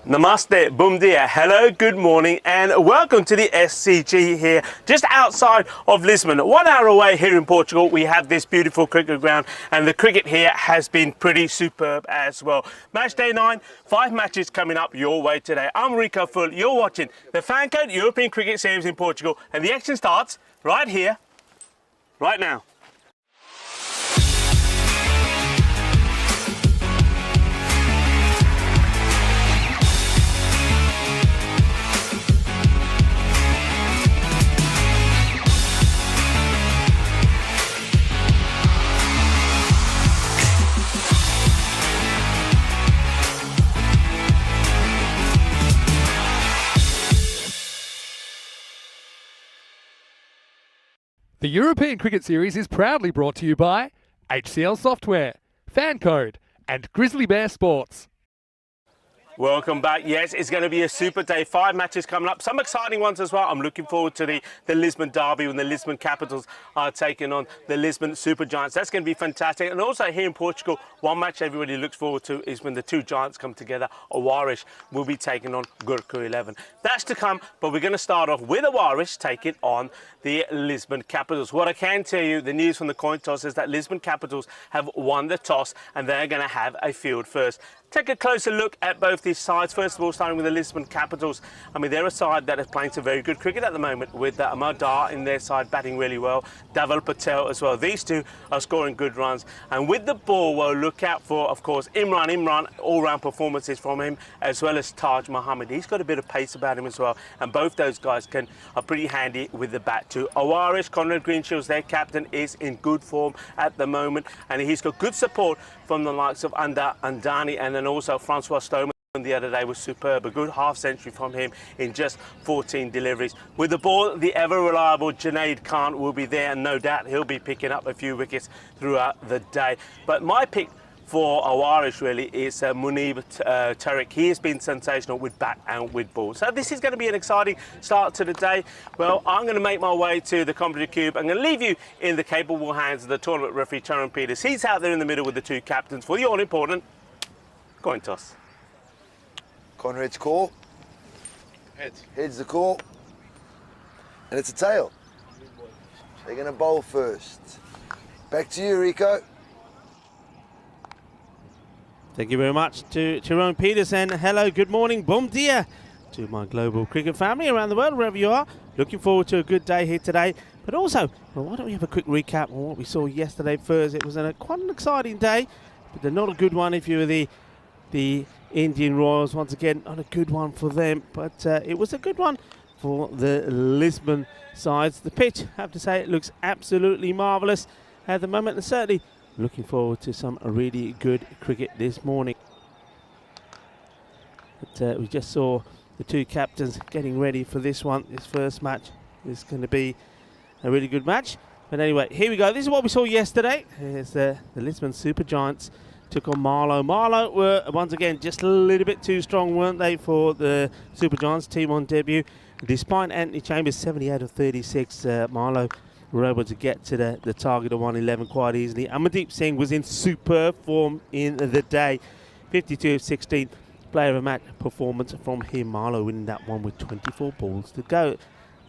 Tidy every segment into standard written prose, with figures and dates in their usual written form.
Namaste, boom dia, hello, good morning and welcome to the SCG here, just outside of Lisbon. 1 hour away here in Portugal, we have this beautiful cricket ground and the cricket here has been pretty superb as well. Match day 9, 5 matches coming up your way today. I'm Rico Full, you're watching the Fan Code European Cricket Series in Portugal and the action starts right here, right now. The European Cricket Series is proudly brought to you by HCL Software, Fan Code, and Grizzly Bear Sports. Welcome back. Yes, it's going to be a super day. 5 matches coming up. Some exciting ones as well. I'm looking forward to the Lisbon derby when the Lisbon Capitals are taking on the Lisbon Super Giants. That's going to be fantastic. And also here in Portugal, one match everybody looks forward to is when the two giants come together. Awarish will be taking on Gurkha 11. That's to come, but we're going to start off with Awarish taking on the Lisbon Capitals. What I can tell you, the news from the coin toss is that Lisbon Capitals have won the toss and they're going to have a field first. Take a closer look at both these sides. First of all, starting with the Lisbon Capitals. I mean, they're a side that is playing some very good cricket at the moment with Amar Dar in their side batting really well. Dhaval Patel as well. These two are scoring good runs. And with the ball, well, look out for, of course, Imran, all-round performances from him, as well as Taj Mohammed. He's got a bit of pace about him as well. And both those guys are pretty handy with the bat too. Awarish, Conrad Greenshields, their captain, is in good form at the moment. And he's got good support from the likes of Andani and then also Francois Stoneman the other day was superb. A good half century from him in just 14 deliveries. With the ball, the ever reliable Junaid Khan will be there and no doubt he'll be picking up a few wickets throughout the day. But my pick for Awarish really is Munib Tariq. He has been sensational with bat and with ball. So this is going to be an exciting start to the day. Well, I'm going to make my way to the commentary cube. I'm going to leave you in the capable hands of the tournament referee, Charan Peters. He's out there in the middle with the two captains for the all-important coin toss. Conrad's call. Heads. Heads the call. And it's a tail. They're going to bowl first. Back to you, Rico. Thank you very much to Charan Peters and hello, good morning, bom dia to my global cricket family around the world, wherever you are. Looking forward to a good day here today. But also, well, why don't we have a quick recap on what we saw yesterday first. It was quite an exciting day, but not a good one if you were the Indian Royals. Once again, not a good one for them, but it was a good one for the Lisbon sides. The pitch, I have to say, it looks absolutely marvellous at the moment, and certainly looking forward to some really good cricket this morning. But we just saw the two captains getting ready for this one. This first match is going to be a really good match. But anyway, here we go. This is what we saw yesterday. Here's the Lisbon Super Giants took on Marlow. Marlow were once again just a little bit too strong, weren't they, for the Super Giants team on debut. Despite Anthony Chambers 70 out of 36, Marlow were able to get to the target of 111 quite easily. Amandeep Singh was in superb form in the day. 52 of 16, player of a match performance from him. Marlow winning that one with 24 balls to go.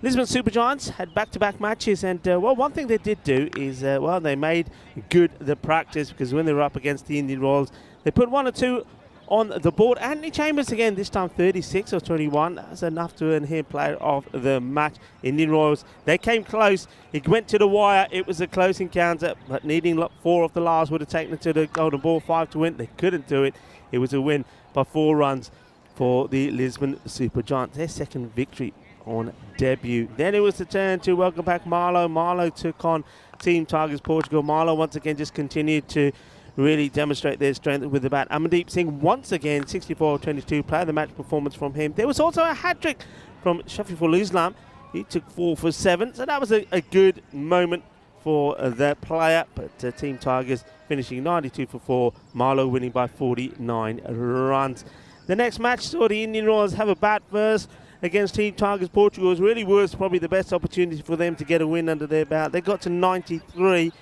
Lisbon Super Giants had back-to-back matches, and well, one thing they did do is, well, they made good the practice, because when they were up against the Indian Royals, they put 1 or 2 on the board. Anthony Chambers again, this time 36 of 21. That's enough to earn him player of the match. Indian Royals, they came close. It went to the wire. It was a close encounter, but needing 4 off the last would have taken it to the golden ball, 5 to win. They couldn't do it. It was a win by 4 runs for the Lisbon Super Giants. Their second victory on debut. Then it was the turn to welcome back Marlow. Marlow took on Team Tigers Portugal. Marlow once again just continued to really demonstrate their strength with the bat. Amandeep Singh once again 64-22, player of the match performance from him. There was also a hat-trick from Shafiful Islam. He took 4 for 7, so that was a good moment for that player. But Team Tigers finishing 92 for 4, Marlow winning by 49 runs. The next match saw the Indian Royals have a bat first against Team Tigers Portugal. It really was probably the best opportunity for them to get a win under their belt. They got to 93,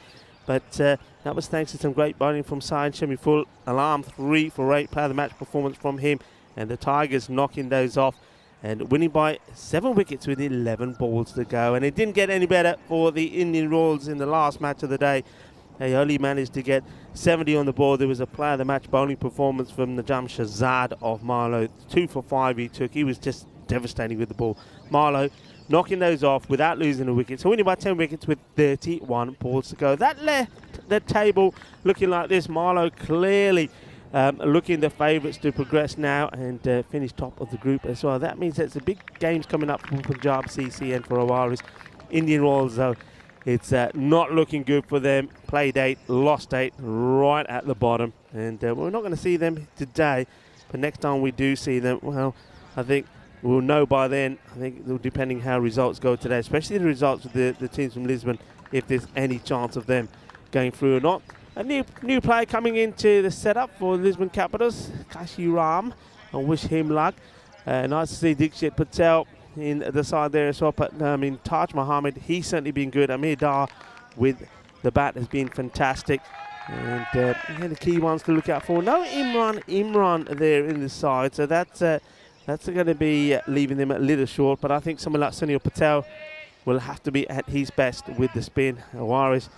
but that was thanks to some great bowling from Saeed Shamiful Alam, 3 for 8, player of the match performance from him. And the Tigers knocking those off and winning by 7 wickets with 11 balls to go. And it didn't get any better for the Indian Royals in the last match of the day. They only managed to get 70 on the board. There was a player of the match bowling performance from Najam Shahzad of Marlow. 2 for 5 he took. He was just devastating with the ball. Marlow knocking those off without losing a wicket. So winning by 10 wickets with 31 balls to go. That left the table looking like this. Marlow clearly looking the favourites to progress now and finish top of the group as well. That means there's a big games coming up for Punjab, ECN for Awaris. Indian Royals though, it's not looking good for them. Played 8, lost 8, right at the bottom. And we're not going to see them today, but next time we do see them, well, I think we'll know by then. I think depending how results go today, especially the results of the teams from Lisbon, if there's any chance of them going through or not. A new player coming into the setup for Lisbon Capitals, Kashi Ram. I wish him luck. Nice to see Dikshit Patel in the side there as well. But I mean, Taj Mohammed, he's certainly been good. Amir Dar with the bat has been fantastic. And the key ones to look out for. No Imran there in the side, so that's going to be leaving them a little short. But I think someone like Sunil Patel will have to be at his best with the spin. Awaris,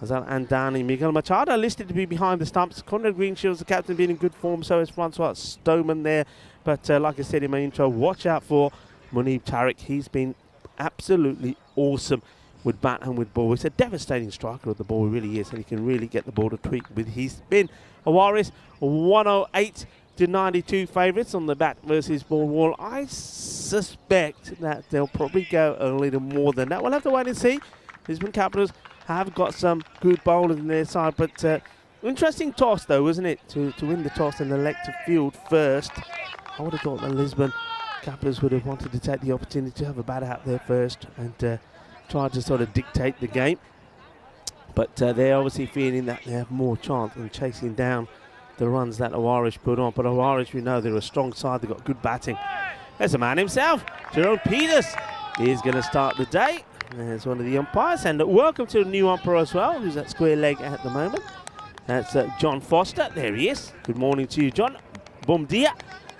Azal Andani, Miguel Machado listed to be behind the stumps. Conrad Greenshields, the captain, being in good form. So is Francois Stoneman there. But like I said in my intro, watch out for Munib Tariq. He's been absolutely awesome with bat and with ball. He's a devastating striker of the ball, he really is. And he can really get the ball to tweak with his spin. Awaris, 108 to 92 favourites on the bat versus ball wall. I suspect that they'll probably go a little more than that. We'll have to wait and see. Lisbon Capitals have got some good bowlers in their side, but interesting toss though, wasn't it, to win the toss and elect to field first. I would have thought the Lisbon Capitals would have wanted to take the opportunity to have a bat out there first and try to sort of dictate the game, but they're obviously feeling that they have more chance in chasing down the runs that Awaris put on. But Awaris, we know they're a strong side, they've got good batting. There's a man himself, Jerome Peters. He's going to start the day. There's one of the umpires, and welcome to the new umpire as well, who's at square leg at the moment. That's John Foster. There he is. Good morning to you, John. Bom dia,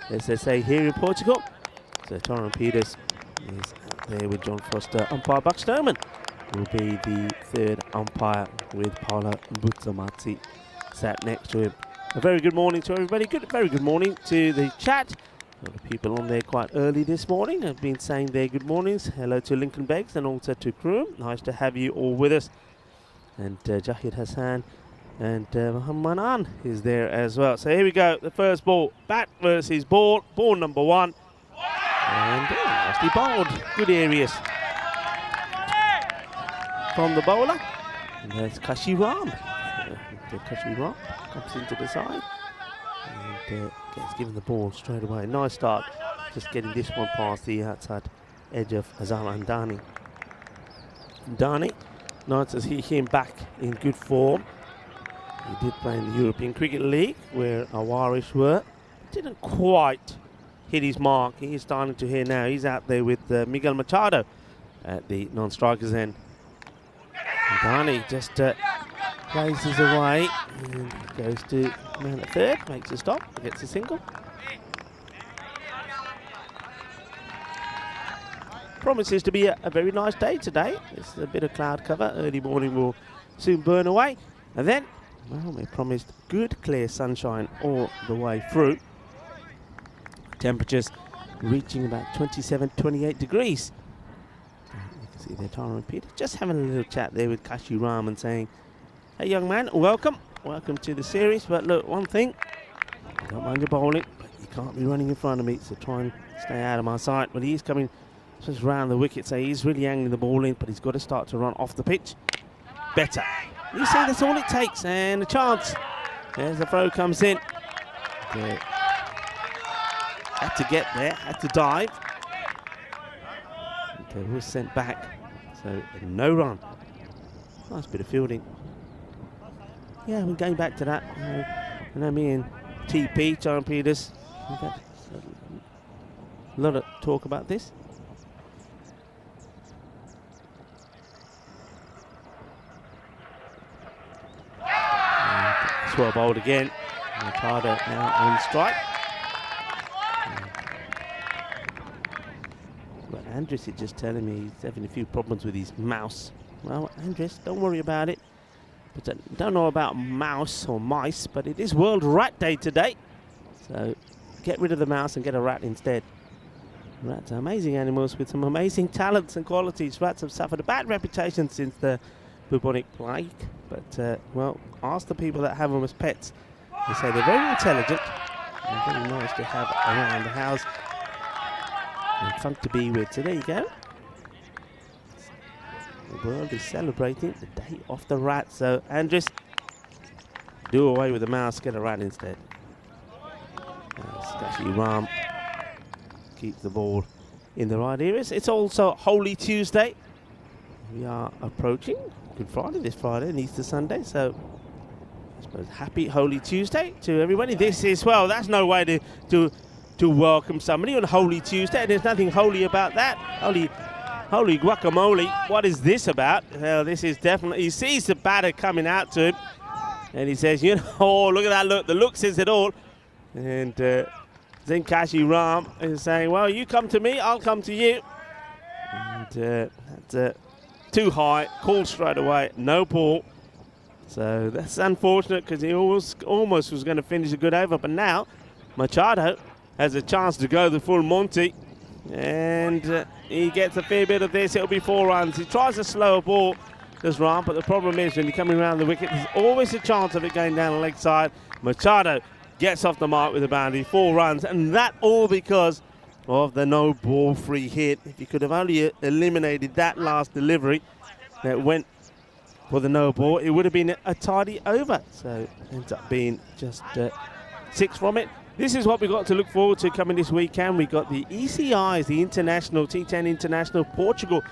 as they say here in Portugal. So Jerome Peters is out there with John Foster. Umpire Buck Stoneman will be the third umpire with Paula Butsamazzi sat next to him. A very good morning to everybody. Very good morning to the chat. A lot of people on there quite early this morning have been saying their good mornings. Hello to Lincoln Beggs and also to Kroom. Nice to have you all with us. And Jahid Hassan and Muhammad An is there as well. So here we go. The first ball. Bat versus ball. Ball number 1. And nicely bowled. Good areas from the bowler. And there's Kashi Ram. Kashi Ram comes into the side. And gets given the ball straight away. Nice start. Just getting this one past the outside edge of Azal Andani. Andani, nice to see him back in good form. He did play in the European Cricket League where Awaris were. Didn't quite hit his mark. He is starting to hear now. He's out there with Miguel Machado at the non-strikers end. Andani just places away and goes to man at third, makes a stop, gets a single. Promises to be a very nice day today. It's a bit of cloud cover. Early morning will soon burn away. And then, well, we promised good clear sunshine all the way through. Temperatures reaching about 27, 28 degrees. You can see there Tara and Peter just having a little chat there with Kashi Ram and saying, hey young man, welcome to the series. But look, one thing, I don't mind your bowling, but you can't be running in front of me, so try and stay out of my sight. But he's coming just round the wicket, so he's really angling the ball in, but he's got to start to run off the pitch better. You see, that's all it takes, and a chance. There's the throw comes in. Okay. Had to get there, had to dive. Okay, was sent back, so no run. Nice bit of fielding. Yeah, we're going back to that. I know me and TP, John Peters, we've had a lot of talk about this. And well bowled again. Machado now on strike. Andres is just telling me he's having a few problems with his mouse. Well, Andres, don't worry about it. But I don't know about mouse or mice, but it is World Rat Day today. So get rid of the mouse and get a rat instead. Rats are amazing animals with some amazing talents and qualities. Rats have suffered a bad reputation since the bubonic plague. But, well, ask the people that have them as pets. They say they're very intelligent and very nice to have around the house. And fun to be with. So there you go. The world is celebrating the day of the rat. So, Andres, do away with the mouse, get a rat instead. Skashi Ram keeps the ball in the right areas. It's also Holy Tuesday. We are approaching Good Friday this Friday and Easter Sunday. So, I suppose happy Holy Tuesday to everybody. This is, well, that's no way to welcome somebody on Holy Tuesday. There's nothing holy about that. Holy guacamole, what is this about? Well, this is definitely, he sees the batter coming out to him, and he says, you know, oh, look at that look, the look says it all. And Zenkashi Ram is saying, well, you come to me, I'll come to you. And that's too high, called straight away, no ball. So that's unfortunate because he almost was going to finish a good over, but now Machado has a chance to go the full Monty. And he gets a fair bit of this. It'll be 4 runs. He tries a slower ball, does Ram, but the problem is when you're coming around the wicket, there's always a chance of it going down the leg side. Machado gets off the mark with a boundary, 4 runs, and that all because of the no ball free hit. If you could have only eliminated that last delivery that went for the no ball, it would have been a tidy over. So ends up being just 6 from it. This is what we've got to look forward to coming this weekend. We've got the ECIs, the International, T10 International, Portugal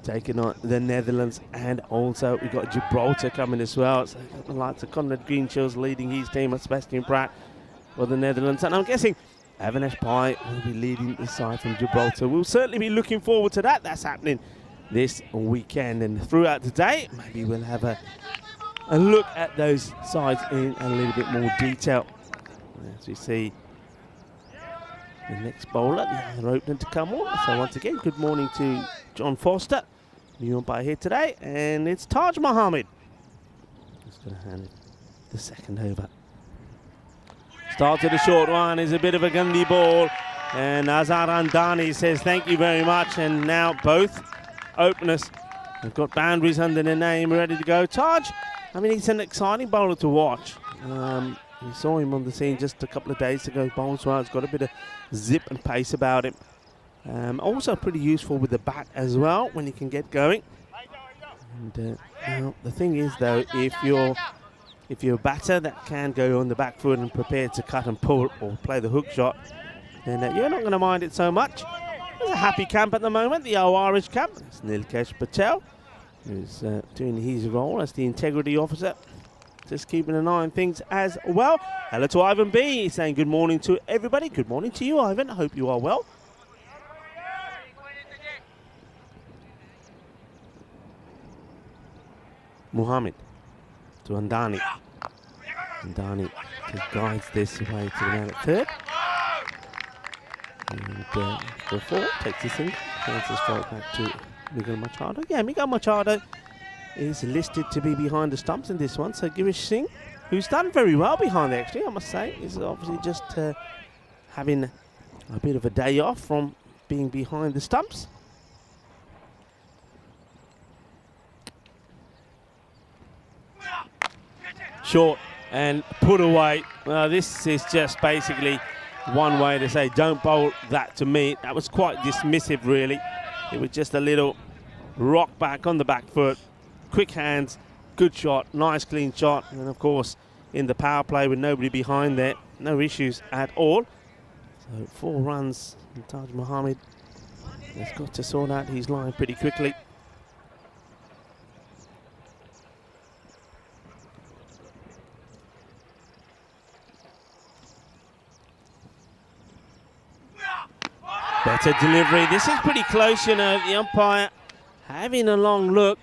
taking on the Netherlands, and also we've got Gibraltar coming as well. So the likes of Conrad Greenshills leading his team, with Sebastian Pratt for the Netherlands. And I'm guessing Avinash Pai will be leading the side from Gibraltar. We'll certainly be looking forward to that. That's happening this weekend. And throughout the day, maybe we'll have a look at those sides in a little bit more detail. As we see the next bowler, the other opener to come on. So once again, good morning to John Foster, new umpire here today, and it's Taj Mohammed. Just going to hand it the second over. Started a short one, is a bit of a gundy ball, and Azhar Andani says thank you very much, and now both openers have got boundaries under their name, ready to go. Taj, I mean, he's an exciting bowler to watch. We saw him on the scene just a couple of days ago. Bowls well, he's got a bit of zip and pace about him. Also pretty useful with the bat as well when he can get going. And now the thing is though, if you're a batter that can go on the back foot and prepare to cut and pull or play the hook shot, then you're not going to mind it so much. There's a happy camp at the moment, the Irish camp. It's Nilkesh Patel, who's doing his role as the integrity officer. Just keeping an eye on things as well. Hello to Ivan B. He's saying good morning to everybody. Good morning to you, Ivan. I hope you are well. Muhammad to Andani. Andani guides this way to the man at third. And for 4, takes this in. Hands the straight back to Miguel Machado. Yeah, Miguel Machado is listed to be behind the stumps in this one. So Girish Singh, who's done very well behind there, actually, I must say, is obviously just having a bit of a day off from being behind the stumps. Short and put away. Well, this is just basically one way to say, don't bowl that to me. That was quite dismissive, really. It was just a little rock back on the back foot. Quick hands, good shot, nice clean shot. And of course, in the power play with nobody behind there, no issues at all. So 4 runs, and Taj Mohammed has got to sort out his line pretty quickly. Better delivery. This is pretty close, you know, the umpire having a long look,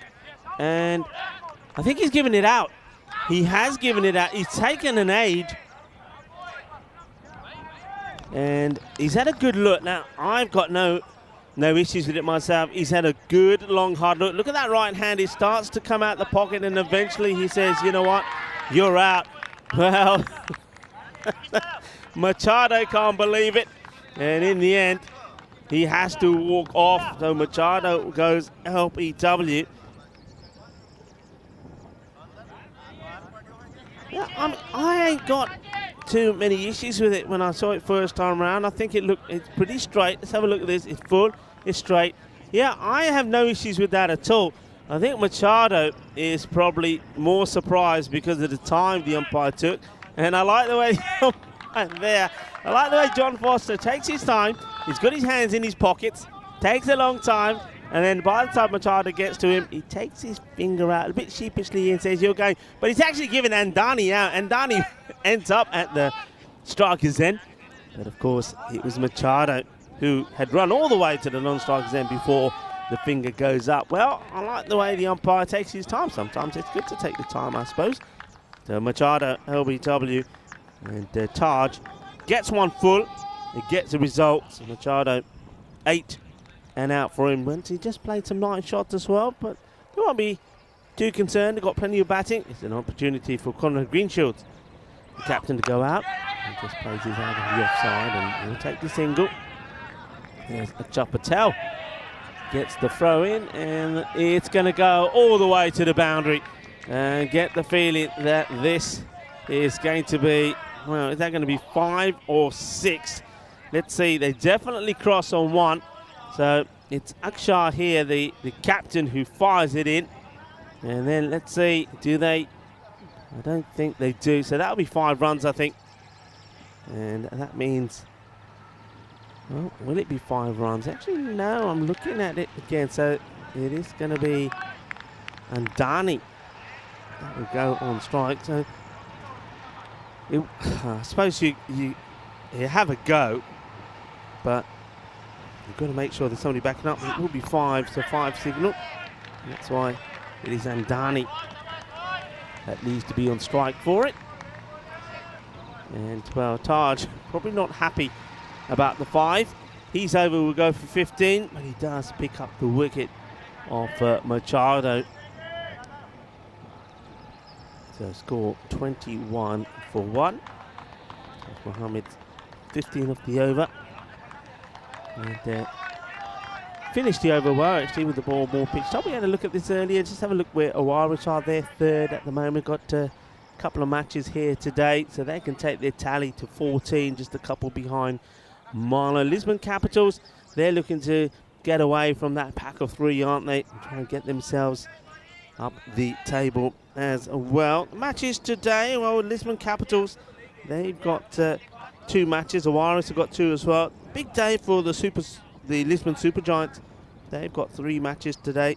and I think he's given it out. He has given it out. He's taken an age, and he's had a good look. Now, I've got no no issues with it myself. He's had a good, long, hard look. Look at that right hand. He starts to come out the pocket, and eventually he says, you know what, you're out. Well, Machado can't believe it. And in the end, he has to walk off. So Machado goes LBW. Yeah, I ain't got too many issues with it when I saw it first time around. I think it's pretty straight. Let's have a look at this. It's full, it's straight. Yeah, I have no issues with that at all. I think Machado is probably more surprised because of the time the umpire took. And I like the way I like the way John Foster takes his time. He's got his hands in his pockets, takes a long time, and then by the time Machado gets to him, he takes his finger out a bit sheepishly and says, you're going. But he's actually giving Andani out. Andani ends up at the striker's end. But of course, it was Machado who had run all the way to the non-striker's end before the finger goes up. Well, I like the way the umpire takes his time. Sometimes it's good to take the time, I suppose. So Machado, LBW, and Taj gets one full. He gets the result. So Machado, 8 and out for him. Once he just played some nice shots as well, but you won't be too concerned. They've got plenty of batting. It's an opportunity for Conrad Greenshields, the captain, to go out. He just plays his out of the offside and he'll take the single. There's Achal Patel. Gets the throw in, and it's going to go all the way to the boundary. And get the feeling that this is going to be, well, is that going to be 5 or 6? Let's see, they definitely cross on 1. So it's Akshar here, the captain, who fires it in. And then let's see, do they? I don't think they do. So that'll be 5 runs, I think. And that means, well, will it be 5 runs? Actually, no, I'm looking at it again. So it is going to be Andani that will go on strike. So I suppose you have a go, but you've got to make sure there's somebody backing up. It will be 5, so 5 signal. And that's why it is Andani that needs to be on strike for it. And, well, Taj probably not happy about the 5. He's over, will go for 15, but he does pick up the wicket of Machado. So score 21 for 1. Mohammed 15 off the over. And finished the over well, actually, with the ball more pitched up. We had a look at this earlier. Just have a look where Owarish are. They're 3rd at the moment. Got a couple of matches here today, so they can take their tally to 14, just a couple behind Marlow. Lisbon Capitals, they're looking to get away from that pack of 3, aren't they? And try and get themselves up the table as well. Matches today, well, Lisbon Capitals, they've got 2 matches. Owarish have got 2 as well. Big day for the Lisbon Supergiants. They've got 3 matches today.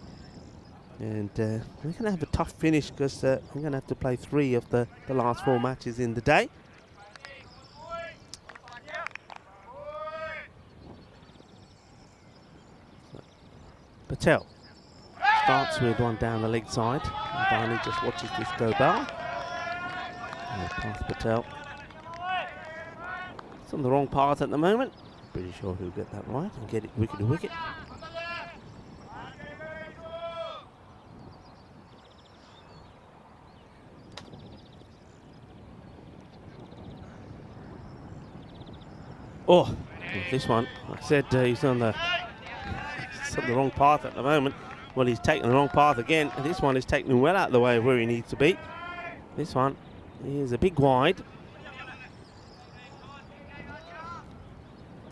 And we're going to have a tough finish because we're going to have to play 3 of the last 4 matches in the day. Patel starts with one down the leg side. And Barney just watches this go by. Past Patel. It's on the wrong path at the moment. Pretty sure he'll get that right and get it wicket to wicket. Oh, this one, I said he's on the wrong path at the moment. Well, he's taking the wrong path again, and this one is taking him well out of the way of where he needs to be. This one is a big wide.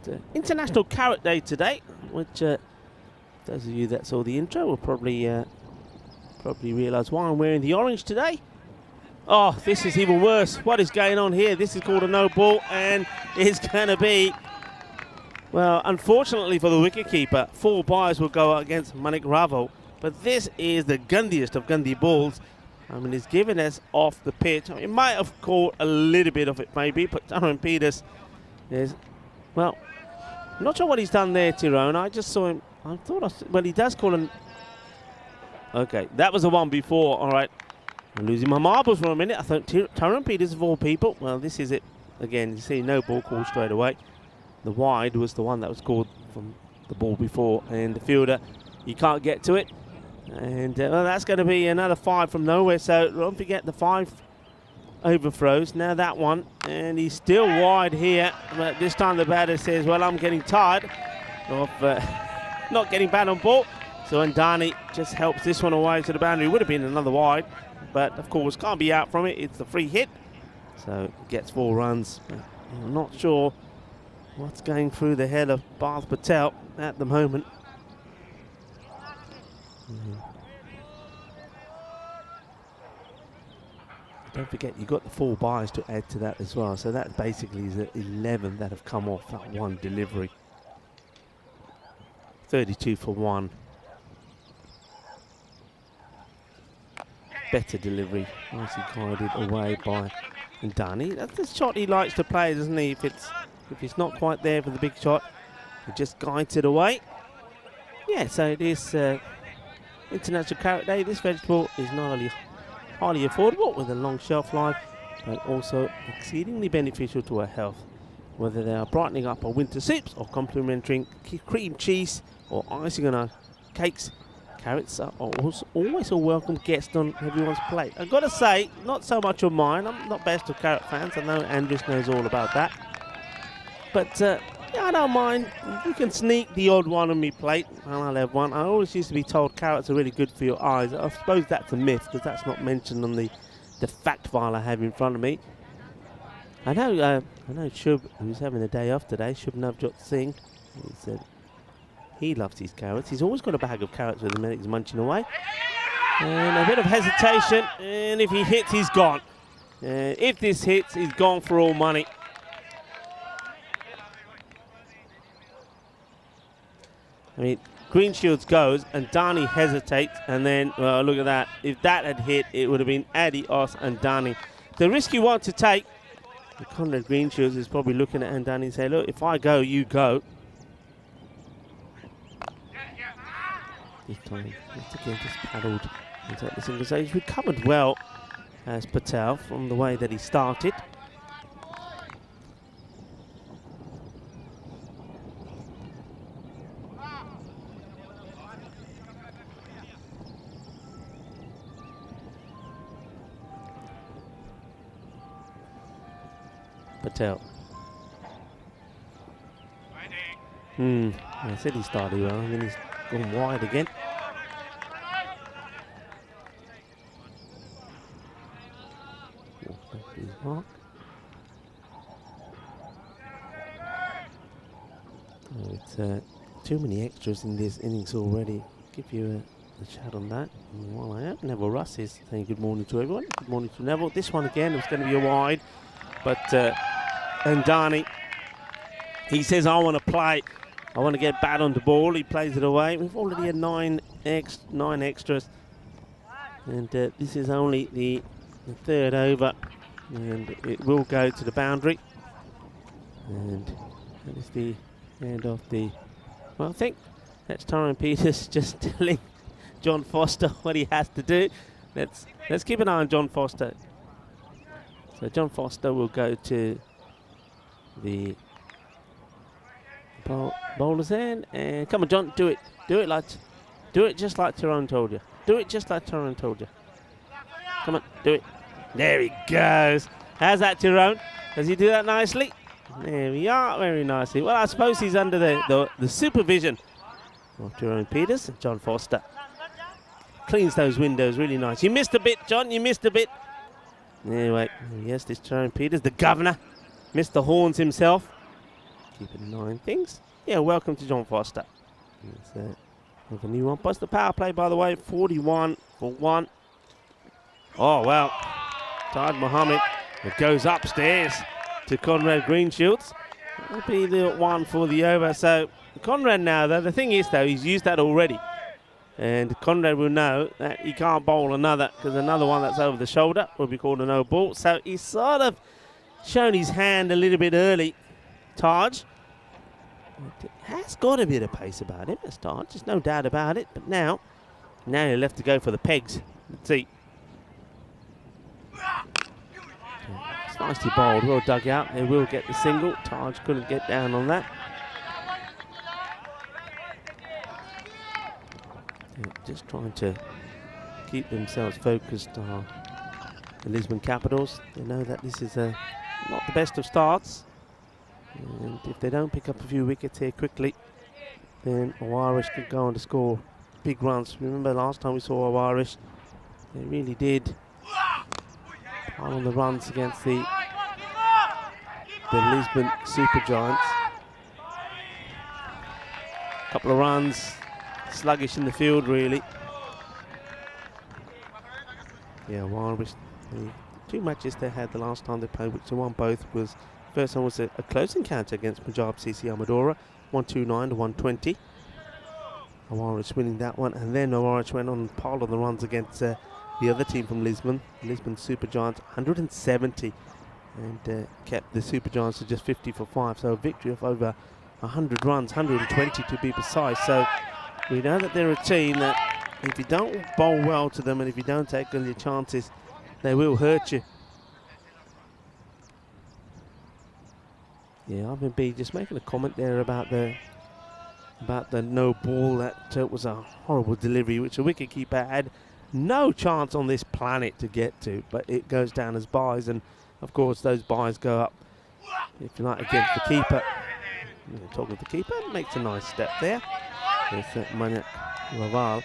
It's International Carrot Day today, which those of you that saw the intro will probably realise why I'm wearing the orange today. Oh, this is even worse. What is going on here? This is called a no ball, and it's going to be, well, unfortunately for the wicketkeeper, 4 byes will go against Manik Raval. But this is the gundiest of gundy balls. I mean, he's given us off the pitch. I mean, it might have caught a little bit of it, maybe, but Darren Peters is, well, I'm not sure what he's done there, Tyrone. I just saw him. I thought, well, he does call him. Okay, that was the one before. All right. I'm losing my marbles for a minute. I thought Tyrone Peters of all people. Well, this is it. Again, you see no ball called straight away. The wide was the one that was called from the ball before, and the fielder, you can't get to it. And well, that's going to be another 5 from nowhere. So don't forget the 5 overthrows. Now that one, and he's still wide here. But this time the batter says, well, I'm getting tired of not getting bat on ball. So Andani just helps this one away to the boundary. Would have been another wide, but of course can't be out from it. It's the free hit. So gets 4 runs. I'm not sure what's going through the head of Parth Patel at the moment. Don't forget, you've got the 4 byes to add to that as well. So that basically is 11 that have come off that one delivery. 32 for 1. Better delivery. Nicely guided away by Andani. That's the shot he likes to play, doesn't he? If it's not quite there for the big shot, he just guides it away. Yeah, so it is International Carrot Day. This vegetable is not only highly affordable with a long shelf life, but also exceedingly beneficial to our health. Whether they are brightening up our winter soups or complementing cream cheese or icing on our cakes, carrots are always a welcome guest on everyone's plate. I've got to say, not so much on mine. I'm not best of carrot fans. I know Andrews knows all about that. But yeah, I don't mind. You can sneak the odd one on me plate, and I'll have one. I always used to be told carrots are really good for your eyes. I suppose that's a myth, because that's not mentioned on the fact file I have in front of me. I know Shub, who's having a day off today, Shub Navjot Singh, he said he loves his carrots. He's always got a bag of carrots with him and he's munching away. And a bit of hesitation, and if he hits, he's gone. If this hits, he's gone for all money. I mean, Greenshields goes, and Dani hesitates, and then, well, look at that. If that had hit, it would have been Adios and Dani. The risk you want to take, Conrad Greenshields is probably looking at Andani and say, look, if I go, you go. This time, once again, just paddled into the single. So he's recovered well as Patel from the way that he started. Patel. I said he started well, and then he's gone wide again. Mark. Oh, it's too many extras in this innings already. Give you a chat on that. And while I am, Neville Russ is saying good morning to everyone. Good morning to Neville. This one again was going to be a wide, but Andani, he says, I want to play. I want to get bat on the ball. He plays it away. We've already had 9 extras. And this is only the 3rd over. And it will go to the boundary. And that is the end of the... Well, I think that's Tyrone Peters just telling John Foster what he has to do. Let's keep an eye on John Foster. So John Foster will go to the bowler's end, and come on, John, do it just like Tyrone told you. Do it just like Tyrone told you. Come on, do it. There he goes. How's that, Tyrone? Does he do that nicely? There we are, very nicely. Well, I suppose he's under the supervision of Tyrone Peters. John Foster cleans those windows really nice. You missed a bit, John. You missed a bit. Anyway, yes, this Tyrone Peters, the governor, Mr. Horns himself. Keeping an eye on things. Yeah, welcome to John Foster. With a new one. Plus the power play, by the way, 41 for 1. Oh, well. Tide Mohammed, it goes upstairs to Conrad Greenshields. That'll be the 1 for the over. So Conrad now, though, the thing is, though, he's used that already. And Conrad will know that he can't bowl another, because another one that's over the shoulder will be called a no ball. So he's sort of shown his hand a little bit early, Taj. Has got a bit of pace about him, that's Taj. There's no doubt about it. But now you're left to go for the pegs. Let's see. It's nicely bowled, well dug out. They will get the single. Taj couldn't get down on that. just trying to keep themselves focused on the Lisbon Capitals. They know that this is not the best of starts, and if they don't pick up a few wickets here quickly, then Irish could go on to score big runs. Remember last time we saw Irish, they really did pile on the runs against the Lisbon Supergiants. Couple of runs, sluggish in the field really. Yeah, Irish, the 2 matches they had the last time they played, which they won both, was first one was a close encounter against Punjab CC Amadora, 129 to 120. Irish winning that one, and then Irish went on and piled on the runs against the other team from Lisbon, Lisbon Supergiants, 170, and kept the Supergiants to just 50 for 5. So a victory of over 100 runs, 120 to be precise. So we know that they're a team that if you don't bowl well to them and if you don't take all your chances, they will hurt you. Yeah, Ivan B just making a comment there about the no ball. That was a horrible delivery which a wicketkeeper had no chance on this planet to get to, but it goes down as byes, and of course those byes go up, if you like, against the keeper. Talking to the keeper, makes a nice step there. There's Manak Raval.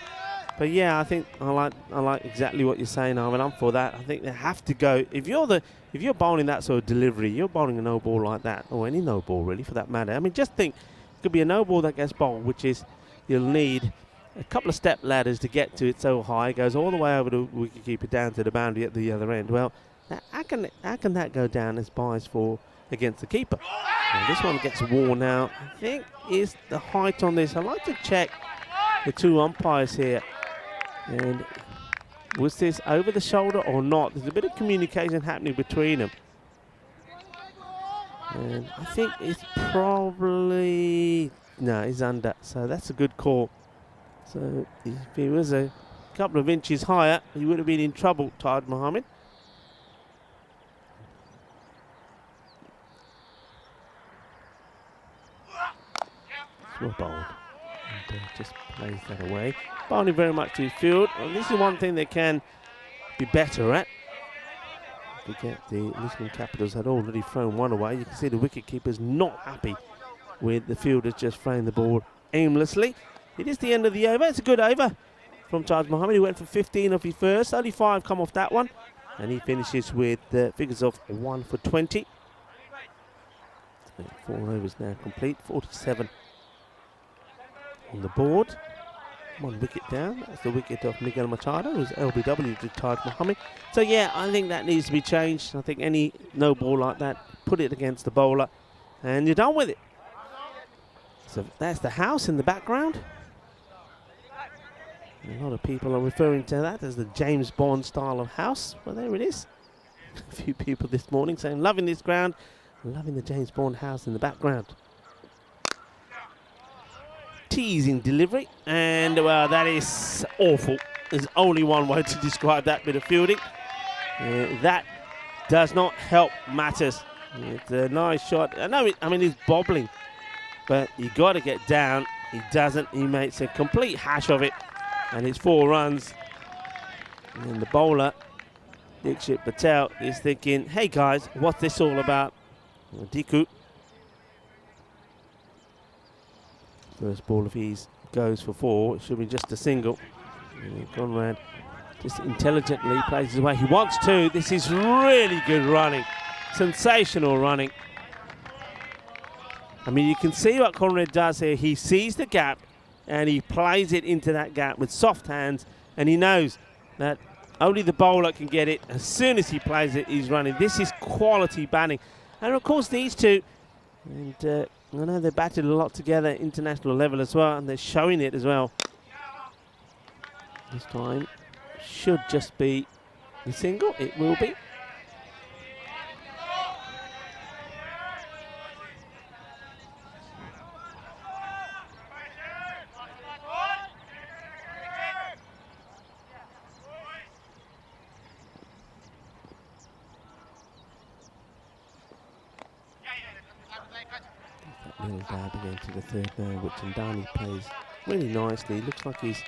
But yeah, I think I like exactly what you're saying, Ivan. I'm for that. I think they have to go. If you're bowling that sort of delivery, you're bowling a no ball like that, or any no ball really for that matter. I mean, just think, it could be a no ball that gets bowled, which is you'll need a couple of step ladders to get to it so high. It goes all the way over the wicketkeeper down to the boundary at the other end. Well, how can that go down as byes for against the keeper? Now, this one gets worn out. I think is the height on this. I'd like to check the 2 umpires here. And was this over the shoulder or not? There's a bit of communication happening between them. And I think it's probably... No, he's under. So that's a good call. So if he was a couple of inches higher, he would have been in trouble, Taj Mohammed. Well bowled. And just plays that away. Bowling very much to his field. Well, this is one thing they can be better at. Forget the Lisbon Capitals had already thrown one away. You can see the wicketkeeper's not happy with the fielders just throwing the ball aimlessly. It is the end of the over. It's a good over from Taj Mohammed. He went for 15 off his first. Only 5 come off that one. And he finishes with figures of 1 for 20. 4 overs now complete. 47 on the board. 1 wicket down. That's the wicket of Miguel Machado, who's LBW to Taj Mohammed. So yeah, I think that needs to be changed. I think any no ball like that, put it against the bowler and you're done with it. So that's the house in the background. A lot of people are referring to that as the James Bond style of house. Well, there it is. A few people this morning saying, loving this ground, loving the James Bond house in the background. Teasing delivery, and well, that is awful. There's only one way to describe that bit of fielding. That does not help matters. It's a nice shot. I mean, he's bobbling, but you got to get down. He doesn't. He makes a complete hash of it, and it's 4 runs. And the bowler, Dikshit Patel, is thinking, hey guys, what's this all about? Diku. First ball of his goes for 4. It should be just a single. And Conrad just intelligently plays his way. He wants to. This is really good running. Sensational running. I mean, you can see what Conrad does here. He sees the gap and he plays it into that gap with soft hands, and he knows that only the bowler can get it. As soon as he plays it, he's running. This is quality batting. And of course, these two, and I know they batted a lot together at international level as well, and they're showing it as well. This time should just be a single. It will be. Little dab again to the third now, which Ndani plays really nicely. Looks like he's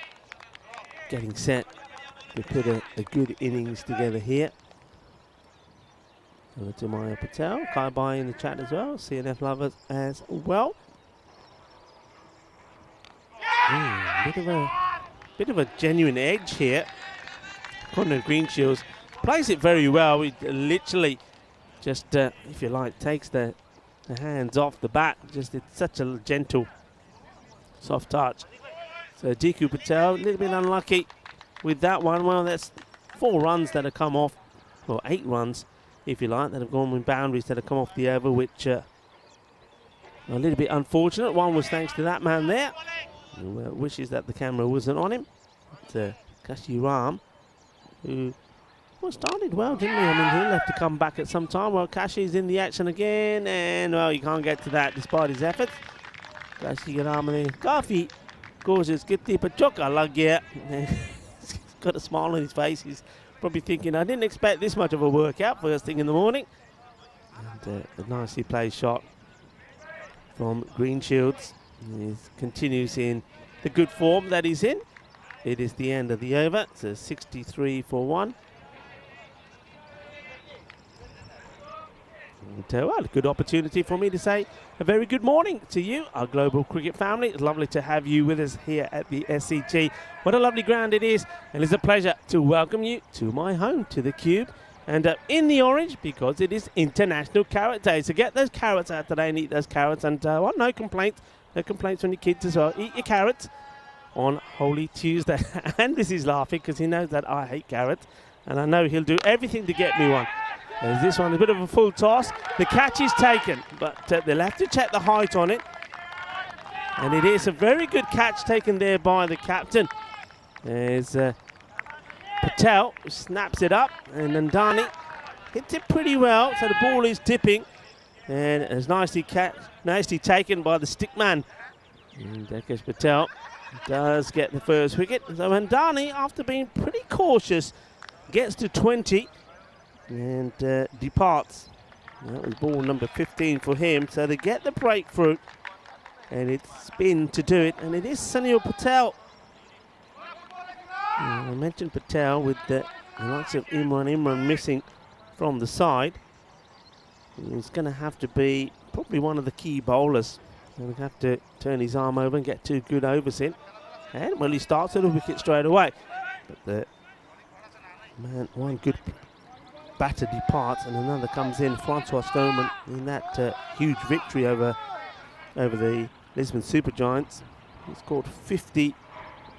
getting set to put a good innings together here. Over to Maya Patel, Kai Bai in the chat as well, CNF lovers as well. Bit of a genuine edge here. Connor Greenshields plays it very well. He literally just, if you like, takes the hands off the bat. Just it's such a gentle, soft touch. So Diku Patel, a little bit unlucky with that one. Well, that's 4 runs that have come off, or 8 runs, if you like, that have gone with boundaries that have come off the over, which are a little bit unfortunate. One was thanks to that man there, who wishes that the camera wasn't on him. But Kashi Ram, who started well, didn't he? I mean, he'll have to come back at some time. Well, Kashi's in the action again, and well, you can't get to that despite his efforts. Kashi Ram and Kafi, gorgeous, kitty pachoka lagya. He's got a smile on his face. He's probably thinking, I didn't expect this much of a workout first thing in the morning. And a nicely played shot from Greenshields. He continues in the good form that he's in. It is the end of the over. It's a 63 for 1. And, well, a good opportunity for me to say a very good morning to you, our global cricket family. It's lovely to have you with us here at the SCG. What a lovely ground it is, and it's a pleasure to welcome you to my home, to the Cube, and in the orange, because it is International Carrot Day. So get those carrots out today and eat those carrots, and well, no complaints from your kids as well. Eat your carrots on Holy Tuesday. And this is laughing because he knows that I hate carrots, and I know he'll do everything to get me one. As this one, a bit of a full toss. The catch is taken, but they'll have to check the height on it. And it is a very good catch taken there by the captain. As Patel snaps it up, and Nandani hits it pretty well, so the ball is tipping. And it's nicely taken by the stick man. And Dekesh Patel does get the first wicket. So Nandani, after being pretty cautious, gets to 20. And departs. That was ball number 15 for him. So they get the breakthrough, and it's spin to do it. And it is Sunil Patel. I mentioned Patel with the likes of Imran missing from the side. He's going to have to be probably one of the key bowlers. He'll have to turn his arm over and get 2 good overs in. And well, he starts at a wicket straight away. But the man, one good batter departs and another comes in. Francois Stoneman in that huge victory over the Lisbon Supergiants. He scored 50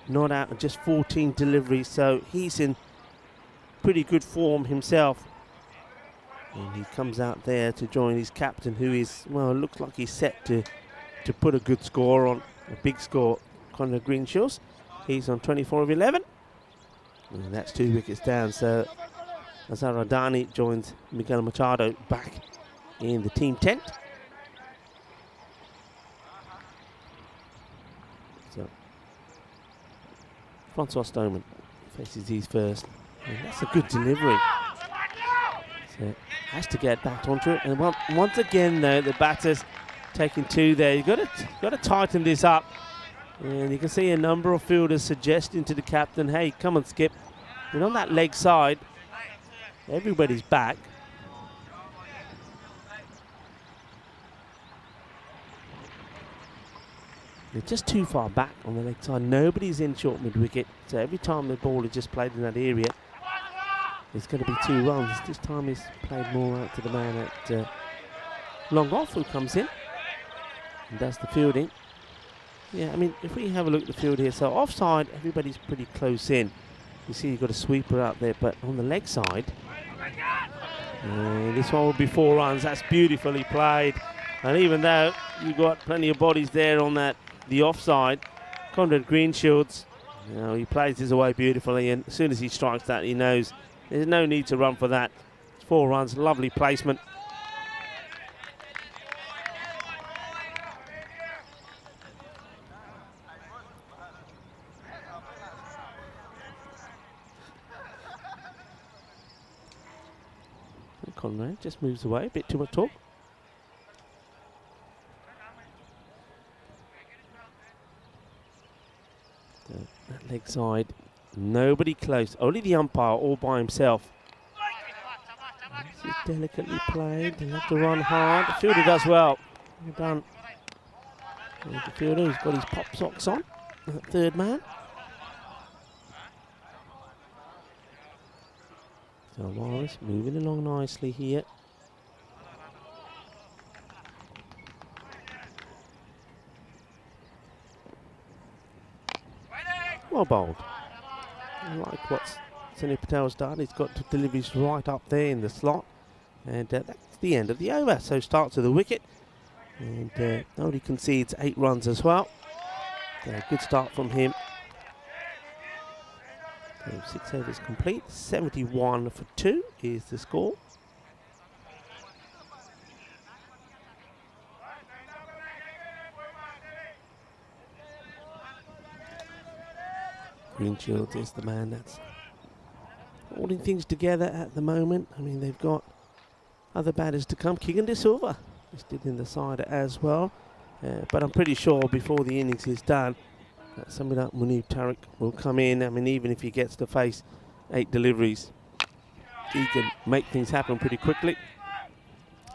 not out and just 14 deliveries, so he's in pretty good form himself. And he comes out there to join his captain, who is, well, looks like he's set to put a good score on, a big score. Connor Greenshields, he's on 24 of 11, and that's 2 wickets down. So Azhar Adani joins Miguel Machado back in the team tent. So Francois Stoneman faces these first, and that's a good delivery. So has to get back onto it, and once again though, the batter's taking 2 there. You've got to tighten this up, and you can see a number of fielders suggesting to the captain, hey, come on, Skip. And on that leg side, everybody's back. They're just too far back on the leg side. Nobody's in short mid-wicket. So every time the ball is just played in that area, there's going to be 2 runs. This time he's played more out to the man at long off, who comes in and does the fielding. Yeah, I mean, if we have a look at the field here, so offside, everybody's pretty close in. You see you've got a sweeper out there, but on the leg side, this one will be 4 runs. That's beautifully played. And even though you've got plenty of bodies there on the offside, Conrad Greenshields, he plays this away beautifully, and as soon as he strikes that, he knows there's no need to run for that. It's 4 runs, lovely placement. Conrad just moves away, a bit too much talk. That leg side Nobody close. Only the umpire all by himself. This is delicately played. They have to run hard. The fielder does well. Well done. And the fielder has got his pop socks on. Third man. So Morris moving along nicely here. Well bowled. I like what Sunny Patel's done. He's got the deliveries right up there in the slot. And that's the end of the over. So starts with a wicket. And only concedes 8 runs as well. So good start from him. So 6 overs complete. 71 for 2 is the score. Greenshields is the man that's holding things together at the moment. I mean, they've got other batters to come. King and De Silva is still in the side as well. But I'm pretty sure before the innings is done, somebody like Munib Tariq will come in. I mean, even if he gets to face 8 deliveries, he can make things happen pretty quickly.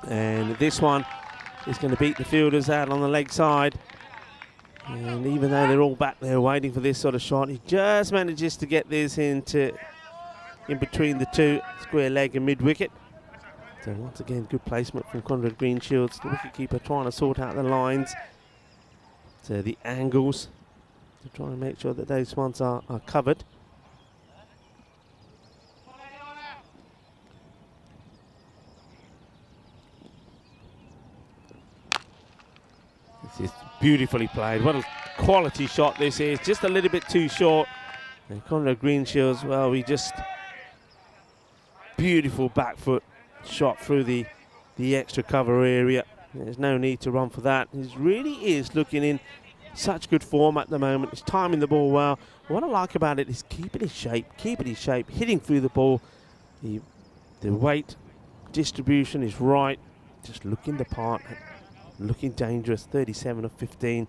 And this one is going to beat the fielders out on the leg side. And even though they're all back there waiting for this sort of shot, he just manages to get this in between the 2, square leg and mid wicket. So once again, good placement from Conrad Greenshields, the wicketkeeper, trying to sort out the lines, so the angles, to try and make sure that those ones are covered. This is beautifully played. What a quality shot this is. Just a little bit too short. And Conrad Greenshields, well, he just beautiful back foot shot through the extra cover area. There's no need to run for that. He really is looking in such good form at the moment. He's timing the ball well. What I like about it is keeping his shape, hitting through the ball. The weight distribution is right. Just looking the part. Looking dangerous, 37 of 15.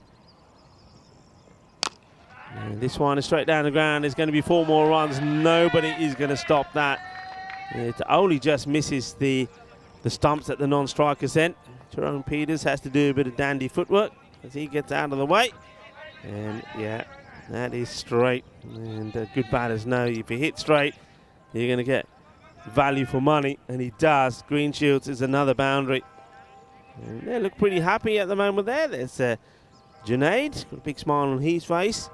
And this one is straight down the ground. There's going to be 4 more runs. Nobody is going to stop that. It only just misses the stumps at the non-striker's end. Jerome Peters has to do a bit of dandy footwork as he gets out of the way. And yeah, that is straight. And good batters know if you hit straight, you're going to get value for money. And he does. Greenshields is another boundary. And they look pretty happy at the moment there. There's Junaid, got a big smile on his face.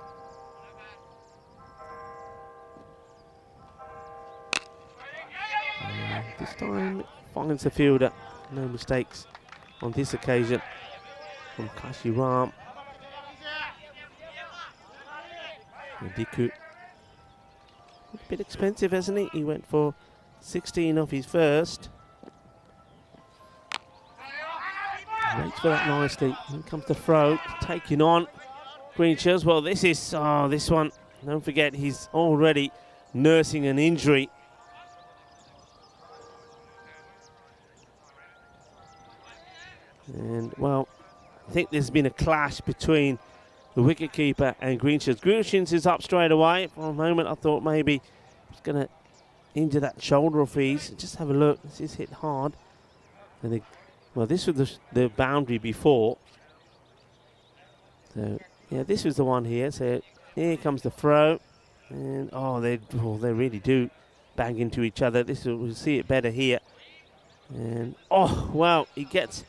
This time finds the fielder. No mistakes on this occasion from Kashi Ram. And Diku. A bit expensive, hasn't he? He went for 16 off his first. Waits for that nicely. Here comes the throw, taking on Greenshields. Well, this is, this one, don't forget, he's already nursing an injury. And, well, I think there's been a clash between the wicketkeeper and Greenshields. Greenshields is up straight away. For a moment, I thought maybe he's going to injure that shoulder of his. Just have a look. This is hit hard. And well, this was the boundary before. So, yeah, this was the one here. So, here comes the throw. And, they really do bang into each other. We'll see it better here. And, well, he gets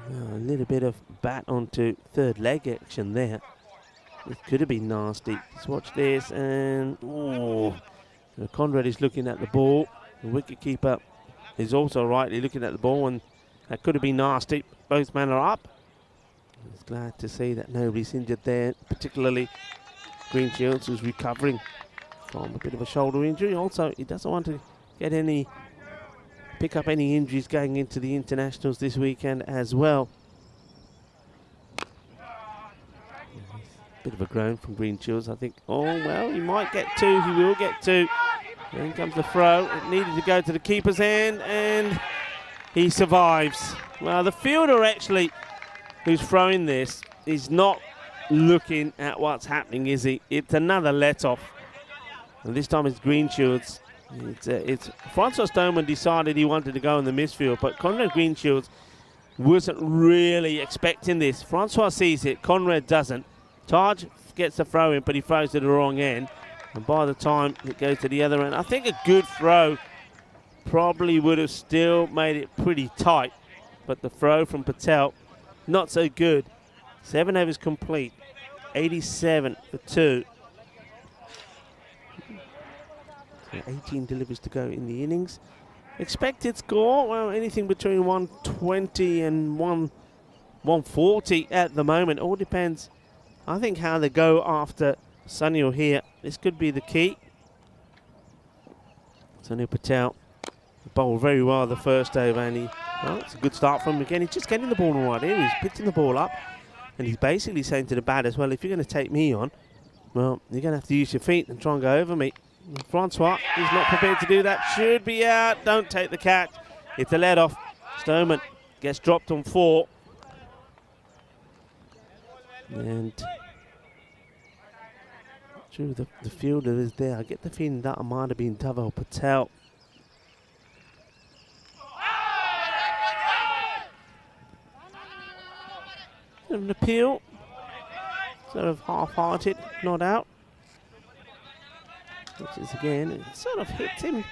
a little bit of bat onto third leg action there. It could have been nasty. Let's watch this. And, Conrad is looking at the ball. The wicketkeeper is also rightly looking at the ball, and that could have been nasty. Both men are up. I was glad to see that nobody's injured there, particularly Greenshields, who's recovering from a bit of a shoulder injury. Also, he doesn't want to pick up any injuries going into the internationals this weekend as well. Bit of a groan from Greenshields, I think. He might get 2. He will get 2. Then comes the throw. It needed to go to the keeper's hand, and he survives. Well, the fielder actually, who's throwing this, is not looking at what's happening, is he? It's another let-off. And this time it's Greenshields. It's Francois Stoneman decided he wanted to go in the midfield, but Conrad Greenshields wasn't really expecting this. Francois sees it, Conrad doesn't. Taj gets the throw in, but he throws to the wrong end. And by the time it goes to the other end, I think a good throw probably would have still made it pretty tight. But the throw from Patel, not so good. 7 overs complete, 87 for 2. 18 deliveries to go in the innings. Expected score, well, anything between 120 and 140 at the moment. All depends, I think, how they go after Sunil here. This could be the key. Sunil Patel bowled very well the first over, and well, it's a good start from him again. He's just getting the ball right here. He's pitching the ball up, and he's basically saying to the batters, well, if you're going to take me on, well, you're going to have to use your feet and try and go over me. And Francois is not prepared to do that. Should be out. Don't take the catch. It's a let off. Stoneman gets dropped on 4. And through the fielder is there. I get the feeling that might have been Dhaval Patel. An appeal. Sort of half-hearted, not out. Which is, again, it sort of hits him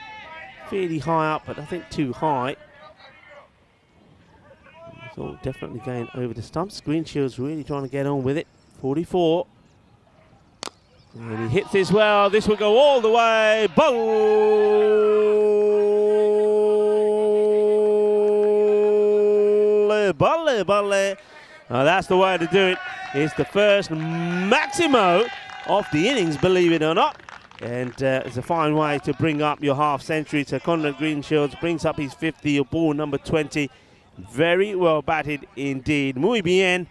fairly high up, but I think too high. So definitely going over the stumps. Greenshields really trying to get on with it. 44. And he hits this well. This will go all the way. Balle, balle. Now that's the way to do it. It's the first Maximo of the innings, believe it or not. And it's a fine way to bring up your half century. So Conrad Greenshields brings up his 50th ball, number 20. Very well batted indeed. Muy bien.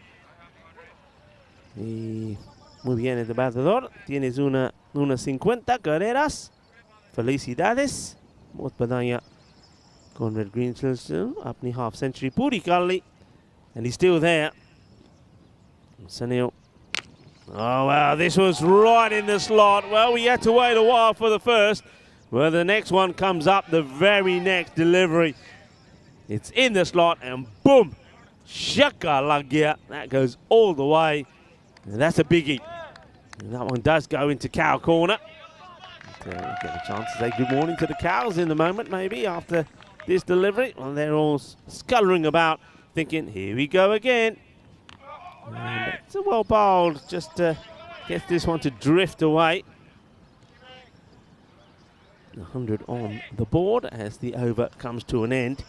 Y muy bien el batedor. Tienes una 50 carreras. Felicidades. बहुत बधाइयाँ Conrad Greenshields अपनी half century पूरी कर ली. And he's still there. Sunil. Oh, wow, this was right in the slot. Well, we had to wait a while for the first. Well, the next one comes up, the very next delivery. It's in the slot, and boom, shaka lag gaya. That goes all the way, and that's a biggie. And that one does go into cow corner. Get a chance to say good morning to the cows in the moment, maybe, after this delivery. Well, they're all scuttering about, thinking, here we go again. And it's a well bowled, just gets this one to drift away. 100 on the board as the over comes to an end.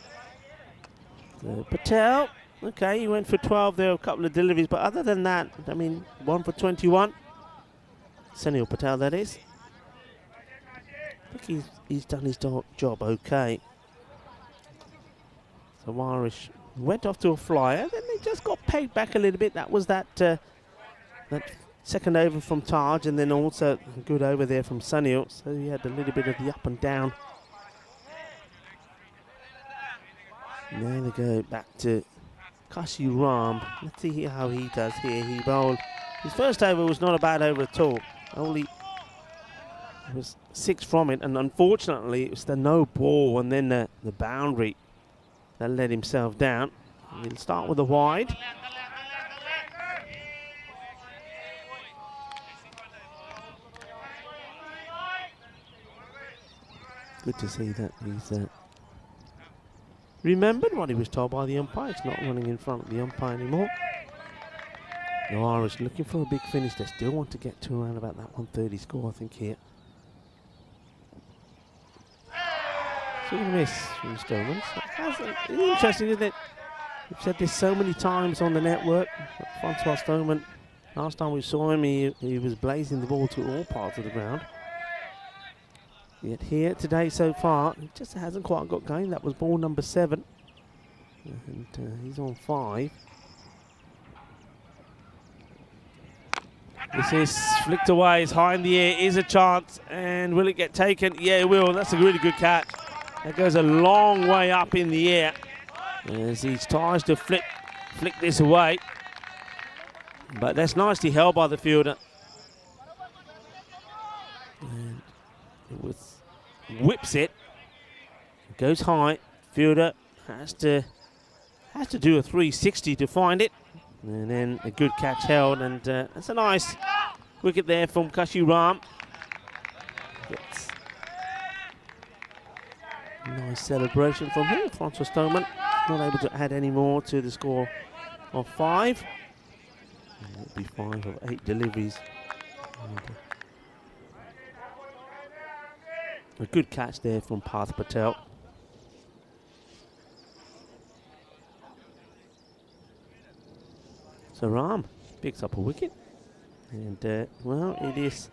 So Patel, okay, he went for 12 there, a couple of deliveries, but other than that, I mean, 1 for 21. Sunil Patel, that is. I think he's done his job okay. So Irish went off to a flyer, then they just got pegged back a little bit. That was that second over from Taj, and then also a good over there from Sunil. So he had a little bit of the up and down. Now they go back to Kashi Ram. Let's see how he does here. He bowled. His first over was not a bad over at all. Only it was 6 from it, and unfortunately it was the no ball and then the boundary that let himself down. He'll start with a wide. Good to see that he's remembered what he was told by the umpire. He's not running in front of the umpire anymore. The Irish looking for a big finish. They still want to get to around about that 130 score, I think, here. Swing and miss from Stoneman. It's interesting, isn't it? We've said this so many times on the network. Francois Stoneman, last time we saw him, he was blazing the ball to all parts of the ground. Yet here today so far, he just hasn't quite got going. That was ball number 7. And he's on 5. This is flicked away, it's high in the air, is a chance, and will it get taken? Yeah, it will. That's a really good catch. That goes a long way up in the air as he tries to flick this away. But that's nicely held by the fielder. And whips it. Goes high. Fielder has to do a 360 to find it. And then a good catch held, and that's a nice wicket there from Kashiram. Gets a nice celebration from him. Francois Stoneman not able to add any more to the score of 5. And it'll be 5 of 8 deliveries. And a good catch there from Parth Patel. So Ram picks up a wicket, and well, it is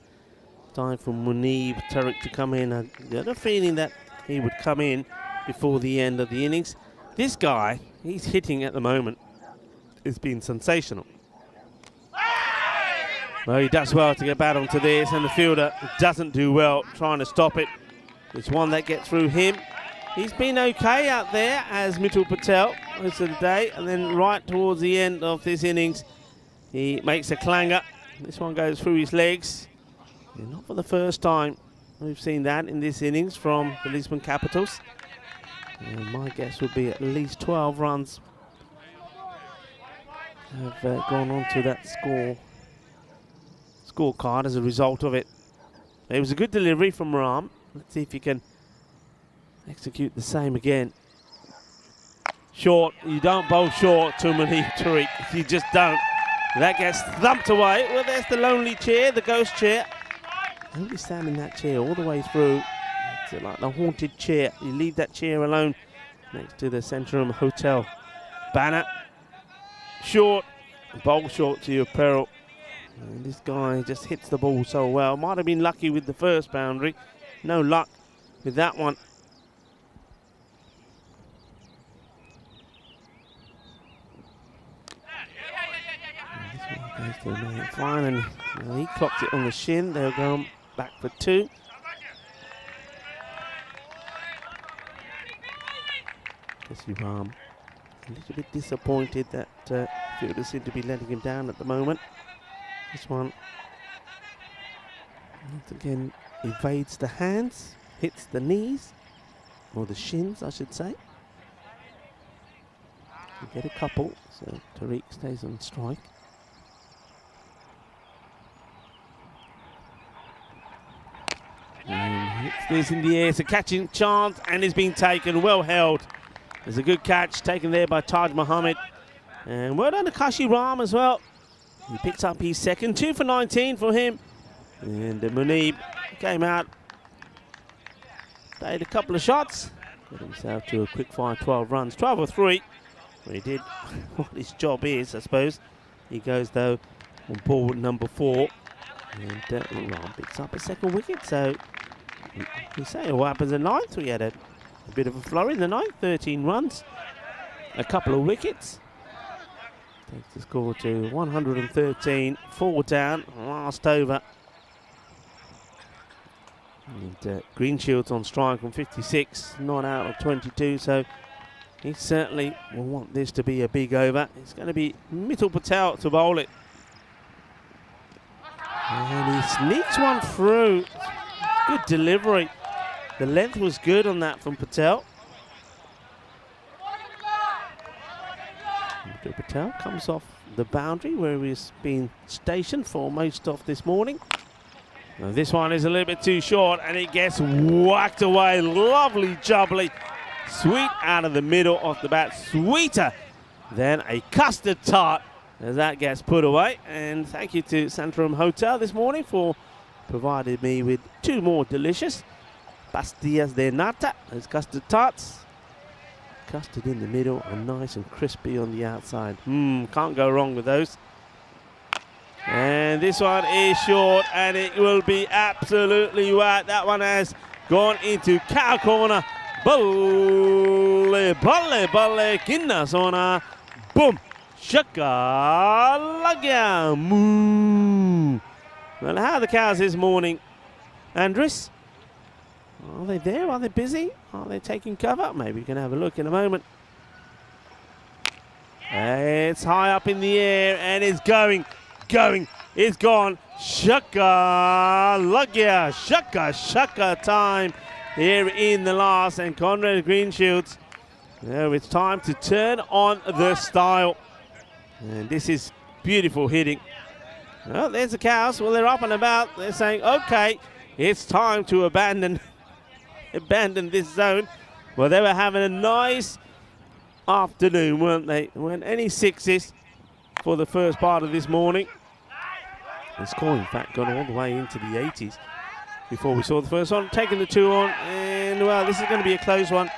time for Munib Tariq to come in. I got a feeling that he would come in before the end of the innings. This guy, he's hitting at the moment, has been sensational. Well, he does well to get back onto this, and the fielder doesn't do well trying to stop it. It's one that gets through him. He's been okay out there as Mitul Patel most of the day, and then right towards the end of this innings, he makes a clanger. This one goes through his legs. And not for the first time we've seen that in this innings from the Lisbon Capitals. And my guess would be at least 12 runs have gone on to that scorecard as a result of it. It was a good delivery from Ram. Let's see if he can execute the same again. Short. You don't bowl short to Munib Tariq. You just don't. That gets thumped away. Well, there's the lonely chair, the ghost chair. Nobody stand in that chair all the way through. It's like the haunted chair. You leave that chair alone next to the Centrum Hotel banner. Short. Bowl short to your peril. And this guy just hits the ball so well. Might have been lucky with the first boundary. No luck with that one. Fine, and he clocked it on the shin. They're going back for 2. Kashiram a little bit disappointed that fielders seem to be letting him down at the moment. This one once again evades the hands, hits the knees, or the shins I should say. We get a couple, so Tariq stays on strike. And hits this in the air. It's a catching chance and is being taken. Well held. There's a good catch taken there by Taj Mohammed. And well done to Kashiram as well. He picks up his second. 2 for 19 for him. And Munib came out. Played a couple of shots. Got himself to a quick fire 12 runs. 12 or 3. Well, he did what his job is, I suppose. He goes though on ball number 4. And Ram picks up a second wicket. So you say what happens at 9th? We had a bit of a flurry in the 9th. 13 runs. A couple of wickets. Takes the score to 113. 4 down. Last over. And Greenshields on strike on 56. Not out of 22. So he certainly will want this to be a big over. It's going to be Mitul Patel to bowl it. And he sneaks one through. Good delivery. The length was good on that from Patel. Mitul Patel comes off the boundary where he's been stationed for most of this morning. Now this one is a little bit too short and it gets whacked away. Lovely jubbly. Sweet out of the middle of the bat. Sweeter than a custard tart as that gets put away. And thank you to Centrum Hotel this morning for providing me with 2 more delicious pastillas de nata as custard tarts. Custard in the middle and nice and crispy on the outside. Can't go wrong with those. And this one is short and it will be absolutely whacked. That one has gone into cow corner. Balle, balle, balle, kinna sona. Boom. Shaka lagya. Moo. Well, how are the cows this morning, Andres? Are they there? Are they busy? Are they taking cover? Maybe we can have a look in a moment. It's high up in the air and it's going going. It's gone. Shaka, look yeah, shaka time here in the last. And Conrad Greenshields, now it's time to turn on the style. And this is beautiful hitting. Well, there's the cows. Well, they're up and about. They're saying, okay, it's time to abandon this zone. Well, they were having a nice afternoon, weren't they? Weren't any sixes for the first part of this morning. The score, in fact, gone all the way into the 80s before we saw the first one. Taking the 2 on, and well, this is going to be a close one.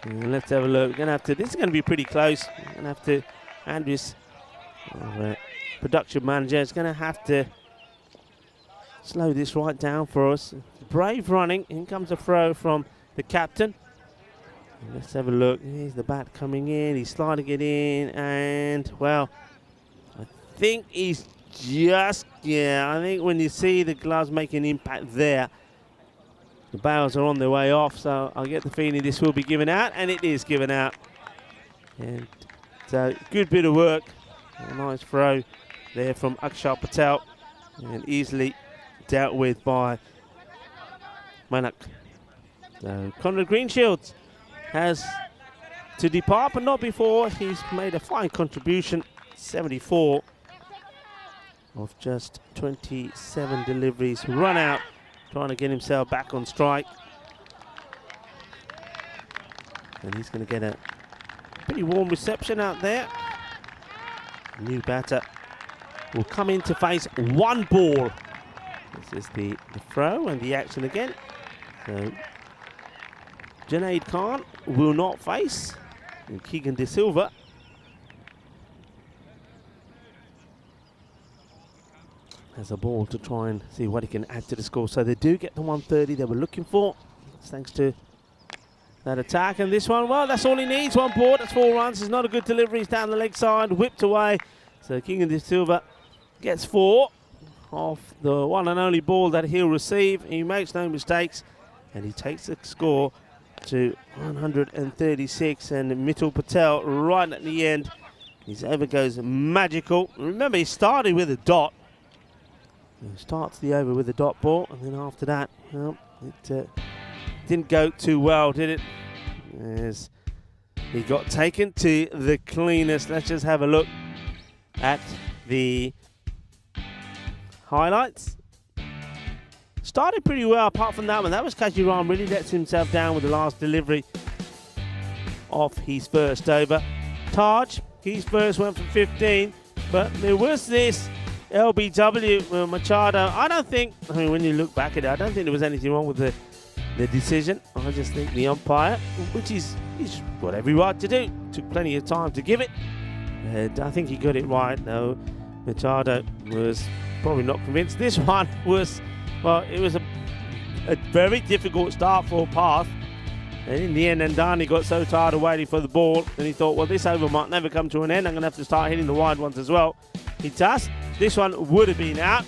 And let's have a look. We're going to have to. This is going to be pretty close. We're going to have to. Andrews, our production manager, is going to have to slow this right down for us. Brave running. In comes a throw from the captain. Let's have a look. Here's the bat coming in. He's sliding it in, and well, I think he's just, I think when you see the gloves make an impact there, the bails are on their way off, so I'll get the feeling this will be given out, and it is given out. And so, good bit of work. A nice throw there from Akshar Patel, and easily dealt with by Manak. So, Conrad Greenshields has to depart, but not before. He's made a fine contribution, 74 of just 27 deliveries. Run out, trying to get himself back on strike. And he's going to get a pretty warm reception out there. New batter will come in to face 1 ball. This is the throw and the action again. So Junaid Khan will not face, and Keegan De Silva has a ball to try and see what he can add to the score. So they do get the 130 they were looking for, thanks to that attack. And this one, well, that's all he needs. 1 ball, that's 4 runs. It's not a good delivery. He's down the leg side, whipped away. So Keegan De Silva gets 4 off the one and only ball that he'll receive. He makes no mistakes, and he takes the score to 136, and Mittal Patel right at the end. His over goes magical. Remember, he started with a dot. He starts the over with a dot ball, and then after that, well, it didn't go too well, did it? As he got taken to the cleanest. Let's just have a look at the highlights. Started pretty well apart from that one. That was Kajiram, really lets himself down with the last delivery of his first over. Taj, his first went for 15, but there was this LBW Machado. I mean, when you look back at it, I don't think there was anything wrong with the decision. I just think the umpire, which he's got every right to do, took plenty of time to give it. And I think he got it right, though. Machado was probably not convinced. This one was, well, it was a very difficult start for Path. And in the end, Ndani got so tired of waiting for the ball, and he thought, well, this over might never come to an end. I'm going to have to start hitting the wide ones as well. He does. This one would have been out,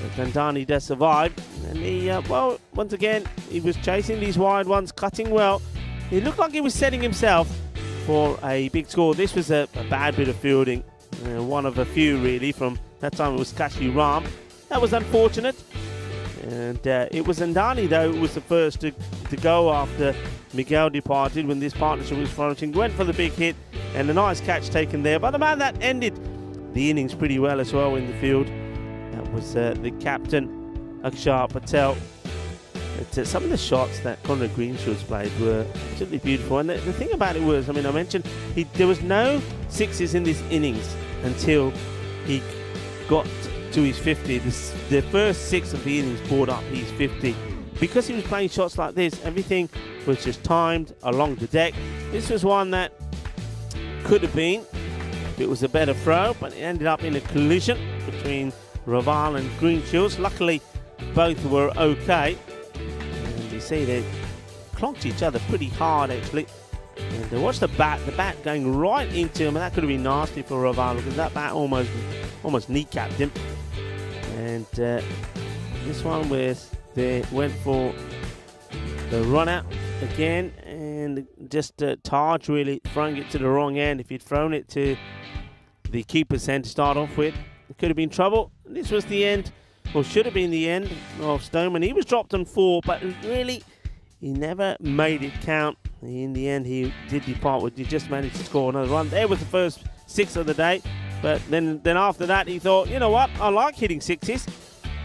but Ndani does survive. And he, well, once again, he was chasing these wide ones, cutting well. He looked like he was setting himself for a big score. This was a bad bit of fielding. One of a few, really, from that time it was Kashi Ram. That was unfortunate. And it was Ndani, though, who was the first to go after Miguel departed when this partnership was flourishing. Went for the big hit and a nice catch taken there by the man that ended the innings pretty well as well in the field. That was the captain, Akshar Patel. But, some of the shots that Conrad Greenshields played were absolutely beautiful. And the thing about it was, I mean, I mentioned there was no sixes in this innings until he got to his 50. The first 6 of the innings brought up his 50. Because he was playing shots like this, everything was just timed along the deck. This was one that could have been, if it was a better throw, but it ended up in a collision between Raval and Greenshields. Luckily, both were okay. And you see they clonked each other pretty hard, actually. And watch the bat going right into him, and that could have been nasty for Raval because that bat almost kneecapped him. And this one they went for the run out again, and just Taj really throwing it to the wrong end. If he'd thrown it to the keeper's hand to start off with. It could have been trouble. This was the end, or should have been the end, of Stoneman. He was dropped on 4, but really, he never made it count. In the end, he did depart with, he just managed to score another run. There was the first 6 of the day, but then after that, he thought, you know what, I like hitting 6s.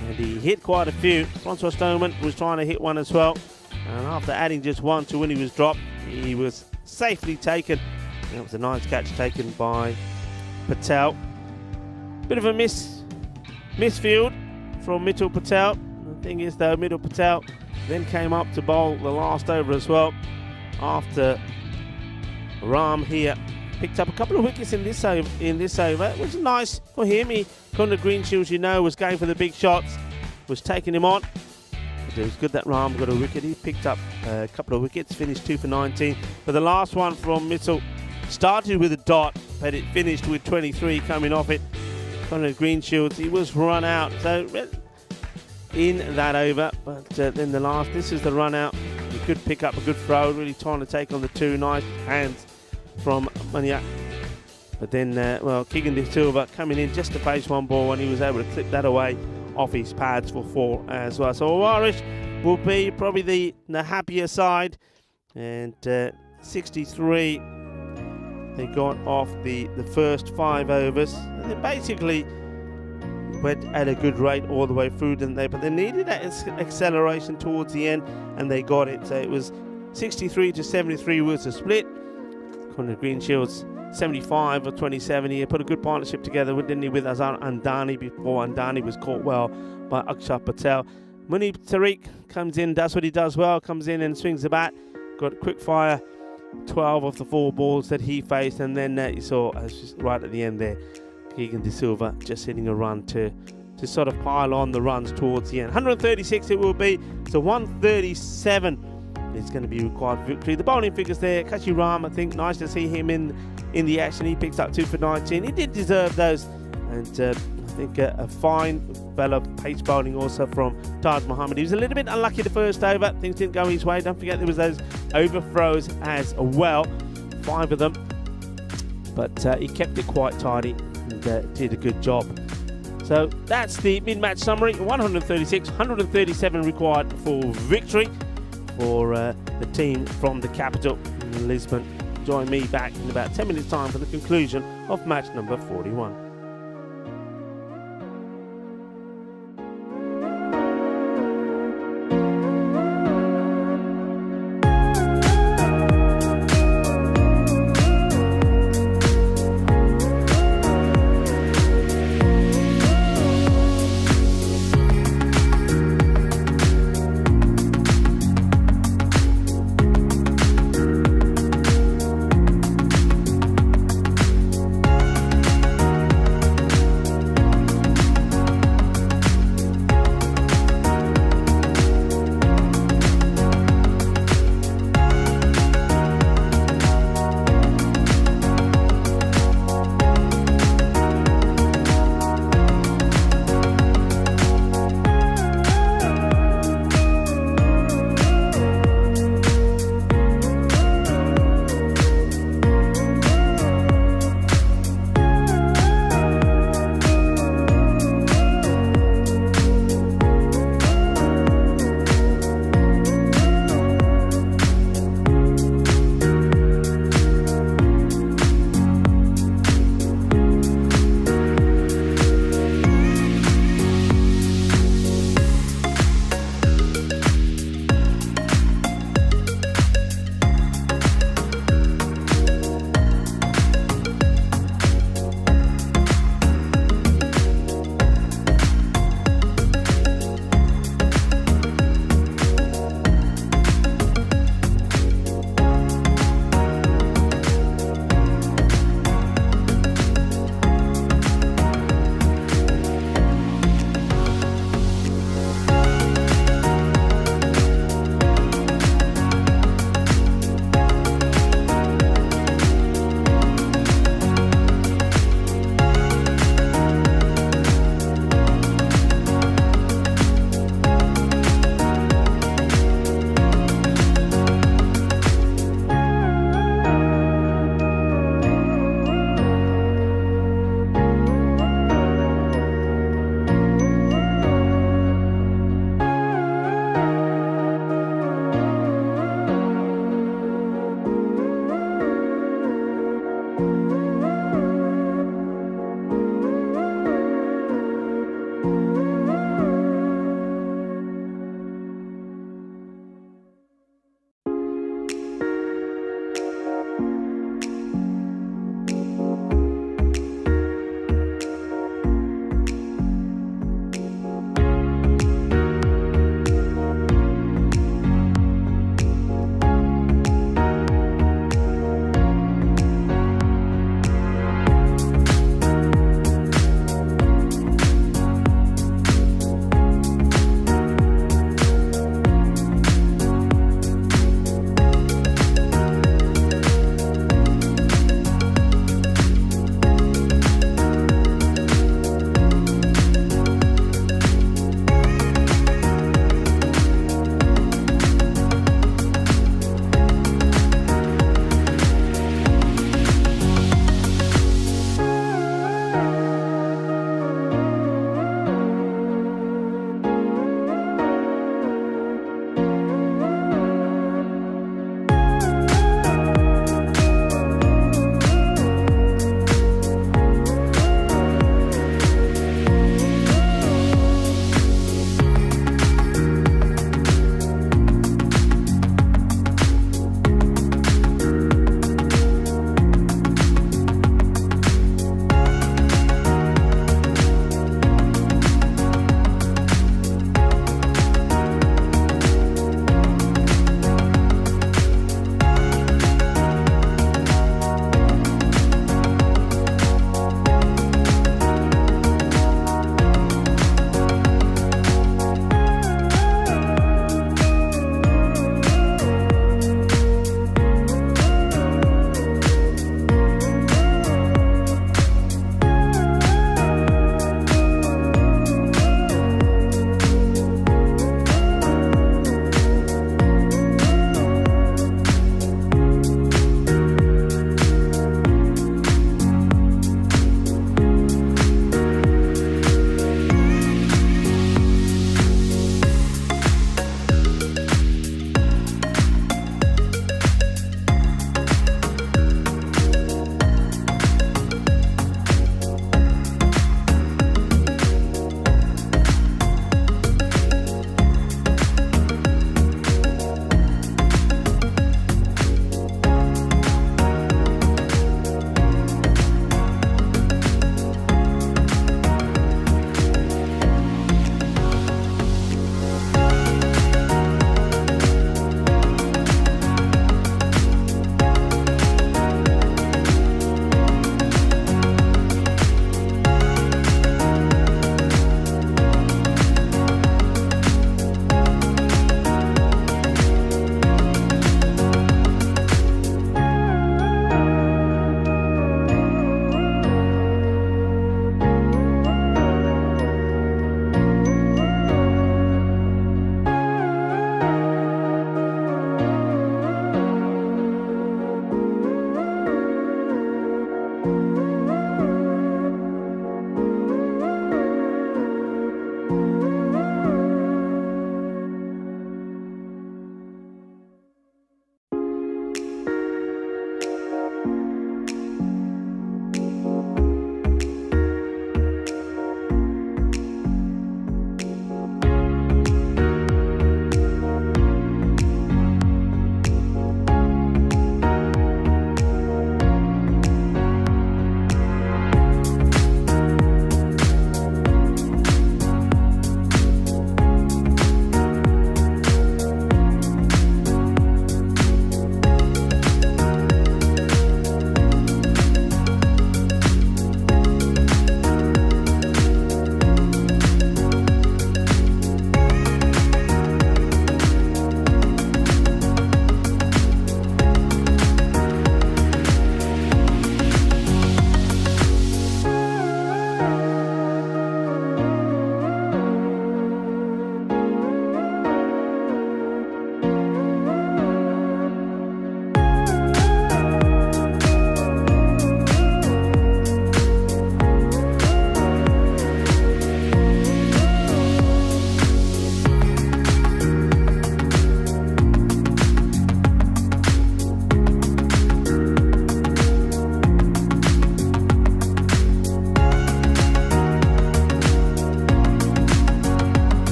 And he hit quite a few. Francois Stoneman was trying to hit one as well. And after adding just 1 to when he was dropped, he was safely taken. That was a nice catch taken by Patel. Bit of a misfield from Mitchell Patel. The thing is though, Mitchell Patel then came up to bowl the last over as well. After Ram here picked up a couple of wickets in this over, which is nice for him. Connor Greenshields, you know, was going for the big shots, was taking him on. But it was good that Ram got a wicket. He picked up a couple of wickets, finished 2 for 19. But the last one from Mitchell started with a dot, but it finished with 23 coming off it. Connor Greenshields, he was run out. So in that over, but then the last, this is the run out. He could pick up a good throw, really trying to take on the 2 nice hands from Maniak. But then, Keegan De Silva coming in just to face 1 ball, and he was able to clip that away off his pads for 4 as well. So Irish will be probably the happier side, and 63 they got off the first 5 overs, and then basically went at a good rate all the way through, didn't they? But they needed that acceleration towards the end, and they got it. So it was 63 to 73 was the split. Connor Greenshields 75 or 27 here, put a good partnership together, didn't he, with Azhar Andani before Andani was caught well by Akshar Patel. Munib Tariq comes in, does what he does well, comes in and swings the bat, got quick fire 12 of the 4 balls that he faced, and then you saw right at the end there, Keegan De Silva just hitting a run to sort of pile on the runs towards the end. 136 it will be, so 137 is going to be required for victory. The bowling figures there, Kashi Ram, I think nice to see him in the action. He picks up 2 for 19. He did deserve those, and I think a fine fella pace bowling also from Taj Muhammad. He was a little bit unlucky the first over, things didn't go his way. Don't forget there was those overthrows as well, 5 of them, but he kept it quite tidy and did a good job. So that's the mid-match summary. 136, 137 required for victory for the team from the capital, Lisbon. Join me back in about 10 minutes time for the conclusion of match number 41.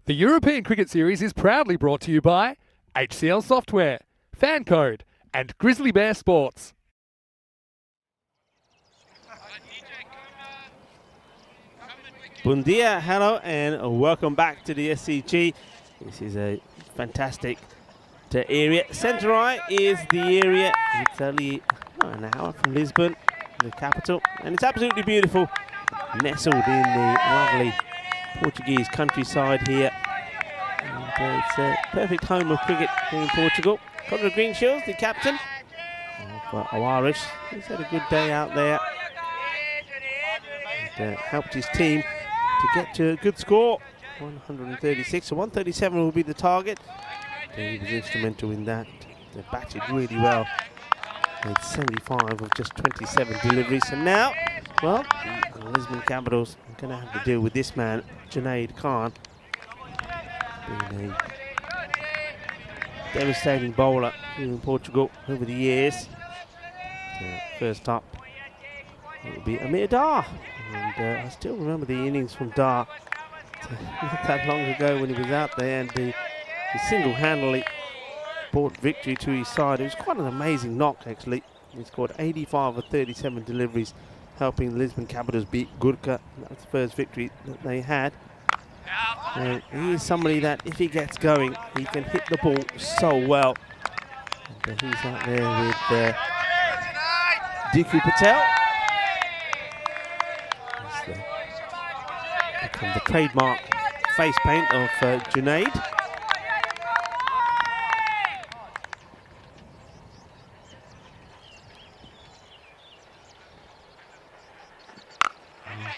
The European Cricket Series is proudly brought to you by HCL Software, Fan Code, and Grizzly Bear Sports. Bom dia, hello, and welcome back to the SCG. This is a fantastic area. Centre Eye is the area. It's only an hour from Lisbon, the capital, and it's absolutely beautiful, nestled in the lovely Portuguese countryside here. And it's a perfect home of cricket here in Portugal. Conrad Greenshields, the captain of Irish, he's had a good day out there and helped his team to get to a good score, 136. So 137 will be the target. He was instrumental in that. They batted really well. Made 75 of just 27 deliveries. And now, well, the Lisbon Capitals are going to have to deal with this man, Junaid Khan, being a devastating bowler here in Portugal over the years. First up, it will be Amir Dar. And I still remember the innings from Dar not that long ago when he was out there, and he single-handedly brought victory to his side. It was quite an amazing knock, actually. He scored 85 of 37 deliveries, helping the Lisbon Capitals beat Gurkha. That was the first victory that they had. He is somebody that, if he gets going, he can hit the ball so well. And he's out there with Diku Patel. Become the trademark face paint of Junaid.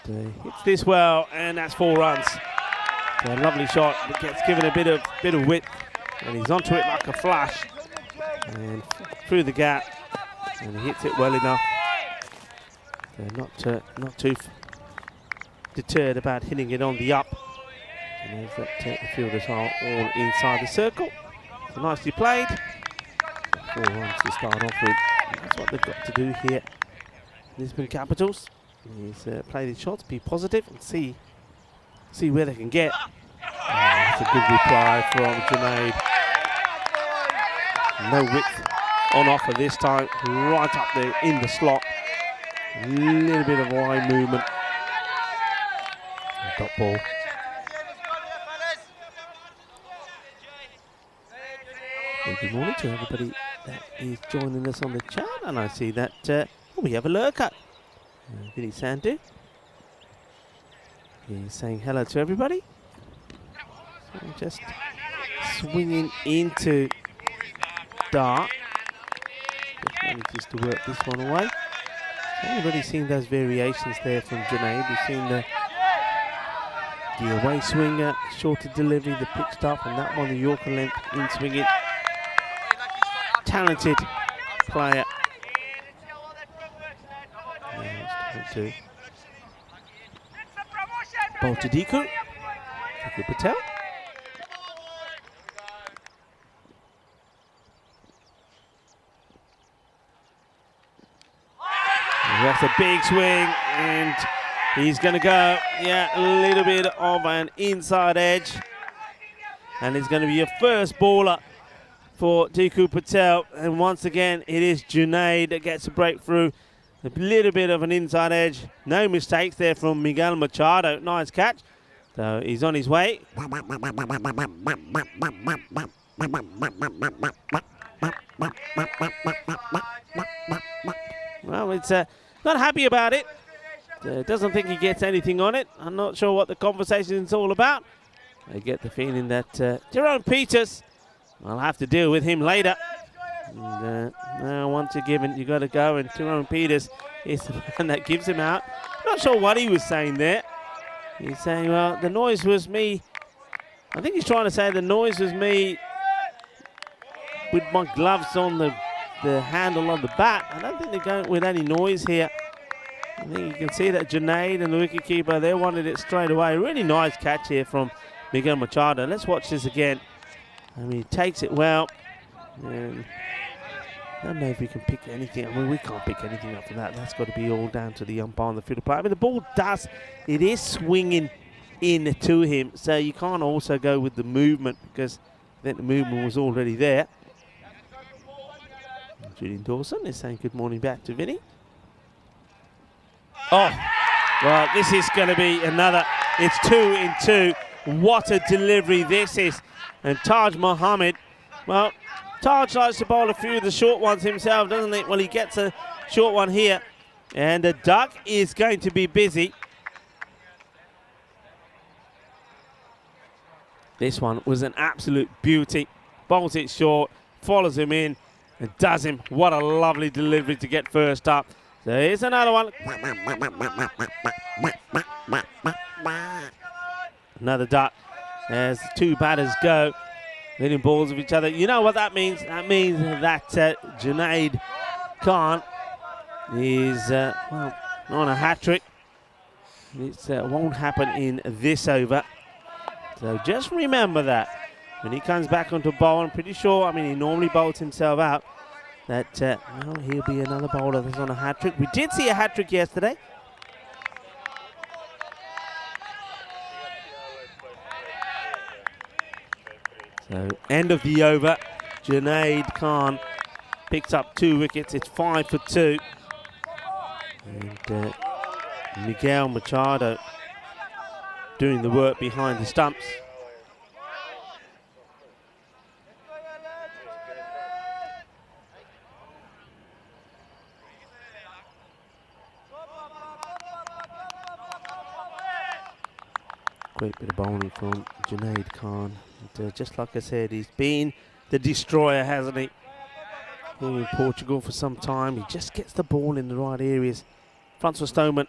And hits this well, and that's 4 runs. So a lovely shot, but gets given a bit of width, and he's onto it like a flash, and through the gap, and he hits it well enough. So not too deterred about hitting it on the up. And there's that the fielders are all inside the circle. So nicely played. 4 runs to start off with. And that's what they've got to do here. Lisbon Capitals is play these shots, be positive, and see where they can get. That's a good reply from Junaid. No width on offer this time. Right up there in the slot. A little bit of wide movement. Dot ball. Well, good morning to everybody that is joining us on the chat, and I see that we have a lurker. Vinny Sandu. He's saying hello to everybody. So just swinging into Dar. Just manages to work this one away. I've already seen those variations there from Junaid. We've seen the away swinger, shorter delivery, the pitch stop, and that one, the Yorker length in swinging. Talented player. To bowl to Diku Patel. That's a big swing, and he's going to go, yeah, a little bit of an inside edge. And it's going to be a first baller for Diku Patel. And once again, it is Junaid that gets a breakthrough. A little bit of an inside edge. No mistakes there from Miguel Machado. Nice catch. So he's on his way. Well, it's not happy about it. Doesn't think he gets anything on it. I'm not sure what the conversation is all about. I get the feeling that Jerome Peters, I'll have to deal with him later. And once you're given, you got to go. And Jerome Peters is the man that gives him out. Not sure what he was saying there. He's saying, well, the noise was me. I think he's trying to say the noise was me with my gloves on the handle of the bat. I don't think they're going with any noise here. I think you can see that Junaid and the wicketkeeper, they wanted it straight away. Really nice catch here from Miguel Machado. Let's watch this again. I mean, he takes it well. And I don't know if we can pick anything. I mean, we can't pick anything up from that. That's got to be all down to the umpire and the field player. I mean, the ball it is swinging into him. So you can't also go with the movement because then the movement was already there. Julian Dawson is saying good morning back to Vinny. Oh, well, this is going to be another. It's 2 in 2. What a delivery this is. And Taj Mohammed, well, Taj likes to bowl a few of the short ones himself, doesn't he? Well, he gets a short one here. And the duck is going to be busy. This one was an absolute beauty. Bowls it short, follows him in, and does him. What a lovely delivery to get first up. So here's another one. Another duck as the two batters go, hitting balls of each other. You know what that means? That means that Junaid Khan is well, on a hat-trick. It won't happen in this over. So just remember that. When he comes back onto bowl, I'm pretty sure, I mean, he normally bowls himself out, that well, he'll be another bowler that's on a hat-trick. We did see a hat-trick yesterday. So end of the over. Junaid Khan picks up 2 wickets. It's 5 for 2. And Miguel Machado doing the work behind the stumps. Great bit of bowling from Junaid Khan. And, just like I said, he's been the destroyer, hasn't he? Here in Portugal for some time. He just gets the ball in the right areas. Francois Stoneman.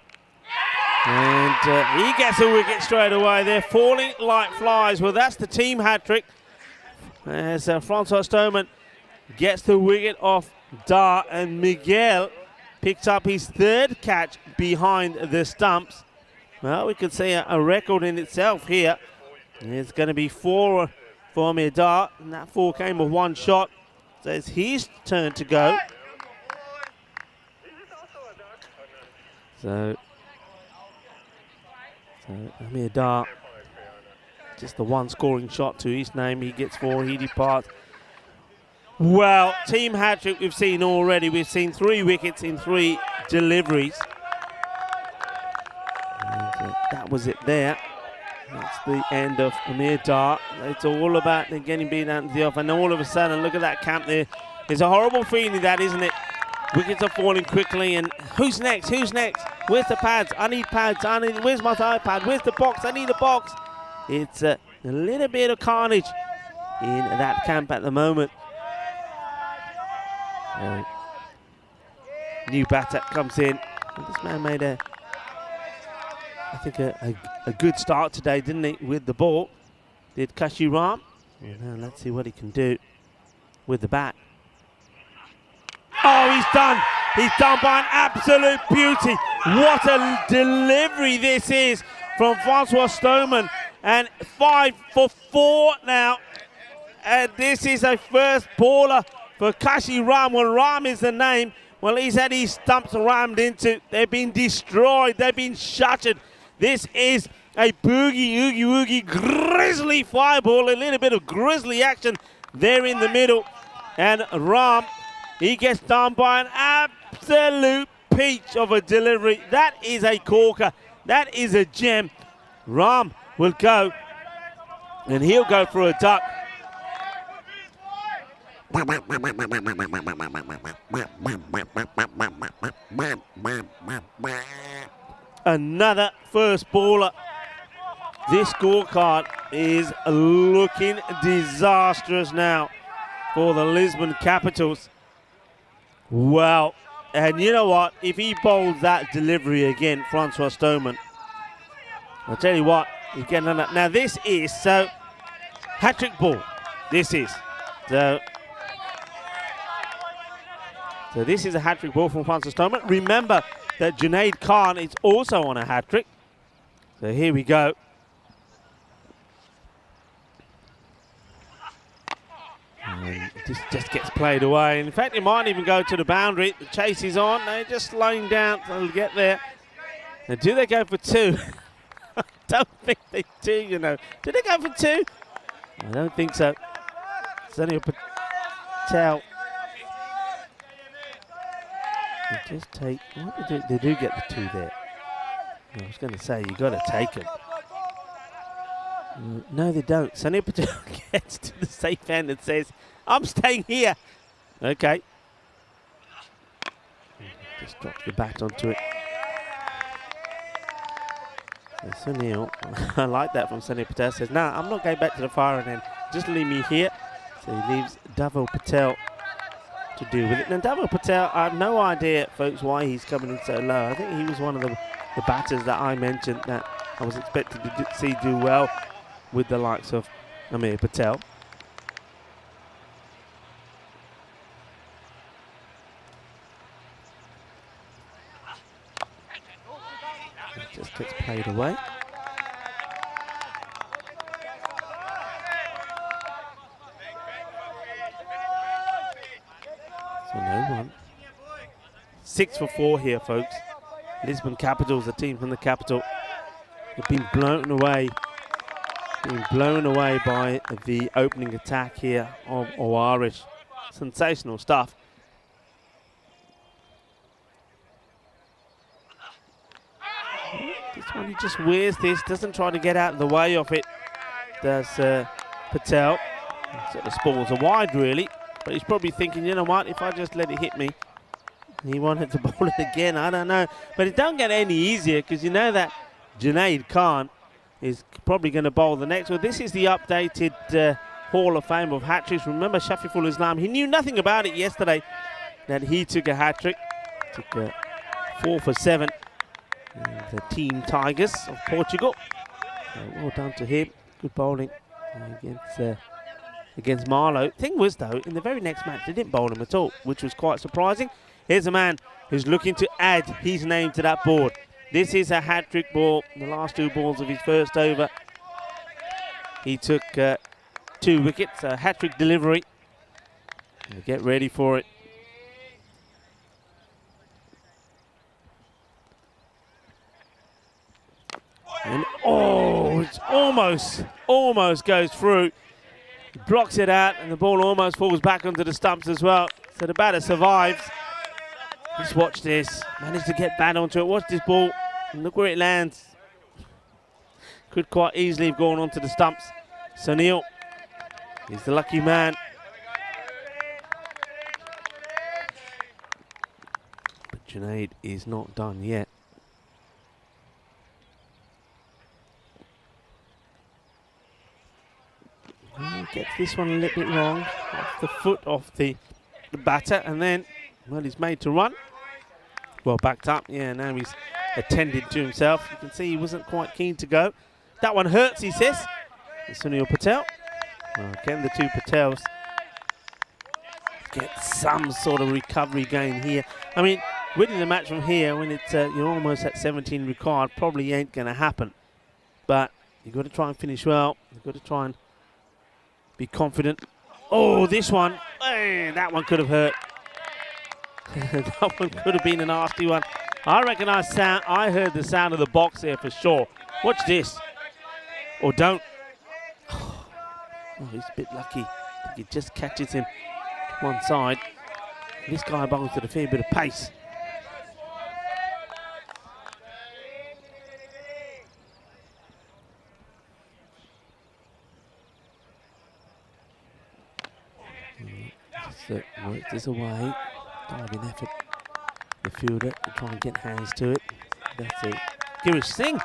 And he gets a wicket straight away. They're falling like flies. Well, that's the team hat-trick. As Francois Stoneman gets the wicket off Dar, and Miguel picks up his 3rd catch behind the stumps. Well, we could see a record in itself here. It's going to be 4 for Amir Dar, and that 4 came with 1 shot. So it's his turn to go. So Amir Dar, just the 1 scoring shot to his name. He gets 4, he departs. Well, team hat-trick we've seen already. We've seen 3 wickets in 3 deliveries. And, that was it there. That's the end of Amir Dar. It's all about getting beat out into the off. And all of a sudden, look at that camp there. It's a horrible feeling, that, isn't it? Wickets are falling quickly, and who's next? Who's next? Where's the pads? I need pads. Where's my iPad? Where's the box? I need a box. It's a little bit of carnage in that camp at the moment. New batter comes in. And this man made I think a good start today, didn't he, with the ball? Did Kashi Ram? Now let's see what he can do with the bat. Oh, he's done. He's done by an absolute beauty. What a delivery this is from Francois Stoneman. And 5 for 4 now. And this is a first baller for Kashi Ram. Well, Ram is the name. Well, he's had his stumps rammed into. They've been destroyed. They've been shattered. This is a boogie, oogie, woogie, grizzly fireball. A little bit of grizzly action there in the middle. And Ram, he gets done by an absolute peach of a delivery. That is a corker. That is a gem. Ram will go, and he'll go for a duck. Another first baller. This scorecard is looking disastrous now for the Lisbon Capitals. Well, and you know what? If he bowls that delivery again, Francois Stoneman, I'll tell you what, he's getting on that. Now this is, so, hat-trick ball. This is. So this is a hat-trick ball from Francois Stoneman. Remember that Junaid Khan is also on a hat-trick. So here we go. And this just gets played away. In fact, it might even go to the boundary. The chase is on. They're just slowing down. They'll get there. Now, do they go for 2? don't think they do, you know. Did they go for 2? I don't think so. Sunil Patel. They just take, what they do get the 2 there. I was going to say, you got to take them. No, they don't. Sunil Patel gets to the safe end and says, I'm staying here. Okay. Just drops the bat onto it. So Sunil, I like that from Sunil Patel, says, no, I'm not going back to the firing end. Just leave me here. So he leaves Dhaval Patel to deal with it. Now, Dhaval Patel, I have no idea, folks, why he's coming in so low. I think he was one of the batters that I mentioned that I was expected to see do well with the likes of Amir Patel. It just gets played away. So no one. 6 for 4 here, folks. Lisbon Capitals, the team from the capital, have been blown away. Being blown away by the opening attack here of Owarish. Sensational stuff. This one, he just wears this, doesn't try to get out of the way of it. Does Patel. So the balls are wide, really. But he's probably thinking, you know what, if I just let it hit me. He wanted to bowl it again, I don't know. But it don't get any easier because you know that Junaid Khan is probably going to bowl the next. Well, this is the updated Hall of Fame of hat-tricks. Remember Shafiful Islam, he knew nothing about it yesterday that he took a hat-trick. Took 4 for 7. And the Team Tigers of Portugal. Well done to him. Good bowling against Marlow. Thing was, though, in the very next match, they didn't bowl him at all, which was quite surprising. Here's a man who's looking to add his name to that board. This is a hat-trick ball. The last 2 balls of his first over. He took 2 wickets, a hat-trick delivery. Get ready for it. And oh, it's almost goes through. He blocks it out, and the ball almost falls back onto the stumps as well. So the batter survives. Just watch this. Managed to get bat onto it. Watch this ball. And look where it lands. Could quite easily have gone onto the stumps. Sunil is the lucky man. But Junaid is not done yet. Gets this one a little bit wrong. Off the foot of the batter. And then, well, he's made to run. Well, backed up. Yeah, now he's attended to himself. You can see he wasn't quite keen to go. That one hurts, he says. Sunil Patel. Well, again, the 2 Patels get some sort of recovery gain here. I mean, winning the match from here when it's you're almost at 17 required probably ain't going to happen. But you've got to try and finish well. You've got to try and be confident. Oh, this one. Hey, that one could have hurt. That one could have been a nasty one. I recognise sound. I heard the sound of the box there for sure. Watch this. Or don't. Oh, he's a bit lucky. I think he just catches him to one side. This guy bowls with a fair bit of pace. Works this away. Diving effort. The fielder to try and get hands to it. That's it. Girish Singh.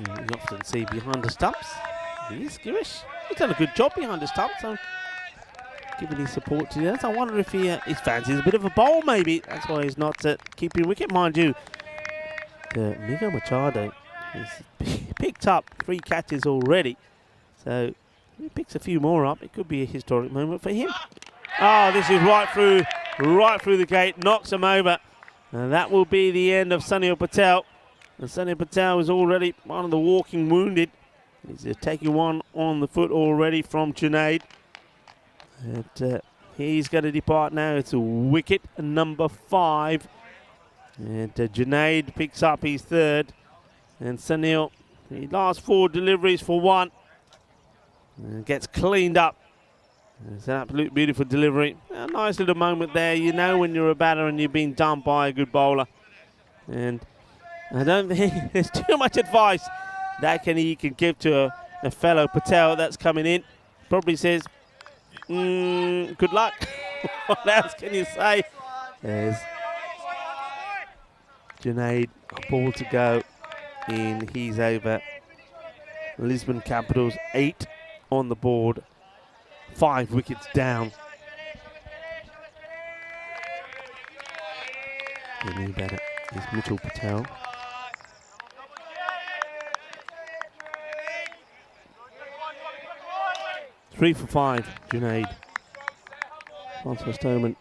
You often see behind the stumps. He is Girish. He's done a good job behind the stumps. So giving his support to that. I wonder if he fancies a bit of a bowl maybe. That's why he's not keeping wicket, mind you. Miguel Machado has picked up 3 catches already. So if he picks a few more up, it could be a historic moment for him. Oh, this is right through the gate, knocks him over. And that will be the end of Sunil Patel. And Sunil Patel is already one of the walking wounded. He's taking one on the foot already from Junaid. And he's going to depart now. It's a wicket number 5. And Junaid picks up his 3rd. And Sunil The last 4 deliveries for 1. And gets cleaned up. It's an absolute beautiful delivery. A nice little moment there. You know when you're a batter and you've been dumped by a good bowler. And I don't think there's too much advice that he can give to a fellow Patel that's coming in. Probably says, good luck. What else can you say? There's Junaid, a ball to go in his over. Lisbon Capitals 8 on the board, 5 wickets down. The new batter is Mitchell Patel. Three for 5, Junaid. Francois Stoneman,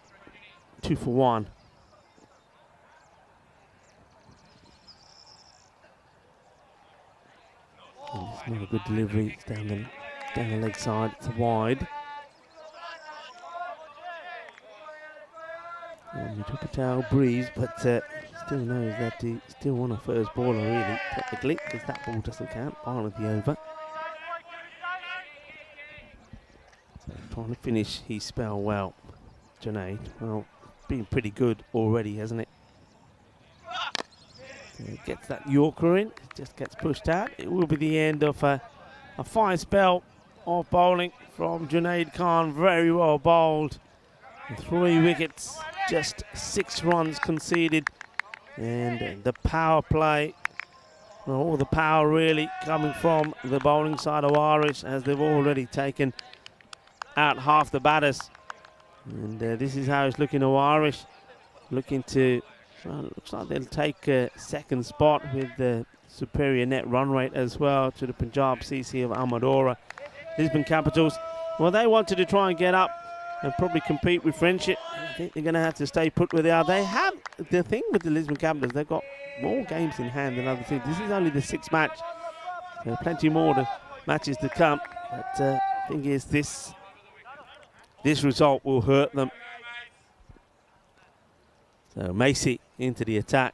2 for 1. And it's not a good delivery. It's down the leg side. It's wide. And Mitchell Patel breathes, but still knows that he still won a first baller, really, technically, because that ball doesn't count. Part of the over. So trying to finish his spell well. Junaid, well, been pretty good already, hasn't it? Gets that Yorker in, just gets pushed out. It will be the end of a fine spell of bowling from Junaid Khan. Very well bowled. 3 wickets, just 6 runs conceded. And the power play, well, all the power really coming from the bowling side of Irish, as they've already taken out half the batters. And this is how it's looking to Irish. Looking to, well, looks like they'll take a second spot with the superior net run rate as well to the Punjab CC of Amadora. Lisbon Capitals, well, they wanted to try and get up and probably compete with Friendship. I think they're going to have to stay put where they are. They have, the thing with the Lisbon Capitals, they've got more games in hand than other teams. This is only the 6th match. There are plenty more matches to come. But the thing is, this result will hurt them. So Macy into the attack.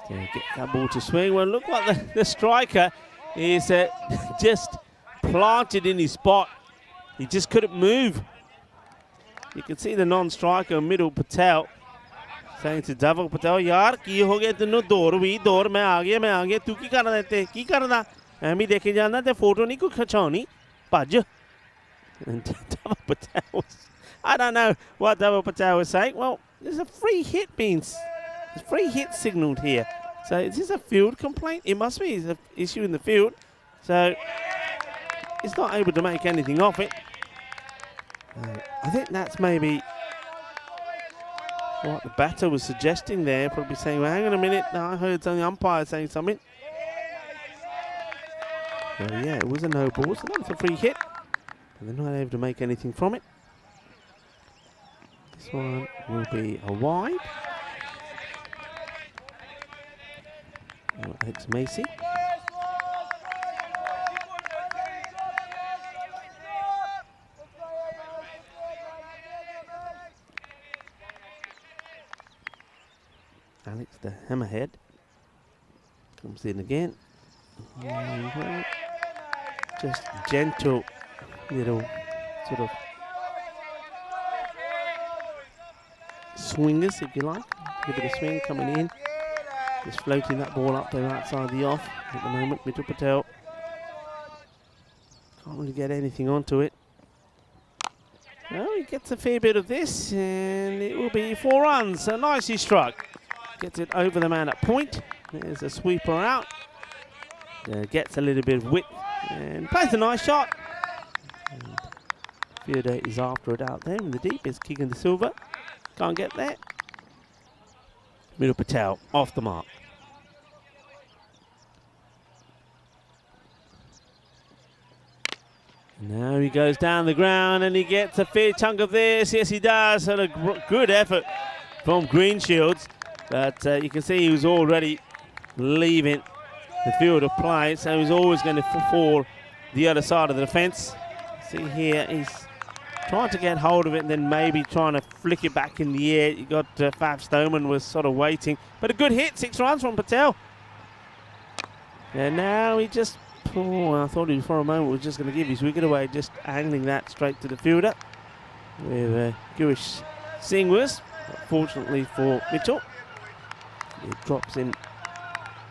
Get that ball to swing. Well, look like the striker is just planted in his spot. He just couldn't move. You can see the non-striker, Middle Patel, saying to Dhaval Patel, "Yaar, ki ho gaya tenu dor vi dor main aa gaya tu ki karna te ki karna ਐਵੇਂ ਦੇਖੇ ਜਾਂਦਾ ਤੇ photo ਨਹੀਂ ਕੋਈ ਖਿਚਾਉਣੀ ਭੱਜ." And Dhaval Patel was, I don't know what Dhaval Patel was saying. Well, there's a free hit signalled here. So is this a field complaint? It must be. It's an issue in the field. So he's not able to make anything of it. I think that's maybe what the batter was suggesting there. Probably saying, well, hang on a minute. No, I heard the umpire saying something. So yeah, it was a no ball. So that's a free hit. And they're not able to make anything from it. This one will be a wide. Alex Macy. Alex the hammerhead comes in again. Just gentle little sort of swingers, if you like. A bit of swing coming in. Just floating that ball up there outside the off at the moment. Mitchell Patel can't really get anything onto it. Well, he gets a fair bit of this, and it will be 4 runs. So nicely struck. Gets it over the man at point. There's a sweeper out. Gets a little bit of width and plays a nice shot. Fielder is after it out there in the deep. Is kicking the silver. Can't get there. Middle Patel off the mark. Now he goes down the ground and he gets a fair chunk of this. Yes, he does. Had a good effort from Greenshields. But you can see he was already leaving the field of play. So he's always going to fall the other side of the fence. See here, he's trying to get hold of it and then maybe trying to flick it back in the air. You got Faf Stoneman was sort of waiting. But a good hit, 6 runs from Patel. And now he just, I thought he for a moment was just going to give his wicket away, just angling that straight to the fielder. With Girish Singh was, fortunately for Mitchell, it drops in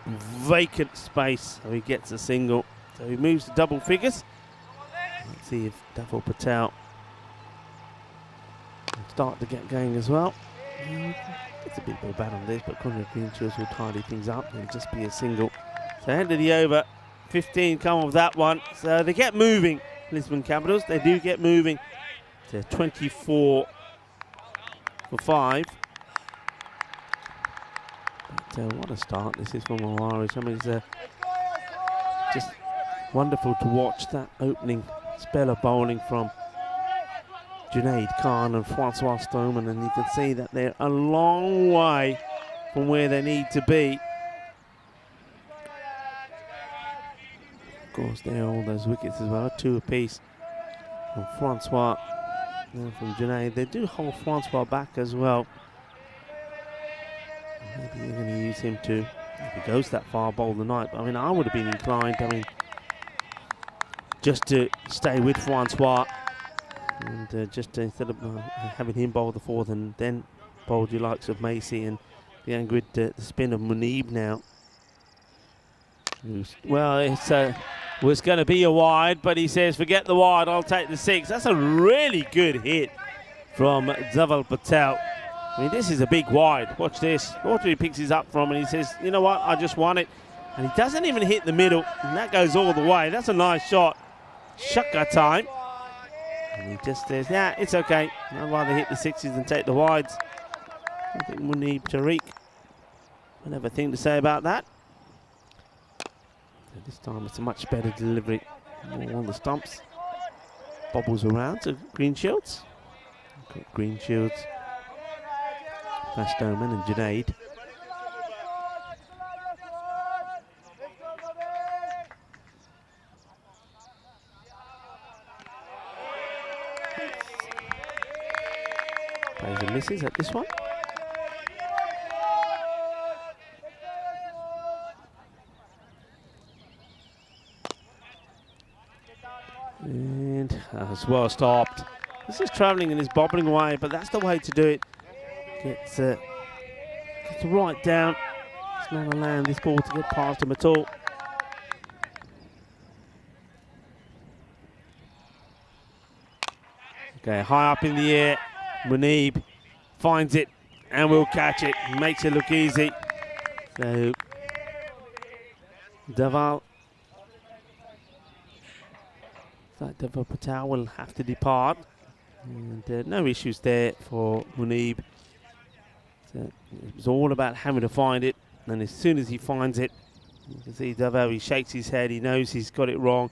vacant space, so he gets a single. So he moves to double figures. Let's see if Dhaval Patel will start to get going as well. It's a bit more bad on this, but Conrad Greenshields will tidy things up and just be a single. So end of the over, 15 come off that one. So they get moving, Lisbon Capitals. They do get moving. They're 24 for 5. But what a start this is for Mawaris. I mean, it's just wonderful to watch that opening spell of bowling from Junaid Khan and Francois Stoneman, and you can see that they're a long way from where they need to be. Of course, there are all those wickets as well, 2 apiece from Francois and from Junaid. They do hold Francois back as well. Maybe they're going to use him to, if he goes that far, bowl the night. But I mean, I would have been inclined, just to stay with Francois and just to, instead of having him bowl the 4th and then bowl your likes of Macy and going with the spin of Munib now. Well, it was going to be a wide, but he says, forget the wide, I'll take the 6. That's a really good hit from Dhaval Patel. I mean, this is a big wide. Watch this. Watch where he picks his up from, and he says, you know what, I just want it. And he doesn't even hit the middle, and that goes all the way. That's a nice shot. Shaka time. And he just says, yeah, it's okay. I'd rather hit the 6s than take the wides. I think Munib Tariq will have a thing to say about that. So this time it's a much better delivery. More on the stumps. Bobbles around to Greenshields. Greenshields, Stoneman and Junaid. Plays and misses at this one. And as well stopped. This is travelling and is bobbling away, but that's the way to do it. Gets right down. It's not allowing this ball to get past him at all. Okay, high up in the air. Munib finds it and will catch it. Makes it look easy. So Dhaval Patel will have to depart. And no issues there for Munib. So it was all about having to find it. And as soon as he finds it, you can see Dhaval, he shakes his head. He knows he's got it wrong.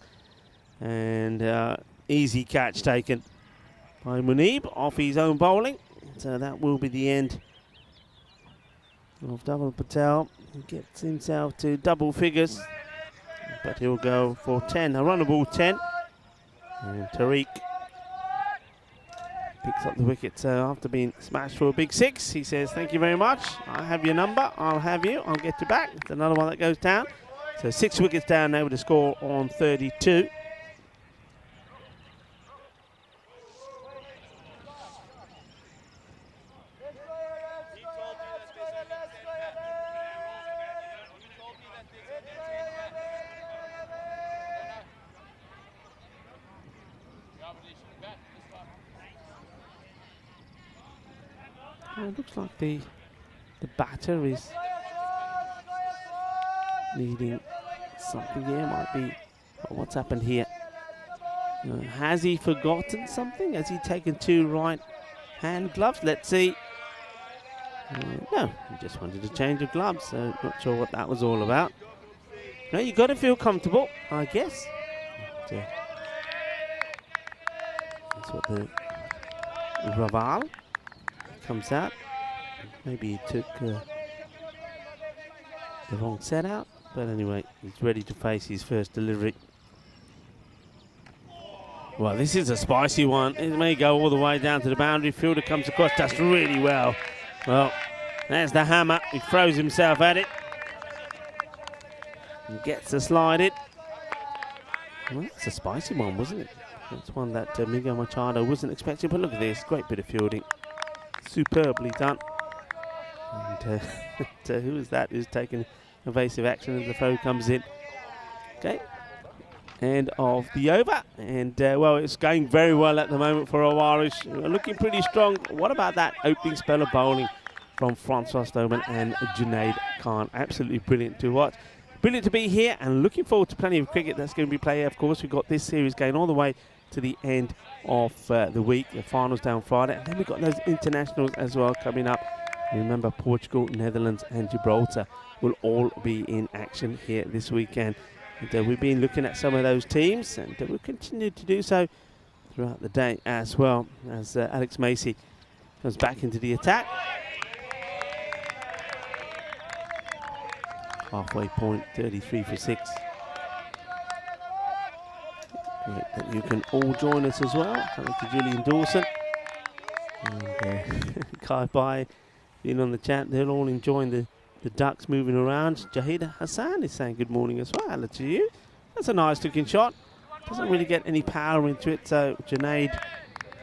And easy catch taken by Munib off his own bowling. So that will be the end of Dhaval Patel. He gets himself to double figures, but he'll go for 10, a runnable 10. And Tariq picks up the wicket. So after being smashed for a big 6, he says, thank you very much. I have your number. I'll have you. I'll get you back. It's another one that goes down. So 6 wickets down now with a score on 32. It looks like the batter is needing something here. Might be what's happened here. Has he forgotten something? Has he taken 2 right hand gloves? Let's see. No, he just wanted to change of gloves, so not sure what that was all about. No, you got to feel comfortable, I guess. That's what the Raval comes out. Maybe he took the wrong set out, but anyway, he's ready to face his first delivery. Well, this is a spicy one. It may go all the way down to the boundary. Fielder comes across just really well. Well, there's the hammer. He throws himself at it. And gets the slide in. Well, that's a spicy one, wasn't it? That's one that Miguel Machado wasn't expecting. But look at this, great bit of fielding. Superbly done. And who is that who's taking evasive action as the throw comes in? Okay. End of the over. And, well, it's going very well at the moment for Owarish. Looking pretty strong. What about that opening spell of bowling from Francois Stoneman and Junaid Khan? Absolutely brilliant to watch. Brilliant to be here and looking forward to plenty of cricket that's going to be played. Of course, we've got this series going all the way to the end of the week. The finals down Friday. And then we've got those internationals as well coming up. Remember, Portugal, Netherlands and Gibraltar will all be in action here this weekend. And we've been looking at some of those teams and we'll continue to do so throughout the day as well as Alex Macy comes back into the attack. Halfway point, 33 for 6. Great that you can all join us as well. Hello to Julian Dawson. And Kai Bai being on the chat. They're all enjoying the ducks moving around. Jahida Hassan is saying good morning as well. Hello to you. That's a nice looking shot. Doesn't really get any power into it. So Junaid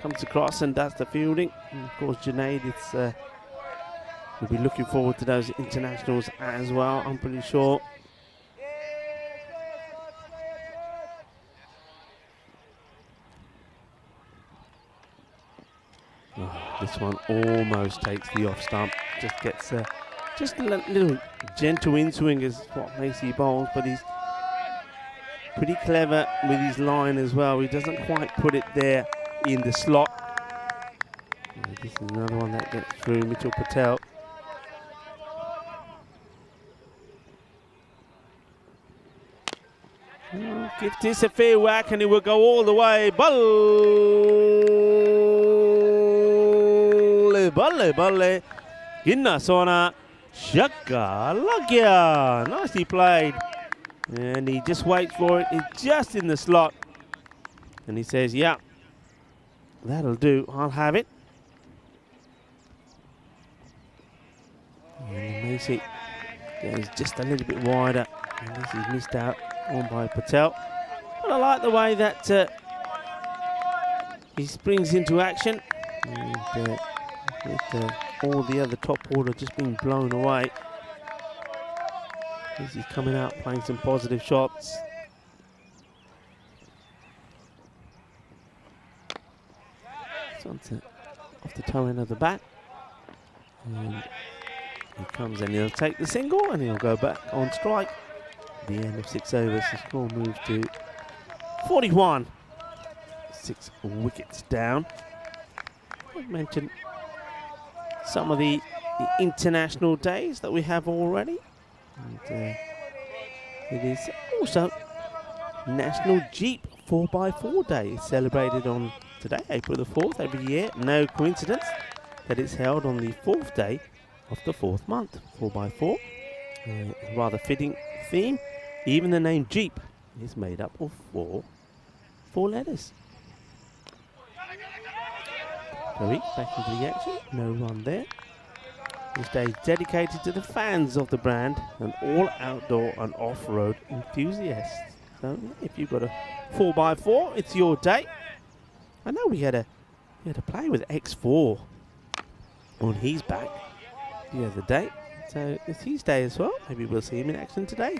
comes across and does the fielding. And of course, Junaid, we'll be looking forward to those internationals as well, I'm pretty sure. Oh, this one almost takes the off stump. Just gets just a little gentle in-swing is what Macy bowls, but he's pretty clever with his line as well. He doesn't quite put it there in the slot. This is another one that gets through. Mitchell Patel. Give this a fair whack and it will go all the way. Balle, balle. Ginna Sona. Shaka Lagya. Nicely played. And he just waits for it. It's just in the slot. And he says, yeah, that'll do. I'll have it. And Macy goes just a little bit wider. And this is missed out on by Patel. But I like the way that he springs into action. And with all the other top order just being blown away. As he's coming out playing some positive shots. It's onto off the toe end of the bat. And he comes and he'll take the single and he'll go back on strike. The end of 6 overs, the score moves to 41. 6 wickets down. I've mentioned some of the international days that we have already. And it is also National Jeep 4x4 Day. It's celebrated on today, April the 4th, every year. No coincidence that it's held on the 4th day of the 4th month. 4x4. Rather fitting theme. Even the name Jeep is made up of four letters. Tariq back into the action. No run there. This day is dedicated to the fans of the brand and all outdoor and off-road enthusiasts. So if you've got a 4x4, it's your day. I know we had a play with X4 on his back the other day. So it's his day as well. Maybe we'll see him in action today.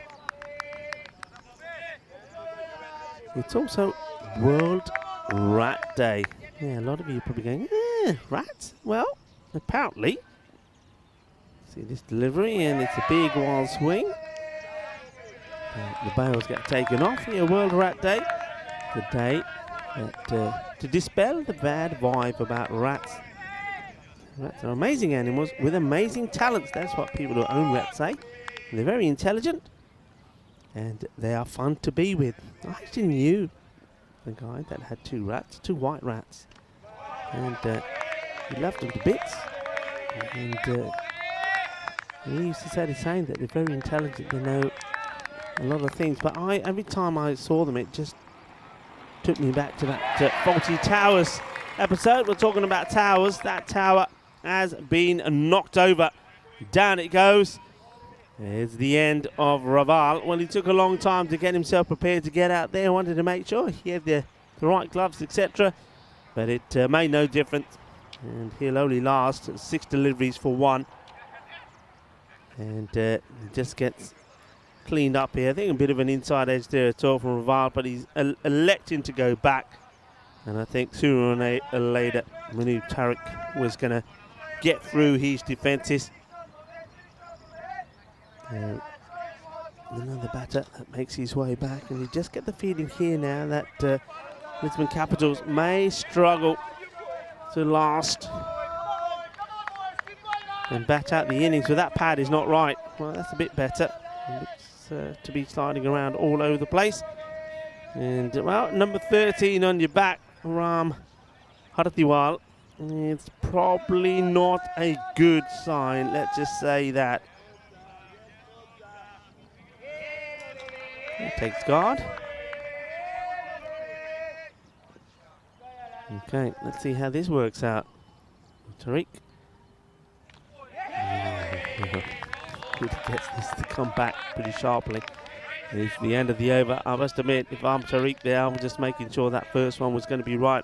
It's also World Rat Day. Yeah, a lot of you are probably going, rats? Well, apparently, see this delivery, and it's a big wild swing. The bails get taken off here. World Rat Day, the day that, to dispel the bad vibe about rats. Rats are amazing animals with amazing talents. That's what people who own rats say. They're very intelligent and they are fun to be with. I actually knew a guy that had 2 rats, 2 white rats, and he loved them to bits. And he used to say the same, that they're very intelligent. They know a lot of things. But every time I saw them, it just took me back to that Faulty Towers episode. We're talking about towers. That tower has been knocked over. Down it goes. It's the end of Raval. Well, he took a long time to get himself prepared to get out there. Wanted to make sure he had the right gloves, etc. But it made no difference. And he'll only last 6 deliveries for 1. And he just gets cleaned up here. I think a bit of an inside edge there at all from Raval, but he's electing to go back. And I think sooner or later, we knew Tariq was going to get through his defences. Another batter that makes his way back, and you just get the feeling here now that Lisbon Capitals may struggle to last and bat out the innings. But that pad is not right. Well, that's a bit better. It looks to be sliding around all over the place. And well, number 13 on your back, Ram Hartiwal. It's probably not a good sign. Let's just say that. He takes guard. Okay, let's see how this works out. Tariq. Good, gets this to come back pretty sharply. It's the end of the over. I must admit, if I'm Tariq there, I'm just making sure that first one was going to be right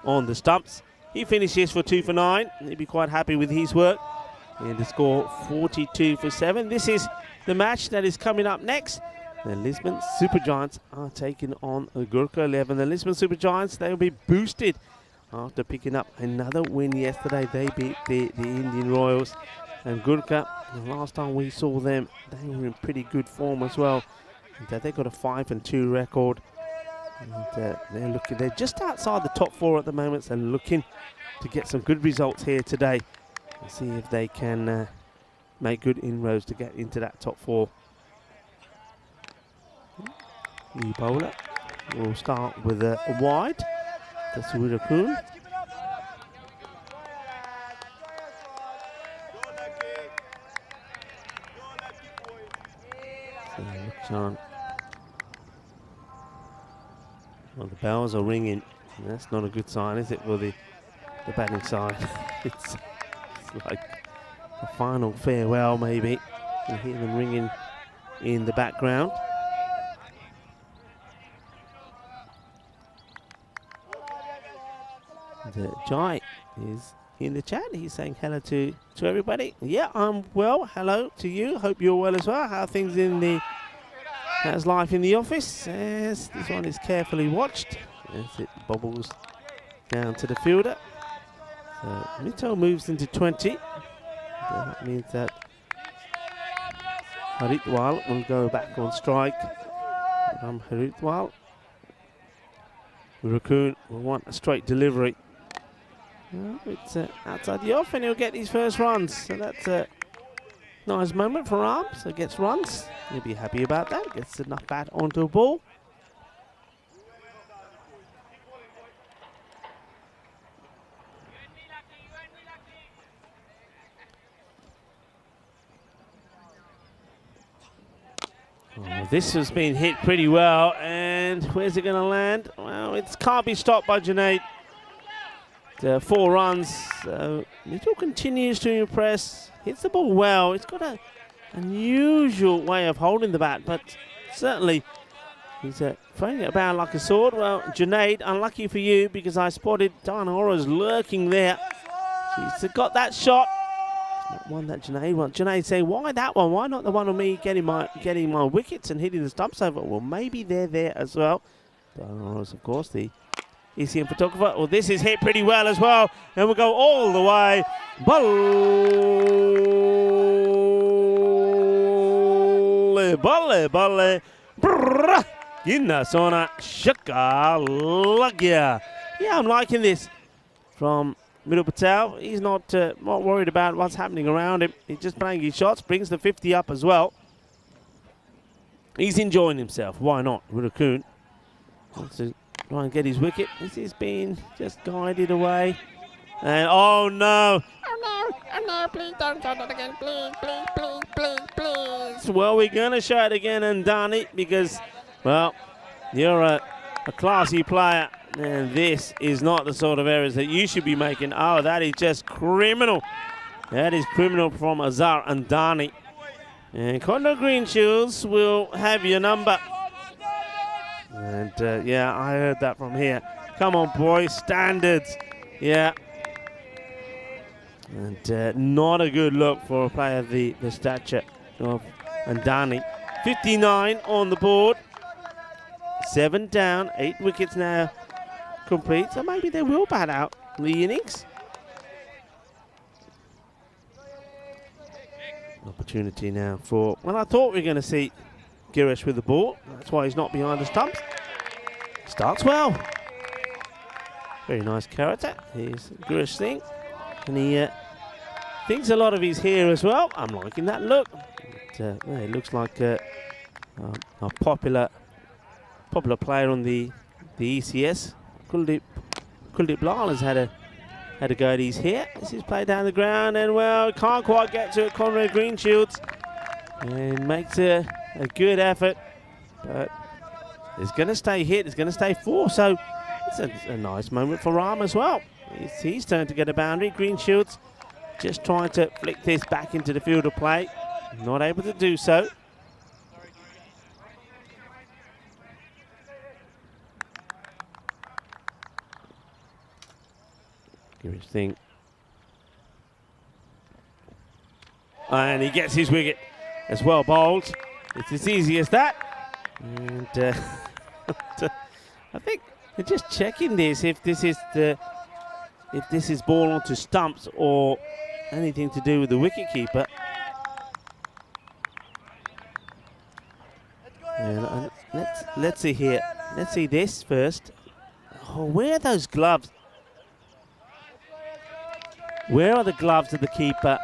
on the stumps. He finishes for 2 for 9. He'd be quite happy with his work. And the score 42 for 7. This is the match that is coming up next. The Lisbon Supergiants are taking on the Gurkha 11. The Lisbon Supergiants, they will be boosted after picking up another win yesterday. They beat the Indian Royals. And Gurkha, the last time we saw them, they were in pretty good form as well. And they got a 5-2 record. And they're just outside the top 4 at the moment, and looking to get some good results here today. We'll see if they can make good inroads to get into that top 4. The bowler will start with a wide. That's Wirakun. On. Well, the bells are ringing. That's not a good sign, is it, for the batting side? it's like a final farewell, maybe. You hear them ringing in the background. Jai is in the chat. He's saying hello to everybody. Yeah, I'm well. Hello to you. Hope you're well as well. How are things in the... How's life in the office? Yes, this one is carefully watched as it bobbles down to the fielder. So Mito moves into 20. That means that Haritwal will go back on strike. Haritwal. Raccoon will want a straight delivery. Well, it's outside the off, and he'll get his first runs. So that's a nice moment for Ram. So gets runs. He'll be happy about that. Gets enough bat onto a ball. Oh, this has been hit pretty well, and where's it going to land? Well, it can't be stopped by Junaid. 4 runs. So Mitchell continues to impress. Hits the ball well. It's got an unusual way of holding the bat, but certainly he's throwing it about like a sword. Well, Junaid, unlucky for you because I spotted Diana Horace lurking there. She's got that shot. Not one that Junaid wants. Junaid saying, why that one? Why not the one of me getting my wickets and hitting the stumps over? Well, maybe they're there as well. Diana Horace, of course, the ECN photographer. Well, this is hit pretty well as well. And we'll go all the way. Balle, balle. Ginna sona shaka lagya. Yeah, I'm liking this from Middle Patel. He's not worried about what's happening around him. He's just playing his shots. Brings the 50 up as well. He's enjoying himself. Why not? Raccoon wants to try and get his wicket. This is being just guided away. And oh no! Oh no, please don't show that again. Please, please, please, please, please. Well, we're going to show it again and done it because, well, you're a classy player. And this is not the sort of errors that you should be making. Oh, that is just criminal. That is criminal from Azhar Andani. And Conor Greenshields will have your number. And yeah, I heard that from here. Come on, boys, standards. Yeah. And not a good look for a player of the stature of Andani. 59 on the board. 7 down, 8 wickets now complete. So maybe they will bat out the innings. Opportunity now for, well, I thought we were going to see Girish with the ball. That's why he's not behind the stumps. Starts well. Very nice character. Here's Girish Singh. And he thinks a lot of his hair as well. I'm liking that look. Well, it looks like a popular player on the ECS. Kuldeep Lal has had a go at his hair. This is played down the ground, and well, can't quite get to it. Conrad Greenshields and makes a good effort, but it's going to stay hit. It's going to stay 4. So it's a nice moment for Ram as well. It's his turn to get a boundary. Greenshields just trying to flick this back into the field of play. Not able to do so. Girish Singh. And he gets his wicket as well bowled. It's as easy as that. And I think they're just checking this, if this is ball onto stumps or anything to do with the wicketkeeper. And let's see here. Let's see this first. Oh, where are those gloves? Where are the gloves of the keeper?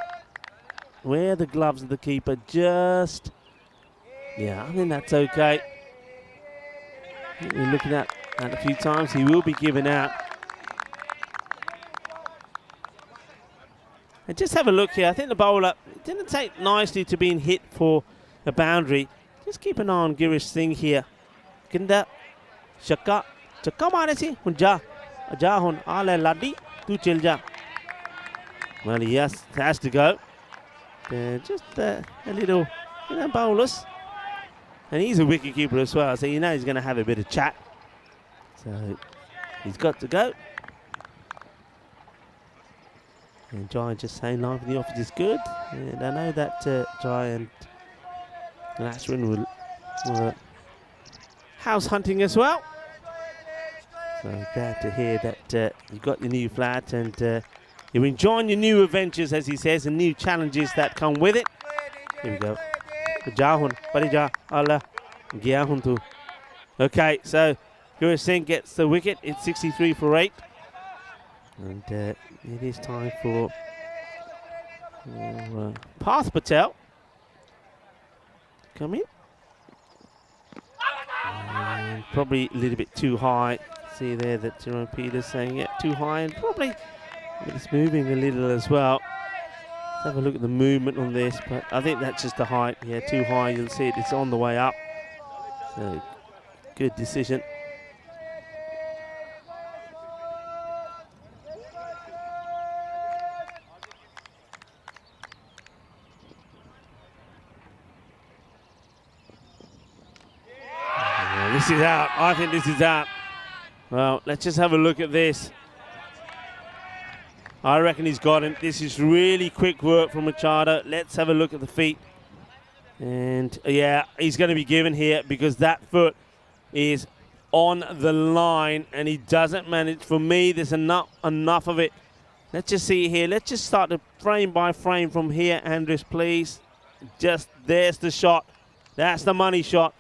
Where are the gloves of the keeper? Just, yeah, I think that's okay. We're looking at a few times. He will be given out. And just have a look here. I think the bowler didn't take nicely to being hit for a boundary. Just keep an eye on Girish Singh here. Kinda Shaka mare si hun ja hun ale laddi tu chil ja. Well, he has to go. Just a little, bowlers. And he's a wicketkeeper as well, so he's going to have a bit of chat. So he's got to go. And Jai just saying life in the office is good. And I know that Jai and Ashwin were house hunting as well. So glad to hear that you've got your new flat and you're enjoying your new adventures, as he says, and new challenges that come with it. Here we go. Okay, so Girish Singh gets the wicket. It's 63 for 8. And it is time for Parth Patel to come in. And probably a little bit too high. See there that Jerome Peters saying, yeah, too high, and probably it's moving a little as well. Let's have a look at the movement on this, but I think that's just the height. Yeah, too high, you'll see it, it's on the way up. So, good decision. This is out. I think this is out. Well, let's just have a look at this. I reckon he's got him. This is really quick work from Machado. Let's have a look at the feet. And yeah, he's going to be given here because that foot is on the line and he doesn't manage. For me, there's enough of it. Let's just see here. Let's just start the frame by frame from here, Andres, please. Just, there's the shot. That's the money shot.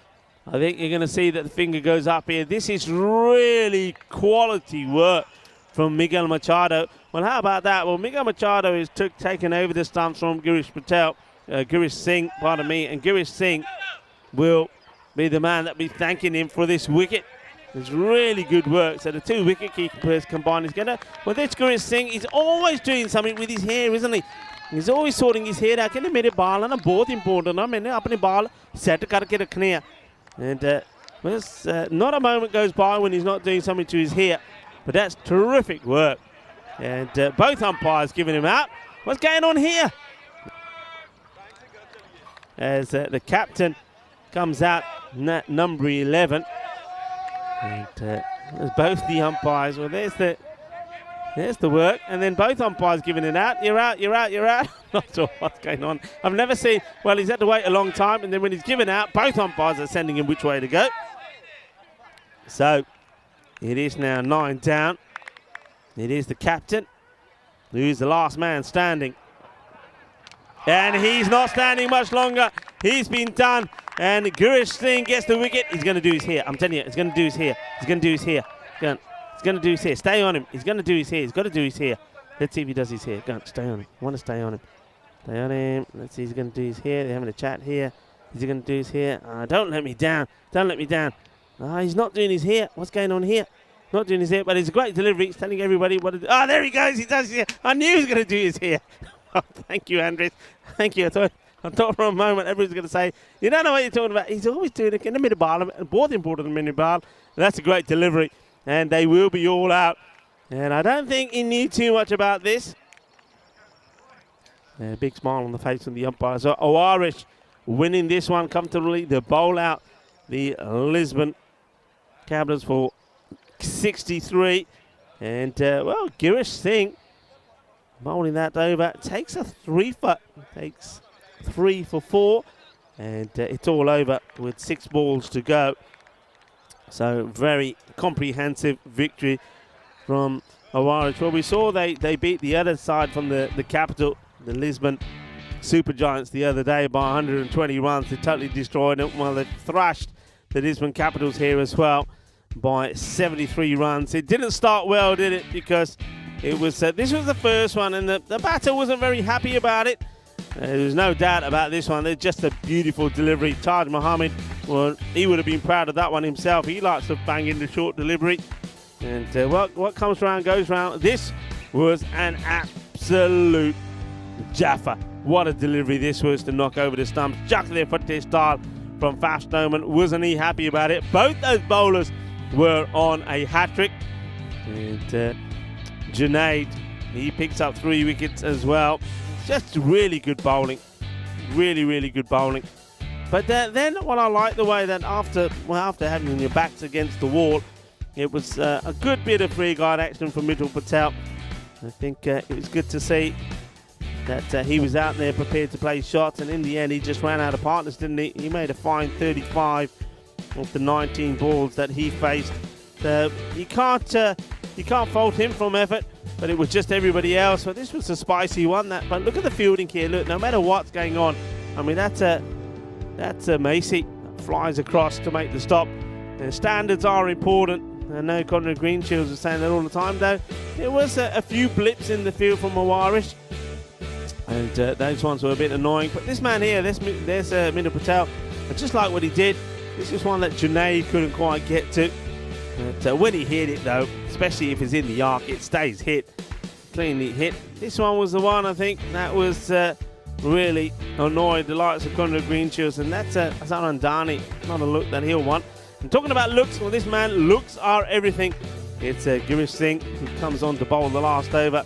I think you're going to see that the finger goes up here. This is really quality work from Miguel Machado. Well, how about that? Well, Miguel Machado is taken over the stumps from Girish Singh, pardon me, and Girish Singh will be the man that will be thanking him for this wicket. It's really good work. So the two wicket keepers combined is going to, well, this Girish Singh is always doing something with his hair, isn't he? He's always sorting his hair out. Can mere baal na bahut important na maine apne baal set karke rakhne hai. And not a moment goes by when he's not doing something to his hair. But that's terrific work. And both umpires giving him out. What's going on here? as the captain comes out, number 11. And there's both the umpires. Well, there's the work, and then both umpires giving it out. You're out, you're out, you're out. Not sure what's going on. I've never seen, well, he's had to wait a long time, and then when he's given out, both umpires are sending him which way to go. So it is now 9 down. It is the captain who's the last man standing. And he's not standing much longer. He's been done. And Girish Singh gets the wicket. He's going to do his hair. I'm telling you, he's going to do his hair. He's going to do his hair. He's going to do his hair. Stay on him. He's going to do his hair. He's got to do his hair. Let's see if he does his hair. Go on, stay on him. I want to stay on him. Stay on him. Let's see, he's going to do his hair. They're having a chat here. Is he going to do his hair? Don't let me down. Don't let me down. He's not doing his hair. What's going on here? Not doing his hair, but it's a great delivery. He's telling everybody what to do. There he goes. He does his hair. I knew he was going to do his hair. Thank you, Andres. Thank you. I thought for a moment everyone's going to say, you don't know what you're talking about. He's always doing it in the middle bar, more important than the middle bar. That's a great delivery, and they will be all out. And I don't think he knew too much about this. A big smile on the face of the umpire. So Owarish winning this one comfortably. The bowl out the Lisbon Capitals for 63. And, well, Girish Singh bowling that over. Takes a 3 for 4. And it's all over with 6 balls to go. So very comprehensive victory from Owarish. Well, we saw they beat the other side from the capital, the Lisbon Supergiants, the other day by 120 runs. They totally destroyed them. Well, they thrashed the Lisbon Capitals here as well by 73 runs. It didn't start well, did it? Because it was this was the first one, and the batter wasn't very happy about it. There's no doubt about this one. It's just a beautiful delivery. Taj Mohammed, well, he would have been proud of that one himself. He likes to bang in the short delivery. And what comes around goes round. This was an absolute jaffa. What a delivery this was to knock over the stumps. Chuck there for test style from Faf Stoneman. Wasn't he happy about it? Both those bowlers were on a hat-trick. And Junaid, he picks up 3 wickets as well. Just really good bowling. Really, really good bowling. But then what I like the way that after having your backs against the wall, it was a good bit of free guard action from Mitchell Patel. I think it was good to see that he was out there prepared to play shots, and in the end he just ran out of partners, didn't he? He made a fine 35 of the 19 balls that he faced. You can't fault him from effort, but it was just everybody else. But this was a spicy one. But look at the fielding here. Look, no matter what's going on, I mean that's Macy flies across to make the stop. And standards are important. I know Conrad Greenshields was saying that all the time, though. There was a few blips in the field from Owarish, and those ones were a bit annoying. But this man here, there's Mitchell Patel. I just like what he did. This is one that Junaid couldn't quite get to. But when he hit it, though, especially if it's in the arc, it stays hit. Cleanly hit. This one was the one, I think, that was really annoyed the likes of Conrad Greenshields, and that's Azharan Dani. Not a look that he'll want. And talking about looks, well, this man, looks are everything. It's Girish Singh who comes on to bowl the last over.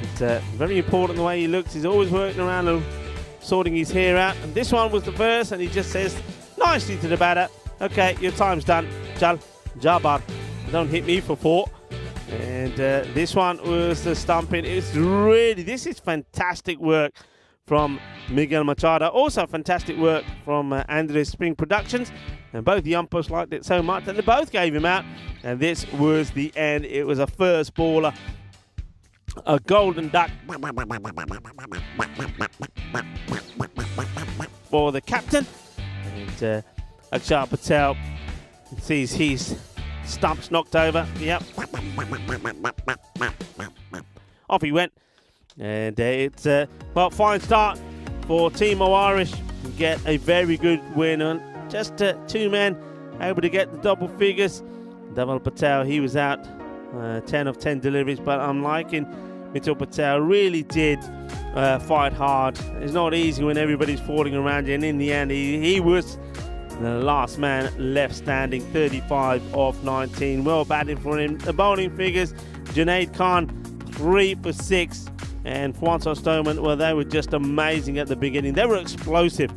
It's very important the way he looks. He's always working around and sorting his hair out. And this one was the first, and he just says nicely to the batter, okay, your time's done. Jabar, don't hit me for 4. And this one was the stumping. This is fantastic work from Miguel Machado. Also fantastic work from Andres Spring Productions. And both the umpires liked it so much that they both gave him out. And this was the end. It was a first baller, a golden duck for the captain. And Akshar Patel sees his stumps knocked over. Yep. Off he went. And it's well, fine start for Team Owarish to get a very good win on. Just 2 men able to get the double figures. Dhaval Patel, he was out 10 of 10 deliveries, but I'm liking Mitchell Patel. Really did fight hard. It's not easy when everybody's falling around you, and in the end he was the last man left standing. 35 of 19. Well batted for him. The bowling figures, Junaid Khan 3 for 6, and Francois Stoneman, well, they were just amazing at the beginning. They were explosive.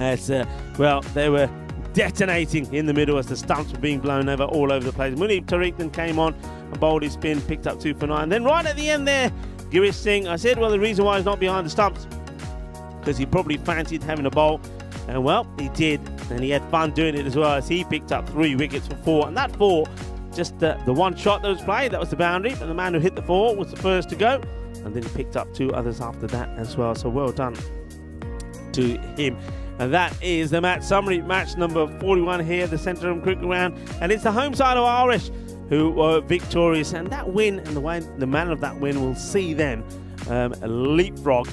as well, they were detonating in the middle as the stumps were being blown over all over the place. Munib Tariq then came on and bowled his spin, picked up 2 for 9. Then right at the end there, Girish Singh, I said, well, the reason why he's not behind the stumps, because he probably fancied having a bowl. And well, he did, and he had fun doing it as well, as he picked up 3 wickets for 4. And that 4, just the one shot that was played, that was the boundary, and the man who hit the 4 was the first to go. And then he picked up 2 others after that as well. So well done to him. And that is the match summary, match number 41 here, the Central Cricket Ground. And it's the home side of Irish who were victorious. And that win, and the man of that win, will see them leapfrog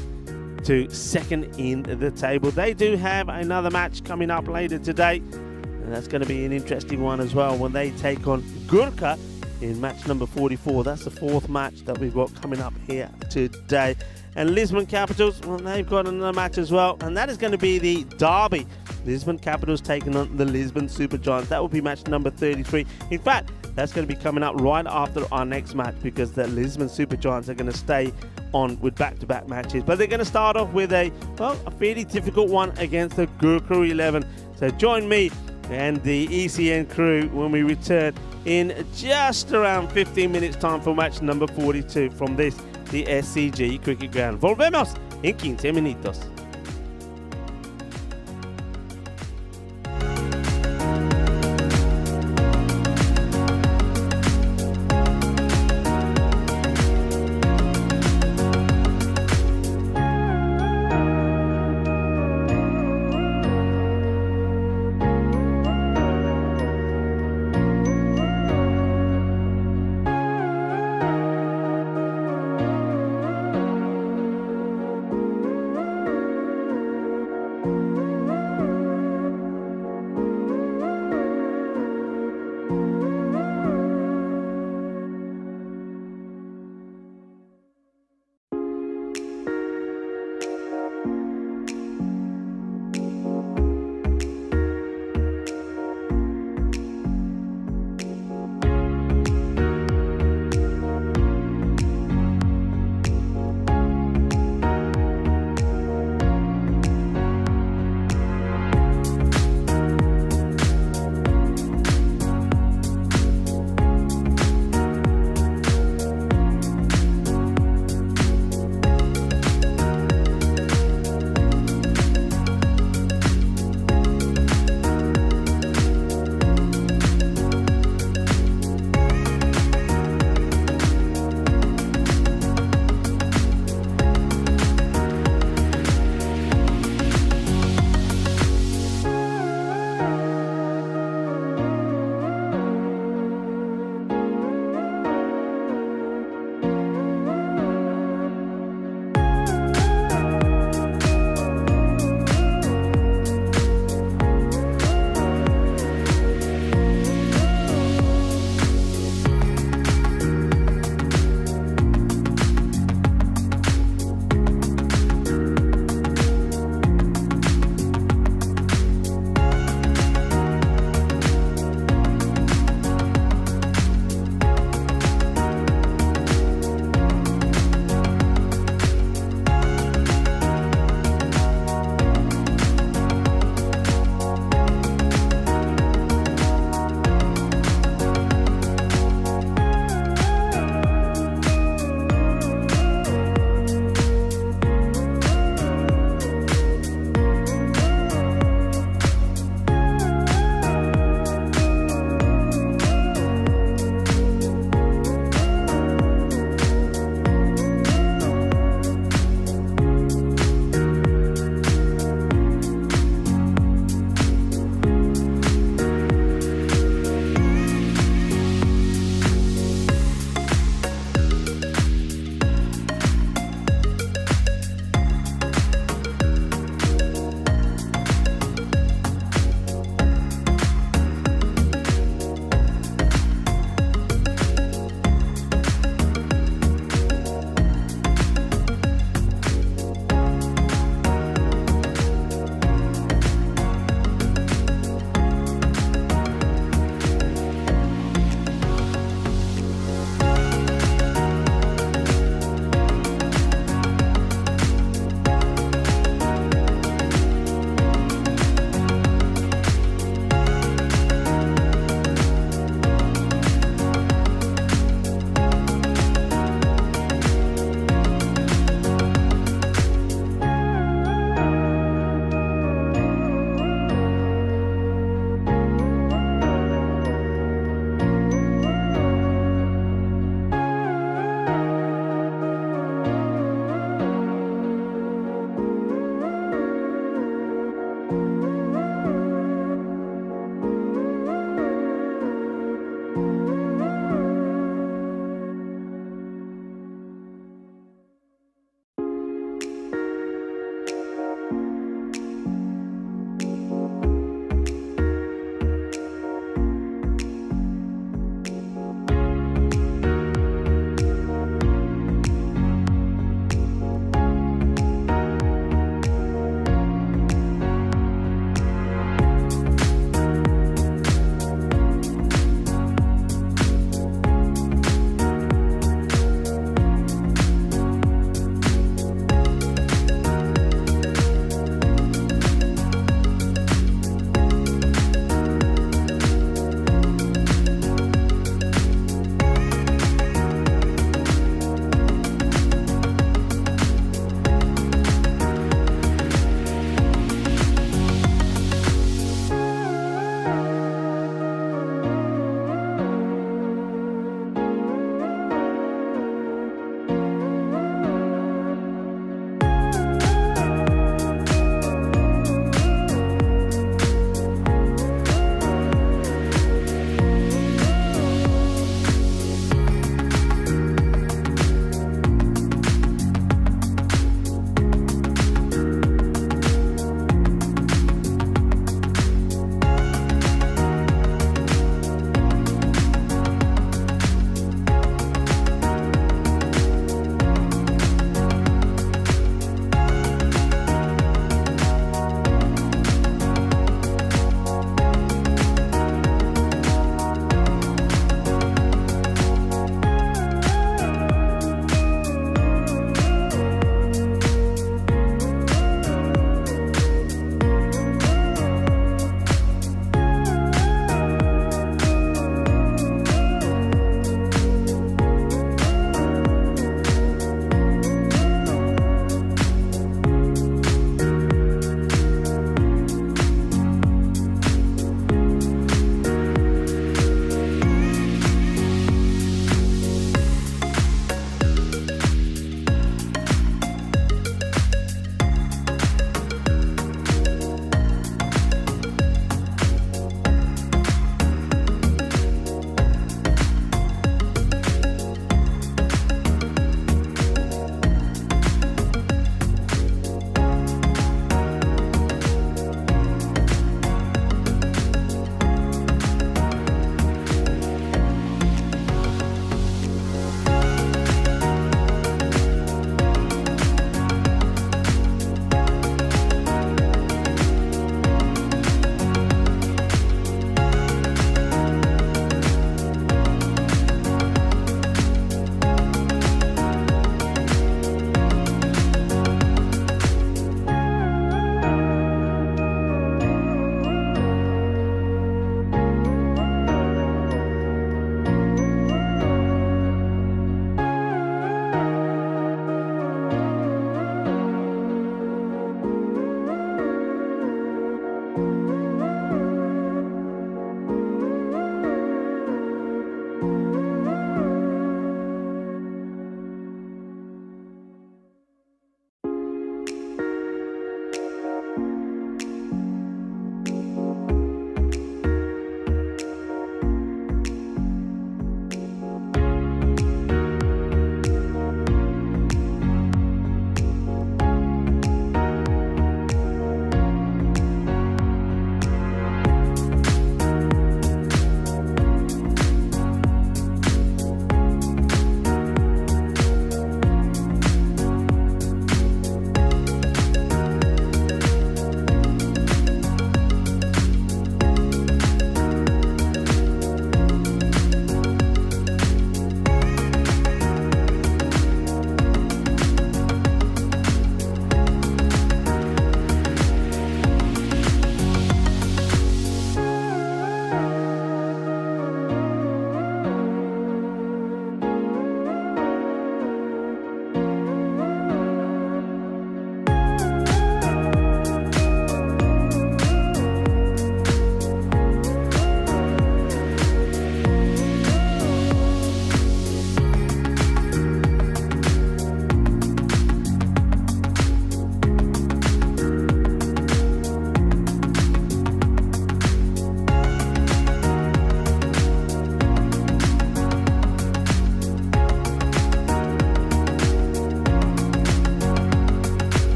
to second in the table. They do have another match coming up later today. And that's going to be an interesting one as well when they take on Gurkha in match number 44. That's the 4th match that we've got coming up here today. And Lisbon Capitals, well, they've got another match as well, and that is going to be the derby. Lisbon Capitals taking on the Lisbon Super Giants. That will be match number 33. In fact, that's going to be coming up right after our next match, because the Lisbon Super Giants are going to stay on with back-to-back matches. But they're going to start off with a fairly difficult one against the Gurkha 11. So join me and the ECN crew when we return in just around 15 minutes time for match number 42 from the SCG Cricket Ground. Volvemos en 15 minutos.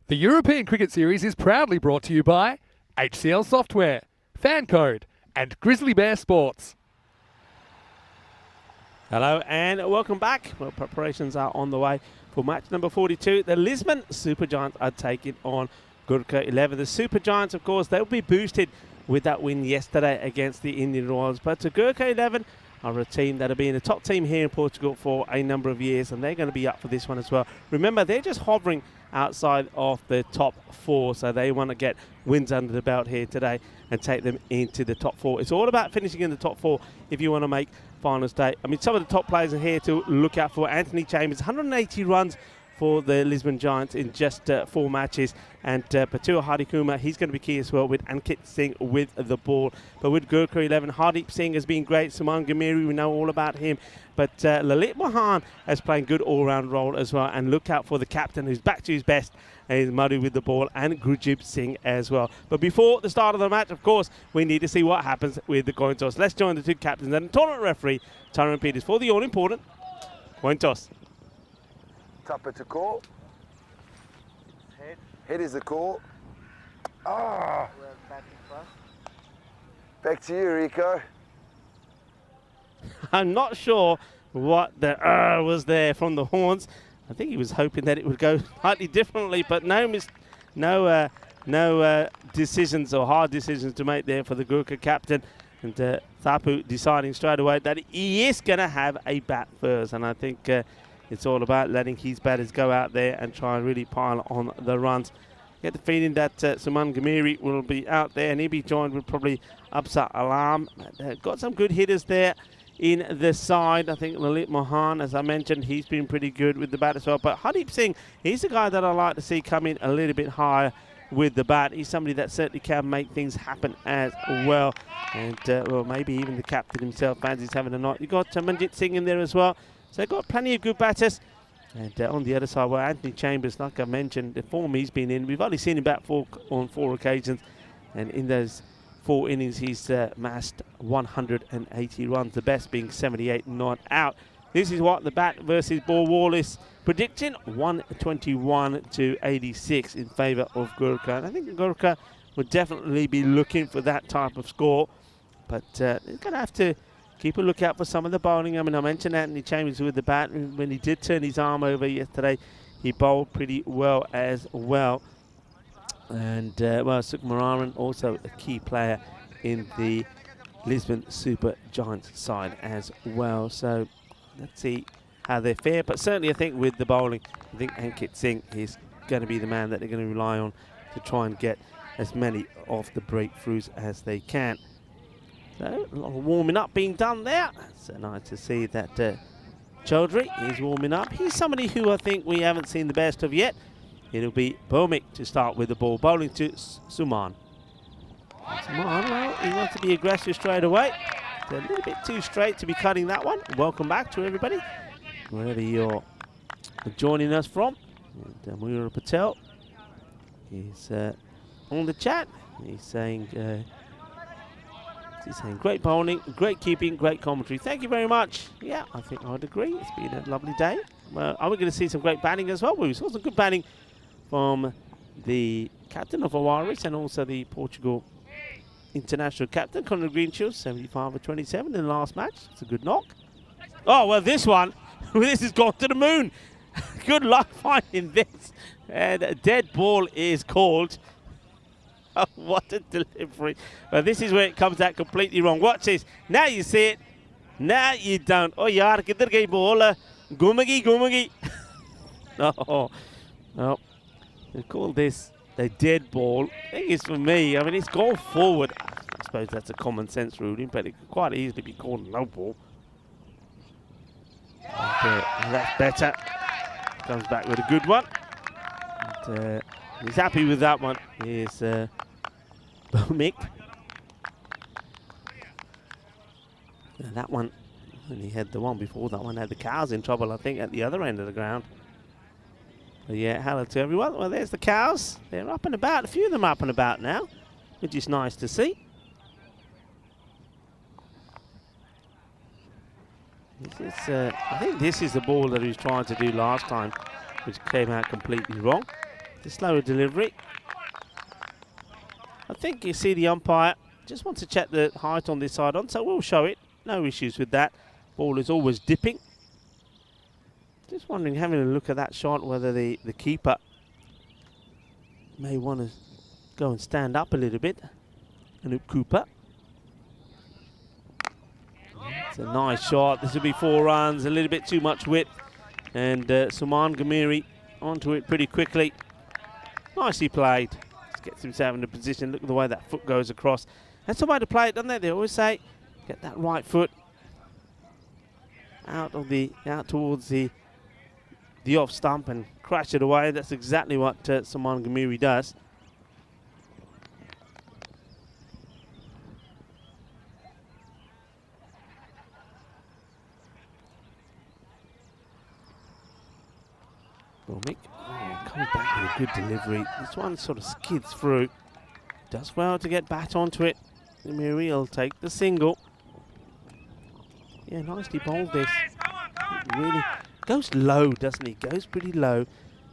The European Cricket Series is proudly brought to you by HCL Software, Fancode, and Grizzly Bear Sports. Hello and welcome back. Well, preparations are on the way for match number 42. The Lisbon Supergiants are taking on Gurkha 11. The Supergiants, of course, they'll be boosted with that win yesterday against the Indian Royals. But the Gurkha 11 are a team that have been a top team here in Portugal for a number of years, and they're going to be up for this one as well. Remember, they're just hovering outside of the top 4, so they want to get wins under the belt here today and take them into the top 4. It's all about finishing in the top 4 if you want to make finals day. I mean, some of the top players are here to look out for. Anthony Chambers, 180 runs for the Lisbon Giants in just 4 matches. And Patua Hardikuma, he's going to be key as well with Ankit Singh with the ball. But with Gurkha 11, Hardeep Singh has been great. Suman Gamiri, we know all about him. But Lalit Mohan has played good all-round role as well. And look out for the captain who's back to his best. Is Murray with the ball and Gurjib Singh as well. But before the start of the match, of course, we need to see what happens with the coin toss. Let's join the 2 captains and tournament referee, Tyrone Peters, for the all-important coin toss. Tupper to call. Head is the call. Ah! Back to you, Rico. I'm not sure what the was there from the horns. I think he was hoping that it would go slightly differently, but no decisions or hard decisions to make there for the Gurkha captain. And Thapu deciding straight away that he is going to have a bat first. And I think it's all about letting his batters go out there and try and really pile on the runs. Get the feeling that Suman Gamiri will be out there, and he'll be joined with probably Absa Alam. Got some good hitters there in the side. I think Lalit Mohan, as I mentioned, he's been pretty good with the bat as well. But Hardeep Singh, he's the guy that I like to see come in a little bit higher with the bat. He's somebody that certainly can make things happen as well. And, well, maybe even the captain himself fancies having a night. You've got Manjit Singh in there as well. So they've got plenty of good batters. And on the other side, well, Anthony Chambers, like I mentioned, the form he's been in, we've only seen him about on 4 occasions. And in those 4 innings, he's massed 180 runs, the best being 78 not out. This is what the bat versus ball wall is predicting, 121 to 86 in favour of Gurkha. And I think Gurkha would definitely be looking for that type of score. But they're going to have to keep a lookout for some of the bowling. I mean, I mentioned Anthony Chambers with the bat. When he did turn his arm over yesterday, he bowled pretty well as well. And, well, Sukumararan, also a key player in the Lisbon Super Giants side as well. So let's see how they fare. But certainly I think with the bowling, I think Ankit Singh is going to be the man that they're going to rely on to try and get as many of the breakthroughs as they can. So a lot of warming up being done there. It's nice to see that Chaudhry is warming up. He's somebody who I think we haven't seen the best of yet. It'll be Bhomik to start with the ball, bowling to Suman. Suman, well, he wants to be aggressive straight away. It's a little bit too straight to be cutting that one. Welcome back to everybody, wherever you're joining us from. And Mura Patel is on the chat. He's saying great bowling, great keeping, great commentary. Thank you very much. Yeah, I think I'd agree. It's been a lovely day. Are we going to see some great batting as well? We saw some good batting from the captain of Awaris and also the Portugal international captain, Conor Greenshields, 75 for 27 in the last match. It's a good knock. Oh, well, this one, this has gone to the moon. Good luck finding this. And a dead ball is called. Oh, what a delivery. Well, this is where it comes out completely wrong. Watch this. Now you see it. Now you don't. Oh, yaar, kidhar gayi ball? Gumagi. No. No. They call this a dead ball. I think it's for me. I mean, it's gone forward. I suppose that's a common sense ruling, but it could quite easily be called no ball. And, that's better. Comes back with a good one. And, he's happy with that one. Here's Bhomik. And that one, and he had the one before that one, had the cows in trouble, I think, at the other end of the ground. But yeah, hello to everyone. Well, there's the cows. They're up and about. A few of them up and about now, which is nice to see. This is, I think this is the ball that he was trying to do last time, which came out completely wrong. The slower delivery. I think you see the umpire just wants to check the height on this side on, so we'll show it. No issues with that. Ball is always dipping. Just wondering, having a look at that shot, whether the keeper may want to go and stand up a little bit. Anoop Cooper. It's a nice shot. This will be 4 runs, a little bit too much width. And Suman Gamiri onto it pretty quickly. Nicely played. Just gets himself in a position. Look at the way that foot goes across. That's the way to play it, doesn't they? They always say, get that right foot out towards the off stump and crash it away. That's exactly what Suman Gamiri does. Mick comes back with a good delivery. This one sort of skids through. Does well to get back onto it. Gamiri will take the single. Yeah, nicely bowled this. It really goes low, doesn't he? Goes pretty low.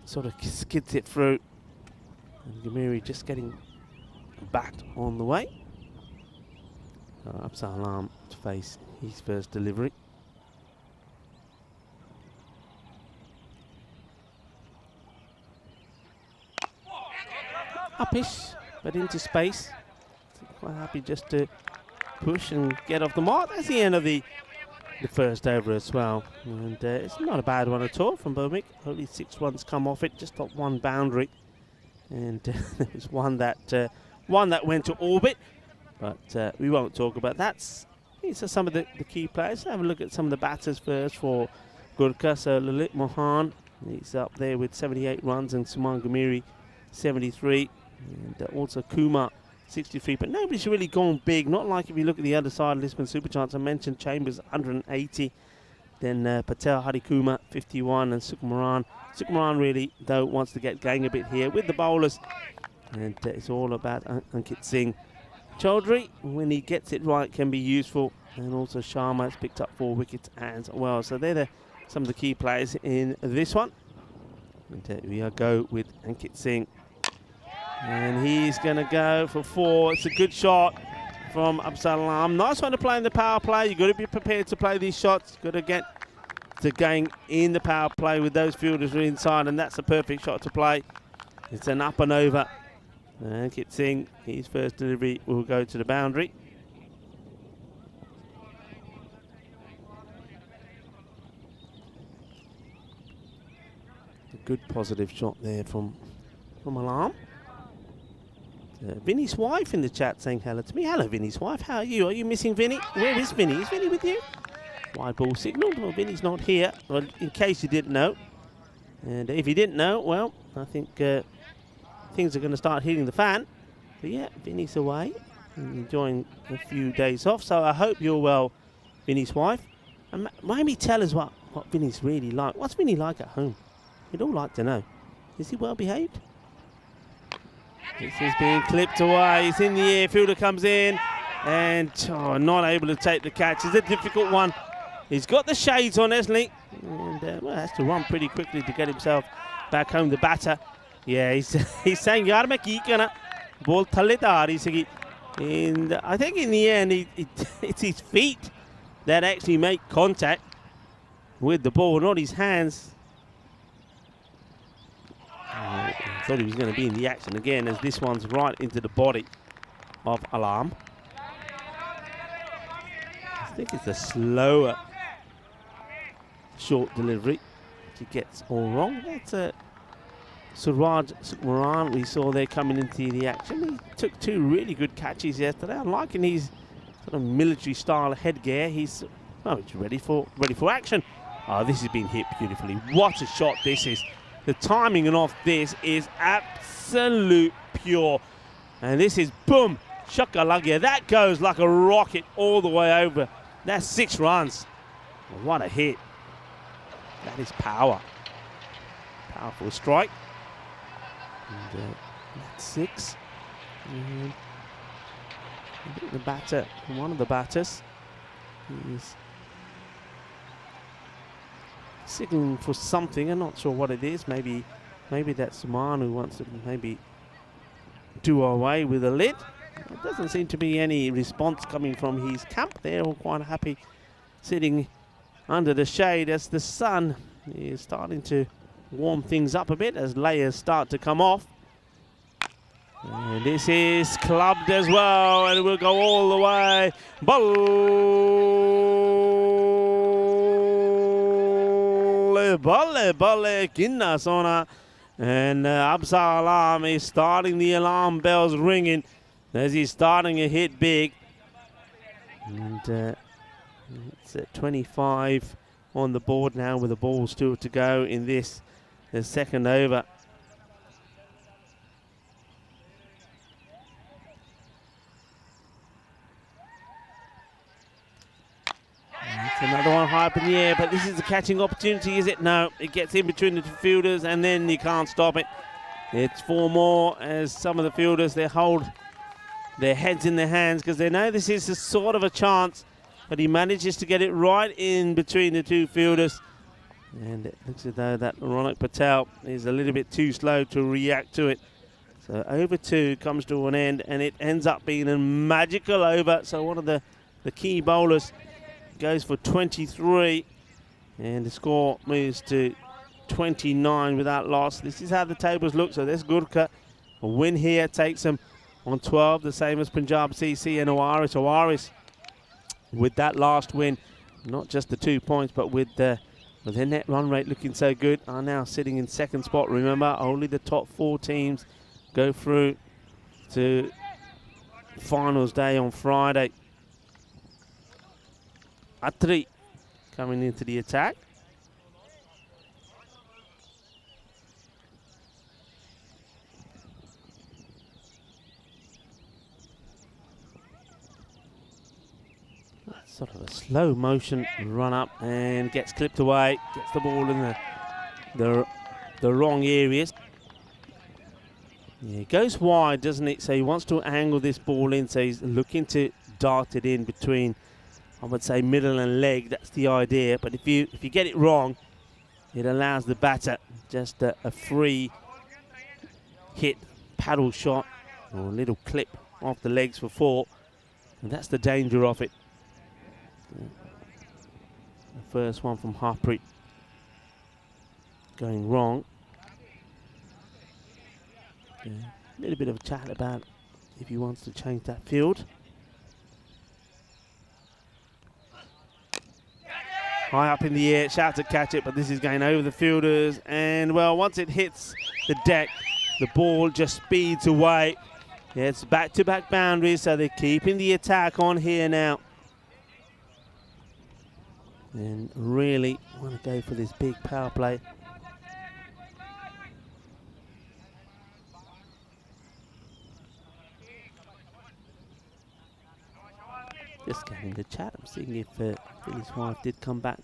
Sort of skids it through. And Gamiri just getting back on the way. Absal Alam to face his first delivery. Upish, but into space. Quite happy just to push and get off the mark. That's the end of the first over as well. And it's not a bad one at all from Bomik. Only 6 runs come off it, just got 1 boundary. And there was one that went to orbit. But we won't talk about that. These are some of the key players. Have a look at some of the batters first for Gurkha. So Lalit Mohan, he's up there with 78 runs, and Suman Gamiri 73. And also Kumar 63, but nobody's really gone big. Not like if you look at the other side, Lisbon Super Chance. I mentioned Chambers 180, then Patel Harikumar 51, and Sukumaran. Sukumaran really though wants to get going a bit here with the bowlers, and it's all about Ankit Singh. Chaudhary, when he gets it right, can be useful, and also Sharma has picked up 4 wickets as well. So they're some of the key players in this one. And we go with Ankit Singh. And he's going to go for 4. It's a good shot from Absal Alam. Nice one to play in the power play. You've got to be prepared to play these shots. Got to get to going in the power play with those fielders inside, and that's a perfect shot to play. It's an up and over. Ankit Singh, his first delivery will go to the boundary. A good positive shot there from Alam. Vinny's wife in the chat saying hello to me. Hello, Vinny's wife. How are you? Are you missing Vinny? Where is Vinny? Is Vinny with you? Wide ball signal. Well, Vinny's not here. Well, in case you didn't know. And if you didn't know, well, I think things are going to start hitting the fan. But yeah, Vinny's away and enjoying a few days off. So I hope you're well, Vinny's wife. And maybe tell us what Vinny's really like. What's Vinny like at home? We'd all like to know. Is he well behaved? This is being clipped away. He's in the air. Fielder comes in and not able to take the catch. It's a difficult one. He's got the shades on, hasn't he? And well, has to run pretty quickly to get himself back home. The batter, yeah, he's saying yaar main ki kara ball thalle ta aa rahi sigi. And I think in the end it's his feet that actually make contact with the ball, not his hands. I thought he was going to be in the action again, as this one's right into the body of Alam. I think it's a slower short delivery. He gets all wrong. That's Suraj Sukumaran we saw there coming into the action. He took 2 really good catches yesterday. I'm liking his sort of military style headgear. He's ready for action. Oh, this has been hit beautifully. What a shot this is. The timing off this is absolute pure. And this is boom, shakalagya. That goes like a rocket all the way over. That's 6 runs. What a hit. That is power. Powerful strike. And that's 6. And I think the batter, one of the batters, is signaling for something. I'm not sure what it is. Maybe maybe that's Saman who wants to maybe do away with the lid. There doesn't seem to be any response coming from his camp. They're all quite happy sitting under the shade as the sun is starting to warm things up a bit as layers start to come off. And this is clubbed as well, and it will go all the way. Balle, kinna sona. And Absa Alarm is starting the alarm bells ringing as he's starting to hit big. And it's at 25 on the board now with the ball still to go in this, the second over. It's another one high up in the air, but this is a catching opportunity, is it? No, it gets in between the two fielders and then you can't stop it. It's 4 more as some of the fielders, they hold their heads in their hands because they know this is a sort of a chance, but he manages to get it right in between the two fielders. And it looks as though that Ronak Patel is a little bit too slow to react to it. So over 2 comes to an end, and it ends up being a magical over. So one of the key bowlers goes for 23, and the score moves to 29 without loss. This is how the tables look. So there's Gurkha. A win here takes them on 12, the same as Punjab CC and Owaris. Owaris, with that last win, not just the 2 points, but with their net run rate looking so good, are now sitting in second spot. Remember, only the top 4 teams go through to finals day on Friday. Atri coming into the attack. Sort of a slow motion run up and gets clipped away, gets the ball in the wrong areas. Yeah, it goes wide, doesn't it? So he wants to angle this ball in, so he's looking to dart it in between, I would say, middle and leg. That's the idea. But if you get it wrong, it allows the batter just a free hit paddle shot or a little clip off the legs for 4, and that's the danger of it. The first one from Harpreet going wrong. A little bit of a chat about if he wants to change that field. High up in the air, shout to catch it, but this is going over the fielders. And, well, once it hits the deck, the ball just speeds away. Yeah, it's back-to-back boundaries, so they're keeping the attack on here now. And really want to go for this big power play. Just getting the chat. I'm seeing if Vinny's wife did come back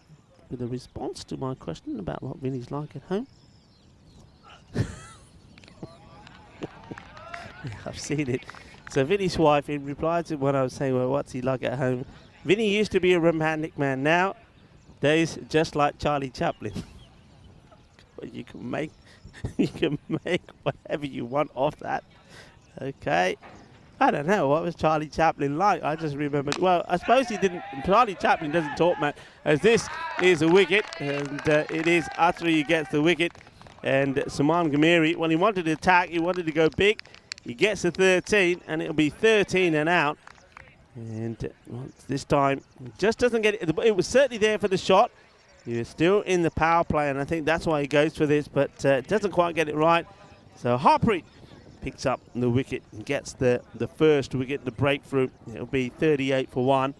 with a response to my question about what Vinny's like at home. Yeah, I've seen it. So Vinny's wife, in reply to when I was saying, well, what's he like at home? Vinny used to be a romantic man. Now, days just like Charlie Chaplin. You can make whatever you want off that. Okay. I don't know, what was Charlie Chaplin like? I just remembered, well, I suppose he didn't, Charlie Chaplin doesn't talk much, as this is a wicket, and it is Atri who gets the wicket, and Saman Gamiri, when he wanted to attack, he wanted to go big, he gets the 13, and it'll be 13 and out, and this time, just doesn't get it, it was certainly there for the shot, he was still in the power play, and I think that's why he goes for this, but doesn't quite get it right, so Harpreet picks up the wicket and gets the first wicket, the breakthrough. It'll be 38 for 1.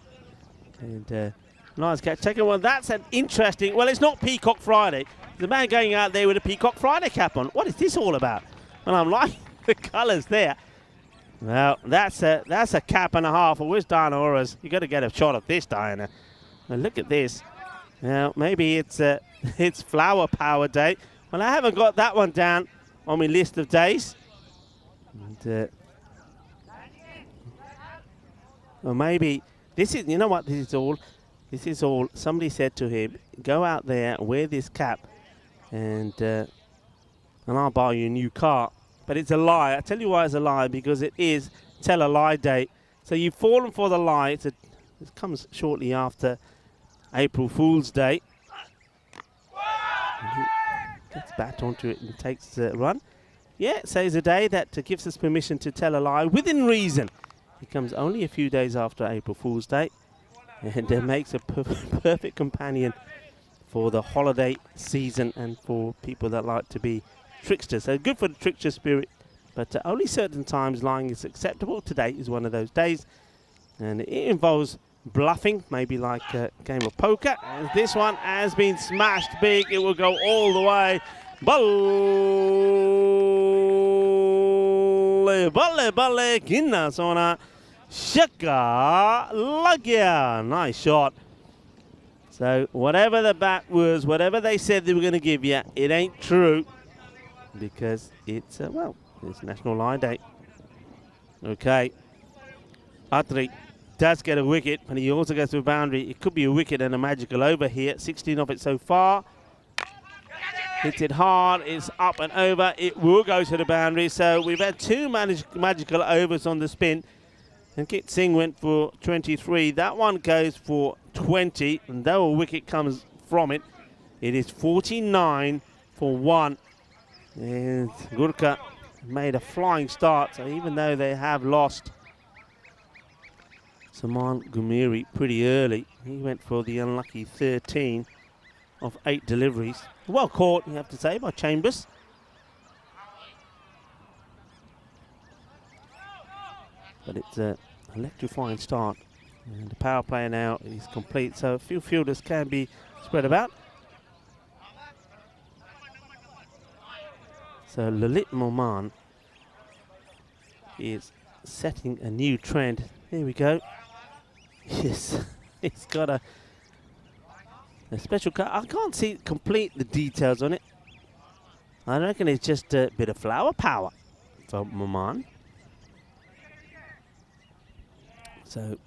And nice catch. Second one, that's an interesting, well, it's not Peacock Friday. The man going out there with a Peacock Friday cap on. What is this all about? And I'm liking the colours there. Well, that's a cap and a half. Well, where's Diana Auras? You got to get a shot of this, Diana. Now look at this. Now, maybe it's Flower Power Day. Well, I haven't got that one down on my list of days. And, or maybe this is, you know what, this is all, somebody said to him, go out there, wear this cap, and and I'll buy you a new car. But it's a lie. I tell you why it's a lie, because it is Tell a Lie Day. So you've fallen for the lie. It comes shortly after April Fool's Day. And he gets back onto it and takes a run. Yeah, it says a day that gives us permission to tell a lie within reason. It comes only a few days after April Fool's Day, and it makes a perfect companion for the holiday season and for people that like to be tricksters. So good for the trickster spirit, but only certain times lying is acceptable. Today is one of those days, and it involves bluffing, maybe like a game of poker. And this one has been smashed big. It will go all the way. Balle, ginna sona shaka lagya. Nice shot. So whatever the bat was, whatever they said they were going to give you, it ain't true, because it's well, it's National Lie Day. Okay, Atri does get a wicket, and he also goes to a boundary. It could be a wicket and a magical over here. 16 of it so far. Hits it hard, it's up and over, it will go to the boundary. So we've had two magical overs on the spin, and Kit Singh went for 23. That one goes for 20, and though a wicket comes from it, it is 49 for 1. And Gurkha made a flying start, so even though they have lost Saman Gumiri pretty early, he went for the unlucky 13 of 8 deliveries. Well caught, you have to say, by Chambers. But it's an electrifying start. And the power play now is complete, so a few fielders can be spread about. So Lalit Moman is setting a new trend. Here we go. Yes, it's got a special cut. I can't see complete the details on it. I reckon it's just a bit of flower power for Moman. So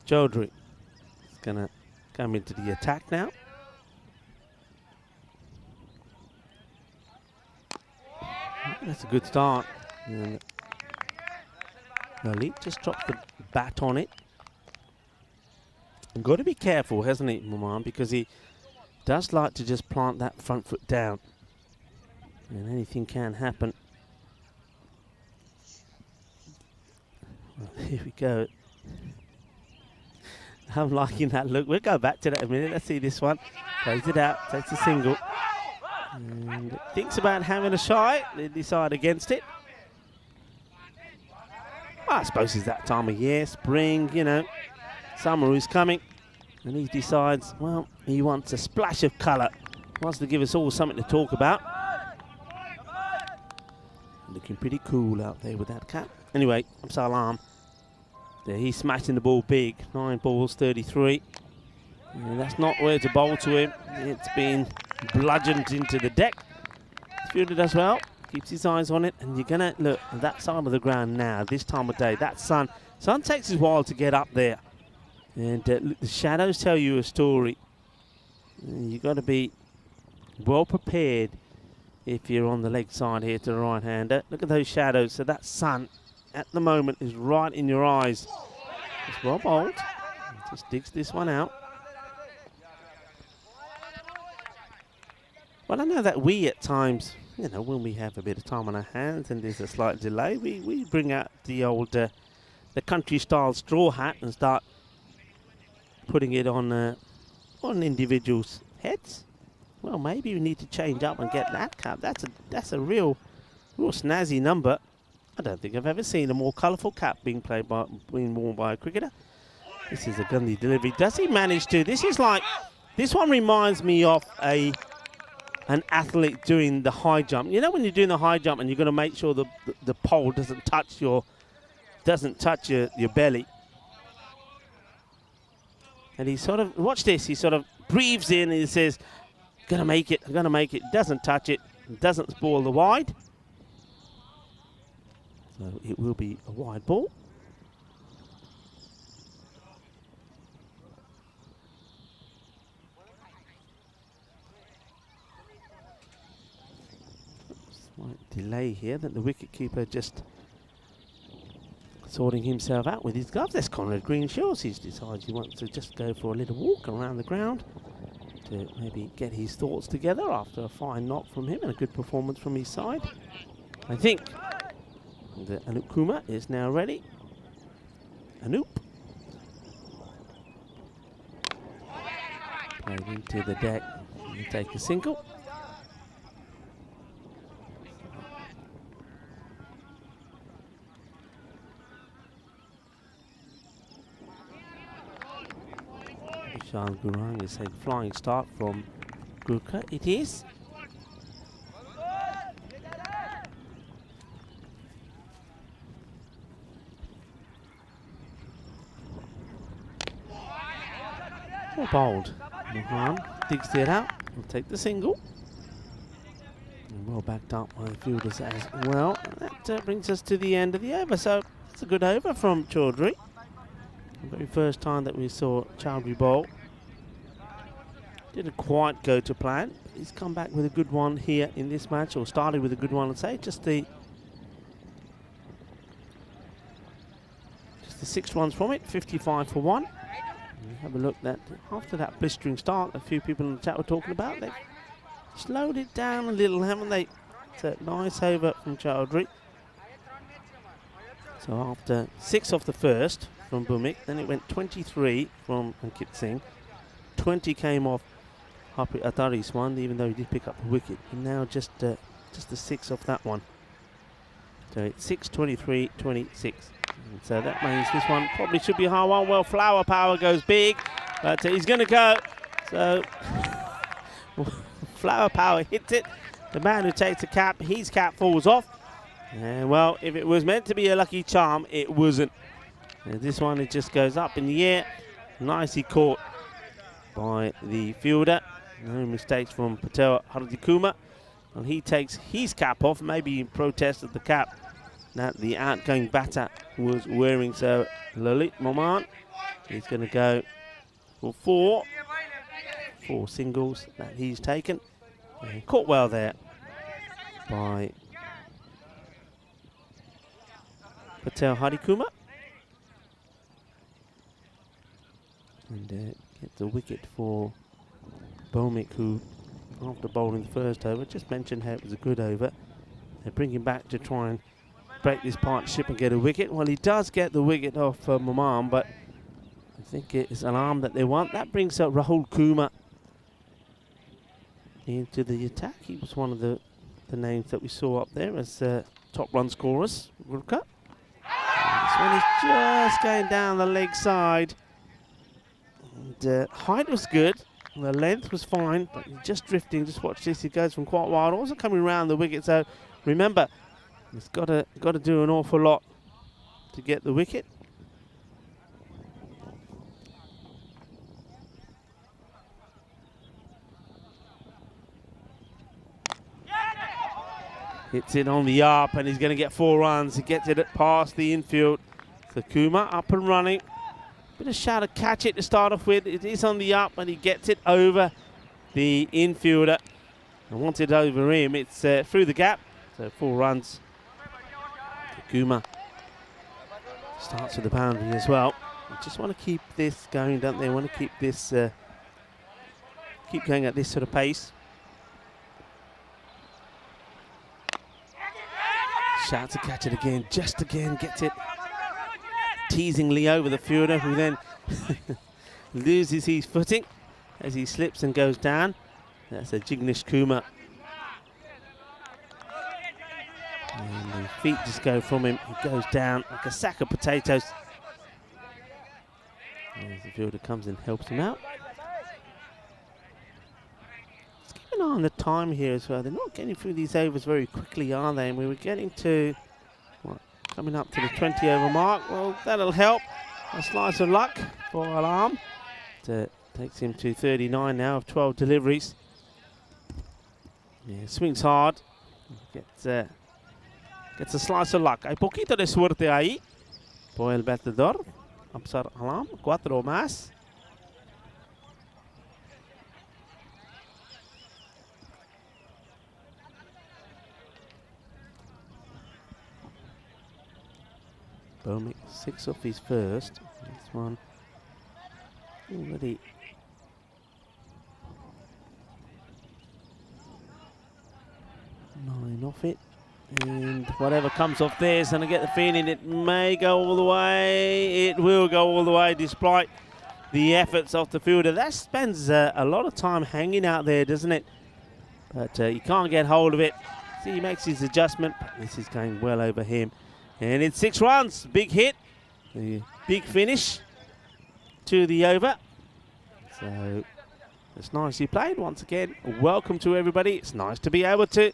Chaudhary is going to come into the attack now. That's a good start. And Lalit just dropped the bat on it. Got to be careful, hasn't he, Moman, because he does like to just plant that front foot down, and anything can happen. Well, here we go. I'm liking that look. We'll go back to that in a minute. Let's see this one. Plays it out, takes a single, and thinks about having a shy. They decide against it. Well, I suppose it's that time of year, spring, you know. Summer is coming, and he decides, well, he wants a splash of colour. Wants to give us all something to talk about. Looking pretty cool out there with that cap. Anyway, I'm Salam. There, he's smashing the ball big. 9 balls, 33. And that's not where to bowl to him. It's been bludgeoned into the deck. Fielder does well, keeps his eyes on it, and you're going to look at that side of the ground now, this time of day. That sun takes a while to get up there. And the shadows tell you a story. You've got to be well prepared if you're on the leg side here to the right-hander. Look at those shadows. So that sun at the moment is right in your eyes. It's well bowled. Just digs this one out. Well, I know that we at times, you know, when we have a bit of time on our hands and there's a slight delay, we bring out the old, the country-style straw hat and start putting it on individuals' heads. Well, maybe we need to change up and get that cap. That's a real snazzy number. I don't think I've ever seen a more colourful cap being worn by a cricketer. This is a Gandhi delivery. Does he manage to? This one reminds me of an athlete doing the high jump. You know when you're doing the high jump and you've got to make sure the pole doesn't touch your belly. And he sort of, watch this, he sort of breathes in and he says, gonna make it, I'm gonna make it. Doesn't touch it, doesn't spoil the wide. So it will be a wide ball. Slight delay here that the wicketkeeper just sorting himself out with his gloves. That's Conrad Greenshaws. He's decided he wants to just go for a little walk around the ground to maybe get his thoughts together after a fine knock from him and a good performance from his side. I think the Anup Kumar is now ready. Anup. Played into the deck. He'll take a single. Vishal Gurung is a flying start from Gurkha. It is. Well bowled. Mohan digs it out. He'll take the single. And well backed up by the fielders as well. And that brings us to the end of the over. So it's a good over from Chaudhary. The very first time that we saw Chaudhary bowl. Didn't quite go to plan. He's come back with a good one here in this match, or started with a good one, I'd say. Just the 6 runs from it, 55 for 1. And have a look that after that blistering start, a few people in the chat were talking about, they've slowed it down a little, haven't they? It's a nice over from Chaudhary. So after 6 off the first from Bhumik, then it went 23 from Ankit Singh. 20 came off Harpreet Atari's one, even though he did pick up a wicket. And now just the 6 off that one. So it's 6, 23, 26. And so that means this one probably should be a hard one. Well, Flower Power goes big, but he's going to go. So Flower Power hits it. The man who takes the cap, his cap falls off. And well, if it was meant to be a lucky charm, it wasn't. And this one, it just goes up in the air. Nicely caught by the fielder. No mistakes from Patel Hardikuma. And he takes his cap off, maybe in protest of the cap that the outgoing batter was wearing. So Lalit Moman is going to go for 4 singles that he's taken. And caught well there by Patel Hardikuma. And get the wicket for Bhumik, who after bowling the first over, just mentioned how it was a good over. They bring him back to try and break this partnership and get a wicket. Well, he does get the wicket off Maman, but I think it's an arm that they want. That brings up Rahul Kumar into the attack. He was one of the names that we saw up there as top run scorers. Gurkha. This one is just going down the leg side. And height was good. The length was fine, but just drifting. Just watch this. He goes from quite wide, also coming around the wicket. So remember, he's got to do an awful lot to get the wicket. Hits it on the up, and he's going to get 4 runs. He gets it past the infield. So Kumar up and running. Bit of shout to catch it to start off with. It is on the up, and he gets it over the infielder. And once it's over him, it's through the gap. So 4 runs. Kumar starts with the boundary as well. They just want to keep this going, don't they? Want to keep this, keep going at this sort of pace. Shout to catch it again, just again gets it teasingly over the fielder, who then loses his footing as he slips and goes down. That's a Jignesh Kumar. And the feet just go from him. He goes down like a sack of potatoes. As the fielder comes and helps him out. Let's keep an eye on the time here as well. They're not getting through these overs very quickly, are they? And we were getting to, what, coming up to the 20 over mark. Well, that'll help. A slice of luck for Alam. It takes him to 39 now of 12 deliveries. Yeah, swings hard. Gets a slice of luck. Hay poquito de suerte ahí por el batedor. Absar Alam, 4 más. Bowman 6 off his first. This one already 9 off it. And whatever comes off there is going to get the feeling it may go all the way. It will go all the way despite the efforts of the fielder. That spends a lot of time hanging out there, doesn't it? But you can't get hold of it. See, he makes his adjustment. This is going well over him. And it's 6 runs. Big hit. The big finish to the over. So it's nicely played once again. Welcome to everybody. It's nice to be able to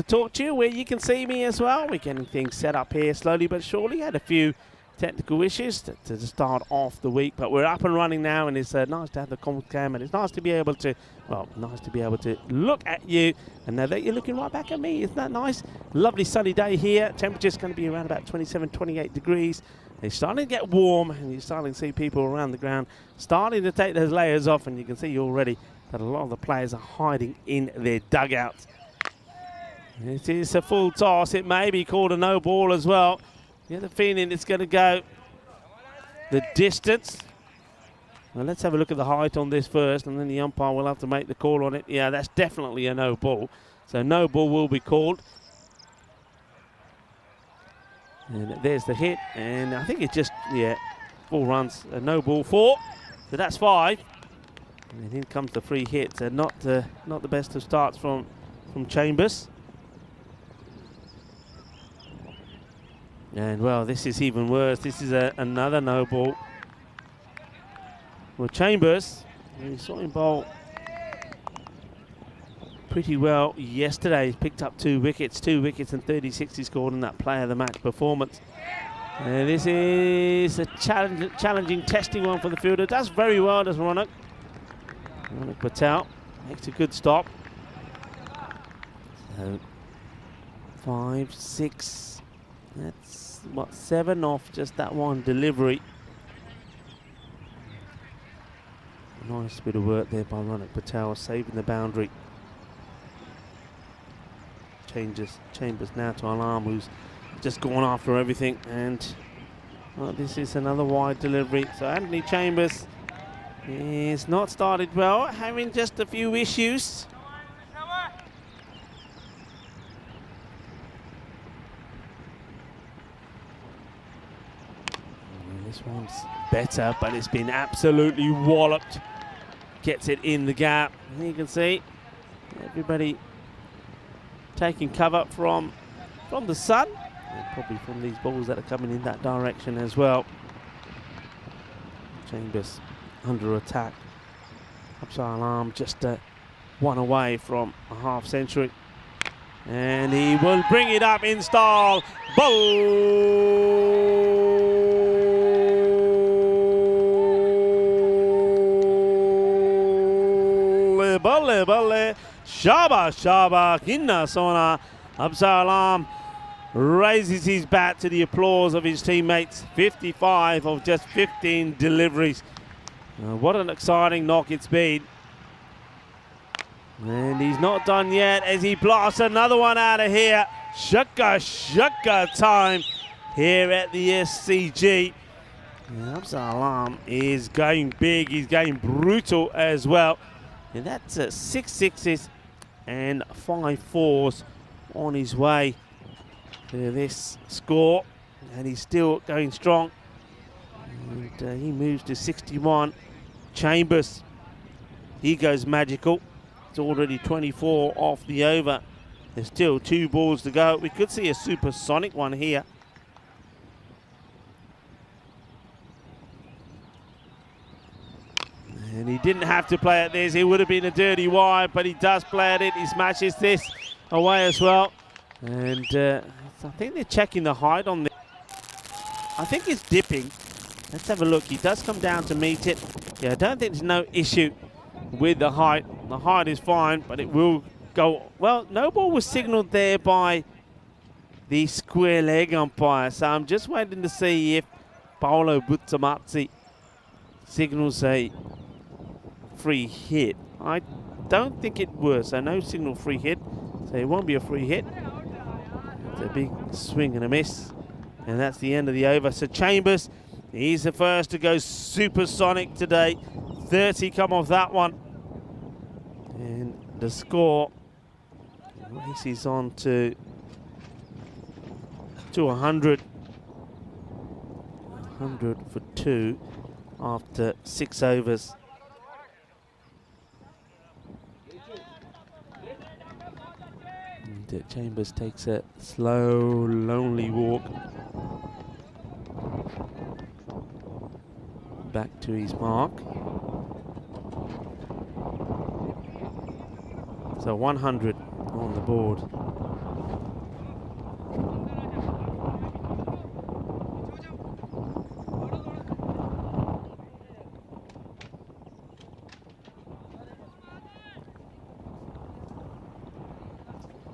talk to you where you can see me as well. We're getting things set up here slowly but surely. Had a few technical issues to start off the week, but we're up and running now, and it's nice to have the comms cam, and it's nice to be able to, look at you and know that you're looking right back at me. Isn't that nice? Lovely sunny day here. Temperature's going to be around about 27, 28 degrees. It's starting to get warm, and you're starting to see people around the ground starting to take those layers off, and you can see already that a lot of the players are hiding in their dugouts. It is a full toss. It may be called a no ball as well. You have the feeling it's going to go the distance. Well, let's have a look at the height on this first, and then the umpire will have to make the call on it. Yeah, that's definitely a no ball. So no ball will be called. And there's the hit, and I think it's just, 4 runs, a no ball 4. So that's 5. And in comes the free hit. So not the best of starts from Chambers. And well, this is even worse. This is another no ball. Well, Chambers, we saw him bowl pretty well yesterday. He picked up 2 wickets and 36 he scored in that player of the match performance. And this is a challenging, testing one for the fielder. Does very well, does Ronak. Ronak Patel makes a good stop. So 5, 6. That's what, 7 off just that one delivery. Nice bit of work there by Ronak Patel, saving the boundary. Chambers now to Alarm, who's just gone after everything, and this is another wide delivery. So Anthony Chambers is not started well, having just a few issues. This one's better, but it's been absolutely walloped. Gets it in the gap. And you can see everybody taking cover from the sun, and probably from these balls that are coming in that direction as well. Chambers under attack. Upside Alarm just 1 away from a half century. And he will bring it up in style. Bowl! Balle, Shaba, Kinna Sona. Upside Alarm raises his bat to the applause of his teammates. 55 of just 15 deliveries. What an exciting knock it's been. And he's not done yet as he blasts another one out of here. Shaka time here at the SCG. Upside Alarm is going big. He's going brutal as well. And that's 6 sixes and 5 fours on his way to this score. And he's still going strong. And he moves to 61. Chambers, he goes magical. It's already 24 off the over. There's still 2 balls to go. We could see a supersonic one here. And he didn't have to play at this. It would have been a dirty wide, but he does play at it. He smashes this away as well. And I think they're checking the height on this. I think it's dipping. Let's have a look. He does come down to meet it. Yeah, I don't think there's no issue with the height. The height is fine, but it will go. Well, no ball was signalled there by the square leg umpire. So I'm just waiting to see if Paolo Buttamazzi signals a free hit. I don't think it was, so no signal free hit, so it won't be a free hit. It's a big swing and a miss, And that's the end of the over. So Chambers, he's the first to go supersonic today. 30 come off that one. And the score races on to 100. 100 for 2 after 6 overs. And Chambers takes a slow, lonely walk back to his mark. So 100 on the board.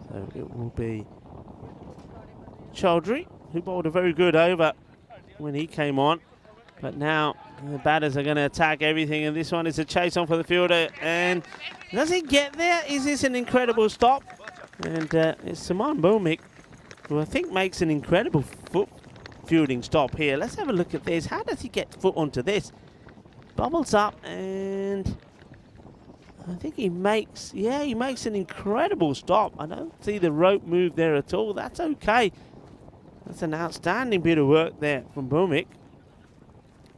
So it will be Chaudhry, who bowled a very good over when he came on. But now the batters are going to attack everything, and this one is a chase on for the fielder. And does he get there? Is this an incredible stop? And it's Simon Bhumik, who I think makes an incredible foot fielding stop here. Let's have a look at this. How does he get foot onto this? Bubbles up, and I think he makes, yeah, he makes an incredible stop. I don't see the rope move there at all. That's okay. That's an outstanding bit of work there from Bhumik.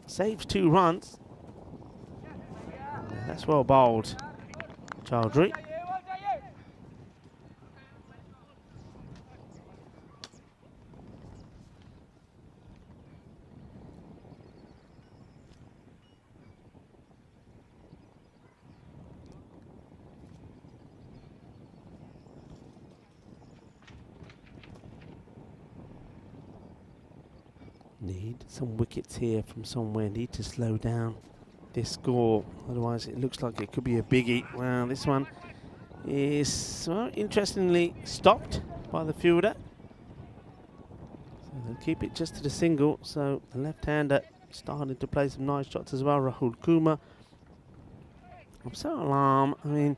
Saves 2 runs. That's well bowled, Chaudhry. Need some wickets here from somewhere. Need to slow down this score, otherwise it looks like it could be a biggie. Well, this one is, well, interestingly stopped by the fielder. So they'll keep it just to the single. So the left-hander started to play some nice shots as well. Rahul Kumar. Absar Alam, I mean,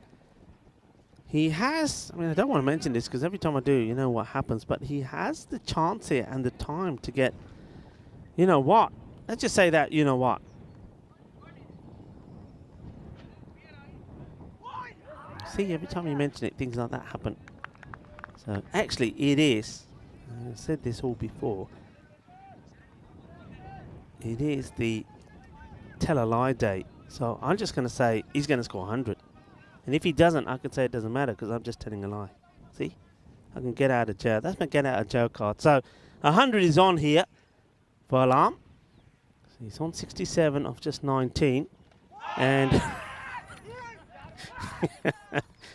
he has, I mean, I don't want to mention this because every time I do, you know what happens, but he has the chance here and the time to get, you know what? Let's just say that, you know what? See, every time you mention it, things like that happen. So, actually, it is, I've said this all before, it is the tell a lie day. So, I'm just going to say he's going to score 100. And if he doesn't, I could say it doesn't matter because I'm just telling a lie. See? I can get out of jail. That's my get out of jail card. So, 100 is on here for Alam. So he's on 67 of just 19. And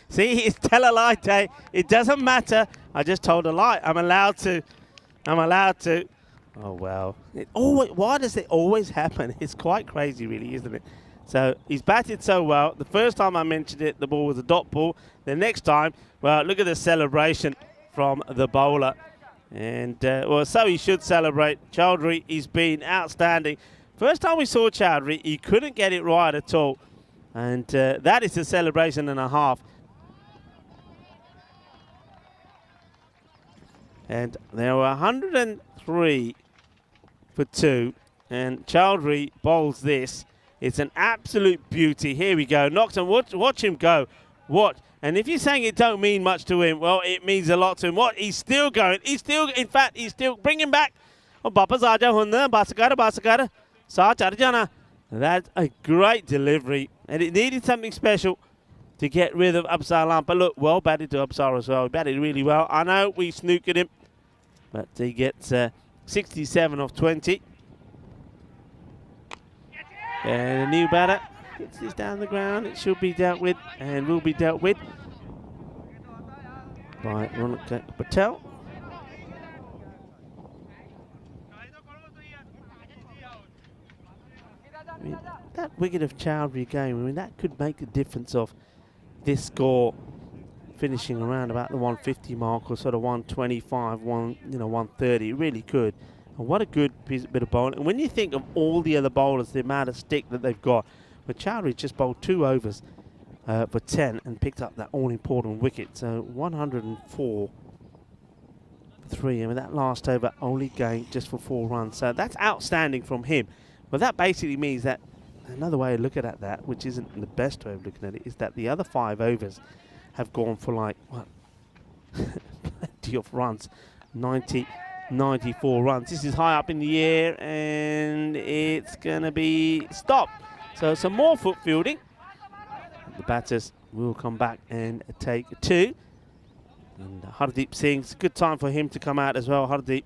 see, it's tell a lie day. It doesn't matter. I just told a lie. I'm allowed to. Oh, well. Why does it always happen? It's quite crazy, really, isn't it? So he's batted so well. The first time I mentioned it, the ball was a dot ball. The next time, well, look at the celebration from the bowler. And, well, so he should celebrate. Chaudhry, he's been outstanding. First time we saw Chaudhry, he couldn't get it right at all. And that is a celebration and a half. And there were 103 for 2. And Chaudhry bowls this. It's an absolute beauty. Here we go. Knocks and watch him go. Watch. And if you're saying it don't mean much to him, well, it means a lot to him. What? He's still going. He's still, in fact, he's still bringing back. Oh, Bapas Aja Hunna, Basakara. Sa Charjana. That's a great delivery. And it needed something special to get rid of Absar Alam. But look, well batted to Absar as well. He batted really well. I know we snooked him, but he gets 67 of 20. And a new batter gets this down the ground. It should be dealt with and will be dealt with by Ronak Patel. I mean, that wicket of Chaudhry game, I mean, that could make a difference of this score finishing around about the 150 mark or sort of 125, 130. It really could. And what a good bit of bowling. And when you think of all the other bowlers, the amount of stick that they've got, but Chaudhry just bowled 2 overs for 10 and picked up that all-important wicket. So 104 for 3. I mean, that last over only going just for 4 runs. So that's outstanding from him. But that basically means that another way of looking at that, which isn't the best way of looking at it, is that the other 5 overs have gone for like, what, plenty of runs. 94 runs. This is high up in the air, and it's going to be stopped. So some more foot fielding. The batters will come back and take 2. And Hardeep Singh, it's a good time for him to come out as well, Hardeep.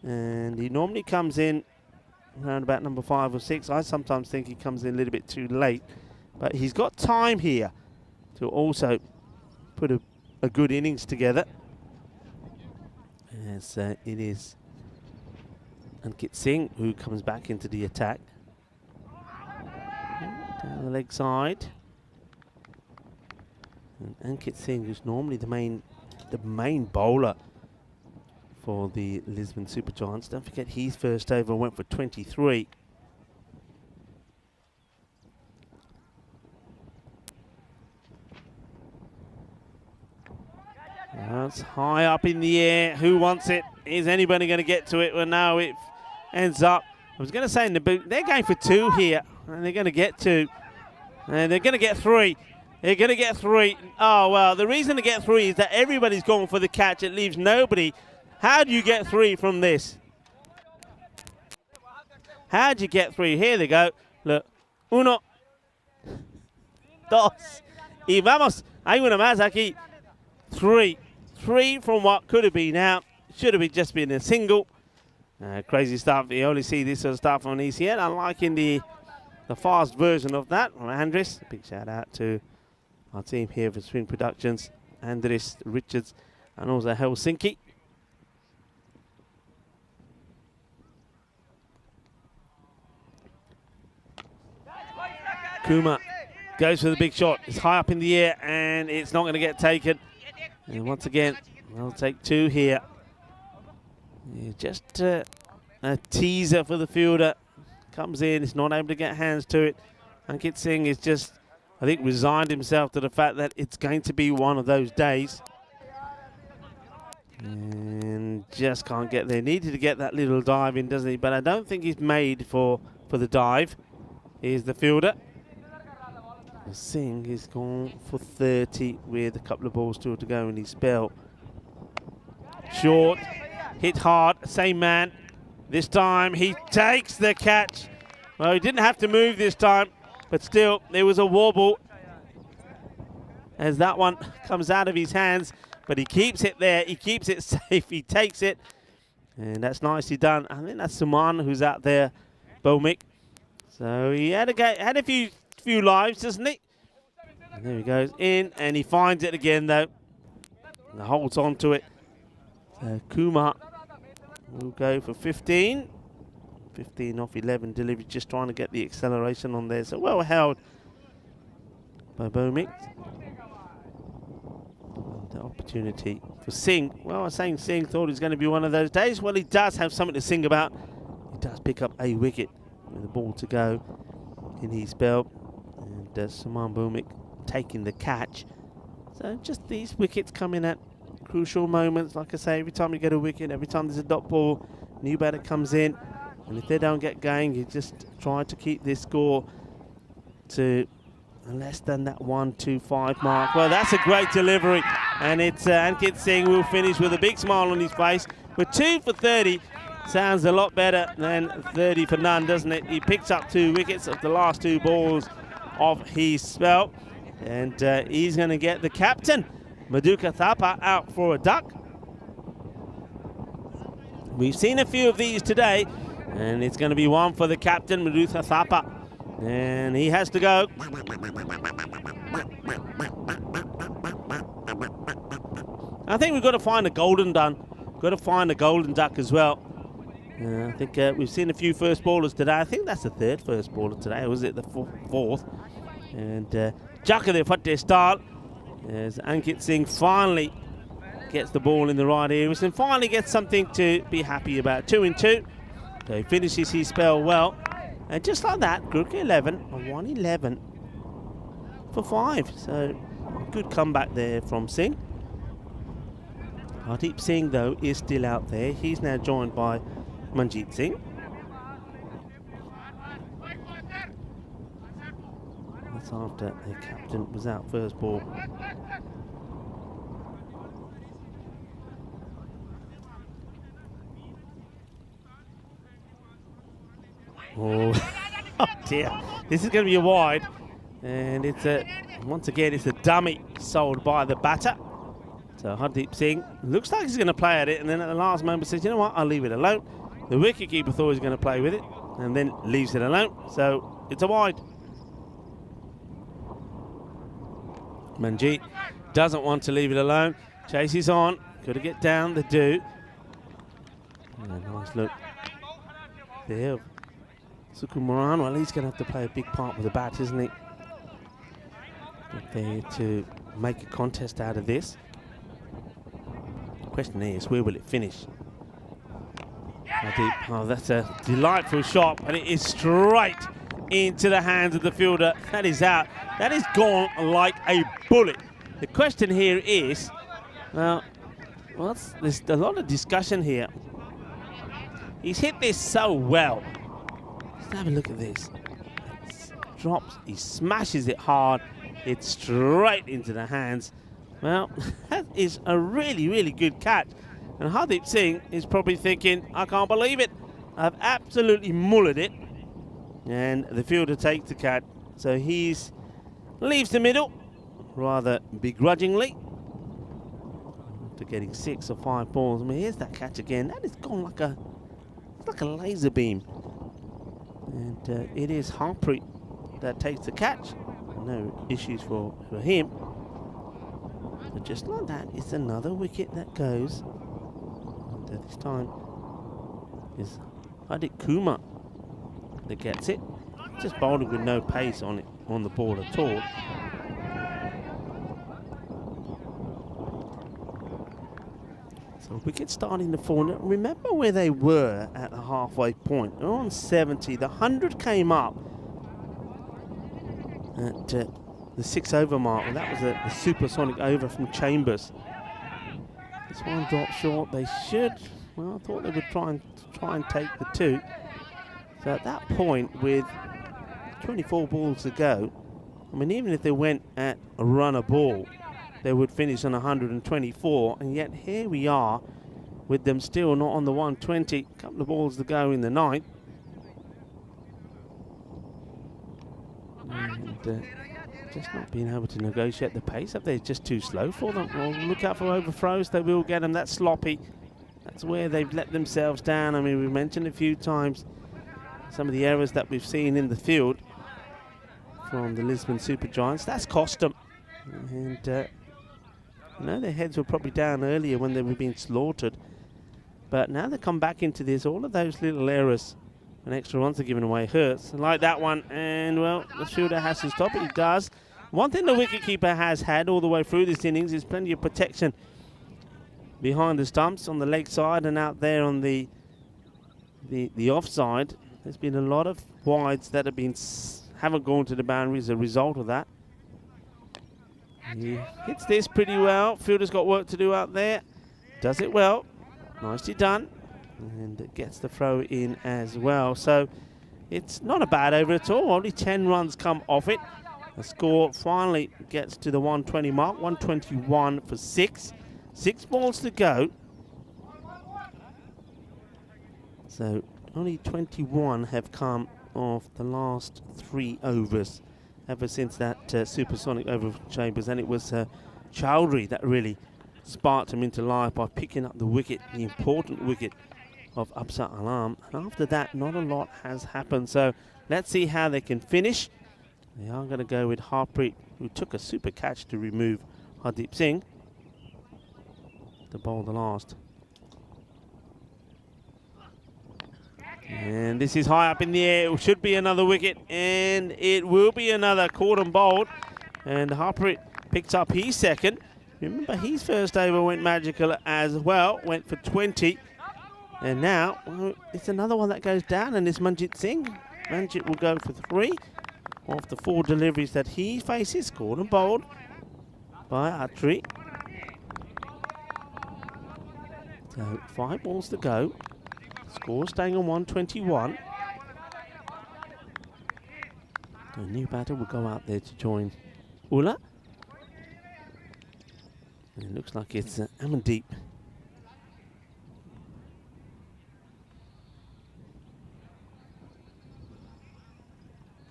And he normally comes in around about number 5 or 6. I sometimes think he comes in a little bit too late. But he's got time here to also put a good innings together. As it is Ankit Singh who comes back into the attack. Down the leg side. And Ankit Singh, who's normally the main bowler for the Lisbon Super Giants. Don't forget his first over went for 23. That's high up in the air. Who wants it? Is anybody going to get to it? Well, no, it ends up. I was going to say in the boot, they're going for 2 here, and they're going to get 2. And they're going to get 3. They're going to get 3. Oh, well, the reason to get 3 is that everybody's going for the catch. It leaves nobody. How do you get 3 from this? How do you get 3? Here they go. Look. 1, 2, y vamos. Hay una más aquí. 3. 3 from what could have been out. Should have just been a single. Crazy stuff. You only see this sort of stuff on ECN. I'm liking the fast version of that. Andres, big shout out to our team here for Swing Productions. Andres, Richards, and also Helsinki. Kuma goes for the big shot. It's high up in the air, and it's not going to get taken. And once again, they'll take 2 here. Yeah, just a teaser for the fielder. Comes in, is not able to get hands to it. Ankit Singh is just, I think, resigned himself to the fact that it's going to be one of those days. And just can't get there. Needed to get that little dive in, doesn't he? But I don't think he's made for the dive. Here's the fielder. Singh is gone for 30 with a couple of balls still to go in his spell. Short, hit hard, same man. This time he takes the catch. Well, he didn't have to move this time, but still there was a wobble as that one comes out of his hands, but he keeps it there. He keeps it safe. He takes it, and that's nicely done. I think that's Suman who's out there, Bomik. So he had a few lives, doesn't he? And there he goes in, and he finds it again though. And holds on to it. Kumar will go for 15. 15 off 11 delivery, just trying to get the acceleration on there. So well held by Bomik. The opportunity for Singh. Well, I was saying Singh thought it was going to be one of those days. Well, he does have something to sing about. He does pick up a wicket with the ball to go in his spell. And Suman Bomik taking the catch. So just these wickets coming at crucial moments. Like I say, every time you get a wicket, every time there's a dot ball, new batter comes in. And if they don't get going, you just try to keep this score to less than that 1-2-5 mark. Well, that's a great delivery. And it's Ankit Singh will finish with a big smile on his face. With 2 for 30, sounds a lot better than 30 for none, doesn't it? He picks up 2 wickets of the last 2 balls of his spell. And he's going to get the captain, Maduka Thapa, out for a duck. We've seen a few of these today, and it's going to be one for the captain, Maduka Thapa. And he has to go. I think we've got to find a golden duck. Got to find a golden duck as well. I think we've seen a few first ballers today. I think that's the 3rd first baller today, or was it the 4th? And Jakade Fateh start as Ankit Singh finally gets the ball in the right areas and finally gets something to be happy about. 2 and 2. So he finishes his spell well. And just like that, Group 11, a 111 for 5. So good comeback there from Singh. Hardeep Singh, though, is still out there. He's now joined by Manjeet Singh. That's after the captain was out first ball. Oh, oh dear. This is going to be a wide. And it's once again, it's a dummy sold by the batter. So Hardeep Singh looks like he's going to play at it, and then at the last moment says, you know what, I'll leave it alone. The wicketkeeper thought he was going to play with it, and then leaves it alone. So it's a wide. Manjeet doesn't want to leave it alone. Chases on. Got to get down the do. And a nice look there. Sukumaran, well, he's going to have to play a big part with the bat, isn't he? There to make a contest out of this. The question is, where will it finish? Oh, that's a delightful shot, and it is straight into the hands of the fielder. That is out. That is gone like a bullet. The question here is, well, there's a lot of discussion here. He's hit this so well. Let's have a look at this. It drops, he smashes it hard. It's straight into the hands. Well, that is a really, really good catch. And Hardeep Singh is probably thinking, I can't believe it. I've absolutely mullered it. And the fielder takes the catch. So he's leaves the middle rather begrudgingly. After getting 6 or 5 balls. I mean, here's that catch again. That is gone like a laser beam. And it is Harpreet that takes the catch. No issues for him. So just like that, it's another wicket that goes. And this time is Hadik Kumar that gets it. Just bowling with no pace on it, on the ball at all. So wickets starting to fall. Now, remember where they were at the halfway point. They're on 70. The 100 came up at the 6 over mark, and that was the supersonic over from Chambers. This one dropped short. They should. Well, I thought they would try and take the 2. So at that point, with 24 balls to go, I mean, even if they went at a run a ball, they would finish on 124. And yet here we are, with them still not on the 120. A couple of balls to go in the 9th. And just not being able to negotiate the pace up there. It's just too slow for them. Well, look out for overthrows. They will get them. That's sloppy. That's where they've let themselves down. I mean, we mentioned a few times some of the errors that we've seen in the field from the Lisbon Super Giants. That's cost them. And, you know, their heads were probably down earlier when they were being slaughtered. But now they come back into this. All of those little errors and extra runs are given away hurts. Like that one. And, well, the fielder has to stop it. He does. One thing the wicketkeeper has had all the way through this innings is plenty of protection behind the stumps on the leg side and out there on the offside. There's been a lot of wides that haven't gone to the boundary as a result of that. He hits this pretty well. Fielder's got work to do out there. Does it well. Nicely done. And it gets the throw in as well. So it's not a bad over at all. Only 10 runs come off it. The score finally gets to the 120 mark. 121 for 6. 6 balls to go. So only 21 have come off the last 3 overs ever since that supersonic over from Chambers. And it was Chowdhury that really sparked him into life by picking up the wicket, the important wicket of Absat Alam. And after that, not a lot has happened. So let's see how they can finish. They are going to go with Harpreet, who took a super catch to remove Hardeep Singh to bowl the last. And this is high up in the air. It should be another wicket, and it will be another. Caught and bowled. And Harpreet picks up his second. Remember, his first over went magical as well. Went for 20. And now, well, it's another one that goes down, and it's Manjeet Singh. Manjeet will go for 3 of the 4 deliveries that he faces. Caught and bowled by Atri. So 5 balls to go. Score staying on 121. A new batter will go out there to join Ula. And it looks like it's Amandeep.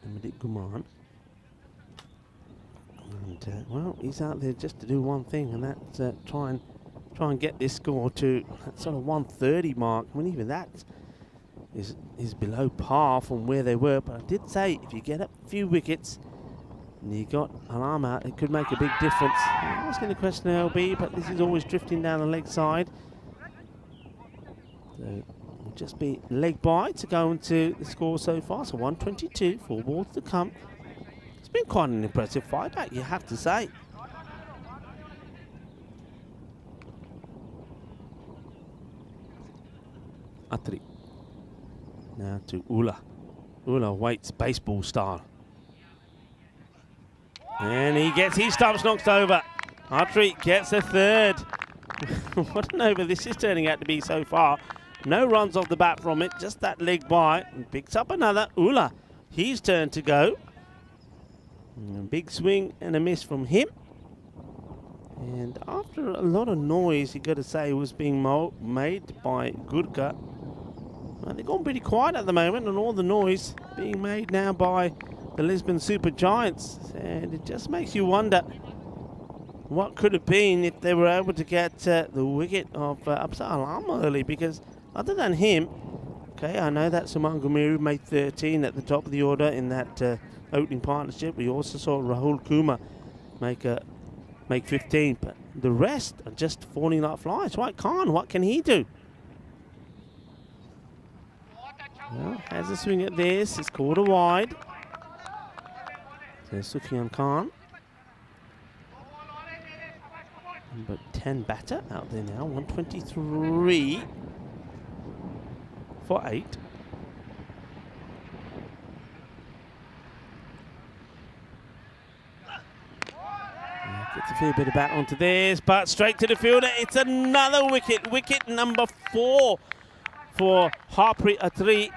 Amandeep Guman. And well, he's out there just to do one thing, and that's try and get this score to that sort of 130 mark. I mean, even that is below par from where they were. But I did say if you get up a few wickets and you got an arm out, it could make a big difference. I'm asking the question LB, but this is always drifting down the leg side. So it'll just be leg by to go into the score so far. So 122, 4 balls to come. It's been quite an impressive fight back, you have to say. Atri. Now to Ula. Ula waits baseball style. And he gets his stumps knocked over. Atri gets a third. What an over this is turning out to be so far. No runs off the bat from it, just that leg by. And picks up another. Ula, his turn to go. And a big swing and a miss from him. And after a lot of noise, you got to say, was being made by Gurkha. Well, they've gone pretty quiet at the moment, and all the noise being made now by the Lisbon Super Giants. And it just makes you wonder what could have been if they were able to get the wicket of Absa Alam early, because other than him, okay, I know that Suman Gumiru made 13 at the top of the order in that opening partnership. We also saw Rahul Kumar make 15, but the rest are just falling like flies. Right, Khan, what can he do? Well, has a swing at this. It's called a wide. So Sufyan Khan. Number 10 batter out there now. 123 for 8. Gets a fair bit of bat onto this, but straight to the fielder. It's another wicket. Wicket number 4 for Harpreet Atri.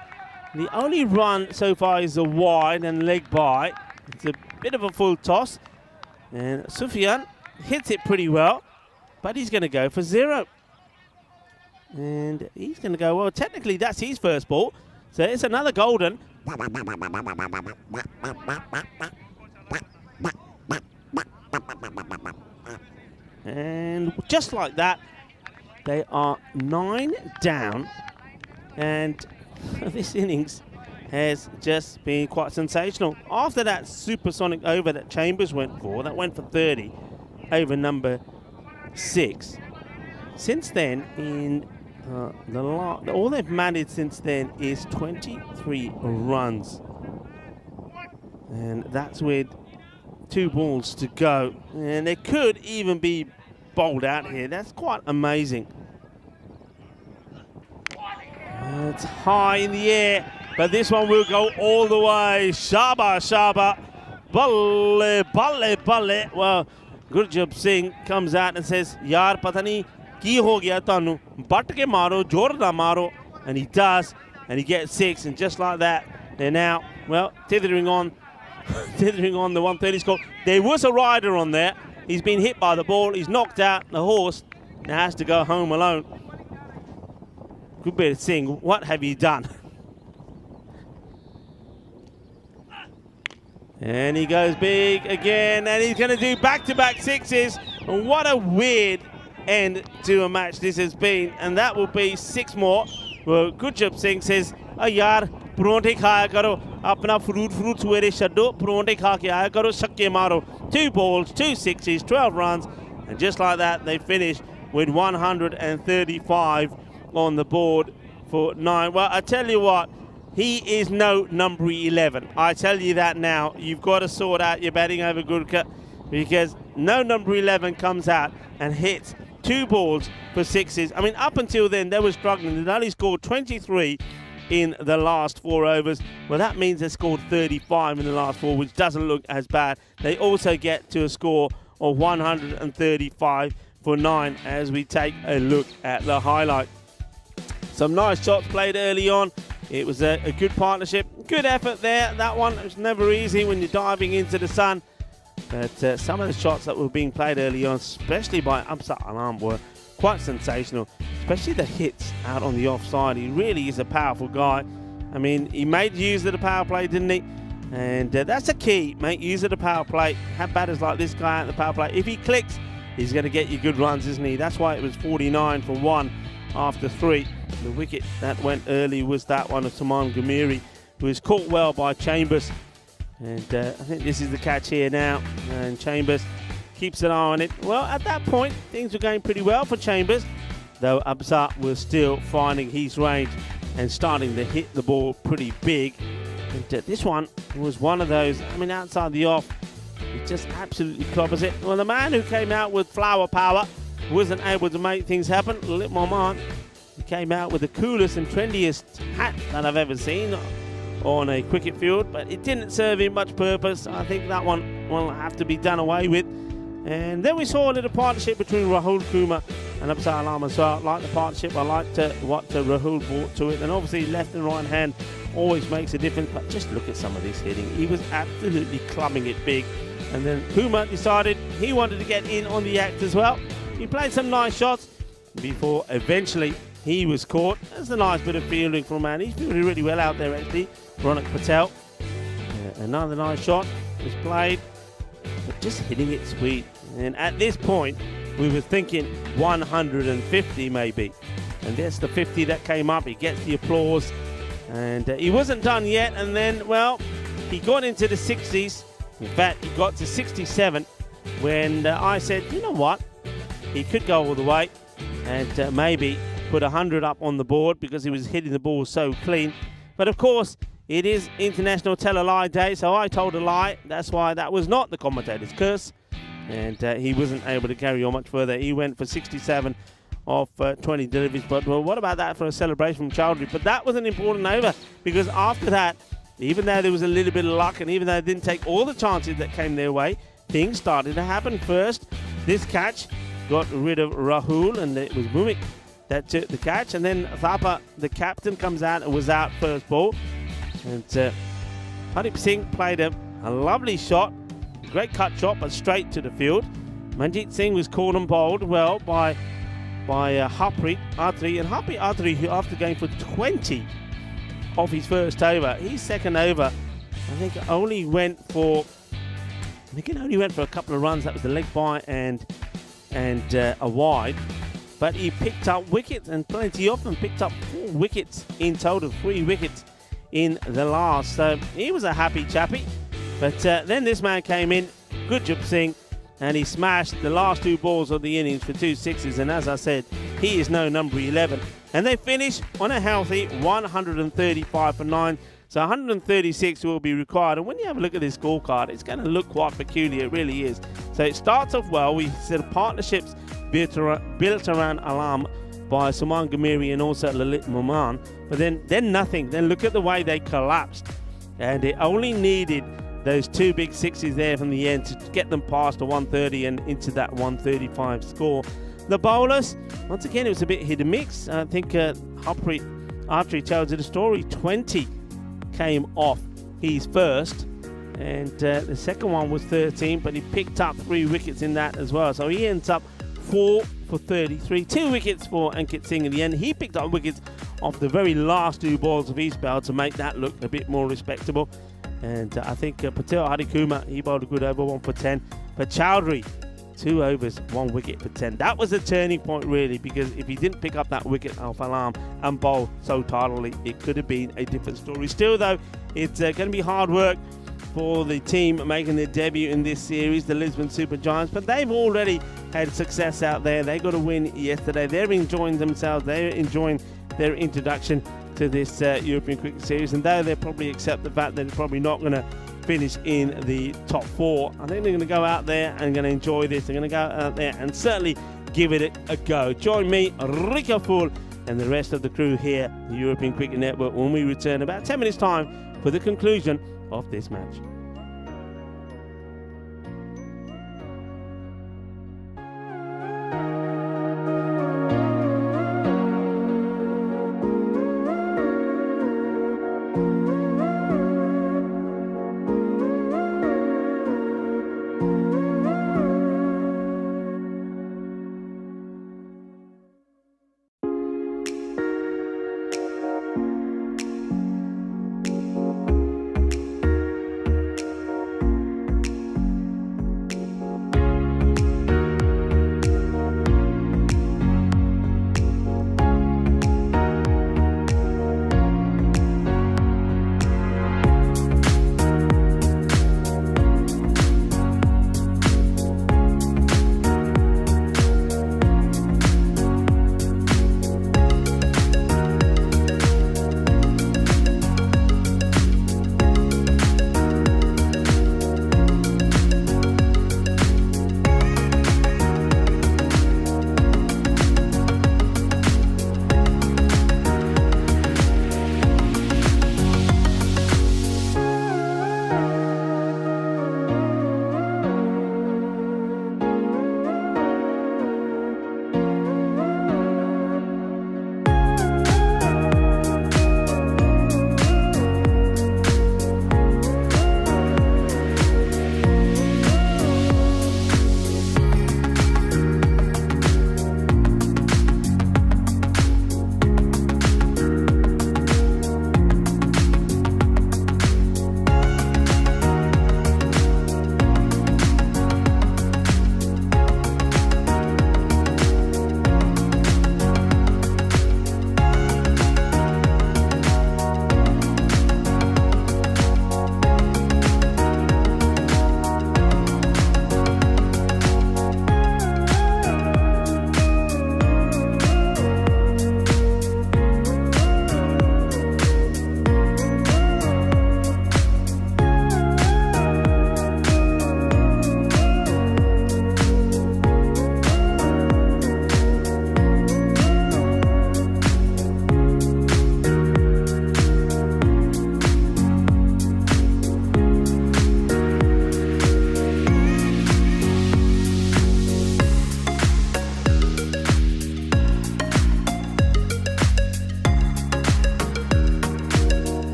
The only run so far is a wide and leg by. It's a bit of a full toss. And Sufyan hits it pretty well, but he's going to go for 0. And he's going to go, well, technically that's his first ball. So it's another golden. And just like that, they are 9 down. And this innings has just been quite sensational. After that supersonic over that Chambers went for, that went for 30 over number 6. Since then, in all they've managed since then is 23 runs. And that's with 2 balls to go. And they could even be bowled out here. That's quite amazing. It's high in the air, but this one will go all the way. Shaba, Shaba. Balle, balle, balle. Well, Gurjab Singh comes out and says, Yaar, patani ki ho gaya tanu? Bat ke maro, jor na maro. And he does, and he gets 6. And just like that, they're now, well, tethering on the 130 score. There was a rider on there. He's been hit by the ball. He's knocked out. The horse now has to go home alone. Gurjab Singh, what have you done? And he goes big again, and he's going to do back-to-back 6s. And what a weird end to a match this has been. And that will be 6 more. Well, Gurjab Singh says, yaar, pronte khaya karo, apna fruit suwere shaddo, pronte kha ke aaya karo, shakke maro. 2 balls, 2 6s, 12 runs. And just like that, they finish with 135 on the board for 9. Well, I tell you what, he is no number 11. I tell you that now. You've got to sort out your batting over Gurkha, because no number 11 comes out and hits 2 balls for 6s. I mean, up until then, they were struggling. They'd only scored 23 in the last 4 overs. Well, that means they scored 35 in the last 4, which doesn't look as bad. They also get to a score of 135 for 9 as we take a look at the highlight. Some nice shots played early on. It was a good partnership. Good effort there. That one, it was never easy when you're diving into the sun. But some of the shots that were being played early on, especially by Absa Alam, were quite sensational. Especially the hits out on the offside. He really is a powerful guy. I mean, he made use of the power play, didn't he? And that's the key. Make use of the power play. Have batters like this guy out the power play. If he clicks, he's going to get you good runs, isn't he? That's why it was 49 for 1 after 3. The wicket that went early was that one of Saman Gamiri, who was caught well by Chambers. And I think this is the catch here now. And Chambers keeps an eye on it. Well, at that point, things were going pretty well for Chambers, though Absa was still finding his range and starting to hit the ball pretty big. And this one was one of those, I mean, outside the off, he just absolutely clobbers it. Well, the man who came out with flower power wasn't able to make things happen. Lip Moman, he came out with the coolest and trendiest hat that I've ever seen on a cricket field, but it didn't serve him much purpose. I think that one will have to be done away with. And then we saw a little partnership between Rahul Kumar and Absa Alam as well. I like the partnership. I liked what Rahul brought to it. And obviously left and right hand always makes a difference. But just look at some of this hitting. He was absolutely clubbing it big. And then Kumar decided he wanted to get in on the act as well. He played some nice shots before eventually he was caught. That's a nice bit of fielding from a man. He's fielding really well out there actually. Ronak Patel. Another nice shot was played. But just hitting it sweet. And at this point, we were thinking 150 maybe. And that's the 50 that came up. He gets the applause. And he wasn't done yet. And then, well, he got into the 60s. In fact, he got to 67 when I said, you know what? He could go all the way and maybe put 100 up on the board because he was hitting the ball so clean. But of course, it is International Tell a Lie Day, so I told a lie. That's why that was not the commentator's curse. And he wasn't able to carry on much further. He went for 67 off 20 deliveries. But well, what about that for a celebration from Chowdhury? But that was an important over because after that, even though there was a little bit of luck and even though they didn't take all the chances that came their way, things started to happen. First, this catch got rid of Rahul and it was Mumik that took the catch. And then Thapa, the captain, comes out and was out first ball. And Hardeep Singh played a lovely shot. Great cut shot, but straight to the field. Manjeet Singh was caught and bowled well by Harpreet Atri. And Harpreet Atri, who after going for 20 off his first over, his second over, I think only went for a couple of runs. That was the leg by and a wide. But he picked up wickets, and plenty of them. Picked up 4 wickets in total, 3 wickets in the last. So he was a happy chappy. But then this man came in, Gurjit Singh, and he smashed the last 2 balls of the innings for 2 sixes. And as I said, he is no number 11. And they finish on a healthy 135 for 9. So 136 will be required. And when you have a look at this scorecard, it's going to look quite peculiar. It really is. So it starts off well. We said partnerships built around Alam by Saman Gamiri and also Lalit Moman. But then nothing. Then look at the way they collapsed. And it only needed those 2 big sixes there from the end to get them past the 130 and into that 135 score. The bowlers, once again, it was a bit hit and mix. I think Harpreet Atri tells you the story. 20 came off his first, and the second one was 13, but he picked up 3 wickets in that as well. So he ends up 4 for 33. 2 wickets for Ankit Singh in the end. He picked up wickets off the very last 2 balls of his spell to make that look a bit more respectable. And I think Patel Hadikuma, he bowled a good over, 1 for 10. But Chowdhury, 2 overs, 1 wicket for 10. That was a turning point, really, because if he didn't pick up that wicket off Alam and bowl so tidily, it could have been a different story. Still, though, it's going to be hard work for the team making their debut in this series, the Lisbon Super Giants. But they've already had success out there. They got a win yesterday. They're enjoying themselves. They're enjoying their introduction to this European Cricket Series. And though they'll probably accept the fact that they're probably not going to finish in the top 4, I think they're going to go out there and going to enjoy this. They're going to go out there and certainly give it a go. Join me, Rika Fool, and the rest of the crew here, the European Cricket Network, when we return about 10 minutes' time for the conclusion of this match.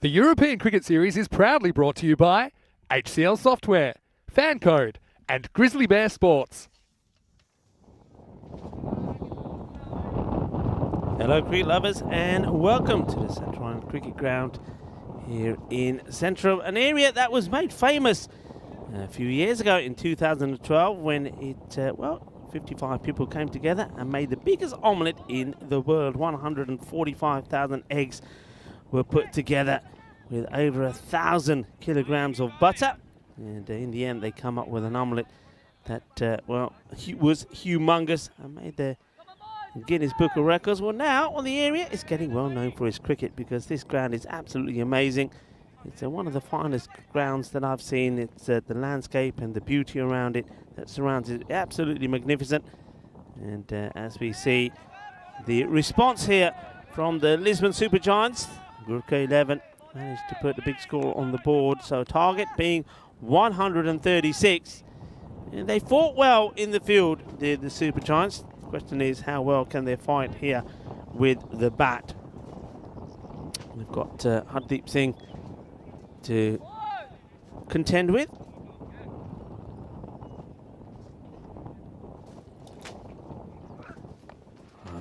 The European Cricket Series is proudly brought to you by HCL Software, Fan Code, and Grizzly Bear Sports. Hello cricket lovers and welcome to the Central Island Cricket Ground here in Central, an area that was made famous a few years ago in 2012 when it, 55 people came together and made the biggest omelette in the world. 145,000 eggs were put together with over 1,000 kilograms of butter, and in the end they come up with an omelette that was humongous and made the Guinness Book of Records. Well, now on the area is getting well known for its cricket because this ground is absolutely amazing. It's one of the finest grounds that I've seen. It's the landscape and the beauty around it that surrounds it, absolutely magnificent. And as we see, the response here from the Lisbon Supergiants, Gurkha 11 managed to put the big score on the board. So target being 136. And they fought well in the field, the Supergiants. The question is, how well can they fight here with the bat? We've got Hardeep Singh to contend with.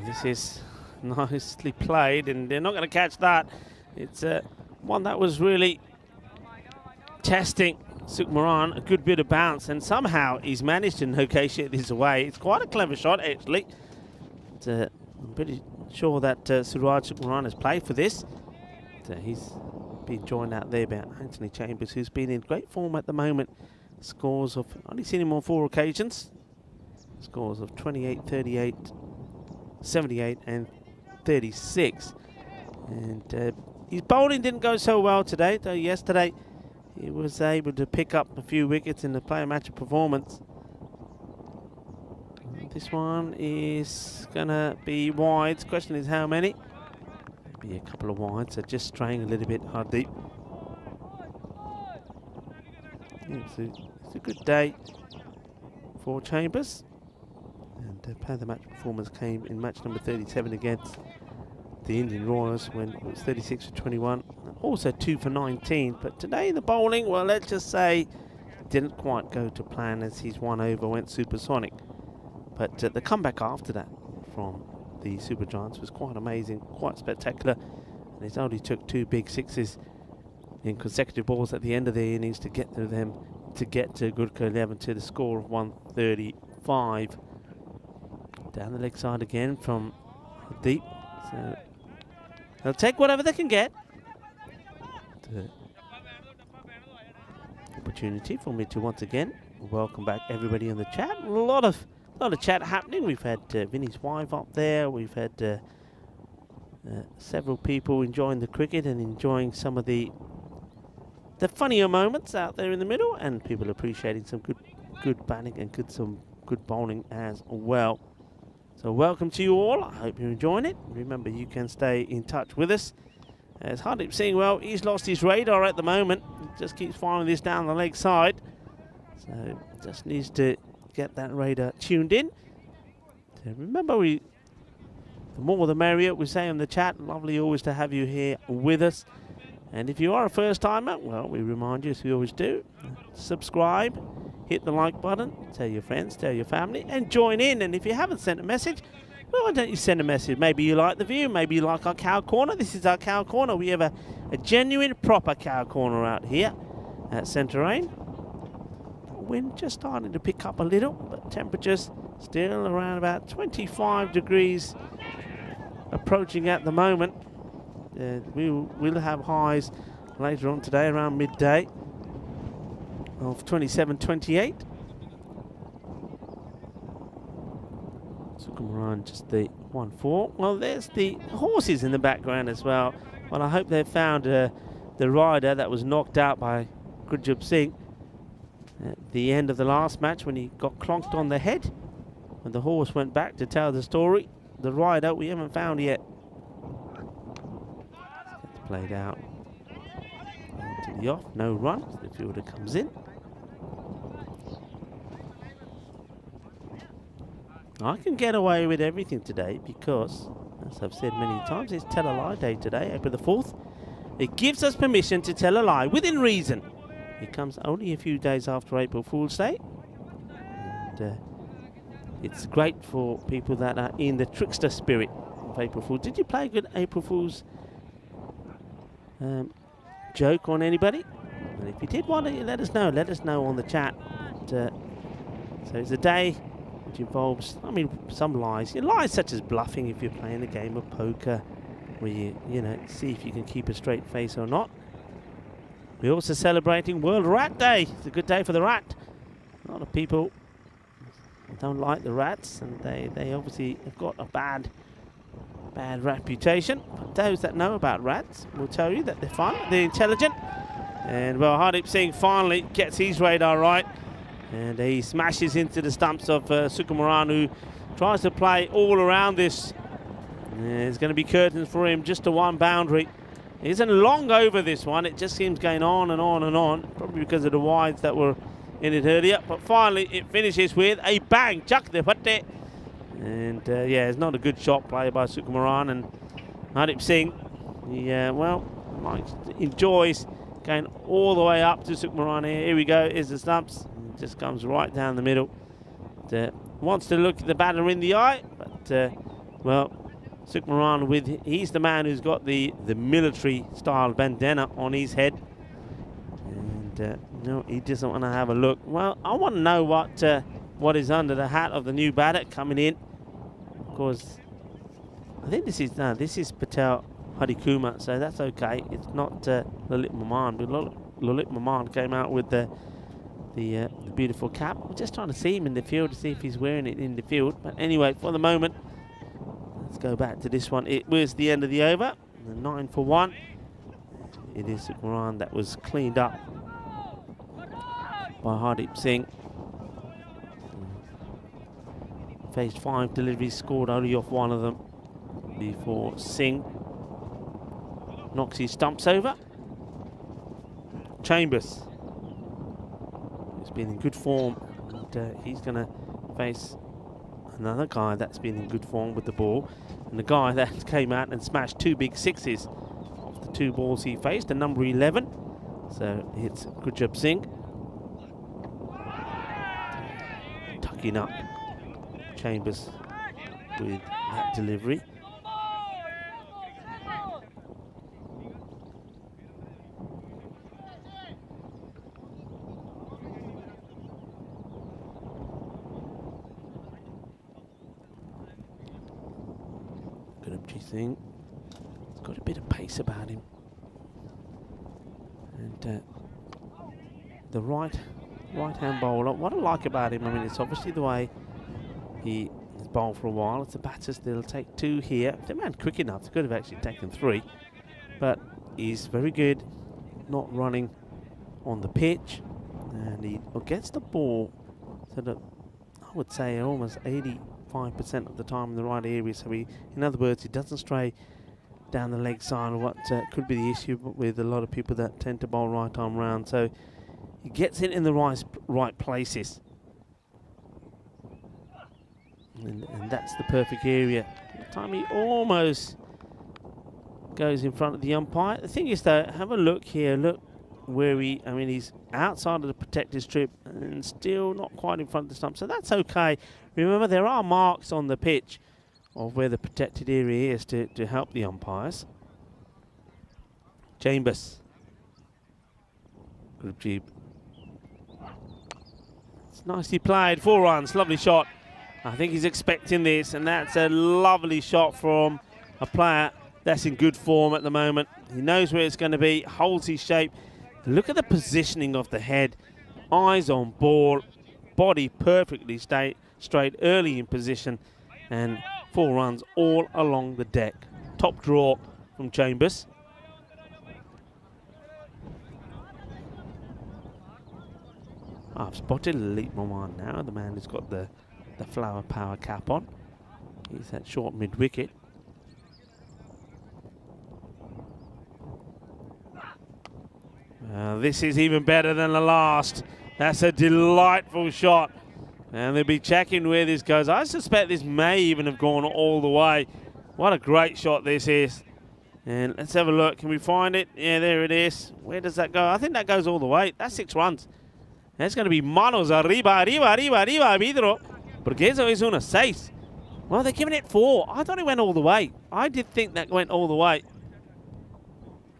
This is nicely played, and they're not going to catch that. It's one that was really testing Sukumaran, a good bit of bounce, and somehow he's managed to negotiate this away. It's quite a clever shot, actually. I'm pretty sure that Suraj Sukumaran has played for this. He's been joined out there by Anthony Chambers, who's been in great form at the moment. Scores of, I've only seen him on 4 occasions. Scores of 28, 38, 78 and 36. And his bowling didn't go so well today, though yesterday he was able to pick up a few wickets in the player match performance. This one is gonna be wides. Question is how many? Maybe a couple of wides, so just straying a little bit hard deep. It's a good day for Chambers. And player of the match performance came in match number 37 against the Indian Royals when it was 36 for 21, also 2 for 19. But today the bowling, well, let's just say, didn't quite go to plan as his 1 over went supersonic. But the comeback after that from the Supergiants was quite amazing, quite spectacular. And it only took 2 big sixes in consecutive balls at the end of the innings to get to them, to get to Gurkha 11 to the score of 135. Down the leg side again from deep. So they'll take whatever they can get. The opportunity for me to once again welcome back everybody in the chat. A lot of chat happening. We've had Vinny's wife up there. We've had several people enjoying the cricket and enjoying some of the funnier moments out there in the middle, and people appreciating some good batting and some good bowling as well. So welcome to you all. I hope you're enjoying it. Remember, you can stay in touch with us. As Hardeep Singh, well, he's lost his radar at the moment. He just keeps firing this down the leg side. So just needs to get that radar tuned in. So remember, the more the merrier, we say in the chat. Lovely always to have you here with us. And if you are a first timer, well, we remind you, as we always do, subscribe, hit the like button, tell your friends, tell your family, and join in. And if you haven't sent a message, well, why don't you send a message? Maybe you like the view, maybe you like our cow corner. This is our cow corner. We have a genuine, proper cow corner out here at Centre Rain. Wind just starting to pick up a little, but temperatures still around about 25 degrees approaching at the moment. We'll have highs later on today around midday of 27, 28. Sukumaran just the 1-4. Well, there's the horses in the background as well. Well, I hope they've found the rider that was knocked out by Gurjub Singh at the end of the last match when he got clonked on the head. When the horse went back to tell the story, the rider we haven't found yet. Played out to the off, no run. The fielder comes in. I can get away with everything today because, as I've said many times, it's Tell a Lie Day today, April the 4th. It gives us permission to tell a lie within reason. It comes only a few days after April Fool's Day. And, it's great for people that are in the trickster spirit of April Fool's. Did you play a good April Fool's joke on anybody? And if you did, why don't you let us know? Let us know on the chat. So it's a day which involves, I mean, some lies. Lies such as bluffing if you're playing a game of poker, where you know, see if you can keep a straight face or not. We're also celebrating World Rat Day. It's a good day for the rat. A lot of people don't like the rats, and they obviously have got a bad reputation. But those that know about rats will tell you that they're fun, they're intelligent. And well, Hardeep Singh finally gets his radar right, and he smashes into the stumps of Sukumaran, who tries to play all around this. There's going to be curtains for him, just to one boundary. He isn't long over this one. It just seems going on and on and on, probably because of the wides that were in it earlier. But finally, it finishes with a bang. Chuck the putte. And yeah, it's not a good shot play by Sukumaran. And Hardeep Singh, enjoys going all the way up to Sukumaran here. Here we go. Here's the stumps. It just comes right down the middle. Wants to look the batter in the eye, but well, Sukumaran, he's the man who's got the military style bandana on his head, and no, he doesn't want to have a look. Well, I want to know what is under the hat of the new batter coming in, because I think this is Patel Hadikuma, so that's okay. It's not Lalit Maman, but Lalit Maman came out with the beautiful cap. We're just trying to see him in the field to see if he's wearing it in the field. But anyway, for the moment, let's go back to this one. It was the end of the over, 9 for 1. It is Sukumaran that was cleaned up by Hardeep Singh. Faced 5 deliveries, scored only off one of them before Singh knocks his stumps over. Chambers, who's been in good form, and he's going to face another guy that's been in good form with the ball, and the guy that came out and smashed 2 big sixes off the 2 balls he faced, the number 11. So it's Gurjab Singh tucking up Chambers with that delivery. Singh, he's got a bit of pace about him, and the right-hand bowler. What I like about him, I mean, it's obviously the way he has bowled for a while. It's the batters, they'll take 2 here. If the man quick enough, they could have actually taken 3, but he's very good not running on the pitch, and he gets the ball so that I would say almost 85% of the time in the right area. So in other words, he doesn't stray down the leg side, or what could be the issue with a lot of people that tend to bowl right arm round. So he gets it in the right places, and that's the perfect area. The time he almost goes in front of the umpire. The thing is, though, have a look here. Look where he's outside of the protected strip and still not quite in front of the stump. So that's okay. Remember, there are marks on the pitch of where the protected area is to help the umpires. Chambers. Gurjab. It's nicely played. 4 runs. Lovely shot. I think he's expecting this, and that's a lovely shot from a player that's in good form at the moment. He knows where it's going to be, holds his shape. Look at the positioning of the head. Eyes on ball. Body perfectly straight early in position, and 4 runs all along the deck. Top draw from Chambers. I've spotted Lalit Maman now, the man who's got the flower power cap on. He's that short mid wicket. This is even better than the last. That's a delightful shot. And they'll be checking where this goes. I suspect this may even have gone all the way. What a great shot this is. And let's have a look. Can we find it? Yeah, there it is. Where does that go? I think that goes all the way. That's 6 runs. That's going to be manos arriba, arriba, arriba, arriba, vidro. Porque eso es una 6. Well, they're giving it 4. I thought it went all the way. I did think that went all the way.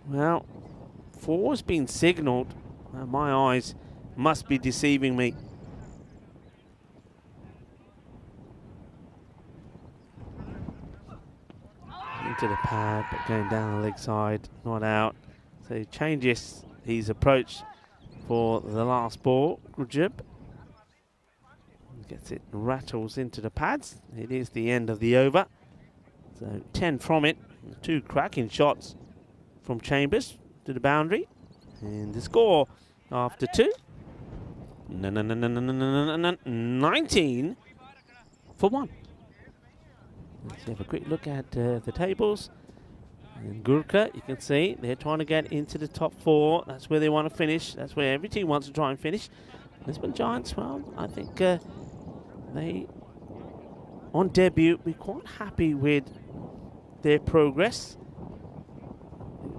Well, 4's been signalled. My eyes must be deceiving me. Into the pad, but going down the leg side, not out. So he changes his approach for the last ball. Grujib gets it, rattles into the pads. It is the end of the over. So 10 from it. 2 cracking shots from Chambers to the boundary. And the score after 2. 19 for 1. Let's have a quick look at the tables. And Gurkha, you can see they're trying to get into the top 4. That's where they want to finish. That's where every team wants to try and finish. Lisbon Giants, well, I think they, on debut, we're quite happy with their progress.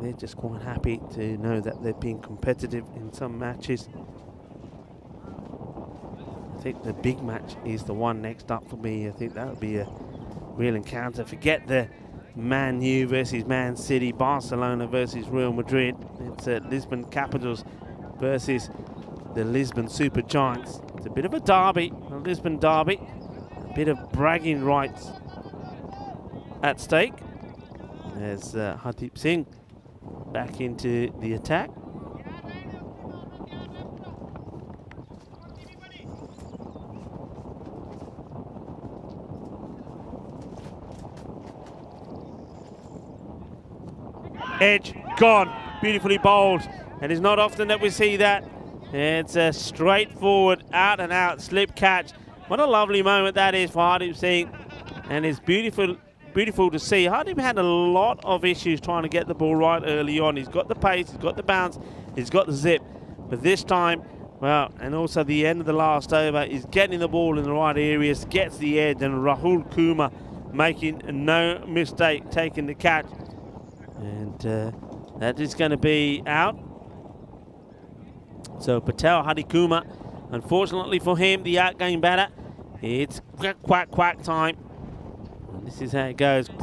They're just quite happy to know that they're being competitive in some matches. I think the big match is the one next up for me. I think that would be a real encounter. Forget the Man U versus Man City, Barcelona versus Real Madrid. It's Lisbon Capitals versus the Lisbon Super Giants. It's a bit of a derby, a Lisbon derby. A bit of bragging rights at stake. There's Hardeep Singh back into the attack. Edge gone, beautifully bowled, and it's not often that we see that. It's a straightforward, out and out slip catch. What a lovely moment that is for Hardeep Singh, and it's beautiful to see. Hardeep had a lot of issues trying to get the ball right early on. He's got the pace, he's got the bounce, he's got the zip, but this time, well, and also the end of the last over, is getting the ball in the right areas, gets the edge, and Rahul Kumar making no mistake, taking the catch. And that is going to be out. So Patel Hadikuma, unfortunately for him, the outgoing batter, it's quack, quack, quack time. And this is how it goes. There's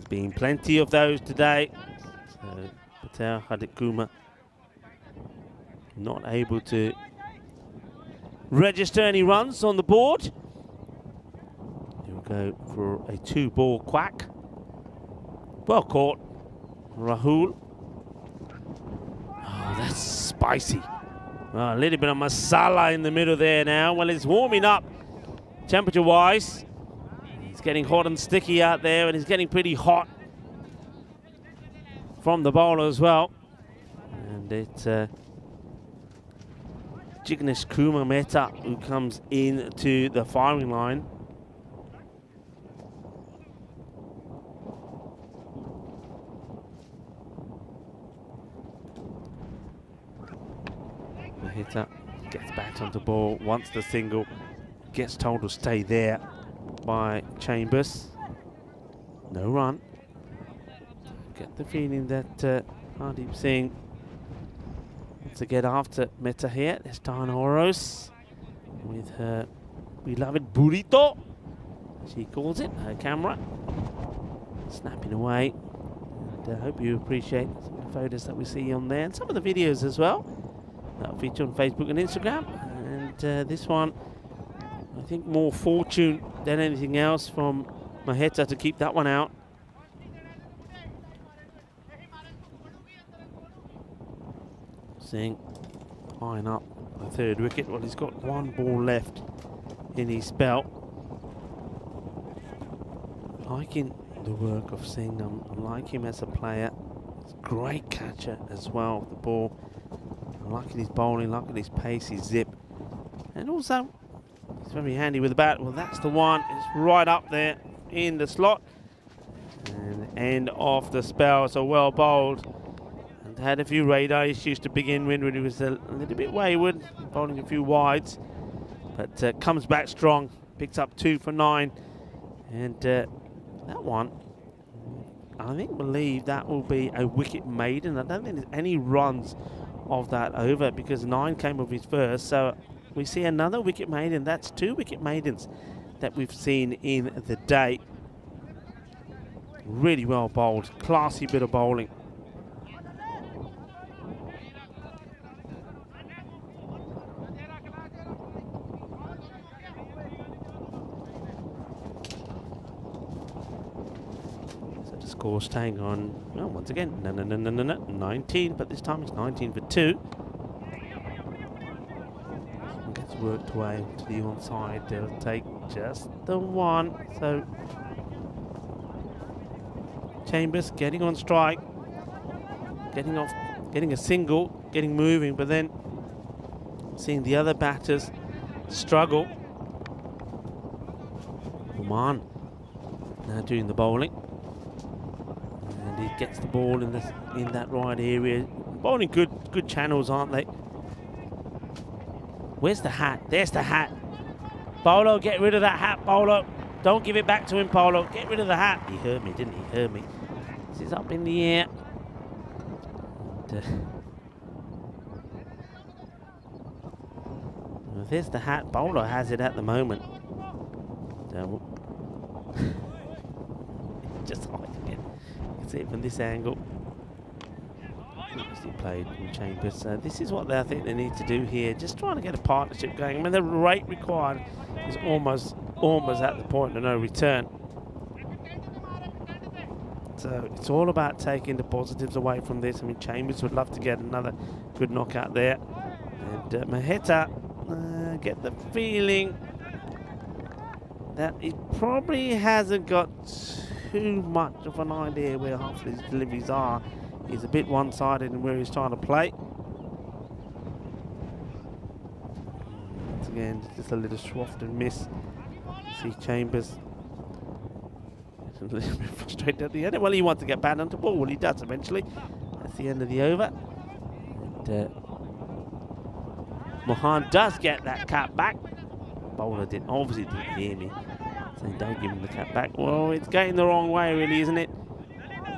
been plenty of those today. So Patel Hadikuma not able to register any runs on the board. He'll go for a 2-ball quack. Well caught, Rahul. Oh, that's spicy. Oh, a little bit of masala in the middle there now. Well, it's warming up temperature-wise. It's getting hot and sticky out there, and it's getting pretty hot from the bowler as well. And it's Jignesh Kumar Mehta who comes into the firing line. Mehta gets back onto the ball, wants the single, gets told to stay there by Chambers. No run. Get the feeling that Hardeep Singh to get after Mehta here. There's Diana Oros with her beloved burrito, she calls it, her camera, snapping away. And I hope you appreciate some of the photos that we see on there, and some of the videos as well that feature on Facebook and Instagram. And this one, I think more fortune than anything else from Mehta to keep that one out. Singh eyeing up the 3rd wicket. Well, he's got 1 ball left in his spell. Liking the work of Singh. I like him as a player. He's a great catcher as well of the ball. I'm liking his bowling, liking his pace, his zip. And also, he's very handy with the bat. Well, that's the one. It's right up there in the slot. And end of the spell. So well bowled. Had a few radar issues to begin with when he was a little bit wayward, bowling a few wides, but comes back strong picks up 2 for 9. And that one, I believe that will be a wicket maiden. I don't think there's any runs of that over because 9 came off his first. So we see another wicket maiden. That's 2 wicket maidens that we've seen in the day. Really well bowled, classy bit of bowling. So the score staying on, well, once again, no, 19, but this time it's 19 for 2. Gets worked away to the onside. They'll take just the 1. So Chambers getting on strike, getting off, getting a single, getting moving, but then seeing the other batters struggle. Oman now doing the bowling, and he gets the ball in that right area. Bowling good channels, aren't they? Where's the hat? There's the hat. Polo, get rid of that hat, Polo. Don't give it back to him, Polo. Get rid of the hat. He heard me, didn't he? He heard me. This is up in the air. And, well, there's the hat. Polo has it at the moment. Just hiding it. You can see it from this angle. He played from Chambers. So this is what I think they need to do here. Just trying to get a partnership going. I mean, the rate required is almost at the point of no return. So it's all about taking the positives away from this. I mean, Chambers would love to get another good knockout there. And Maheta, get the feeling that he probably hasn't got too much of an idea where half of his deliveries are. He's a bit one-sided in where he's trying to play. Once again, just a little swaft and miss. See Chambers a little bit frustrated at the end. Well, he wants to get back onto ball. Well, he does eventually. That's the end of the over. And, Mohan does get that cap back. Bowler obviously didn't hear me saying don't give him the cap back. Well, it's going the wrong way, really, isn't it?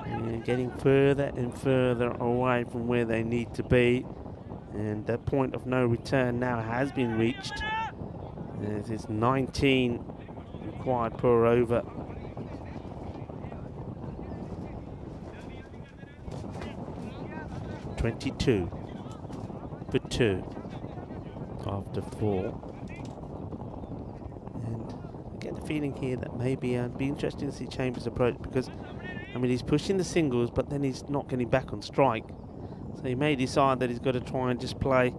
And getting further and further away from where they need to be. And the point of no return now has been reached. It is 19 required per over. $22 for 2 after 4. And I get the feeling here that maybe I'd be interested to see Chambers' approach, because I mean, he's pushing the singles, but then he's not getting back on strike. So he may decide that he's got to try and just play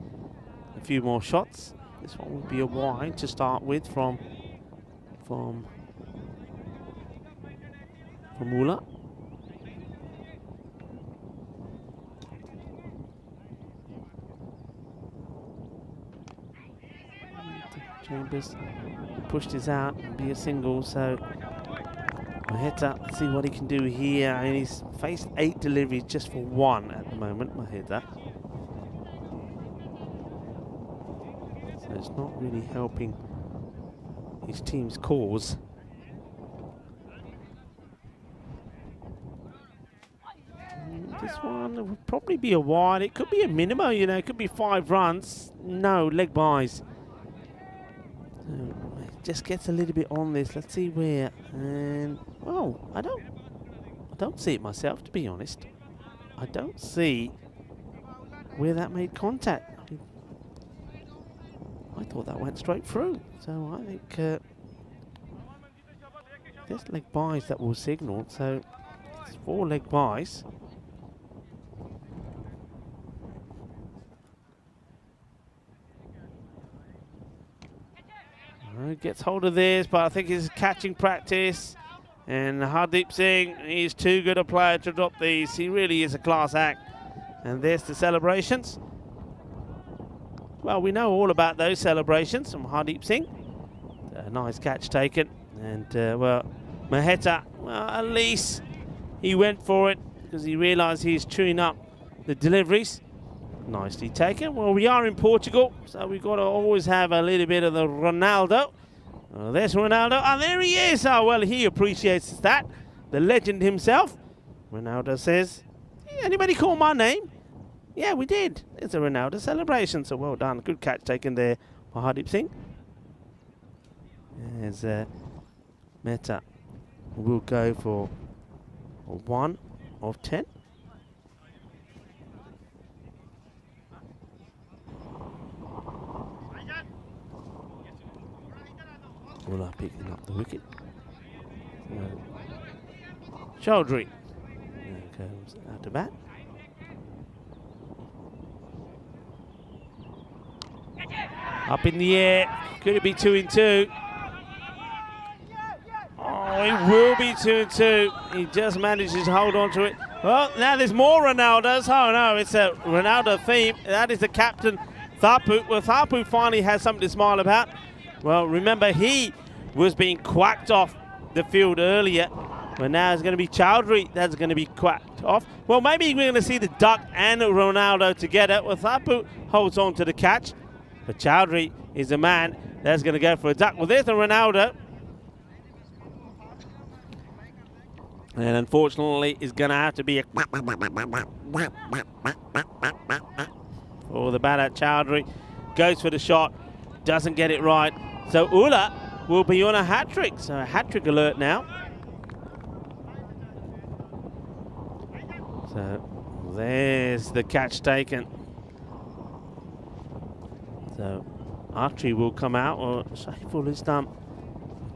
a few more shots. This one would be a wide to start with from Mula. Chambers pushed his out and be a single, so Maheta, let's see what he can do here. I mean, he's faced 8 deliveries just for 1 at the moment, Maheta. So it's not really helping his team's cause. This one would probably be a wide. It could be a minimo, you know, it could be 5 runs. No, leg buys. Just gets a little bit on this. Let's see where. And oh, I don't see it myself, to be honest. I don't see where that made contact. I thought that went straight through. So I think there's leg buys that will signal. So it's 4 leg buys. Gets hold of this, but I think it's catching practice. And Hardeep Singh, he's too good a player to drop these. He really is a class act. And there's the celebrations. Well, we know all about those celebrations from Hardeep Singh. A nice catch taken. And, well, Maheta, well, at least he went for it because he realised he's chewing up the deliveries. Nicely taken. Well, we are in Portugal, so we've got to always have a little bit of the Ronaldo. Oh, there's Ronaldo. Oh, there he is. Oh, well, he appreciates that. The legend himself. Ronaldo says, anybody call my name? Yeah, we did. It's a Ronaldo celebration. So well done. Good catch taken there by Hardeep Singh. As Mehta will go for 1 of 10. Ullah picking up the wicket. Chaudhry goes out to bat. Up in the air. Could it be 2 in 2? Oh, it will be 2 in 2. He just manages to hold on to it. Well, now there's more Ronaldos. Oh no, it's a Ronaldo theme. That is the captain, Thapu. Well, Thapu finally has something to smile about. Well, remember, he was being quacked off the field earlier. But now it's going to be Chaudhry that's going to be quacked off. Well, maybe we're going to see the duck and Ronaldo together. Well, Thapu holds on to the catch. But Chaudhry is the man that's going to go for a duck. Well, there's the Ronaldo. And unfortunately, it's going to have to be a for the batter. Chaudhry goes for the shot, doesn't get it right. So Ullah will be on a hat-trick. So a hat-trick alert now. So there's the catch taken. So Archie will come out, or Saiful Islam,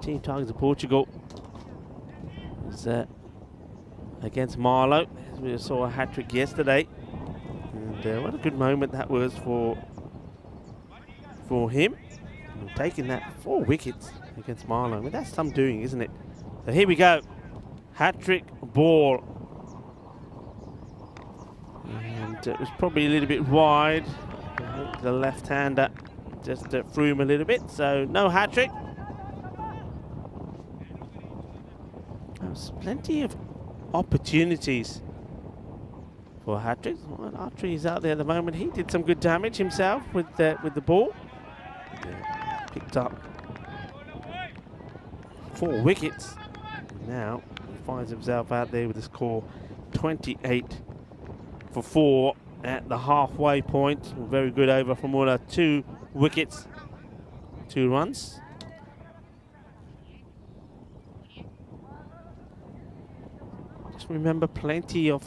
Team Tigers of Portugal. Is against Marlow. We saw a hat-trick yesterday. And what a good moment that was for him. And taking that 4 wickets against Marlow. I mean, that's some doing, isn't it? So here we go. Hat-trick ball. And it was probably a little bit wide. The left-hander just threw him a little bit. So no hat-trick. There's plenty of opportunities for hat-tricks. Well, Archery is out there at the moment. He did some good damage himself with the ball. Picked up 4 wickets. Now he finds himself out there with a score 28 for 4 at the halfway point. A very good over from Ullah. 2 wickets, 2 runs. Just remember, plenty of